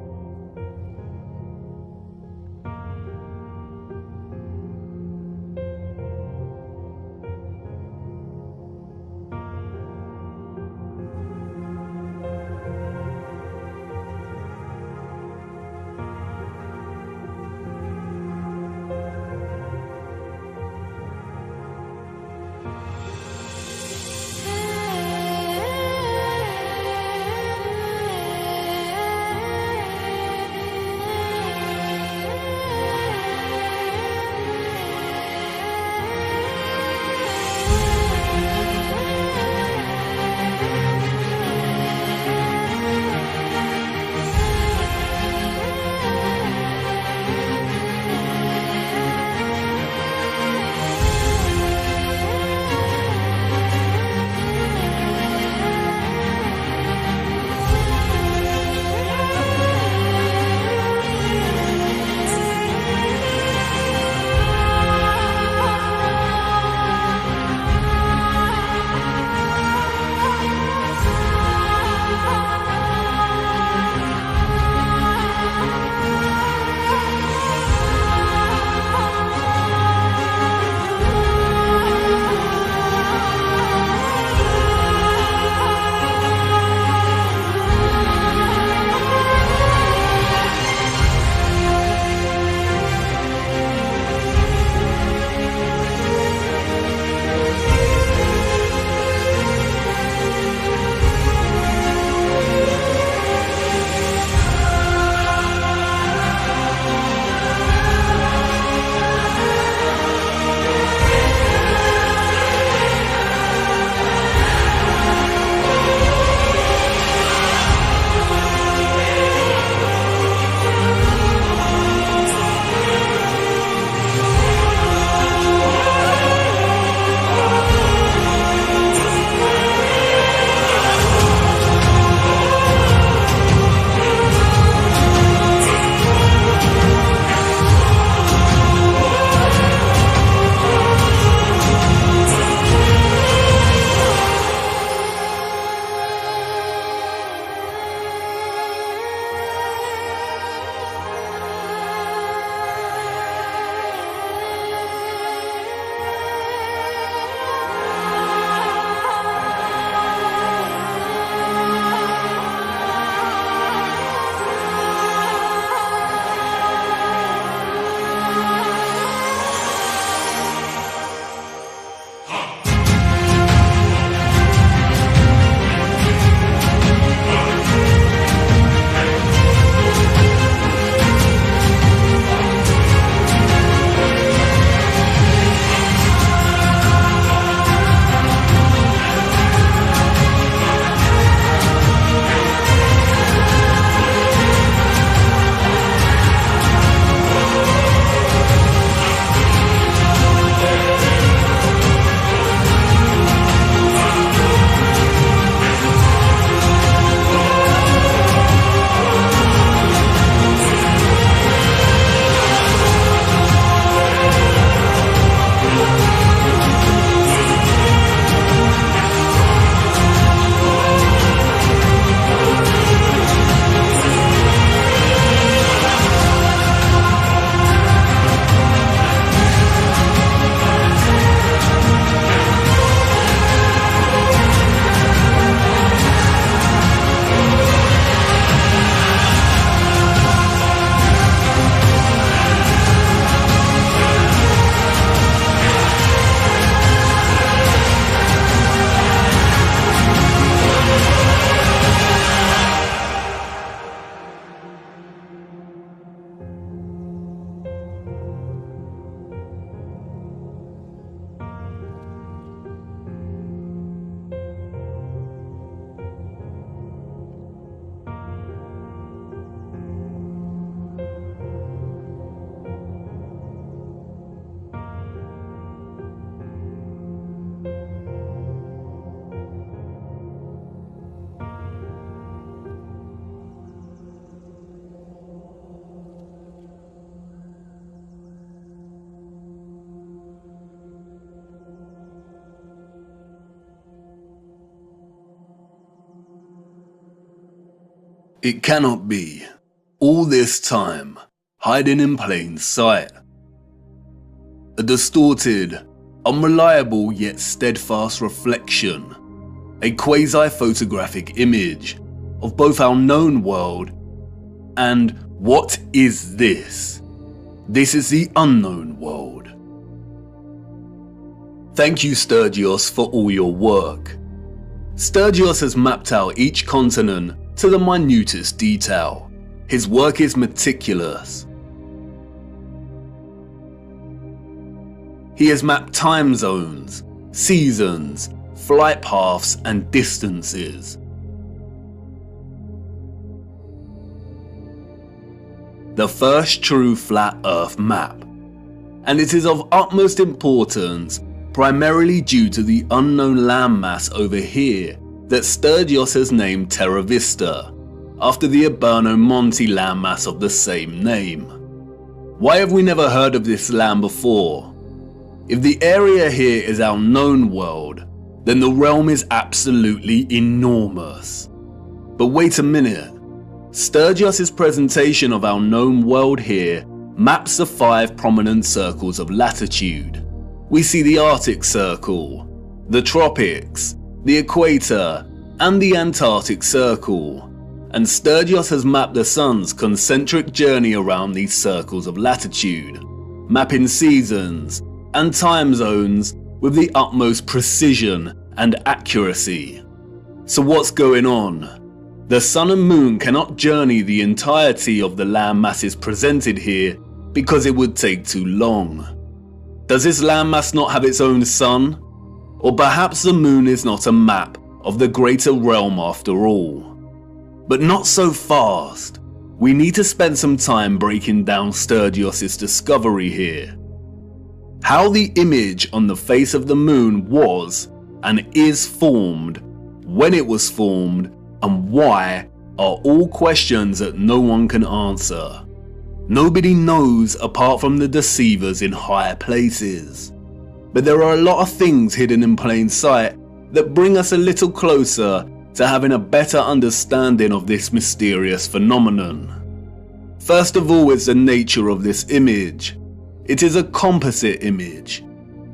It cannot be. All this time, hiding in plain sight. A distorted, unreliable yet steadfast reflection. A quasi-photographic image of both our known world and what is this? This is the unknown world. Thank you, Sturgios, for all your work. Sturgios has mapped out each continent to the minutest detail. His work is meticulous. He has mapped time zones, seasons, flight paths and distances. The first true flat Earth map, and it is of utmost importance primarily due to the unknown landmass over here that Sturgios has named Terra Vista, after the Aberno Monte landmass of the same name. Why have we never heard of this land before? If the area here is our known world, then the realm is absolutely enormous. But wait a minute. Sturgios' presentation of our known world here maps the 5 prominent circles of latitude. We see the Arctic Circle, the Tropics, the Equator, and the Antarctic Circle. And Sturgios has mapped the Sun's concentric journey around these circles of latitude, mapping seasons and time zones with the utmost precision and accuracy. So what's going on? The Sun and Moon cannot journey the entirety of the land masses presented here because it would take too long. Does this landmass not have its own sun? Or perhaps the Moon is not a map of the greater realm after all. But not so fast. We need to spend some time breaking down Sturgios' discovery here. How the image on the face of the Moon was and is formed, when it was formed, and why are all questions that no one can answer. Nobody knows apart from the deceivers in higher places. But there are a lot of things hidden in plain sight that bring us a little closer to having a better understanding of this mysterious phenomenon. First of all is the nature of this image. It is a composite image.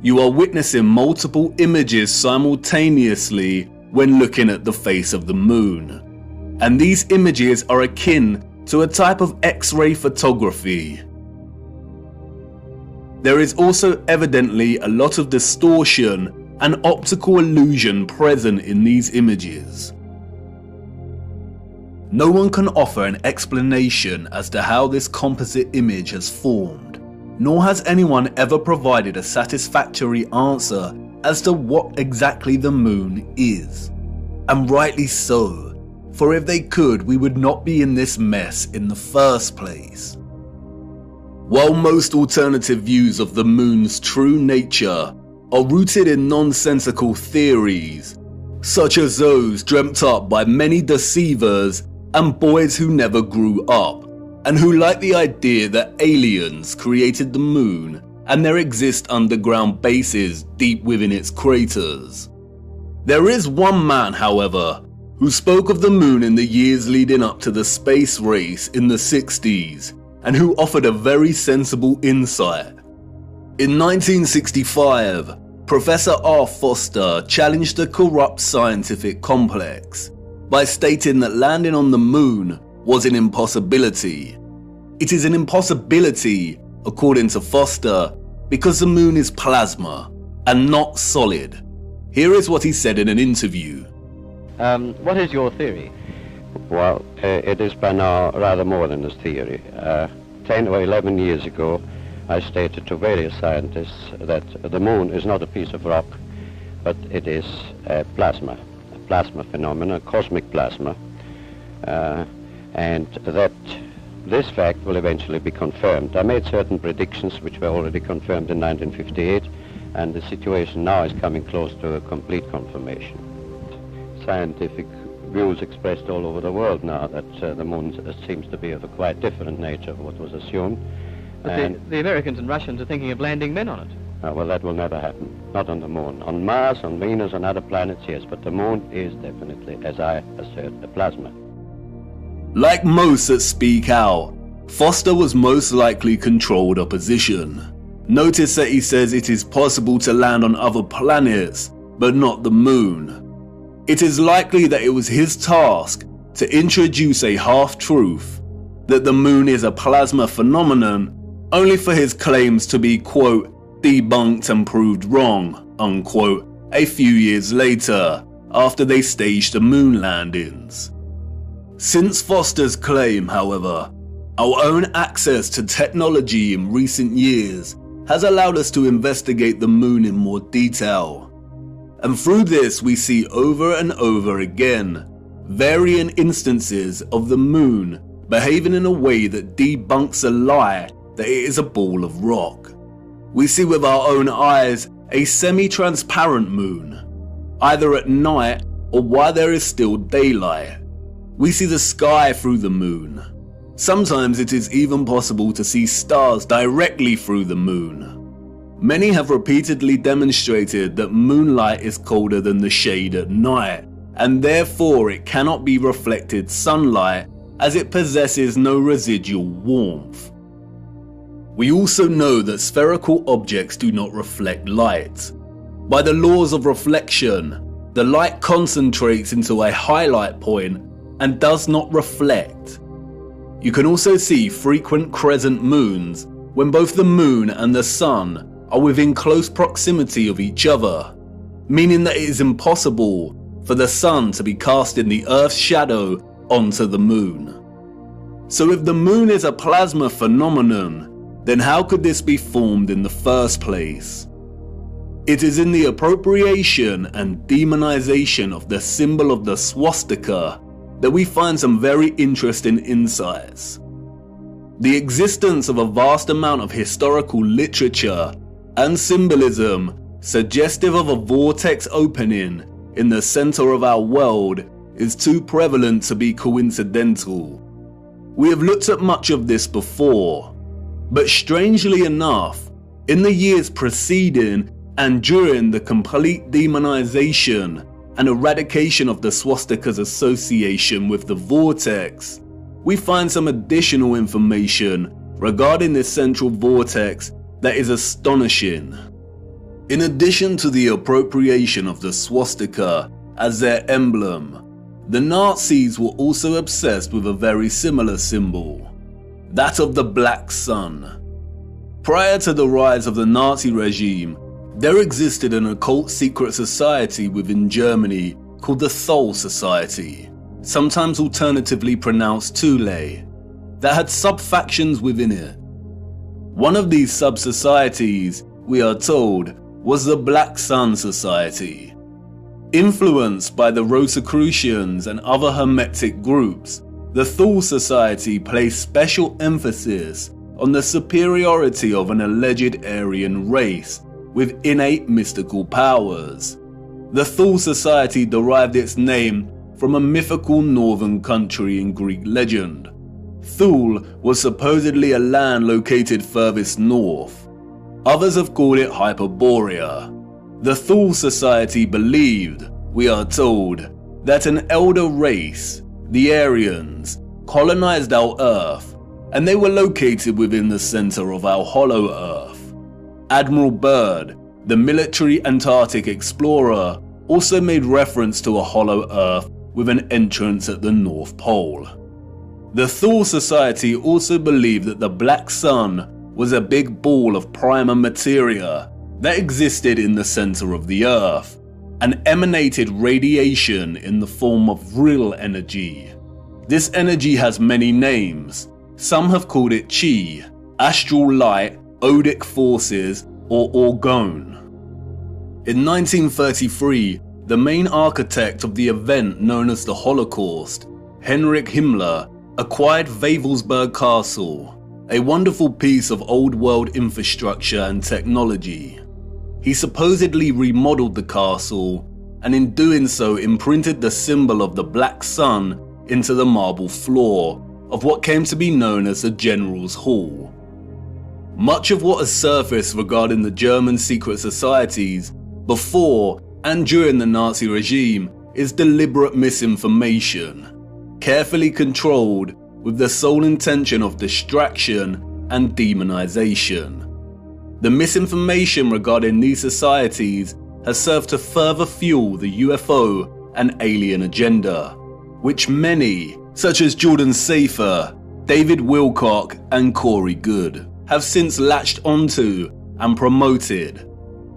You are witnessing multiple images simultaneously when looking at the face of the Moon. And these images are akin to a type of X-ray photography. There is also evidently a lot of distortion and optical illusion present in these images. No one can offer an explanation as to how this composite image has formed, nor has anyone ever provided a satisfactory answer as to what exactly the Moon is. And rightly so. For if they could, we would not be in this mess in the first place. While most alternative views of the Moon's true nature are rooted in nonsensical theories, such as those dreamt up by many deceivers and boys who never grew up, and who like the idea that aliens created the Moon and there exist underground bases deep within its craters. There is one man, however, who spoke of the Moon in the years leading up to the space race in the 60s, and who offered a very sensible insight. In 1965, Professor R. Foster challenged the corrupt scientific complex by stating that landing on the Moon was an impossibility. It is an impossibility, according to Foster, because the Moon is plasma and not solid. Here is what he said in an interview. What is your theory? Well, it is by now rather more than a theory. 10 or 11 years ago, I stated to various scientists that the Moon is not a piece of rock, but it is a plasma phenomenon, cosmic plasma, and that this fact will eventually be confirmed. I made certain predictions which were already confirmed in 1958, and the situation now is coming close to a complete confirmation. Scientific views expressed all over the world now that the Moon seems to be of a quite different nature of what was assumed. But the Americans and Russians are thinking of landing men on it. Well, that will never happen. Not on the Moon. On Mars, on Venus, on other planets, yes, but the Moon is definitely, as I assert, a plasma. Like most that speak out, Foster was most likely controlled opposition. Notice that he says it is possible to land on other planets, but not the moon. It is likely that it was his task to introduce a half-truth, that the moon is a plasma phenomenon, only for his claims to be, quote, debunked and proved wrong, unquote, a few years later, after they staged the moon landings. Since Foster's claim, however, our own access to technology in recent years has allowed us to investigate the moon in more detail. And through this we see over and over again varying instances of the moon behaving in a way that debunks a lie that it is a ball of rock. We see with our own eyes a semi-transparent moon, either at night or while there is still daylight. We see the sky through the moon. Sometimes it is even possible to see stars directly through the moon. Many have repeatedly demonstrated that moonlight is colder than the shade at night, and therefore it cannot be reflected sunlight as it possesses no residual warmth. We also know that spherical objects do not reflect light. By the laws of reflection, the light concentrates into a highlight point and does not reflect. You can also see frequent crescent moons when both the moon and the sun are within close proximity of each other, meaning that it is impossible for the sun to be casting the Earth's shadow onto the moon. So if the moon is a plasma phenomenon, then how could this be formed in the first place? It is in the appropriation and demonization of the symbol of the swastika that we find some very interesting insights. The existence of a vast amount of historical literature and symbolism suggestive of a vortex opening in the center of our world is too prevalent to be coincidental. We have looked at much of this before, but strangely enough, in the years preceding and during the complete demonization and eradication of the swastika's association with the vortex, we find some additional information regarding this central vortex that is astonishing. In addition to the appropriation of the swastika as their emblem, the Nazis were also obsessed with a very similar symbol, that of the Black Sun. Prior to the rise of the Nazi regime, there existed an occult secret society within Germany called the Thule Society, sometimes alternatively pronounced Thule, that had sub-factions within it. One of these sub-societies, we are told, was the Black Sun Society. Influenced by the Rosicrucians and other Hermetic groups, the Thule Society placed special emphasis on the superiority of an alleged Aryan race with innate mystical powers. The Thule Society derived its name from a mythical northern country in Greek legend. Thule was supposedly a land located furthest north. Others have called it Hyperborea. The Thule Society believed, we are told, that an elder race, the Aryans, colonized our Earth, and they were located within the center of our hollow Earth. Admiral Byrd, the military Antarctic explorer, also made reference to a hollow Earth with an entrance at the North Pole. The Thule Society also believed that the Black Sun was a big ball of primer materia that existed in the center of the Earth and emanated radiation in the form of real energy. This energy has many names. Some have called it Chi, astral light, odic forces, or orgone. In 1933, the main architect of the event known as the Holocaust, Heinrich Himmler, acquired Wavelsberg Castle, a wonderful piece of old-world infrastructure and technology. He supposedly remodeled the castle, and in doing so imprinted the symbol of the Black Sun into the marble floor of what came to be known as the General's Hall. Much of what has surfaced regarding the German secret societies before and during the Nazi regime is deliberate misinformation. carefully controlled with the sole intention of distraction and demonization. The misinformation regarding these societies has served to further fuel the UFO and alien agenda, which many, such as Jordan Safer, David Wilcock and Corey Goode, have since latched onto and promoted.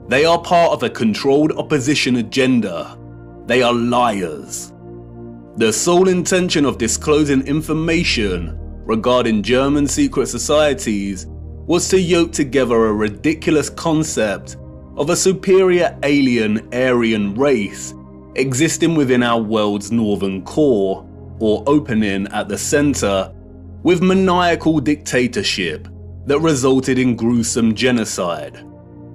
They are part of a controlled opposition agenda. They are liars. The sole intention of disclosing information regarding German secret societies was to yoke together a ridiculous concept of a superior alien Aryan race existing within our world's northern core, or opening at the center, with maniacal dictatorship that resulted in gruesome genocide,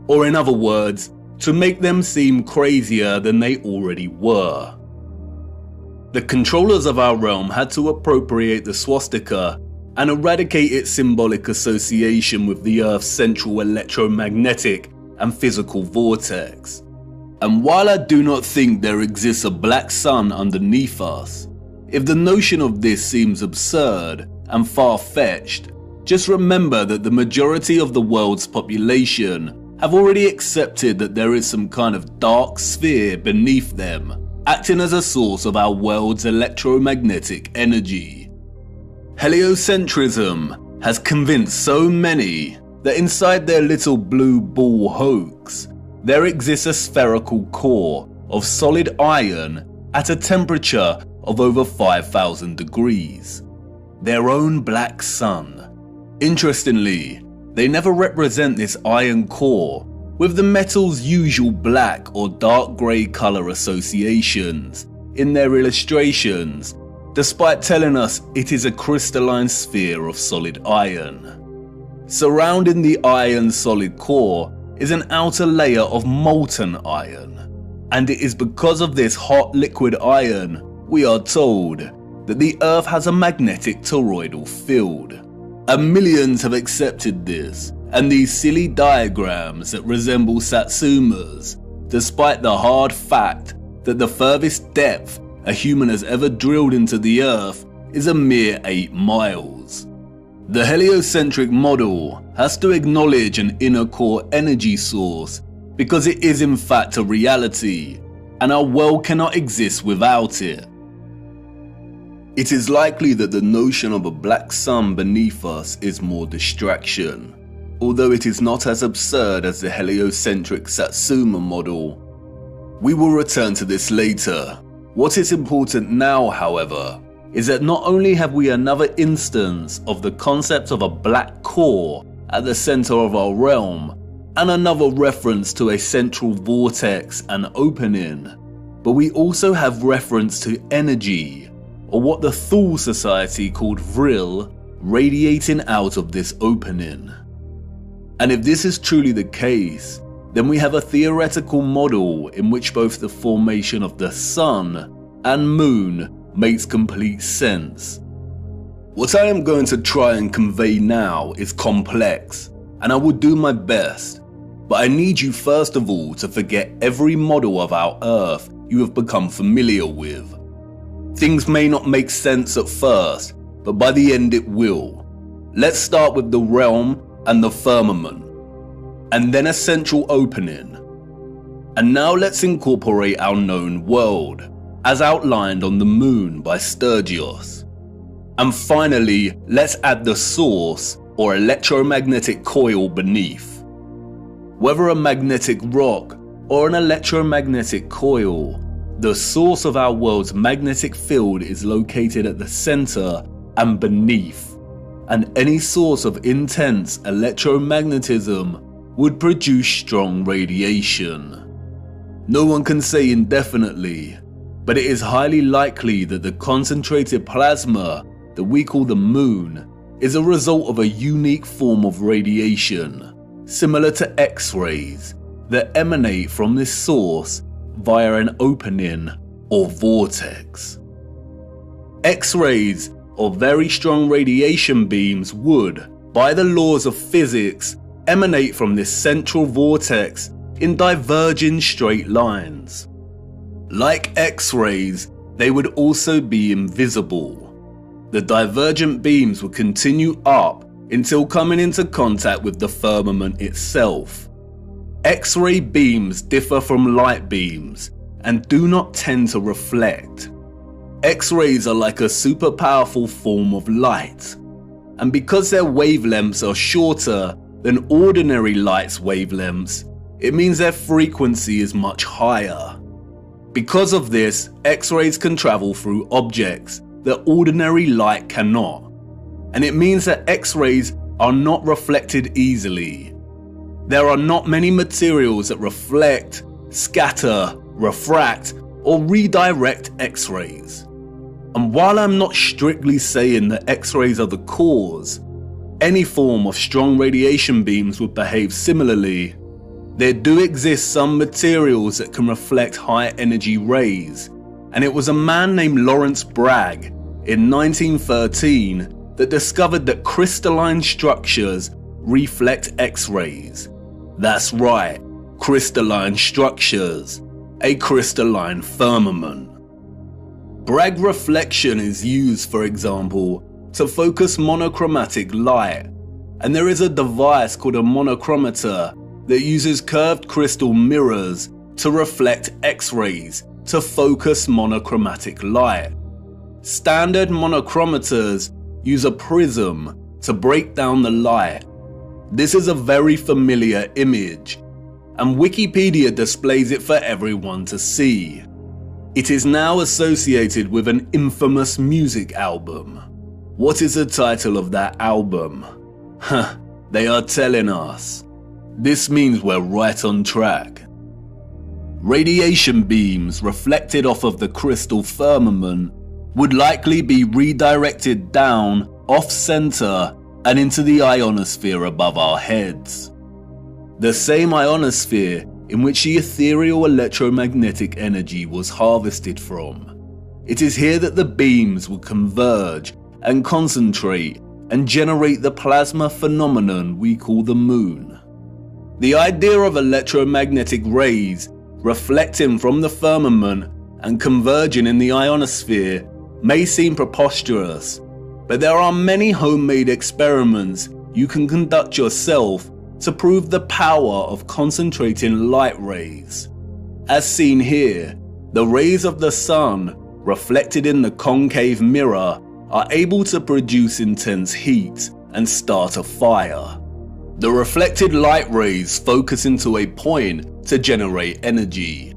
or in other words, to make them seem crazier than they already were. The controllers of our realm had to appropriate the swastika and eradicate its symbolic association with the Earth's central electromagnetic and physical vortex. And while I do not think there exists a black sun underneath us, if the notion of this seems absurd and far-fetched, just remember that the majority of the world's population have already accepted that there is some kind of dark sphere beneath them, acting as a source of our world's electromagnetic energy. Heliocentrism has convinced so many that inside their little blue ball hoax, there exists a spherical core of solid iron at a temperature of over 5,000 degrees. Their own black sun. Interestingly, they never represent this iron core with the metal's usual black or dark grey colour associations in their illustrations, despite telling us it is a crystalline sphere of solid iron. Surrounding the iron's solid core is an outer layer of molten iron, and it is because of this hot liquid iron, we are told, that the Earth has a magnetic toroidal field. And millions have accepted this, and these silly diagrams that resemble Satsumas, despite the hard fact that the furthest depth a human has ever drilled into the Earth is a mere 8 miles. The heliocentric model has to acknowledge an inner core energy source because it is in fact a reality, and our world cannot exist without it. It is likely that the notion of a black sun beneath us is more distraction, although it is not as absurd as the heliocentric Satsuma model. We will return to this later. What is important now, however, is that not only have we another instance of the concept of a black core at the center of our realm, and another reference to a central vortex and opening, but we also have reference to energy, or what the Thule Society called vril, radiating out of this opening. And if this is truly the case, then we have a theoretical model in which both the formation of the sun and moon makes complete sense. What I am going to try and convey now is complex, and I will do my best, but I need you first of all to forget every model of our Earth you have become familiar with. Things may not make sense at first, but by the end it will. Let's start with the realm and the firmament, and then a central opening. And now let's incorporate our known world, as outlined on the moon by Sturgios. And finally, let's add the source, or electromagnetic coil beneath. Whether a magnetic rock or an electromagnetic coil, the source of our world's magnetic field is located at the center and beneath, and any source of intense electromagnetism would produce strong radiation. No one can say indefinitely, but it is highly likely that the concentrated plasma that we call the moon is a result of a unique form of radiation, similar to X-rays, that emanate from this source via an opening or vortex. X-rays, or very strong radiation beams, would, by the laws of physics, emanate from this central vortex in diverging straight lines. Like X-rays, they would also be invisible. The divergent beams would continue up until coming into contact with the firmament itself. X-ray beams differ from light beams and do not tend to reflect. X-rays are like a super powerful form of light, and because their wavelengths are shorter than ordinary light's wavelengths, it means their frequency is much higher. Because of this, X-rays can travel through objects that ordinary light cannot, and it means that X-rays are not reflected easily. There are not many materials that reflect, scatter, refract, or redirect X-rays. And while I'm not strictly saying that X-rays are the cause, any form of strong radiation beams would behave similarly. There do exist some materials that can reflect high energy rays, and it was a man named Lawrence Bragg in 1913 that discovered that crystalline structures reflect X-rays. That's right, crystalline structures, a crystalline firmament. Bragg reflection is used, for example, to focus monochromatic light, and there is a device called a monochromator that uses curved crystal mirrors to reflect X-rays to focus monochromatic light. Standard monochromators use a prism to break down the light. This is a very familiar image, and Wikipedia displays it for everyone to see. It is now associated with an infamous music album. What is the title of that album? They are telling us. This means we're right on track. Radiation beams reflected off of the crystal firmament would likely be redirected down, off-center, and into the ionosphere above our heads. The same ionosphere in which the ethereal electromagnetic energy was harvested from. It is here that the beams will converge and concentrate and generate the plasma phenomenon we call the moon. The idea of electromagnetic rays reflecting from the firmament and converging in the ionosphere may seem preposterous, but there are many homemade experiments you can conduct yourself to prove the power of concentrating light rays. As seen here, the rays of the sun reflected in the concave mirror are able to produce intense heat and start a fire. The reflected light rays focus into a point to generate energy.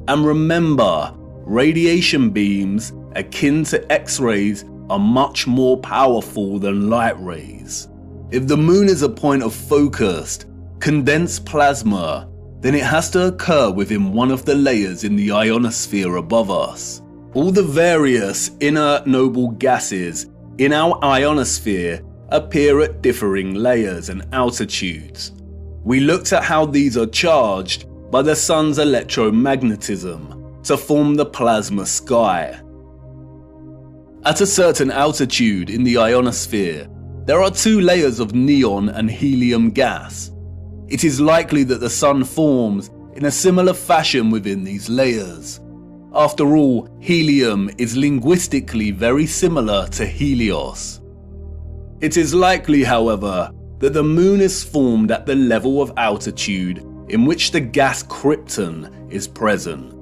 And remember, radiation beams akin to X-rays are much more powerful than light rays. If the moon is a point of focused, condensed plasma, then it has to occur within one of the layers in the ionosphere above us. All the various inert noble gases in our ionosphere appear at differing layers and altitudes. We looked at how these are charged by the sun's electromagnetism to form the plasma sky. At a certain altitude in the ionosphere, there are two layers of neon and helium gas. It is likely that the sun forms in a similar fashion within these layers. After all, helium is linguistically very similar to Helios. It is likely, however, that the moon is formed at the level of altitude in which the gas krypton is present.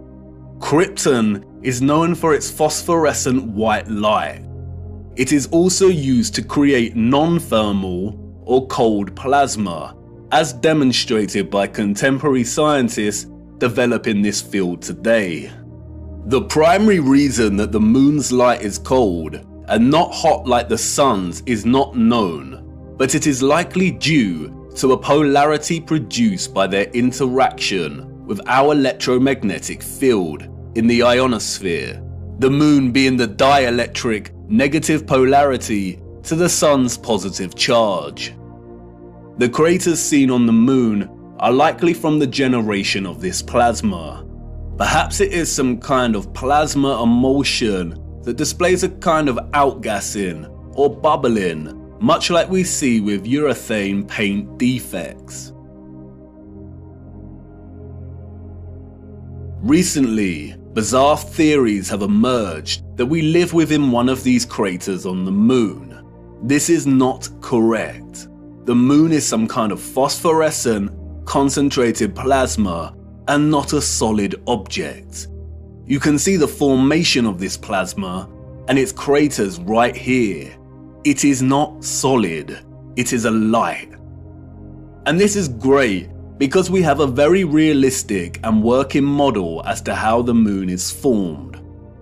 Krypton is known for its phosphorescent white light. It is also used to create non-thermal or cold plasma, as demonstrated by contemporary scientists developing this field today. The primary reason that the moon's light is cold and not hot like the sun's is not known, but it is likely due to a polarity produced by their interaction with our electromagnetic field in the ionosphere, the moon being the dielectric negative polarity to the sun's positive charge. The craters seen on the moon are likely from the generation of this plasma. Perhaps it is some kind of plasma emulsion that displays a kind of outgassing or bubbling, much like we see with urethane paint defects. Recently, bizarre theories have emerged that we live within one of these craters on the moon. This is not correct. The moon is some kind of phosphorescent, concentrated plasma and not a solid object. You can see the formation of this plasma and its craters right here. It is not solid, it is a light. And this is great because we have a very realistic and working model as to how the moon is formed.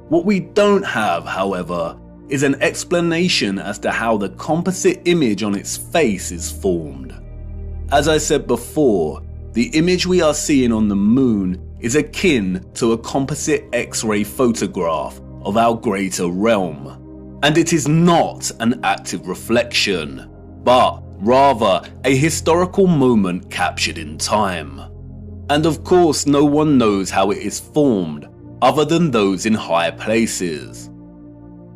What we don't have, however, is an explanation as to how the composite image on its face is formed. As I said before, the image we are seeing on the moon is akin to a composite X-ray photograph of our greater realm. And it is not an active reflection, but rather a historical moment captured in time. And of course, no one knows how it is formed other than those in high places.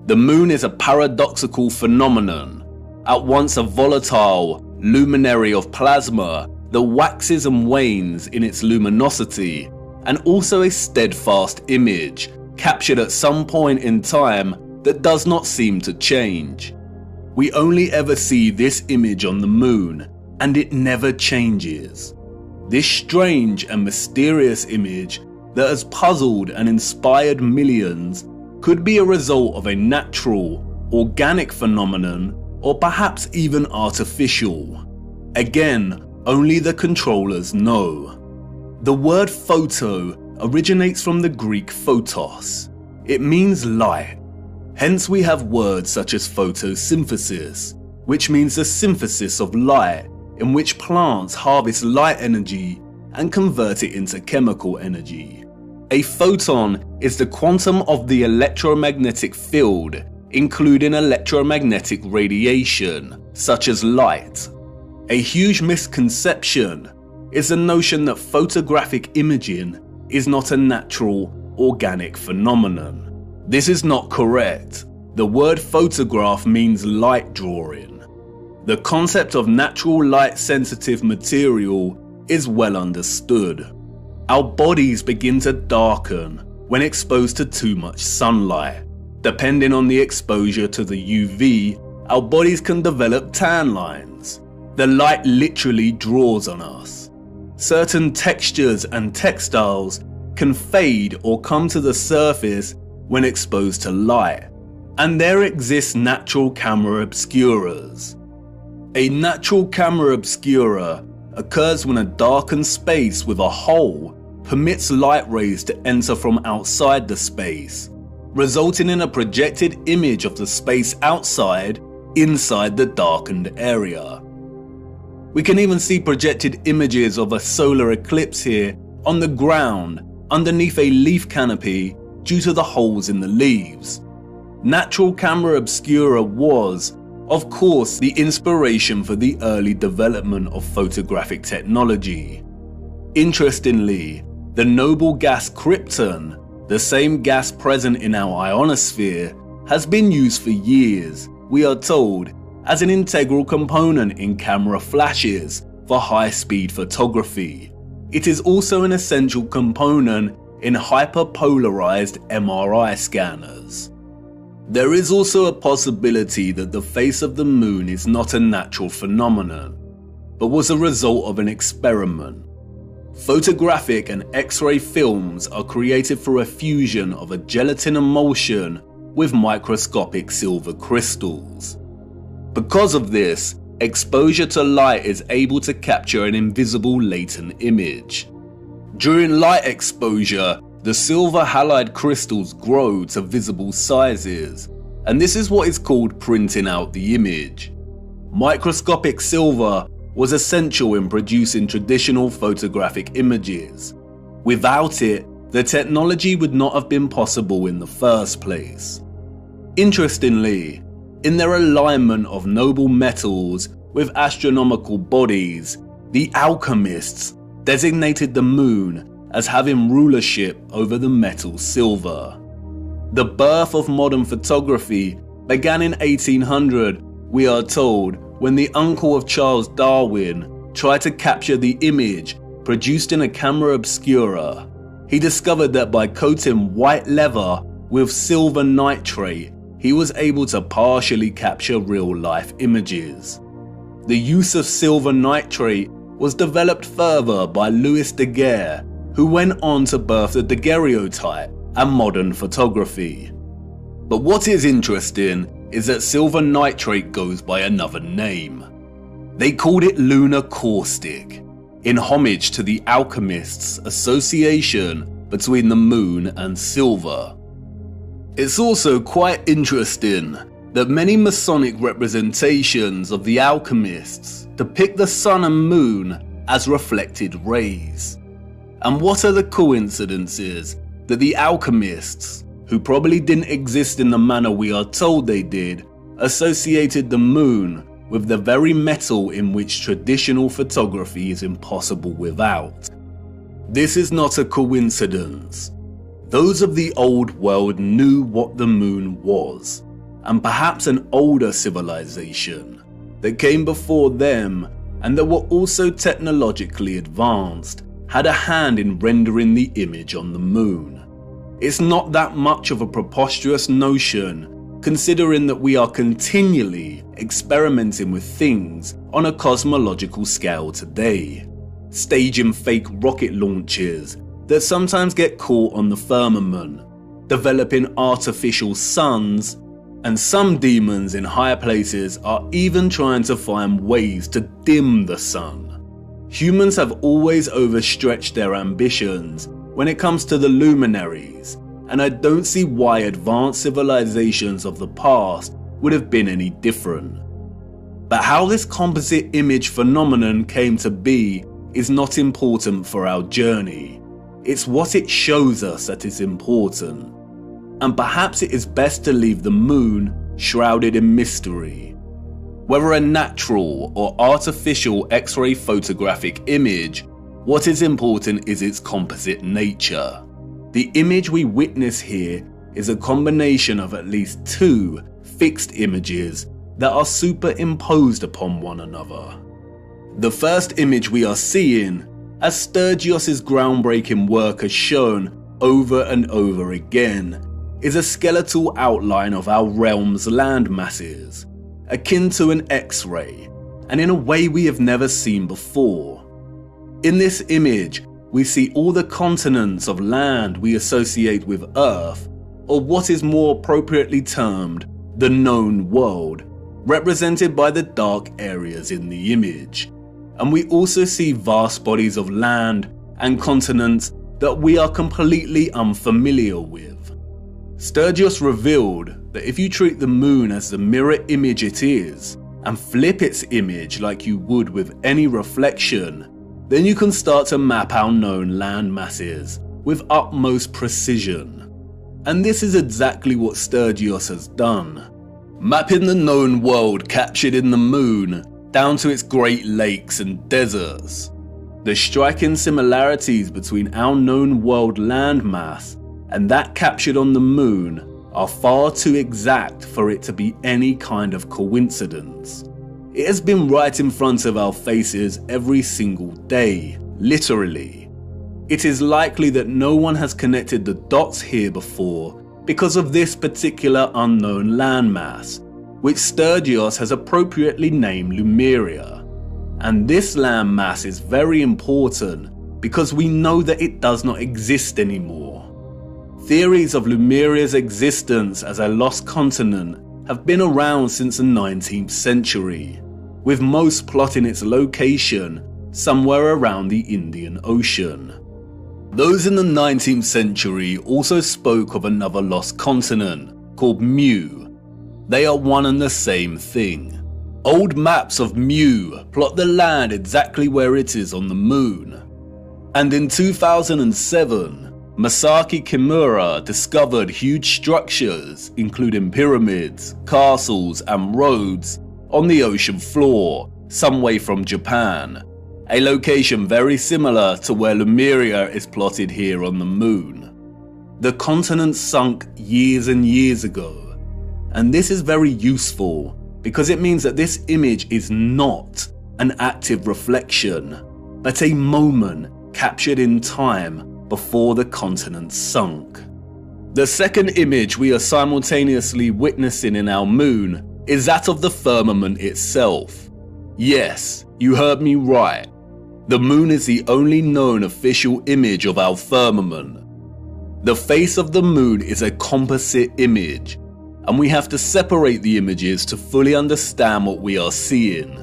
The moon is a paradoxical phenomenon, at once a volatile luminary of plasma that waxes and wanes in its luminosity, and also a steadfast image captured at some point in time that does not seem to change. We only ever see this image on the moon, and it never changes. This strange and mysterious image that has puzzled and inspired millions could be a result of a natural, organic phenomenon, or perhaps even artificial. Again, only the controllers know. The word photo originates from the Greek photos. It means light. Hence we have words such as photosynthesis, which means the synthesis of light, in which plants harvest light energy and convert it into chemical energy. A photon is the quantum of the electromagnetic field, including electromagnetic radiation, such as light. A huge misconception is the notion that photographic imaging is not a natural, organic phenomenon. This is not correct. The word photograph means light drawing. The concept of natural light-sensitive material is well understood. Our bodies begin to darken when exposed to too much sunlight. Depending on the exposure to the UV, our bodies can develop tan lines. The light literally draws on us. Certain textures and textiles can fade or come to the surface when exposed to light, and there exists natural camera obscuras. A natural camera obscura occurs when a darkened space with a hole permits light rays to enter from outside the space, resulting in a projected image of the space outside inside the darkened area. We can even see projected images of a solar eclipse here on the ground underneath a leaf canopy due to the holes in the leaves. Natural camera obscura was, of course, the inspiration for the early development of photographic technology. Interestingly, the noble gas krypton, the same gas present in our ionosphere, has been used for years, we are told, as an integral component in camera flashes for high-speed photography. It is also an essential component in hyperpolarized MRI scanners. There is also a possibility that the face of the moon is not a natural phenomenon, but was a result of an experiment. Photographic and X-ray films are created through a fusion of a gelatin emulsion with microscopic silver crystals. Because of this, exposure to light is able to capture an invisible latent image. During light exposure, the silver halide crystals grow to visible sizes, and this is what is called printing out the image. Microscopic silver was essential in producing traditional photographic images. Without it, the technology would not have been possible in the first place. Interestingly, in their alignment of noble metals with astronomical bodies, the alchemists designated the moon as having rulership over the metal silver. The birth of modern photography began in 1800, we are told, when the uncle of Charles Darwin tried to capture the image produced in a camera obscura. He discovered that by coating white leather with silver nitrate, he was able to partially capture real-life images. The use of silver nitrate was developed further by Louis Daguerre, who went on to birth the daguerreotype and modern photography. But what is interesting is that silver nitrate goes by another name. They called it lunar caustic, in homage to the alchemists' association between the moon and silver. It's also quite interesting that many Masonic representations of the alchemists depict the sun and moon as reflected rays. And what are the coincidences that the alchemists, who probably didn't exist in the manner we are told they did, associated the moon with the very metal in which traditional photography is impossible without? This is not a coincidence. Those of the old world knew what the moon was, and perhaps an older civilization that came before them and that were also technologically advanced had a hand in rendering the image on the moon. It's not that much of a preposterous notion, considering that we are continually experimenting with things on a cosmological scale today, staging fake rocket launches that sometimes get caught on the firmament, developing artificial suns, and some demons in higher places are even trying to find ways to dim the sun. Humans have always overstretched their ambitions when it comes to the luminaries, and I don't see why advanced civilizations of the past would have been any different. But how this composite image phenomenon came to be is not important for our journey. It's what it shows us that is important. And perhaps it is best to leave the moon shrouded in mystery. Whether a natural or artificial X-ray photographic image, what is important is its composite nature. The image we witness here is a combination of at least two fixed images that are superimposed upon one another. The first image we are seeing, as Sturgios' groundbreaking work has shown over and over again, is a skeletal outline of our realm's land masses, akin to an X-ray, and in a way we have never seen before. In this image, we see all the continents of land we associate with Earth, or what is more appropriately termed the known world, represented by the dark areas in the image. And we also see vast bodies of land and continents that we are completely unfamiliar with. Sturgios revealed that if you treat the moon as the mirror image it is, and flip its image like you would with any reflection, then you can start to map our known land masses with utmost precision. And this is exactly what Sturgios has done, mapping the known world captured in the moon down to its Great Lakes and deserts. The striking similarities between our known world landmass and that captured on the moon are far too exact for it to be any kind of coincidence. It has been right in front of our faces every single day, literally. It is likely that no one has connected the dots here before because of this particular unknown landmass, which Sturgios has appropriately named Lemuria. And this landmass is very important because we know that it does not exist anymore. Theories of Lemuria's existence as a lost continent have been around since the 19th century, with most plotting its location somewhere around the Indian Ocean. Those in the 19th century also spoke of another lost continent called Mu. They are one and the same thing. Old maps of Mu plot the land exactly where it is on the moon. And in 2007, Masaki Kimura discovered huge structures, including pyramids, castles, and roads, on the ocean floor, some way from Japan, a location very similar to where Lemuria is plotted here on the moon. The continent sunk years and years ago, and this is very useful because it means that this image is not an active reflection, but a moment captured in time before the continent sunk. The second image we are simultaneously witnessing in our moon is that of the firmament itself. Yes, you heard me right. The moon is the only known official image of our firmament. The face of the moon is a composite image, and we have to separate the images to fully understand what we are seeing.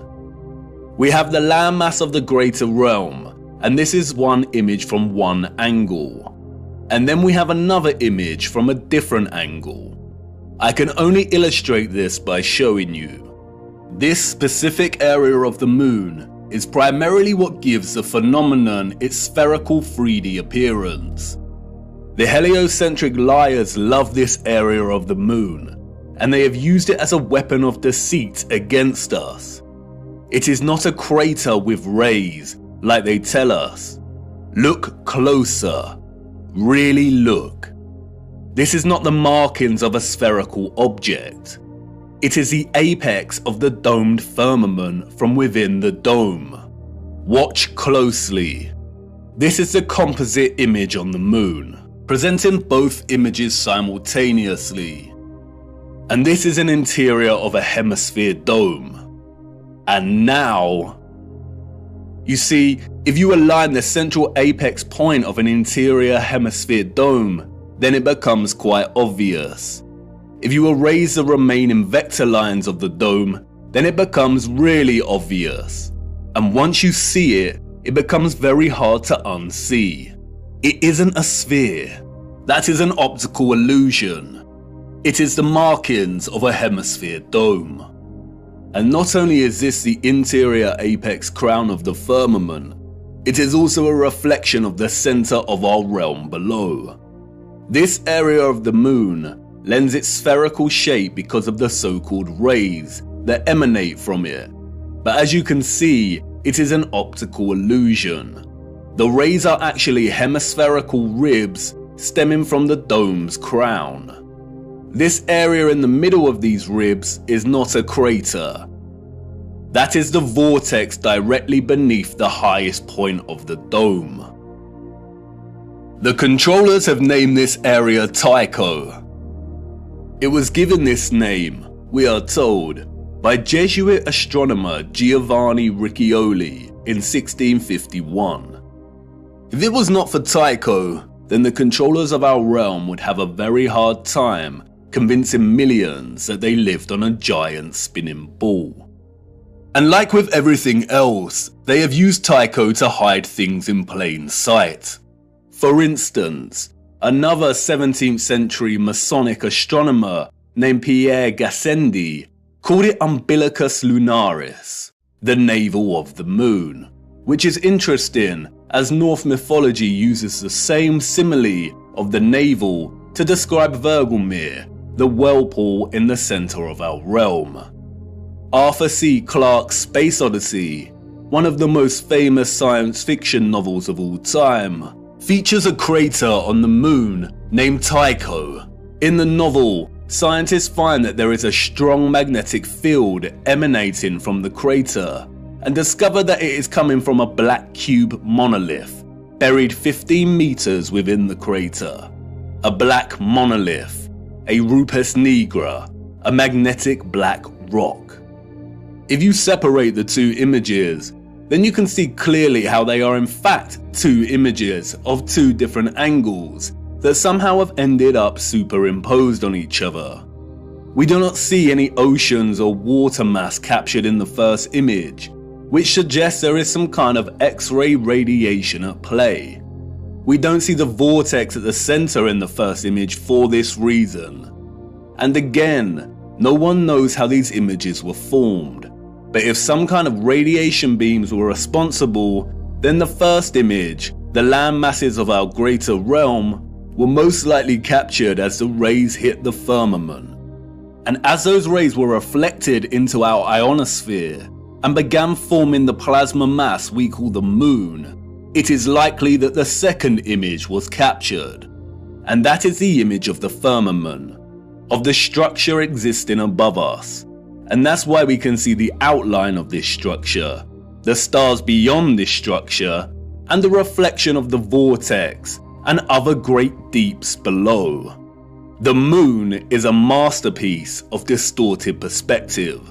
We have the landmass of the greater realm, and this is one image from one angle. And then we have another image from a different angle. I can only illustrate this by showing you. This specific area of the moon is primarily what gives the phenomenon its spherical 3D appearance. The heliocentric liars love this area of the moon, and they have used it as a weapon of deceit against us. It is not a crater with rays, like they tell us. Look closer. Really look. This is not the markings of a spherical object. It is the apex of the domed firmament from within the dome. Watch closely. This is the composite image on the moon, presenting both images simultaneously. And this is an interior of a hemisphere dome. And now, you see, if you align the central apex point of an interior hemisphere dome, then it becomes quite obvious. If you erase the remaining vector lines of the dome, then it becomes really obvious. And once you see it, it becomes very hard to unsee. It isn't a sphere. That is an optical illusion. It is the markings of a hemisphere dome. And not only is this the interior apex crown of the firmament, it is also a reflection of the center of our realm below. This area of the moon lends its spherical shape because of the so-called rays that emanate from it. But as you can see, it is an optical illusion. The rays are actually hemispherical ribs stemming from the dome's crown. This area in the middle of these ribs is not a crater. That is the vortex directly beneath the highest point of the dome. The controllers have named this area Tycho. It was given this name, we are told, by Jesuit astronomer Giovanni Riccioli in 1651. If it was not for Tycho, then the controllers of our realm would have a very hard time convincing millions that they lived on a giant spinning ball. And like with everything else, they have used Tycho to hide things in plain sight. For instance, another 17th century Masonic astronomer named Pierre Gassendi called it Umbilicus Lunaris, the navel of the moon, which is interesting as Norse mythology uses the same simile of the navel to describe Vergelmir, the whirlpool in the center of our realm. Arthur C. Clarke's Space Odyssey, one of the most famous science fiction novels of all time, features a crater on the moon named Tycho. In the novel, scientists find that there is a strong magnetic field emanating from the crater and discover that it is coming from a black cube monolith buried 15 meters within the crater. A black monolith, a rupus nigra, a magnetic black rock. If you separate the two images, then you can see clearly how they are in fact two images of two different angles that somehow have ended up superimposed on each other. We do not see any oceans or water mass captured in the first image, which suggests there is some kind of X-ray radiation at play. We don't see the vortex at the center in the first image for this reason. And again, no one knows how these images were formed. But if some kind of radiation beams were responsible, then the first image, the land masses of our greater realm, were most likely captured as the rays hit the firmament. And as those rays were reflected into our ionosphere and began forming the plasma mass we call the moon, it is likely that the second image was captured. And that is the image of the firmament, of the structure existing above us. And that's why we can see the outline of this structure, the stars beyond this structure, and the reflection of the vortex and other great deeps below. The moon is a masterpiece of distorted perspective,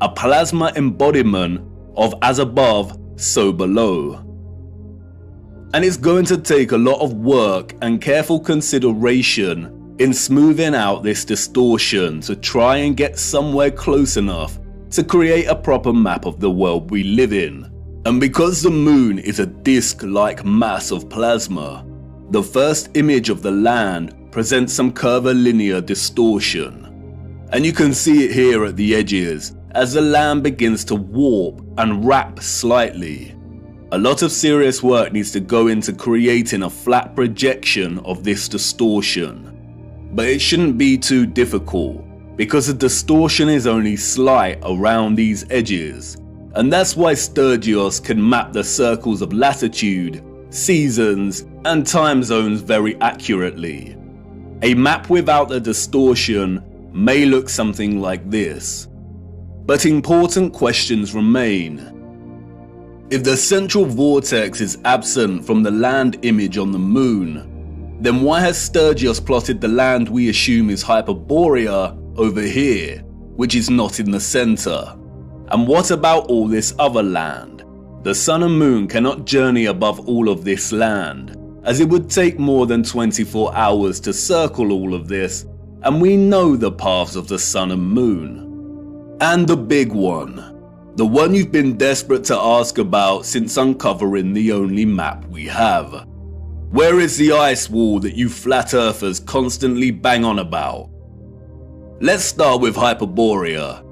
a plasma embodiment of as above, so below. And it's going to take a lot of work and careful consideration in smoothing out this distortion to try and get somewhere close enough to create a proper map of the world we live in. And because the moon is a disc-like mass of plasma, the first image of the land presents some curvilinear distortion. And you can see it here at the edges as the land begins to warp and wrap slightly. A lot of serious work needs to go into creating a flat projection of this distortion. But it shouldn't be too difficult, because the distortion is only slight around these edges. And that's why Sturgios can map the circles of latitude, seasons, and time zones very accurately. A map without the distortion may look something like this. But important questions remain. If the central vortex is absent from the land image on the moon, then why has Sturgios plotted the land we assume is Hyperborea over here, which is not in the center? And what about all this other land? The sun and moon cannot journey above all of this land, as it would take more than 24 hours to circle all of this, and we know the paths of the sun and moon. And the big one, the one you've been desperate to ask about since uncovering the only map we have. Where is the ice wall that you flat earthers constantly bang on about? Let's start with Hyperborea.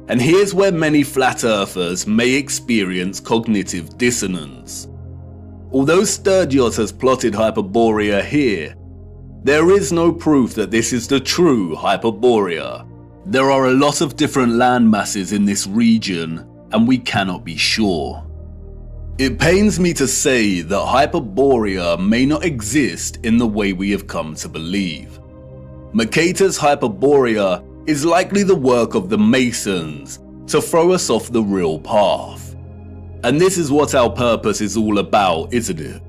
And here's where many flat earthers may experience cognitive dissonance. Although Sturgios has plotted Hyperborea here, there is no proof that this is the true Hyperborea. There are a lot of different land masses in this region, and we cannot be sure. It pains me to say that Hyperborea may not exist in the way we have come to believe. Mercator's Hyperborea is likely the work of the Masons to throw us off the real path. And this is what our purpose is all about, isn't it?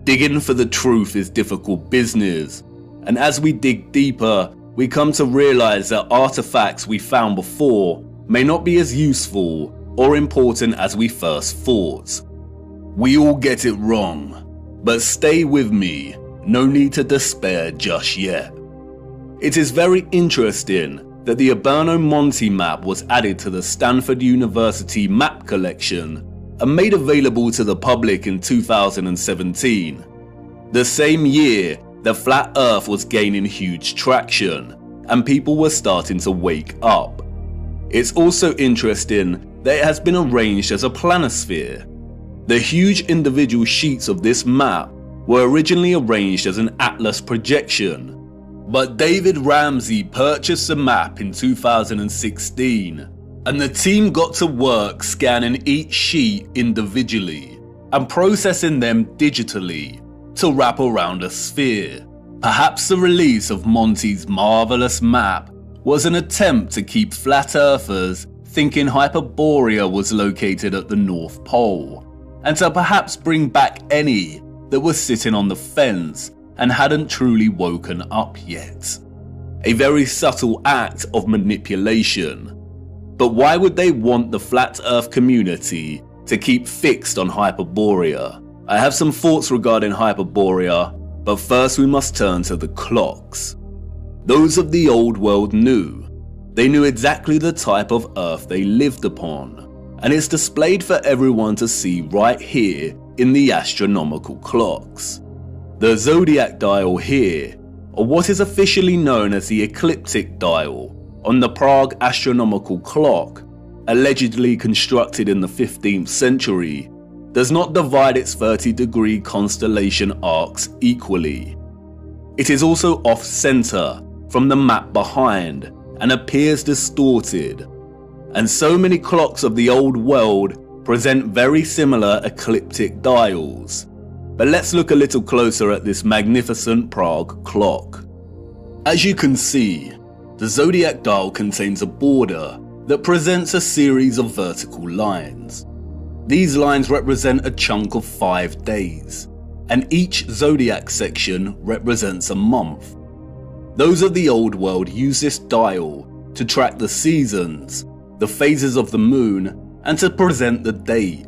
Digging for the truth is difficult business, and as we dig deeper, we come to realize that artifacts we found before may not be as useful or important as we first thought. We all get it wrong, but stay with me, no need to despair just yet. It is very interesting that the Urbano Monti map was added to the Stanford University map collection and made available to the public in 2017. The same year, the flat earth was gaining huge traction, and people were starting to wake up. It's also interesting that it has been arranged as a planisphere. The huge individual sheets of this map were originally arranged as an atlas projection, but David Ramsey purchased the map in 2016, and the team got to work scanning each sheet individually and processing them digitally to wrap around a sphere. Perhaps the release of Monti's marvelous map was an attempt to keep flat earthers thinking Hyperborea was located at the North Pole, and to perhaps bring back any that were sitting on the fence and hadn't truly woken up yet. A very subtle act of manipulation. But why would they want the flat earth community to keep fixed on Hyperborea? I have some thoughts regarding Hyperborea, but first we must turn to the clocks. Those of the old world knew. They knew exactly the type of earth they lived upon, and it's displayed for everyone to see right here in the astronomical clocks. The zodiac dial here, or what is officially known as the ecliptic dial, on the Prague astronomical clock, allegedly constructed in the 15th century, does not divide its 30-degree constellation arcs equally. It is also off-center from the map behind and appears distorted, and so many clocks of the old world present very similar ecliptic dials. But let's look a little closer at this magnificent Prague clock. As you can see, the zodiac dial contains a border that presents a series of vertical lines. These lines represent a chunk of 5 days, and each zodiac section represents a month. Those of the old world use this dial to track the seasons, the phases of the moon, and to present the date.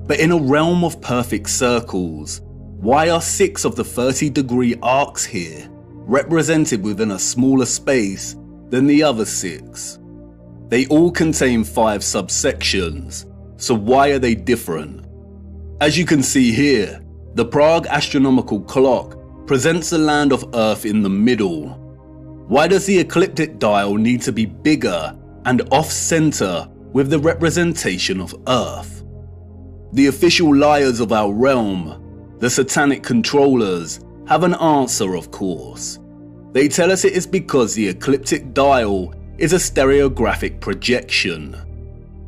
But in a realm of perfect circles, why are 6 of the 30-degree arcs here represented within a smaller space than the other 6? They all contain 5 subsections, so why are they different? As you can see here, the Prague astronomical clock presents the land of Earth in the middle. Why does the ecliptic dial need to be bigger and off-center with the representation of Earth? The official liars of our realm, the satanic controllers, have an answer, of course. They tell us it is because the ecliptic dial is a stereographic projection.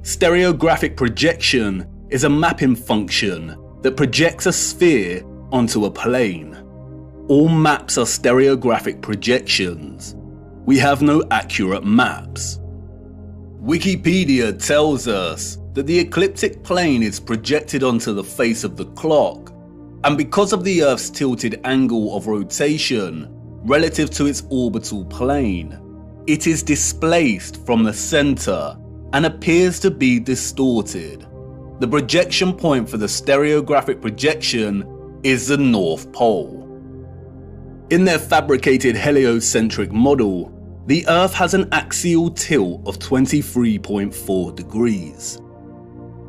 Stereographic projection is a mapping function that projects a sphere onto a plane. All maps are stereographic projections. We have no accurate maps. Wikipedia tells us that the ecliptic plane is projected onto the face of the clock, and because of the Earth's tilted angle of rotation relative to its orbital plane, it is displaced from the center and appears to be distorted. The projection point for the stereographic projection is the North Pole. In their fabricated heliocentric model, the Earth has an axial tilt of 23.4 degrees.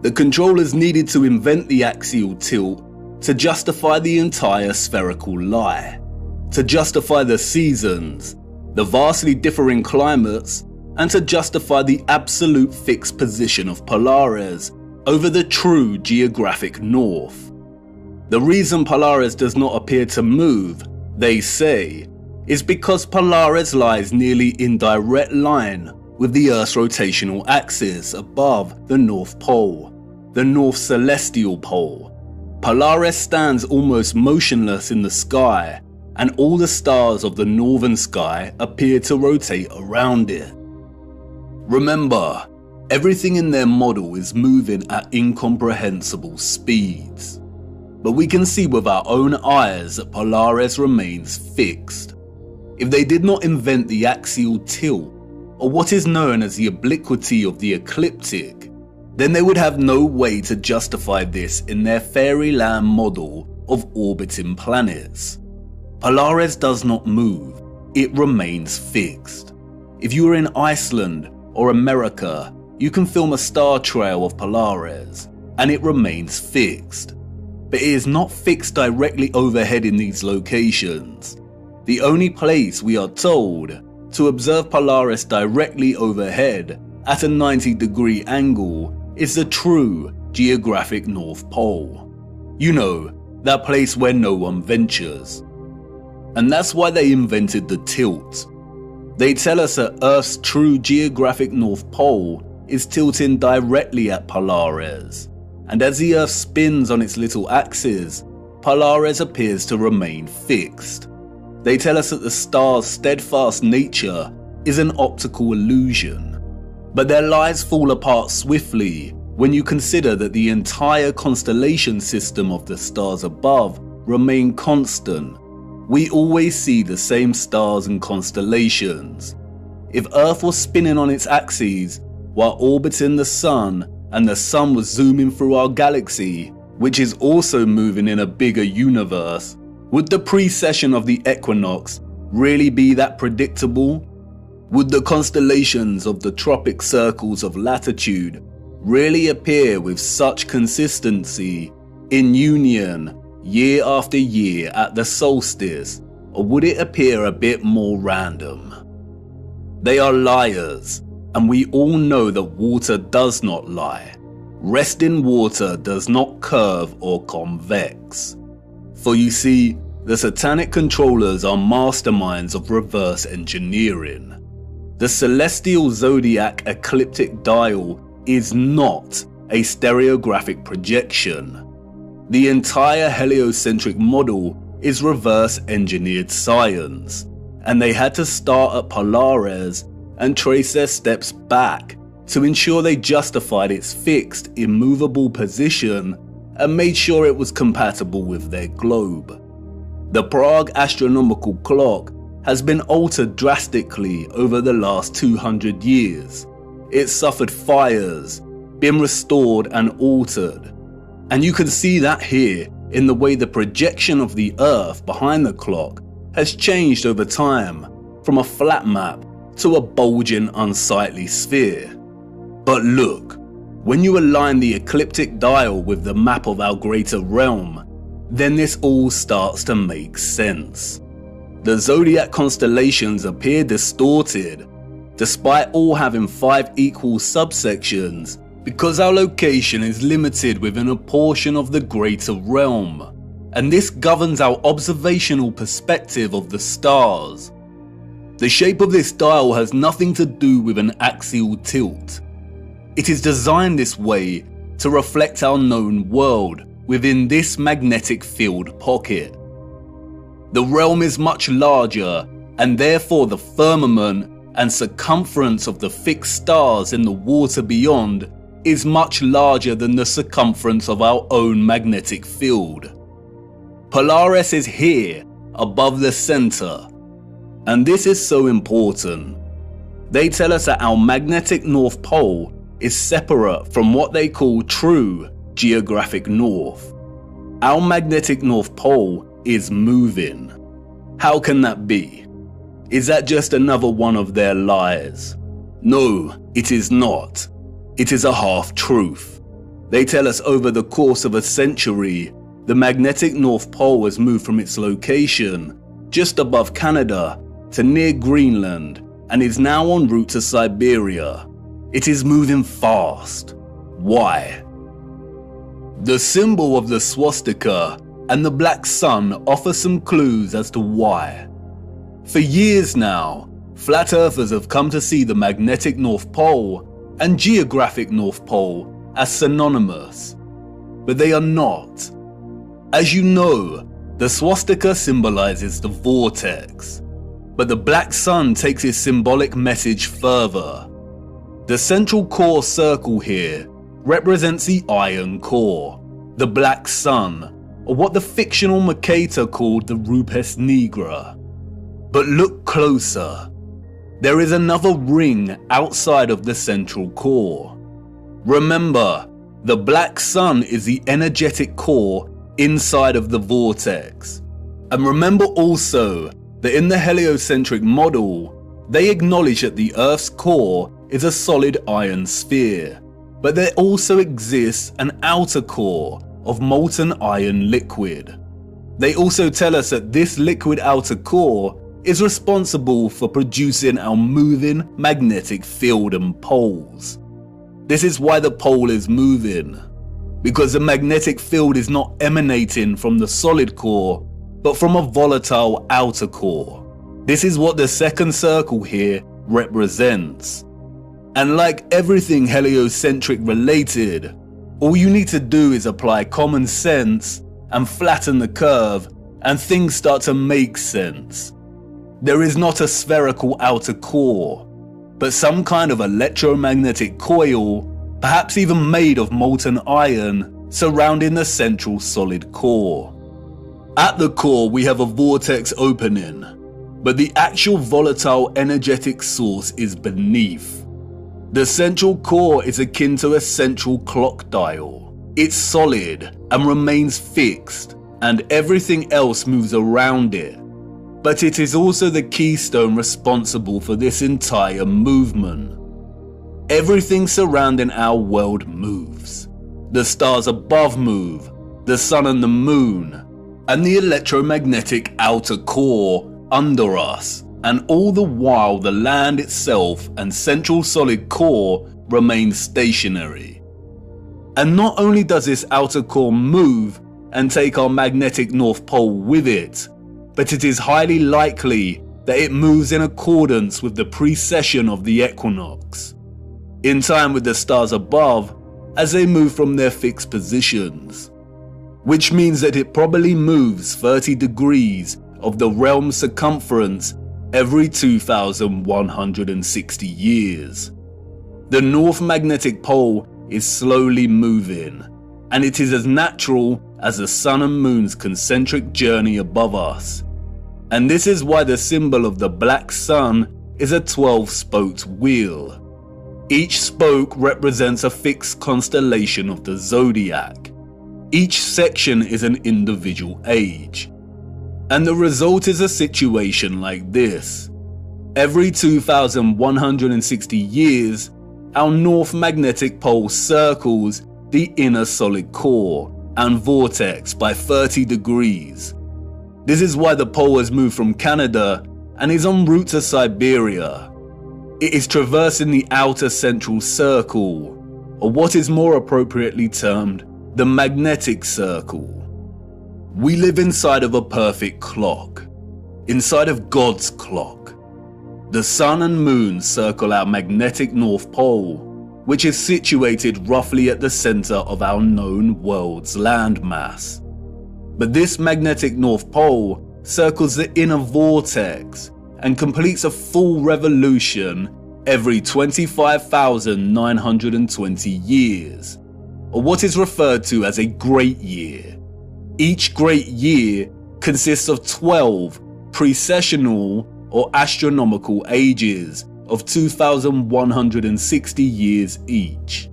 The controllers needed to invent the axial tilt to justify the entire spherical lie, to justify the seasons, the vastly differing climates, and to justify the absolute fixed position of Polaris over the true geographic north. The reason Polaris does not appear to move, they say, is because Polaris lies nearly in direct line with the Earth's rotational axis above the North Pole, the North Celestial Pole. Polaris stands almost motionless in the sky, and all the stars of the northern sky appear to rotate around it. Remember, everything in their model is moving at incomprehensible speeds. But we can see with our own eyes that Polaris remains fixed. If they did not invent the axial tilt, or what is known as the obliquity of the ecliptic, then they would have no way to justify this in their fairyland model of orbiting planets. Polaris does not move, it remains fixed. If you are in Iceland or America, you can film a star trail of Polaris, and it remains fixed. But it is not fixed directly overhead in these locations. The only place, we are told, to observe Polaris directly overhead at a 90-degree angle is the true geographic North Pole. You know, that place where no one ventures. And that's why they invented the tilt. They tell us that Earth's true geographic North Pole is tilting directly at Polaris, and as the Earth spins on its little axis, Polaris appears to remain fixed. They tell us that the star's steadfast nature is an optical illusion. But their lies fall apart swiftly when you consider that the entire constellation system of the stars above remain constant. We always see the same stars and constellations. If Earth was spinning on its axis while orbiting the Sun, and the Sun was zooming through our galaxy, which is also moving in a bigger universe, would the precession of the equinox really be that predictable? Would the constellations of the tropic circles of latitude really appear with such consistency in union year after year at the solstice, or would it appear a bit more random? They are liars, and we all know that water does not lie. Rest in water does not curve or convex. For you see, the satanic controllers are masterminds of reverse engineering. The celestial zodiac ecliptic dial is not a stereographic projection. The entire heliocentric model is reverse engineered science, and they had to start at Polaris and trace their steps back to ensure they justified its fixed, immovable position and made sure it was compatible with their globe. The Prague astronomical clock has been altered drastically over the last 200 years. It's suffered fires, been restored and altered. And you can see that here in the way the projection of the Earth behind the clock has changed over time from a flat map to a bulging, unsightly sphere. But look, when you align the ecliptic dial with the map of our greater realm, then this all starts to make sense. The zodiac constellations appear distorted, despite all having 5 equal subsections, because our location is limited within a portion of the greater realm, and this governs our observational perspective of the stars. The shape of this dial has nothing to do with an axial tilt. It is designed this way to reflect our known world within this magnetic field pocket. The realm is much larger, and therefore the firmament and circumference of the fixed stars in the water beyond is much larger than the circumference of our own magnetic field. Polaris is here, above the center. And this is so important. They tell us that our magnetic North Pole is separate from what they call true geographic north. Our magnetic North Pole is moving. How can that be? Is that just another one of their lies? No, it is not. It is a half-truth. They tell us over the course of a century, the magnetic North Pole has moved from its location just above Canada to near Greenland and is now en route to Siberia. It is moving fast. Why? The symbol of the swastika and the black sun offer some clues as to why. For years now, flat earthers have come to see the magnetic North Pole and geographic North Pole as synonymous, but they are not. As you know, the swastika symbolizes the vortex, but the black sun takes its symbolic message further. The central core circle here represents the iron core, the black sun, or what the fictional Mercator called the Rupes Nigra. But look closer. There is another ring outside of the central core. Remember, the black sun is the energetic core inside of the vortex. And remember also that in the heliocentric model, they acknowledge that the Earth's core is a solid iron sphere, but there also exists an outer core of molten iron liquid. They also tell us that this liquid outer core is responsible for producing our moving magnetic field and poles. This is why the pole is moving, because the magnetic field is not emanating from the solid core, but from a volatile outer core. This is what the second circle here represents. And like everything heliocentric related, all you need to do is apply common sense and flatten the curve, and things start to make sense. There is not a spherical outer core, but some kind of electromagnetic coil, perhaps even made of molten iron, surrounding the central solid core. At the core we have a vortex opening, but the actual volatile energetic source is beneath. The central core is akin to a central clock dial. It's solid and remains fixed, and everything else moves around it. But it is also the keystone responsible for this entire movement. Everything surrounding our world moves. The stars above move, the sun and the moon, and the electromagnetic outer core under us, and all the while the land itself and central solid core remain stationary. And not only does this outer core move and take our magnetic North Pole with it, but it is highly likely that it moves in accordance with the precession of the equinox, in time with the stars above as they move from their fixed positions, which means that it probably moves 30 degrees of the realm's circumference every 2,160 years. The North Magnetic Pole is slowly moving, and it is as natural as the sun and moon's concentric journey above us. And this is why the symbol of the black sun is a 12-spoked wheel. Each spoke represents a fixed constellation of the zodiac. Each section is an individual age. And the result is a situation like this. Every 2,160 years, our north magnetic pole circles the inner solid core and vortex by 30 degrees. This is why the pole has moved from Canada and is en route to Siberia. It is traversing the outer central circle, or what is more appropriately termed the magnetic circle. We live inside of a perfect clock, inside of God's clock. The sun and moon circle our magnetic North Pole, which is situated roughly at the center of our known world's landmass. But this magnetic North Pole circles the inner vortex and completes a full revolution every 25,920 years, or what is referred to as a great year. Each great year consists of 12 precessional or astronomical ages of 2,160 years each.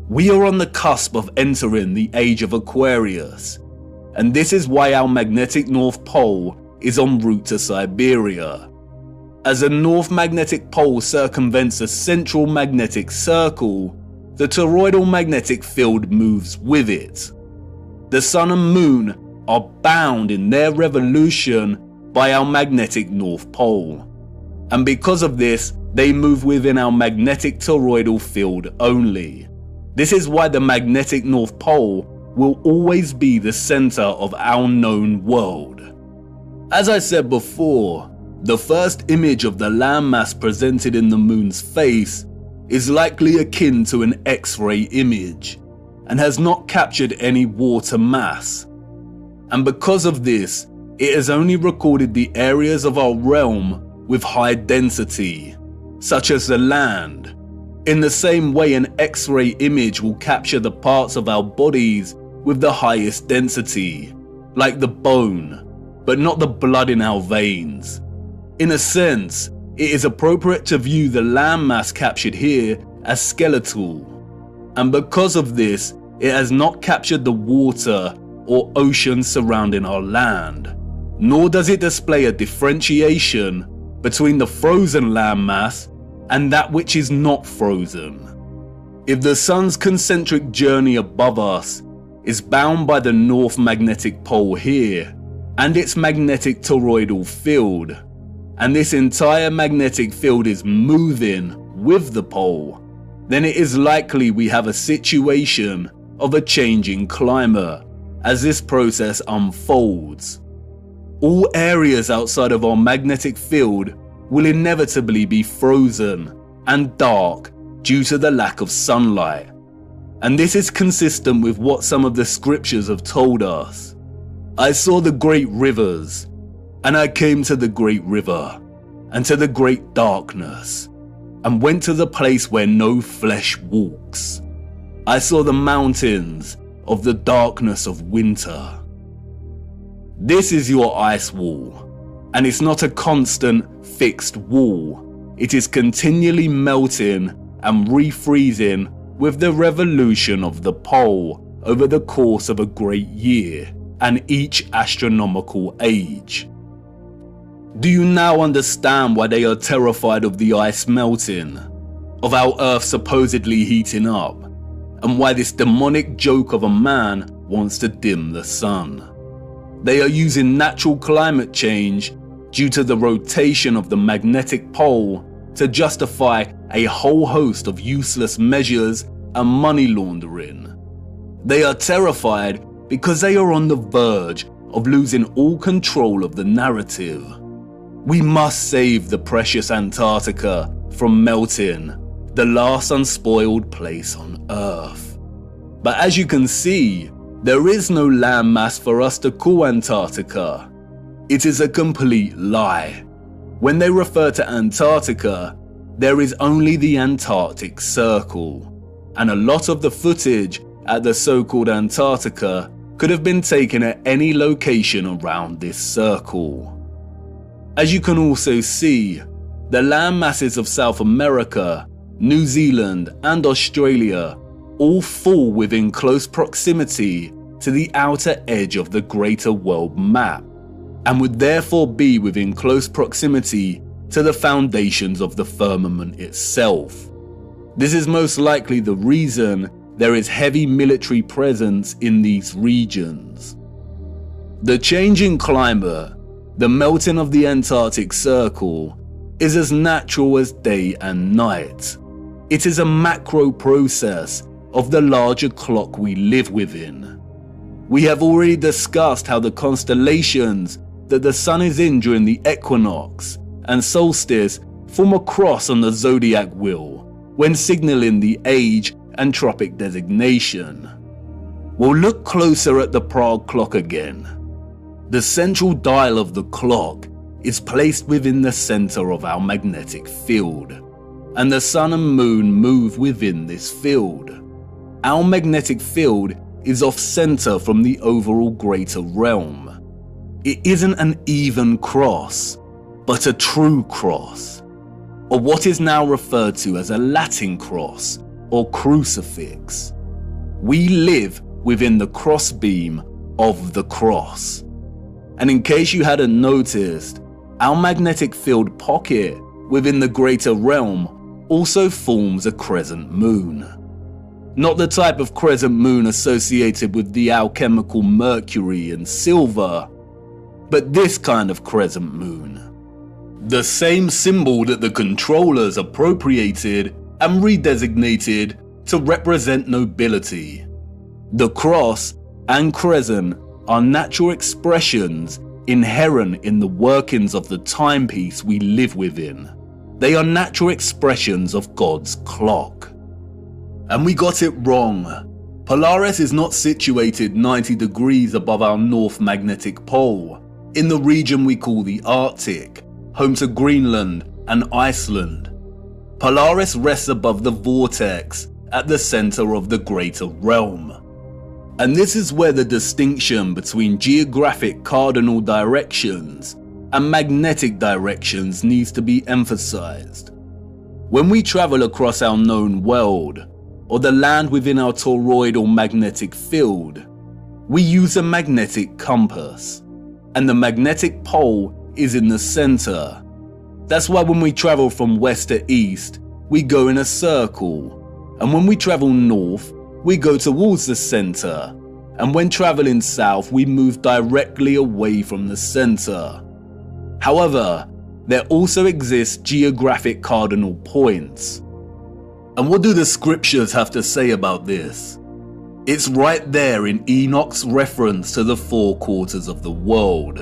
We are on the cusp of entering the age of Aquarius, and this is why our magnetic North Pole is en route to Siberia. As the North Magnetic Pole circumvents a central magnetic circle, the toroidal magnetic field moves with it. The Sun and Moon are bound in their revolution by our magnetic North Pole, and because of this, they move within our magnetic toroidal field only. This is why the magnetic North Pole will always be the center of our known world. As I said before, the first image of the landmass presented in the moon's face is likely akin to an X-ray image and has not captured any water mass. And because of this, it has only recorded the areas of our realm with high density, such as the land. In the same way, an X-ray image will capture the parts of our bodies with the highest density, like the bone, but not the blood in our veins. In a sense, it is appropriate to view the landmass captured here as skeletal, and because of this, it has not captured the water or ocean surrounding our land, nor does it display a differentiation between the frozen landmass and that which is not frozen. If the sun's concentric journey above us is bound by the North Magnetic Pole here and its magnetic toroidal field, and this entire magnetic field is moving with the pole, then it is likely we have a situation of a changing climate as this process unfolds. All areas outside of our magnetic field will inevitably be frozen and dark due to the lack of sunlight. And this is consistent with what some of the scriptures have told us. I saw the great rivers, and I came to the great river, and to the great darkness, and went to the place where no flesh walks. I saw the mountains of the darkness of winter. This is your ice wall, and it's not a constant, fixed wall. It is continually melting and refreezing with the revolution of the pole over the course of a great year and each astronomical age. Do you now understand why they are terrified of the ice melting, of our Earth supposedly heating up, and why this demonic joke of a man wants to dim the sun? They are using natural climate change due to the rotation of the magnetic pole to justify a whole host of useless measures and money laundering. They are terrified because they are on the verge of losing all control of the narrative. We must save the precious Antarctica from melting, the last unspoiled place on Earth. But as you can see, there is no landmass for us to call Antarctica. It is a complete lie. When they refer to Antarctica, there is only the Antarctic Circle, and a lot of the footage at the so-called Antarctica could have been taken at any location around this circle. As you can also see, the land masses of South America, New Zealand and Australia all fall within close proximity to the outer edge of the greater world map, and would therefore be within close proximity to the foundations of the firmament itself. This is most likely the reason there is heavy military presence in these regions. The changing climate, the melting of the Antarctic Circle, is as natural as day and night. It is a macro process of the larger clock we live within. We have already discussed how the constellations that the sun is in during the equinox and solstice form a cross on the zodiac wheel when signaling the age and tropic designation. We'll look closer at the Prague clock again. The central dial of the clock is placed within the center of our magnetic field, and the sun and moon move within this field. Our magnetic field is off-center from the overall greater realm. It isn't an even cross, but a true cross, or what is now referred to as a Latin cross or crucifix. We live within the crossbeam of the cross. And in case you hadn't noticed, our magnetic field pocket within the greater realm also forms a crescent moon. Not the type of crescent moon associated with the alchemical mercury and silver, but this kind of crescent moon. The same symbol that the controllers appropriated and redesignated to represent nobility. The cross and crescent are natural expressions inherent in the workings of the timepiece we live within. They are natural expressions of God's clock. And we got it wrong. Polaris is not situated 90 degrees above our north magnetic pole, in the region we call the Arctic, home to Greenland and Iceland. Polaris rests above the vortex at the center of the greater realm. And this is where the distinction between geographic cardinal directions and magnetic directions needs to be emphasized. When we travel across our known world, or the land within our toroidal magnetic field, we use a magnetic compass, and the magnetic pole is in the center. That's why when we travel from west to east, we go in a circle, and when we travel north, we go towards the center, and when traveling south, we move directly away from the center. However, there also exist geographic cardinal points. And what do the scriptures have to say about this? It's right there in Enoch's reference to the 4 quarters of the world.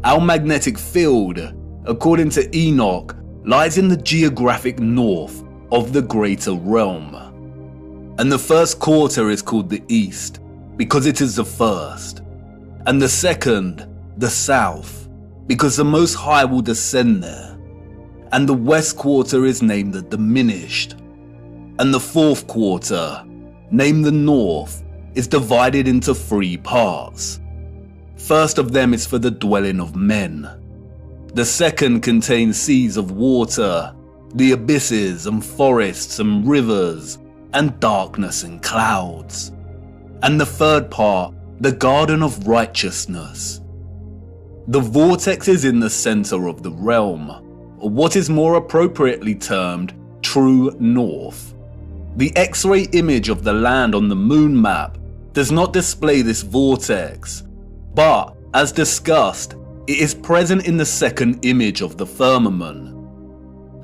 Our magnetic field, according to Enoch, lies in the geographic north of the greater realm. And the first quarter is called the east, because it is the first. And the second, the south, because the Most High will descend there. And the west quarter is named the diminished. And the fourth quarter, named the north, is divided into 3 parts. First of them is for the dwelling of men. The second contains seas of water, the abysses and forests and rivers, and darkness and clouds. And the third part, the garden of righteousness. The vortex is in the center of the realm, or what is more appropriately termed true north. The X-ray image of the land on the moon map does not display this vortex, but as discussed, it is present in the second image of the firmament.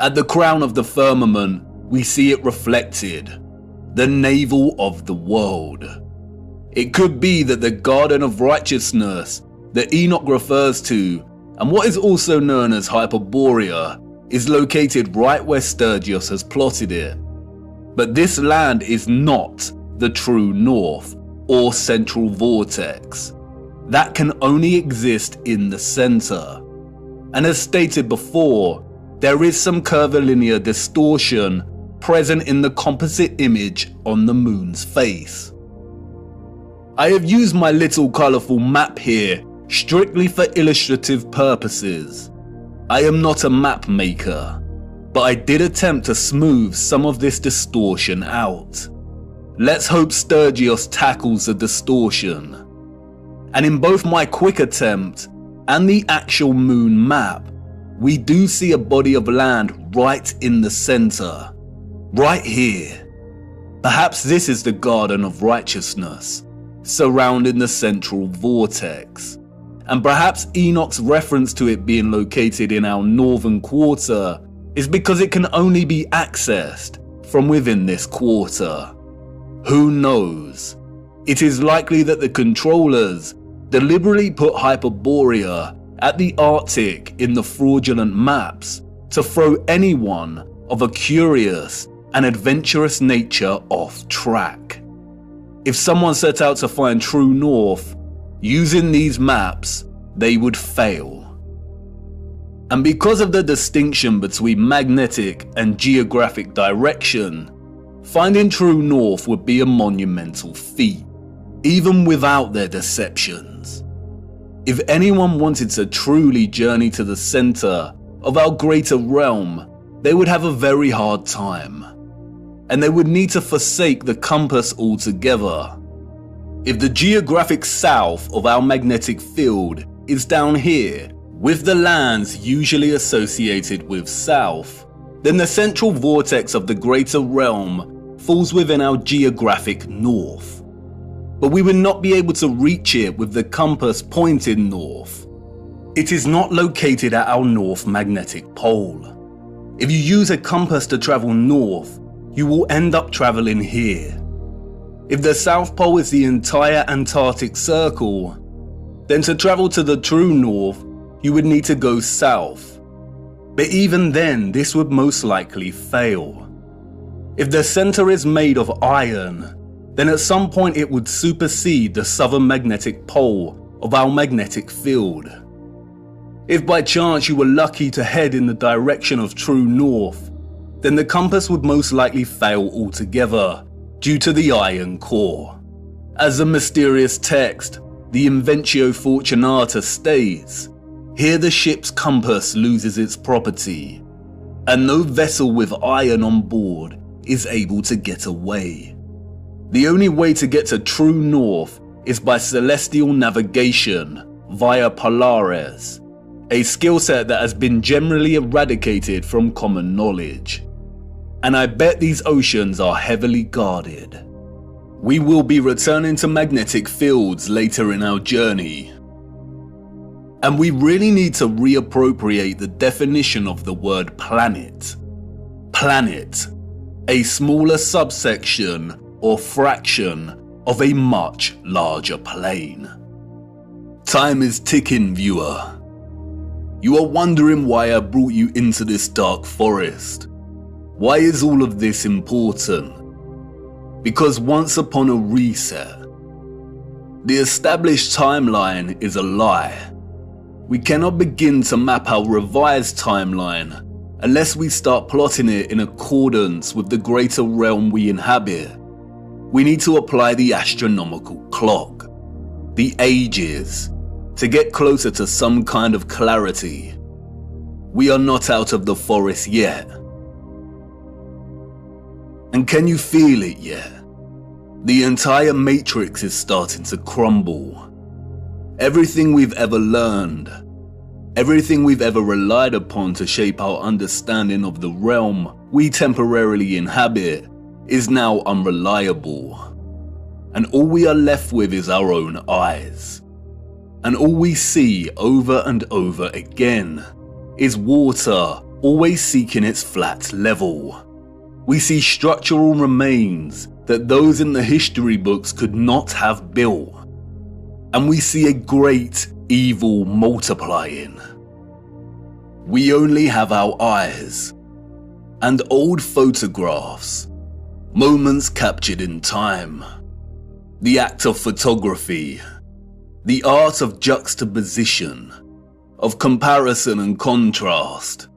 At the crown of the firmament, we see it reflected, the navel of the world. It could be that the garden of righteousness that Enoch refers to, and what is also known as Hyperborea, is located right where Sturgios has plotted it. But this land is not the true north or central vortex. That can only exist in the center. And as stated before, there is some curvilinear distortion present in the composite image on the moon's face. I have used my little colourful map here strictly for illustrative purposes, I am not a map maker, but I did attempt to smooth some of this distortion out. Let's hope Sturgios tackles the distortion. And in both my quick attempt and the actual moon map, we do see a body of land right in the center, right here. Perhaps this is the Garden of Righteousness, surrounding the central vortex. And perhaps Enoch's reference to it being located in our northern quarter is because it can only be accessed from within this quarter. Who knows? It is likely that the controllers deliberately put Hyperborea at the Arctic in the fraudulent maps to throw anyone of a curious and adventurous nature off track. If someone set out to find true north using these maps, they would fail. And because of the distinction between magnetic and geographic direction, finding true north would be a monumental feat, even without their deceptions. If anyone wanted to truly journey to the center of our greater realm, they would have a very hard time, and they would need to forsake the compass altogether. If the geographic south of our magnetic field is down here, with the lands usually associated with south, then the central vortex of the greater realm falls within our geographic north. But we would not be able to reach it with the compass pointing north. It is not located at our north magnetic pole. If you use a compass to travel north, you will end up traveling here. If the South Pole is the entire Antarctic Circle, then to travel to the true north, you would need to go south. But even then, this would most likely fail. If the center is made of iron, then at some point it would supersede the southern magnetic pole of our magnetic field. If by chance you were lucky to head in the direction of true north, then the compass would most likely fail altogether due to the iron core. As the mysterious text, the Inventio Fortunata, states, here the ship's compass loses its property, and no vessel with iron on board is able to get away. The only way to get to true north is by celestial navigation via Polaris, a skill set that has been generally eradicated from common knowledge. And I bet these oceans are heavily guarded. We will be returning to magnetic fields later in our journey. And we really need to reappropriate the definition of the word planet. Planet, a smaller subsection or fraction of a much larger plane. Time is ticking, viewer. You are wondering why I brought you into this dark forest. Why is all of this important? Because once upon a reset, the established timeline is a lie. We cannot begin to map our revised timeline unless we start plotting it in accordance with the greater realm we inhabit. We need to apply the astronomical clock, the ages, to get closer to some kind of clarity. We are not out of the forest yet. And can you feel it yet? The entire matrix is starting to crumble. Everything we've ever learned, everything we've ever relied upon to shape our understanding of the realm we temporarily inhabit, is now unreliable. And all we are left with is our own eyes. And all we see over and over again is water always seeking its flat level. We see structural remains that those in the history books could not have built. And we see a great evil multiplying. We only have our eyes and old photographs, moments captured in time, the act of photography, the art of juxtaposition, of comparison and contrast.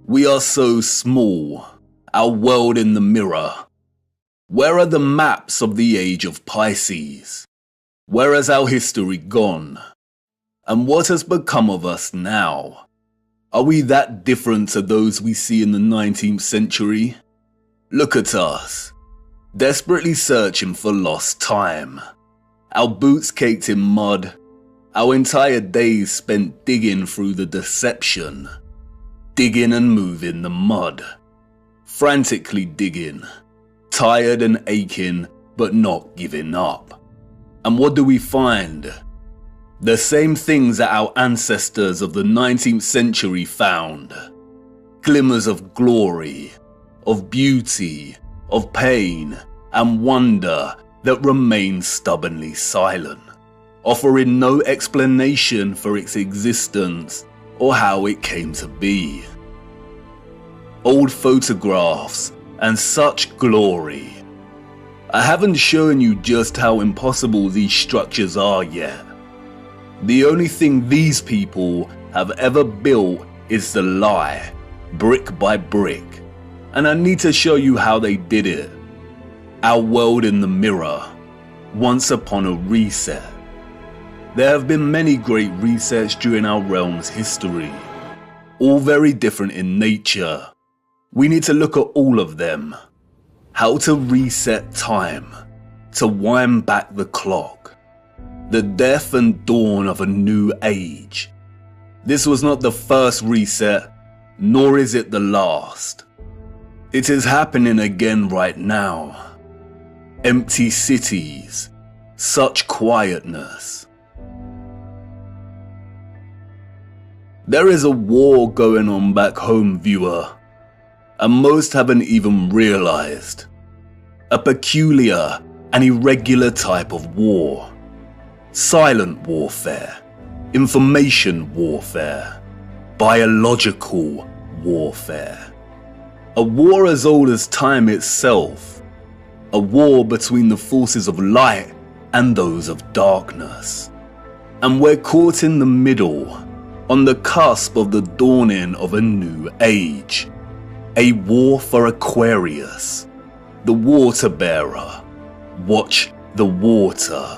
We are so small, our world in the mirror. Where are the maps of the age of Pisces? Where has our history gone? And what has become of us now? Are we that different to those we see in the 19th century? Look at us, desperately searching for lost time. Our boots caked in mud, our entire days spent digging through the deception. Digging and moving the mud. Frantically digging, tired and aching, but not giving up. And what do we find? The same things that our ancestors of the 19th century found. Glimmers of glory, of beauty, of pain, and wonder that remain stubbornly silent, offering no explanation for its existence or how it came to be. Old photographs and such glory. I haven't shown you just how impossible these structures are yet. The only thing these people have ever built is the lie, brick by brick, and I need to show you how they did it. Our world in the mirror, once upon a reset. There have been many great resets during our realm's history, all very different in nature. We need to look at all of them. How to reset time, to wind back the clock. The death and dawn of a new age. This was not the first reset, nor is it the last. It is happening again right now. Empty cities, such quietness. There is a war going on back home, viewer, and most haven't even realized. A peculiar and irregular type of war. Silent warfare, information warfare, biological warfare. A war as old as time itself. A war between the forces of light and those of darkness. And we're caught in the middle, on the cusp of the dawning of a new age. A war for Aquarius, the water bearer. Watch the water.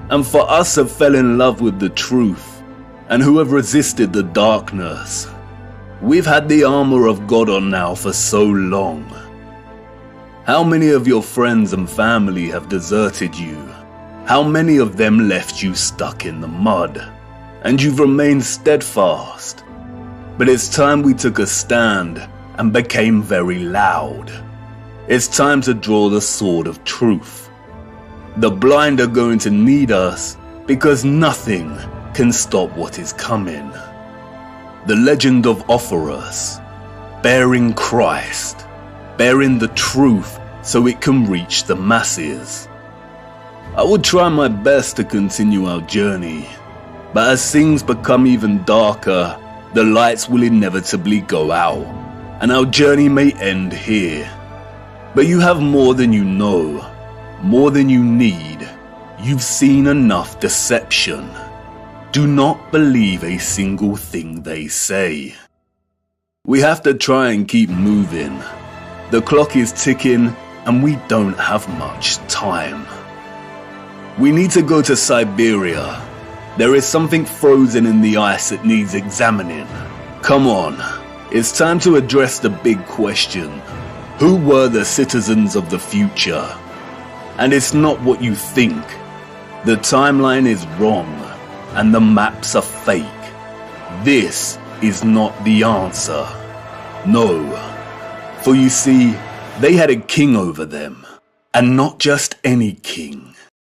And for us who fell in love with the truth, and who have resisted the darkness, we've had the armor of God on now for so long. How many of your friends and family have deserted you? How many of them left you stuck in the mud? And you've remained steadfast. But it's time we took a stand and became very loud. It's time to draw the sword of truth. The blind are going to need us because nothing can stop what is coming. The legend of Offerus, bearing Christ, bearing the truth so it can reach the masses. I would try my best to continue our journey, but as things become even darker, the lights will inevitably go out, and our journey may end here. But you have more than you know. More than you need. You've seen enough deception. Do not believe a single thing they say. We have to try and keep moving. The clock is ticking and we don't have much time. We need to go to Siberia. There is something frozen in the ice that needs examining. Come on, it's time to address the big question. Who were the citizens of the future? And it's not what you think. The timeline is wrong, and the maps are fake. This is not the answer. No. For you see, they had a king over them, and not just any king.